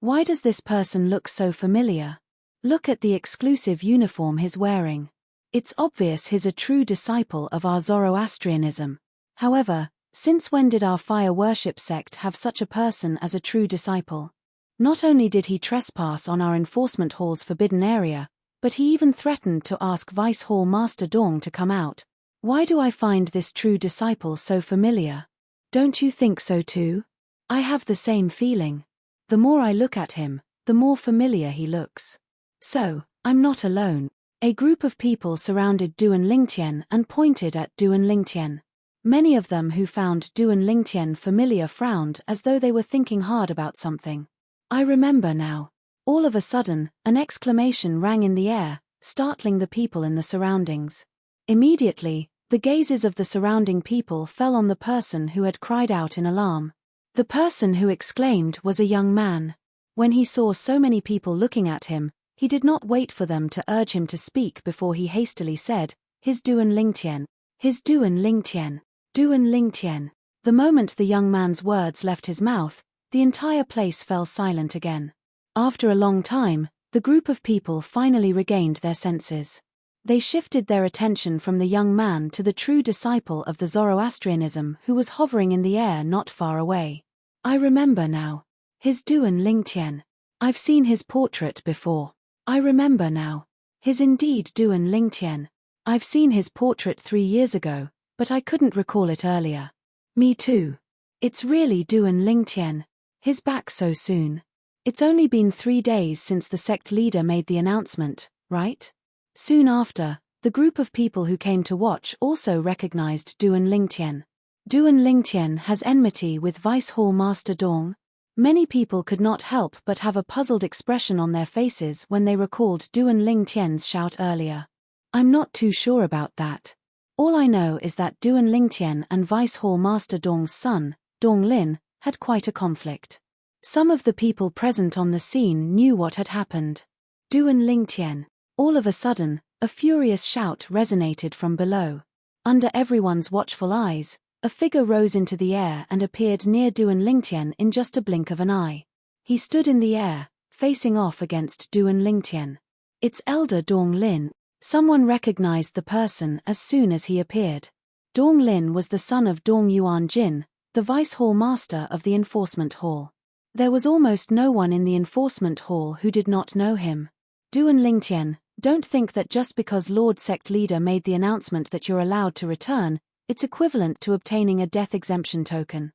Why does this person look so familiar? Look at the exclusive uniform he's wearing. It's obvious he's a true disciple of our Zoroastrianism. However, since when did our fire worship sect have such a person as a true disciple? Not only did he trespass on our enforcement hall's forbidden area, but he even threatened to ask Vice Hall Master Dong to come out. Why do I find this true disciple so familiar? Don't you think so too? I have the same feeling. The more I look at him, the more familiar he looks. So, I'm not alone. A group of people surrounded Duan Lingtian and pointed at Duan Lingtian. Many of them who found Duan Lingtian familiar frowned as though they were thinking hard about something. I remember now. All of a sudden, an exclamation rang in the air, startling the people in the surroundings. Immediately, the gazes of the surrounding people fell on the person who had cried out in alarm. The person who exclaimed was a young man. When he saw so many people looking at him, he did not wait for them to urge him to speak before he hastily said, "His Duan Lingtian. His Duan Lingtian. Duan Lingtian." The moment the young man's words left his mouth, the entire place fell silent again. After a long time, the group of people finally regained their senses. They shifted their attention from the young man to the true disciple of the Zoroastrianism who was hovering in the air not far away. I remember now. His Duan Lingtian. I've seen his portrait before. I remember now. His indeed Duan Lingtian. I've seen his portrait 3 years ago, but I couldn't recall it earlier. Me too. It's really Duan Lingtian. His back so soon. It's only been 3 days since the sect leader made the announcement, right? Soon after, the group of people who came to watch also recognized Duan Lingtian. Duan Lingtian has enmity with Vice Hall Master Dong. Many people could not help but have a puzzled expression on their faces when they recalled Duan Lingtian's shout earlier. I'm not too sure about that. All I know is that Duan Lingtian and Vice Hall Master Dong's son, Dong Lin, had quite a conflict. Some of the people present on the scene knew what had happened. Duan Lingtian. All of a sudden, a furious shout resonated from below. Under everyone's watchful eyes, a figure rose into the air and appeared near Duan Lingtian in just a blink of an eye. He stood in the air, facing off against Duan Lingtian. It's Elder Dong Lin. Someone recognized the person as soon as he appeared. Dong Lin was the son of Dong Yuanjin, the Vice Hall Master of the Enforcement Hall. There was almost no one in the Enforcement Hall who did not know him. Duan Lingtian, don't think that just because Lord Sect Leader made the announcement that you're allowed to return, it's equivalent to obtaining a death exemption token.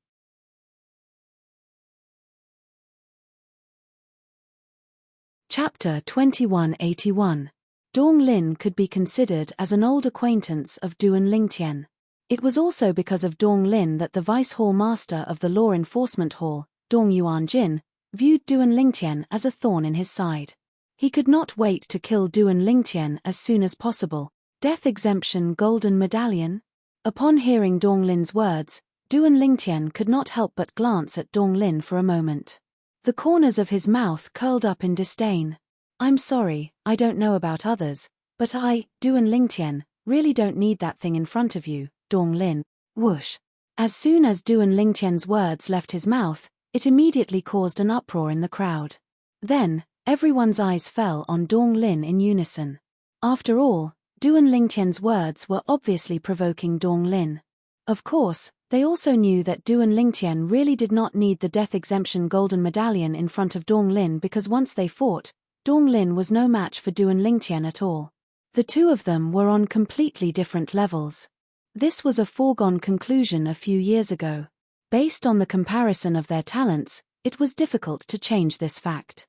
Chapter 2181. Dong Lin could be considered as an old acquaintance of Duan Lingtian. It was also because of Dong Lin that the Vice Hall Master of the Law Enforcement Hall, Dong Yuanjin, viewed Duan Lingtian as a thorn in his side. He could not wait to kill Duan Lingtian as soon as possible. Death exemption golden medallion? Upon hearing Dong Lin's words, Duan Lingtian could not help but glance at Dong Lin for a moment. The corners of his mouth curled up in disdain. I'm sorry, I don't know about others, but I, Duan Lingtian, really don't need that thing in front of you, Dong Lin. Whoosh. As soon as Duan Lingtian's words left his mouth, it immediately caused an uproar in the crowd. Then, everyone's eyes fell on Dong Lin in unison. After all, Duan Lingtian's words were obviously provoking Dong Lin. Of course, they also knew that Duan Lingtian really did not need the death exemption golden medallion in front of Dong Lin because once they fought, Dong Lin was no match for Duan Lingtian at all. The two of them were on completely different levels. This was a foregone conclusion a few years ago. Based on the comparison of their talents, it was difficult to change this fact.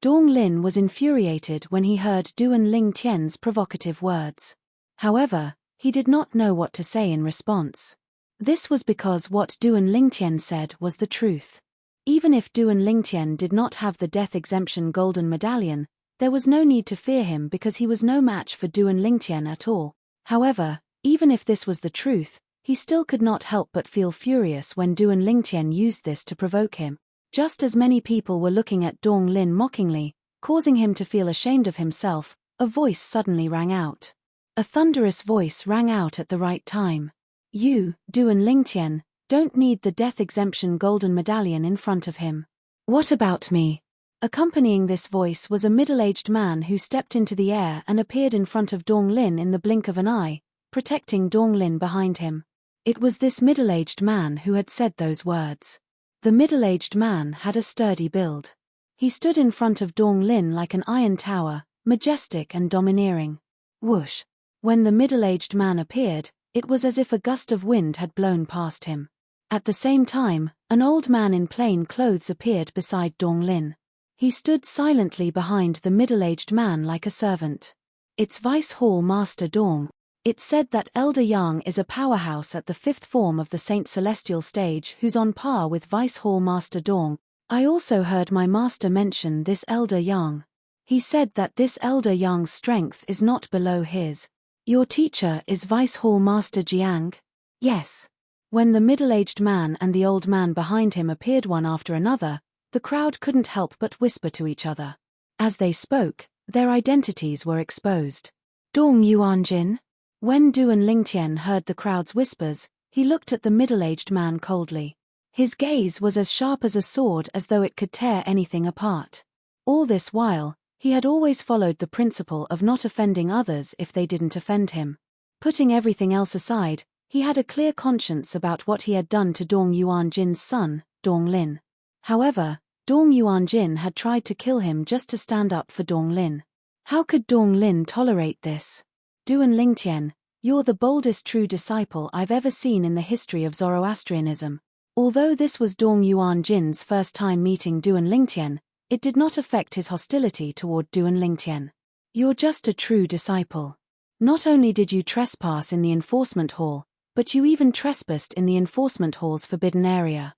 Dong Lin was infuriated when he heard Duan Lingtian's provocative words. However, he did not know what to say in response. This was because what Duan Lingtian said was the truth. Even if Duan Lingtian did not have the death exemption golden medallion, there was no need to fear him because he was no match for Duan Lingtian at all. However, even if this was the truth, he still could not help but feel furious when Duan Lingtian used this to provoke him. Just as many people were looking at Dong Lin mockingly, causing him to feel ashamed of himself, a voice suddenly rang out. A thunderous voice rang out at the right time. You, Duan Lingtian, don't need the death exemption golden medallion in front of him. What about me? Accompanying this voice was a middle-aged man who stepped into the air and appeared in front of Dong Lin in the blink of an eye, protecting Dong Lin behind him. It was this middle-aged man who had said those words. The middle-aged man had a sturdy build. He stood in front of Dong Lin like an iron tower, majestic and domineering. Whoosh! When the middle-aged man appeared, it was as if a gust of wind had blown past him. At the same time, an old man in plain clothes appeared beside Dong Lin. He stood silently behind the middle-aged man like a servant. It's Vice Hall Master Dong. It's said that Elder Yang is a powerhouse at the 5th form of the Saint Celestial stage who's on par with Vice Hall Master Dong. I also heard my master mention this Elder Yang. He said that this Elder Yang's strength is not below his. Your teacher is Vice Hall Master Jiang? Yes. When the middle-aged man and the old man behind him appeared one after another, the crowd couldn't help but whisper to each other. As they spoke, their identities were exposed. Dong Yuanjin? When Duan Lingtian heard the crowd's whispers, he looked at the middle-aged man coldly. His gaze was as sharp as a sword as though it could tear anything apart. All this while, he had always followed the principle of not offending others if they didn't offend him. Putting everything else aside, he had a clear conscience about what he had done to Dong Yuanjin's son, Dong Lin. However, Dong Yuanjin had tried to kill him just to stand up for Dong Lin. How could Dong Lin tolerate this? Duan Lingtian, you're the boldest true disciple I've ever seen in the history of Zoroastrianism. Although this was Dong Yuanjin's first time meeting Duan Lingtian, it did not affect his hostility toward Duan Lingtian. You're just a true disciple. Not only did you trespass in the enforcement hall, but you even trespassed in the enforcement hall's forbidden area.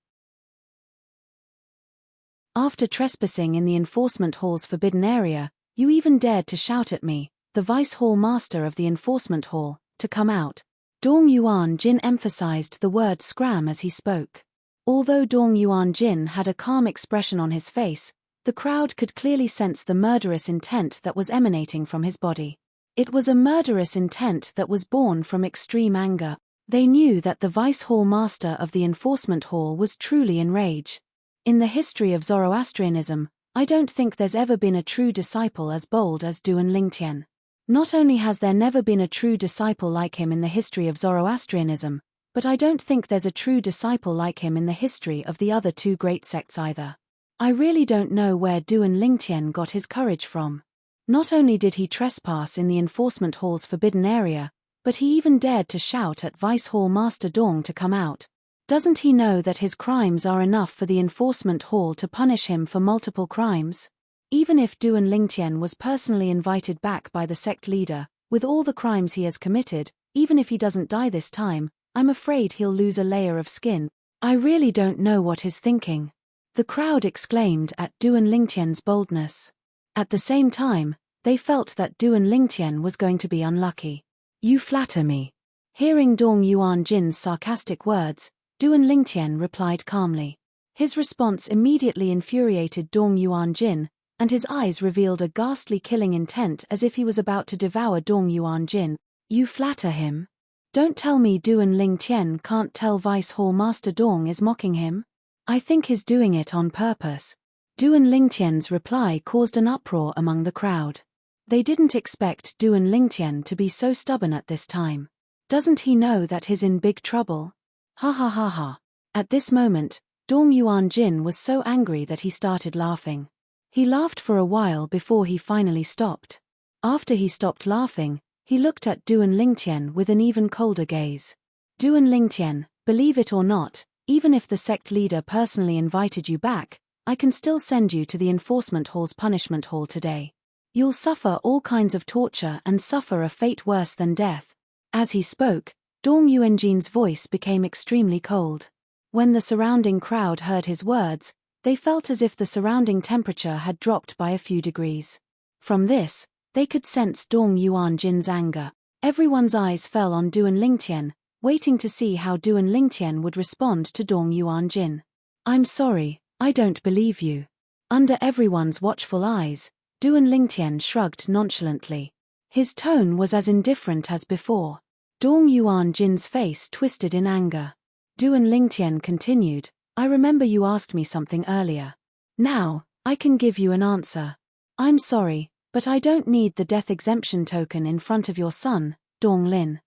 After trespassing in the enforcement hall's forbidden area, you even dared to shout at me, the vice hall master of the enforcement hall, to come out. Dong Yuanjin emphasized the word scram as he spoke. Although Dong Yuanjin had a calm expression on his face, the crowd could clearly sense the murderous intent that was emanating from his body. It was a murderous intent that was born from extreme anger. They knew that the vice hall master of the enforcement hall was truly enraged. In the history of Zoroastrianism, I don't think there's ever been a true disciple as bold as Duan Lingtian. Not only has there never been a true disciple like him in the history of Zoroastrianism, but I don't think there's a true disciple like him in the history of the other two great sects either. I really don't know where Duan Lingtian got his courage from. Not only did he trespass in the enforcement hall's forbidden area, but he even dared to shout at Vice Hall Master Dong to come out. Doesn't he know that his crimes are enough for the enforcement hall to punish him for multiple crimes? Even if Duan Lingtian was personally invited back by the sect leader, with all the crimes he has committed, even if he doesn't die this time, I'm afraid he'll lose a layer of skin. I really don't know what he's thinking. The crowd exclaimed at Duan Lingtian's boldness. At the same time, they felt that Duan Lingtian was going to be unlucky. You flatter me. Hearing Dong Yuanjin's sarcastic words, Duan Lingtian replied calmly. His response immediately infuriated Dong Yuanjin, and his eyes revealed a ghastly killing intent as if he was about to devour Dong Yuanjin. You flatter him? Don't tell me Duan Lingtian can't tell Vice Hall Master Dong is mocking him? I think he's doing it on purpose. Duan Lingtian's reply caused an uproar among the crowd. They didn't expect Duan Lingtian to be so stubborn at this time. Doesn't he know that he's in big trouble? Ha ha ha ha. At this moment, Dong Yuanjin was so angry that he started laughing. He laughed for a while before he finally stopped. After he stopped laughing, he looked at Duan Lingtian with an even colder gaze. Duan Lingtian, believe it or not, even if the sect leader personally invited you back, I can still send you to the enforcement hall's punishment hall today. You'll suffer all kinds of torture and suffer a fate worse than death. As he spoke, Dong Yuanjin's voice became extremely cold. When the surrounding crowd heard his words, they felt as if the surrounding temperature had dropped by a few degrees. From this, they could sense Dong Yuanjin's anger. Everyone's eyes fell on Duan Lingtian, waiting to see how Duan Lingtian would respond to Dong Yuanjin. I'm sorry, I don't believe you. Under everyone's watchful eyes, Duan Lingtian shrugged nonchalantly. His tone was as indifferent as before. Dong Yuanjin's face twisted in anger. Duan Lingtian continued, I remember you asked me something earlier. Now, I can give you an answer. I'm sorry, but I don't need the death exemption token in front of your son, Dong Lin.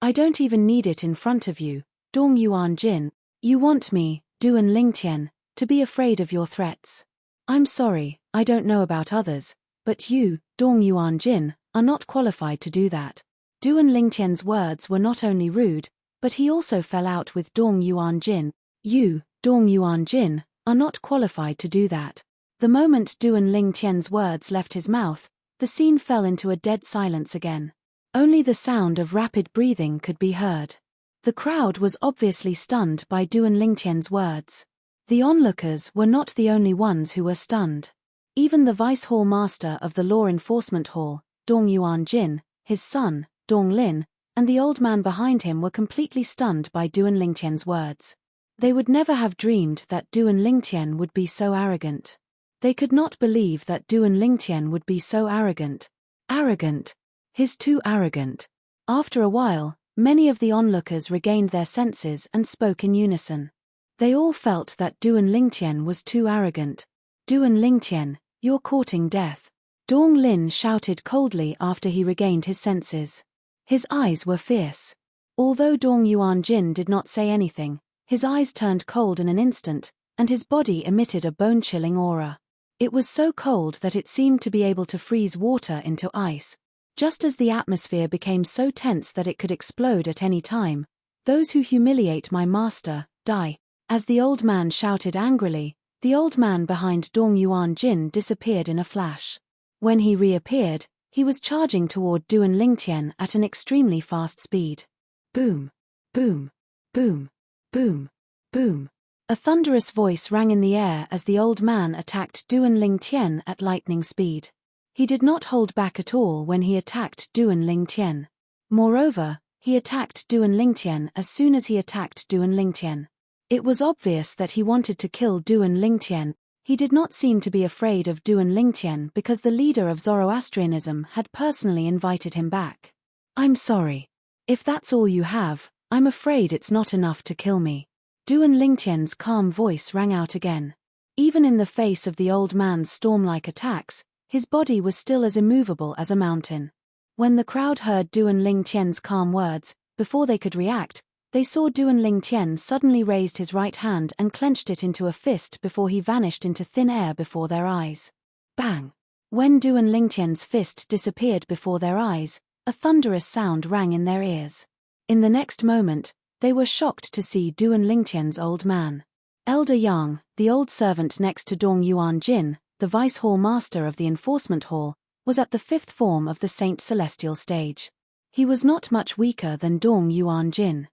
I don't even need it in front of you, Dong Yuanjin. You want me, Duan Lingtian, to be afraid of your threats. I'm sorry, I don't know about others, but you, Dong Yuanjin, are not qualified to do that. Duan Lingtian's words were not only rude, but he also fell out with Dong Yuanjin. You, Dong Yuanjin, are not qualified to do that. The moment Duan Lingtian's words left his mouth, the scene fell into a dead silence again. Only the sound of rapid breathing could be heard. The crowd was obviously stunned by Duan Lingtian's words. The onlookers were not the only ones who were stunned. Even the vice hall master of the law enforcement hall, Dong Yuanjin, his son, Dong Lin, and the old man behind him were completely stunned by Duan Lingtian's words. They would never have dreamed that Duan Lingtian would be so arrogant. They could not believe that Duan Lingtian would be so arrogant. Arrogant. He's too arrogant. After a while, many of the onlookers regained their senses and spoke in unison. They all felt that Duan Lingtian was too arrogant. Duan Lingtian, you're courting death. Dong Lin shouted coldly after he regained his senses. His eyes were fierce. Although Dong Yuanjin did not say anything, His eyes turned cold in an instant, and his body emitted a bone-chilling aura. It was so cold that it seemed to be able to freeze water into ice. Just as the atmosphere became so tense that it could explode at any time, "Those who humiliate my master, die." As the old man shouted angrily, the old man behind Dong Yuan Jin disappeared in a flash. When he reappeared, he was charging toward Duan Lingtian at an extremely fast speed. Boom! Boom! Boom! Boom! Boom! A thunderous voice rang in the air as the old man attacked Duan Lingtian at lightning speed. He did not hold back at all when he attacked Duan Lingtian. Moreover, he attacked Duan Lingtian as soon as he attacked Duan Lingtian. It was obvious that he wanted to kill Duan Lingtian. He did not seem to be afraid of Duan Lingtian because the leader of Zoroastrianism had personally invited him back. "I'm sorry. If that's all you have, I'm afraid it's not enough to kill me." Duan Lingtian's calm voice rang out again. Even in the face of the old man's storm-like attacks, his body was still as immovable as a mountain. When the crowd heard Duan Lingtian's calm words, before they could react, they saw Duan Lingtian suddenly raised his right hand and clenched it into a fist before he vanished into thin air before their eyes. Bang! When Duan Lingtian's fist disappeared before their eyes, a thunderous sound rang in their ears. In the next moment, they were shocked to see Duan Lingtian's old man. Elder Yang, the old servant next to Dong Yuan Jin, the vice hall master of the enforcement hall, was at the fifth form of the Saint Celestial stage. He was not much weaker than Dong Yuan Jin.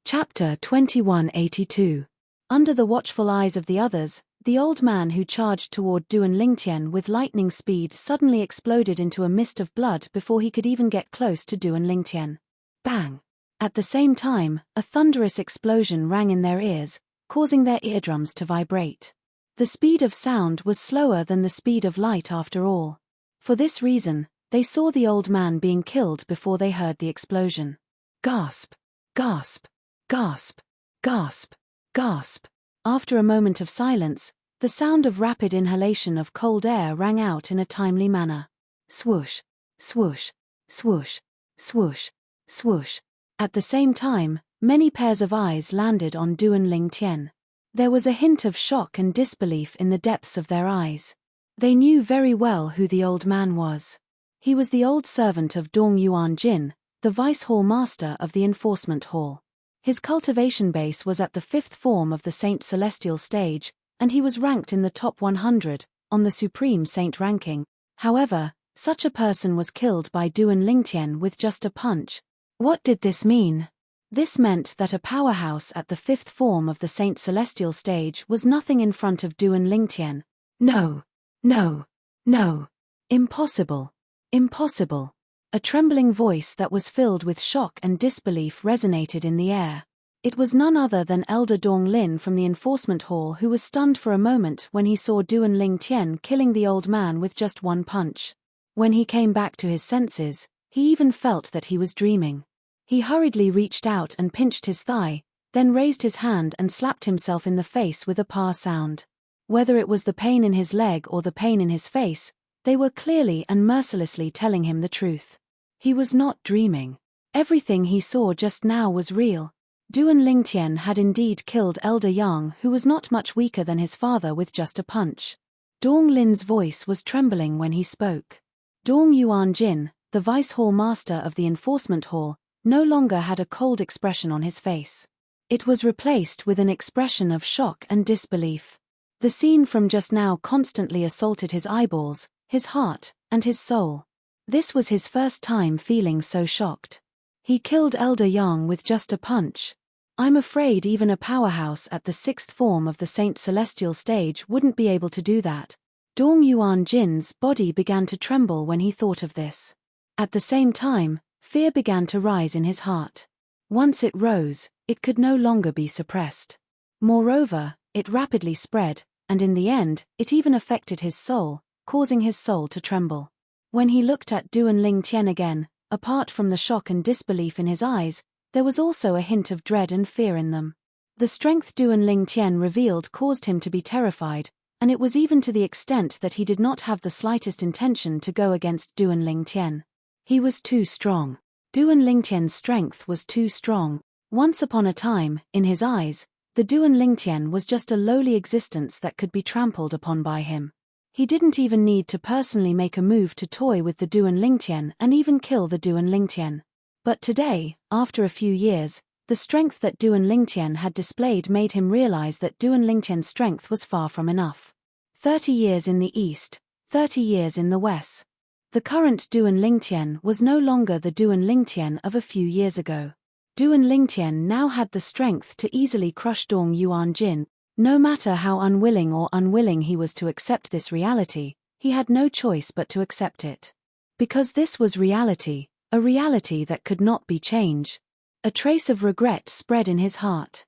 Chapter 2182. Under the watchful eyes of the others, the old man who charged toward Duan Lingtian with lightning speed suddenly exploded into a mist of blood before he could even get close to Duan Lingtian. Bang! At the same time, a thunderous explosion rang in their ears, causing their eardrums to vibrate. The speed of sound was slower than the speed of light after all. For this reason, they saw the old man being killed before they heard the explosion. Gasp! Gasp! Gasp! Gasp! Gasp! After a moment of silence, the sound of rapid inhalation of cold air rang out in a timely manner. Swoosh! Swoosh! Swoosh! Swoosh! Swoosh! At the same time, many pairs of eyes landed on Duan Lingtian. There was a hint of shock and disbelief in the depths of their eyes. They knew very well who the old man was. He was the old servant of Dong Yuan Jin, the vice hall master of the enforcement hall. His cultivation base was at the fifth form of the Saint Celestial stage, and he was ranked in the top 100, on the Supreme Saint ranking. However, such a person was killed by Duan Lingtian with just a punch. What did this mean? This meant that a powerhouse at the fifth form of the Saint Celestial stage was nothing in front of Duan Lingtian. No! No! No! Impossible! Impossible! A trembling voice that was filled with shock and disbelief resonated in the air. It was none other than Elder Dong Lin from the enforcement hall, who was stunned for a moment when he saw Duan Lingtian killing the old man with just one punch. When he came back to his senses, he even felt that he was dreaming. He hurriedly reached out and pinched his thigh, then raised his hand and slapped himself in the face with a pa sound. Whether it was the pain in his leg or the pain in his face, they were clearly and mercilessly telling him the truth. He was not dreaming. Everything he saw just now was real. Duan Lingtian had indeed killed Elder Yang, who was not much weaker than his father, with just a punch. Dong Lin's voice was trembling when he spoke. Dong Yuan Jin, the vice hall master of the enforcement hall, no longer had a cold expression on his face. It was replaced with an expression of shock and disbelief. The scene from just now constantly assaulted his eyeballs, his heart, and his soul. This was his first time feeling so shocked. He killed Elder Yang with just a punch. I'm afraid even a powerhouse at the sixth form of the Saint Celestial stage wouldn't be able to do that. Dong Yuan Jin's body began to tremble when he thought of this. At the same time, fear began to rise in his heart. Once it rose, it could no longer be suppressed. Moreover, it rapidly spread, and in the end, it even affected his soul, causing his soul to tremble. When he looked at Duan Lingtian again, apart from the shock and disbelief in his eyes, there was also a hint of dread and fear in them. The strength Duan Lingtian revealed caused him to be terrified, and it was even to the extent that he did not have the slightest intention to go against Duan Lingtian. He was too strong. Duan Lingtian's strength was too strong. Once upon a time, in his eyes, the Duan Lingtian was just a lowly existence that could be trampled upon by him. He didn't even need to personally make a move to toy with the Duan Lingtian and even kill the Duan Lingtian. But today, after a few years, the strength that Duan Lingtian had displayed made him realize that Duan Lingtian's strength was far from enough. 30 years in the east, 30 years in the west. The current Duan Lingtian was no longer the Duan Lingtian of a few years ago. Duan Lingtian now had the strength to easily crush Dong Yuanjin. No matter how unwilling he was to accept this reality, he had no choice but to accept it. Because this was reality, a reality that could not be changed. A trace of regret spread in his heart.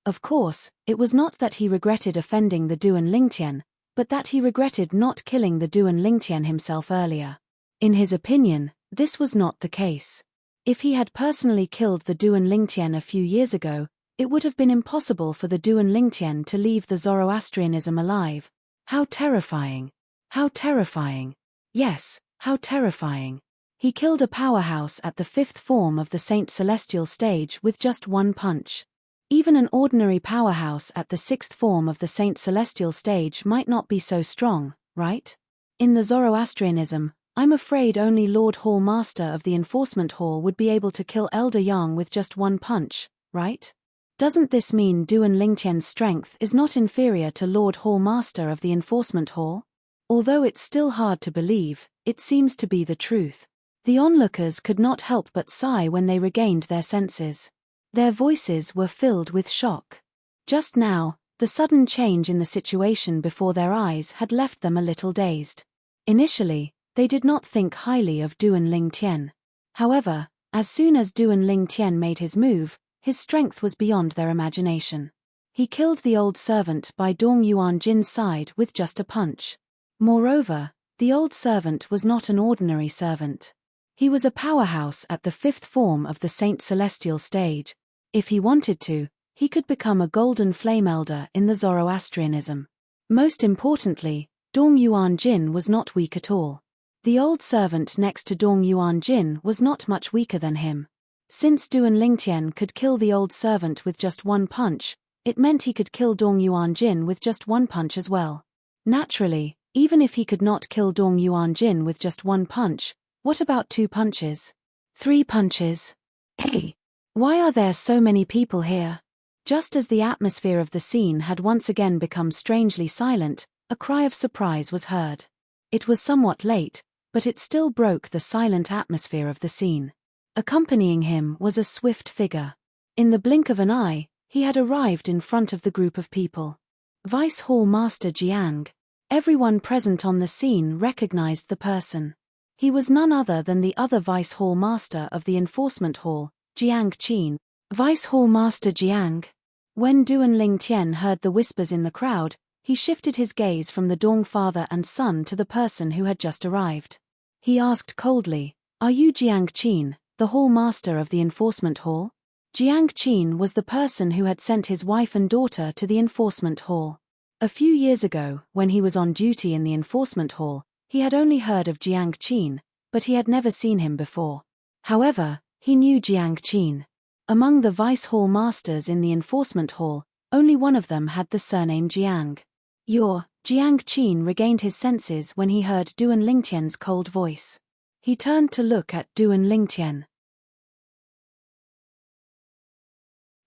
Of course, it was not that he regretted offending the Duan Lingtian, but that he regretted not killing the Duan Lingtian himself earlier. In his opinion, this was not the case. If he had personally killed the Duan Lingtian a few years ago, it would have been impossible for the Duan Lingtian to leave the Zoroastrianism alive. How terrifying! How terrifying! Yes, how terrifying! He killed a powerhouse at the 5th form of the Saint Celestial stage with just one punch. Even an ordinary powerhouse at the 6th form of the Saint Celestial stage might not be so strong, right? In the Zoroastrianism, I'm afraid only Lord Hall Master of the Enforcement Hall would be able to kill Elder Yang with just one punch, right? Doesn't this mean Duan Lingtian's strength is not inferior to Lord Hall Master of the Enforcement Hall? Although it's still hard to believe, it seems to be the truth. The onlookers could not help but sigh when they regained their senses. Their voices were filled with shock. Just now, the sudden change in the situation before their eyes had left them a little dazed. Initially, they did not think highly of Duan Lingtian. However, as soon as Duan Lingtian made his move, his strength was beyond their imagination. He killed the old servant by Dong Yuanjin's side with just a punch. Moreover, the old servant was not an ordinary servant. He was a powerhouse at the 5th form of the Saint Celestial stage. If he wanted to, he could become a golden flame elder in the Zoroastrianism. Most importantly, Dong Yuanjin was not weak at all. The old servant next to Dong Yuanjin was not much weaker than him. Since Duan Lingtian could kill the old servant with just one punch, it meant he could kill Dong Yuanjin with just one punch as well. Naturally, even if he could not kill Dong Yuanjin with just one punch, what about 2 punches? 3 punches? Hey! Why are there so many people here? Just as the atmosphere of the scene had once again become strangely silent, a cry of surprise was heard. It was somewhat late, but it still broke the silent atmosphere of the scene. Accompanying him was a swift figure. In the blink of an eye, he had arrived in front of the group of people. Vice Hall Master Jiang. Everyone present on the scene recognized the person. He was none other than the other Vice Hall Master of the Enforcement Hall, Jiang Qin. Vice Hall Master Jiang. When Duan Lingtian heard the whispers in the crowd, he shifted his gaze from the Dong father and son to the person who had just arrived. He asked coldly, "Are you Jiang Qin, the Hall Master of the Enforcement Hall?" Jiang Qin was the person who had sent his wife and daughter to the Enforcement Hall. A few years ago, when he was on duty in the Enforcement Hall, he had only heard of Jiang Qin, but he had never seen him before. However, he knew Jiang Qin. Among the Vice Hall Masters in the Enforcement Hall, only one of them had the surname Jiang. Jiang Qin regained his senses when he heard Duan Lingtian's cold voice. He turned to look at Duan Lingtian.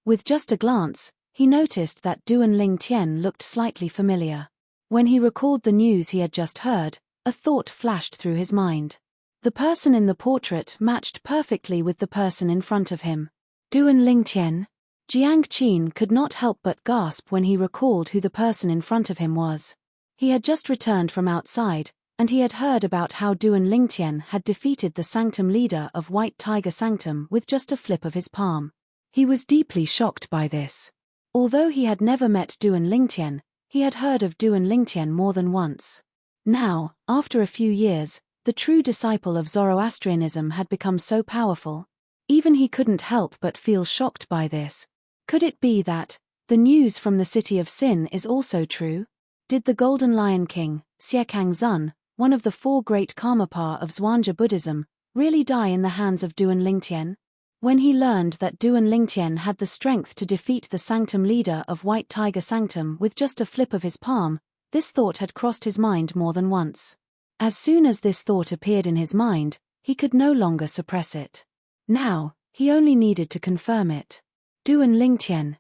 With just a glance, he noticed that Duan Lingtian looked slightly familiar. When he recalled the news he had just heard, a thought flashed through his mind. The person in the portrait matched perfectly with the person in front of him. Duan Lingtian? Jiang Qin could not help but gasp when he recalled who the person in front of him was. He had just returned from outside, and he had heard about how Duan Lingtian had defeated the Sanctum leader of White Tiger Sanctum with just a flip of his palm. He was deeply shocked by this. Although he had never met Duan Lingtian, he had heard of Duan Lingtian more than once. Now, after a few years, the true disciple of Zoroastrianism had become so powerful. Even he couldn't help but feel shocked by this. Could it be that the news from the City of Sin is also true? Did the Golden Lion King, Xie Kangzun, one of the four great Karmapa of Zhuangzi Buddhism, really die in the hands of Duan Lingtian? When he learned that Duan Lingtian had the strength to defeat the sanctum leader of White Tiger Sanctum with just a flip of his palm, this thought had crossed his mind more than once. As soon as this thought appeared in his mind, he could no longer suppress it. Now, he only needed to confirm it. Duan Lingtian,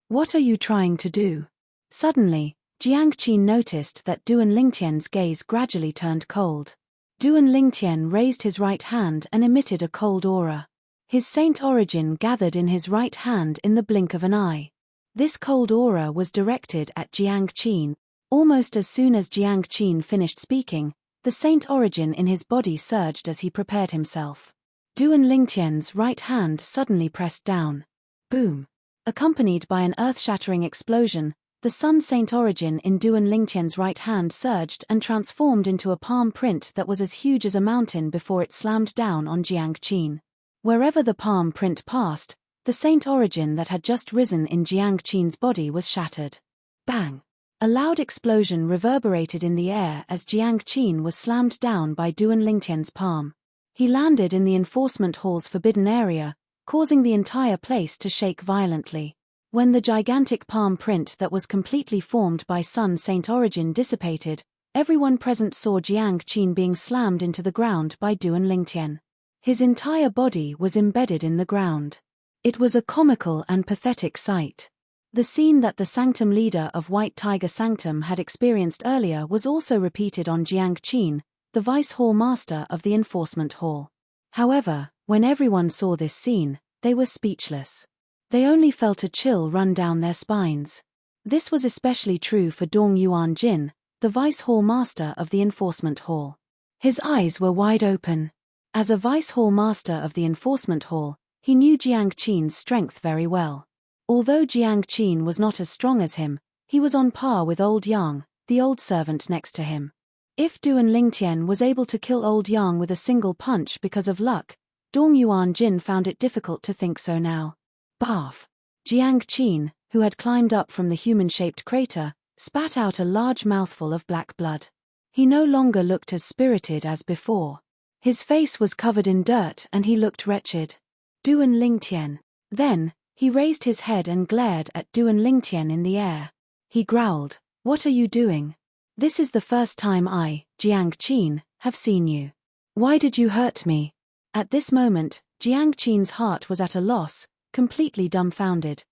what are you trying to do? Suddenly, Jiang Qin noticed that Duan Lingtian's gaze gradually turned cold. Duan Lingtian raised his right hand and emitted a cold aura. His saint origin gathered in his right hand in the blink of an eye. This cold aura was directed at Jiang Qin. Almost as soon as Jiang Qin finished speaking, the saint origin in his body surged as he prepared himself. Duan Lingtian's right hand suddenly pressed down. Boom! Accompanied by an earth-shattering explosion, the Sun Saint origin in Duan Lingtian's right hand surged and transformed into a palm print that was as huge as a mountain before it slammed down on Jiang Qin. Wherever the palm print passed, the saint origin that had just risen in Jiang Qin's body was shattered. Bang! A loud explosion reverberated in the air as Jiang Qin was slammed down by Duan Lingtian's palm. He landed in the enforcement hall's forbidden area, causing the entire place to shake violently. When the gigantic palm print that was completely formed by Sun Saint origin dissipated, everyone present saw Jiang Qin being slammed into the ground by Duan Lingtian. His entire body was embedded in the ground. It was a comical and pathetic sight. The scene that the sanctum leader of White Tiger Sanctum had experienced earlier was also repeated on Jiang Qin, the vice hall master of the enforcement hall. However, when everyone saw this scene, they were speechless. They only felt a chill run down their spines. This was especially true for Dong Yuan Jin, the vice hall master of the enforcement hall. His eyes were wide open. As a vice hall master of the enforcement hall, he knew Jiang Qin's strength very well. Although Jiang Qin was not as strong as him, he was on par with Old Yang, the old servant next to him. If Duan Lingtian was able to kill Old Yang with a single punch because of luck, Dong Yuan Jin found it difficult to think so now. Barf! Jiang Qin, who had climbed up from the human-shaped crater, spat out a large mouthful of black blood. He no longer looked as spirited as before. His face was covered in dirt and he looked wretched. Duan Lingtian. Then, he raised his head and glared at Duan Lingtian in the air. He growled, "What are you doing? This is the first time I, Jiang Qin, have seen you. Why did you hurt me?" At this moment, Jiang Qin's heart was at a loss, completely dumbfounded.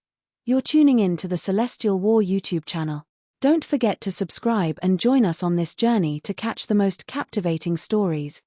You're tuning in to the Celestial War YouTube channel. Don't forget to subscribe and join us on this journey to catch the most captivating stories.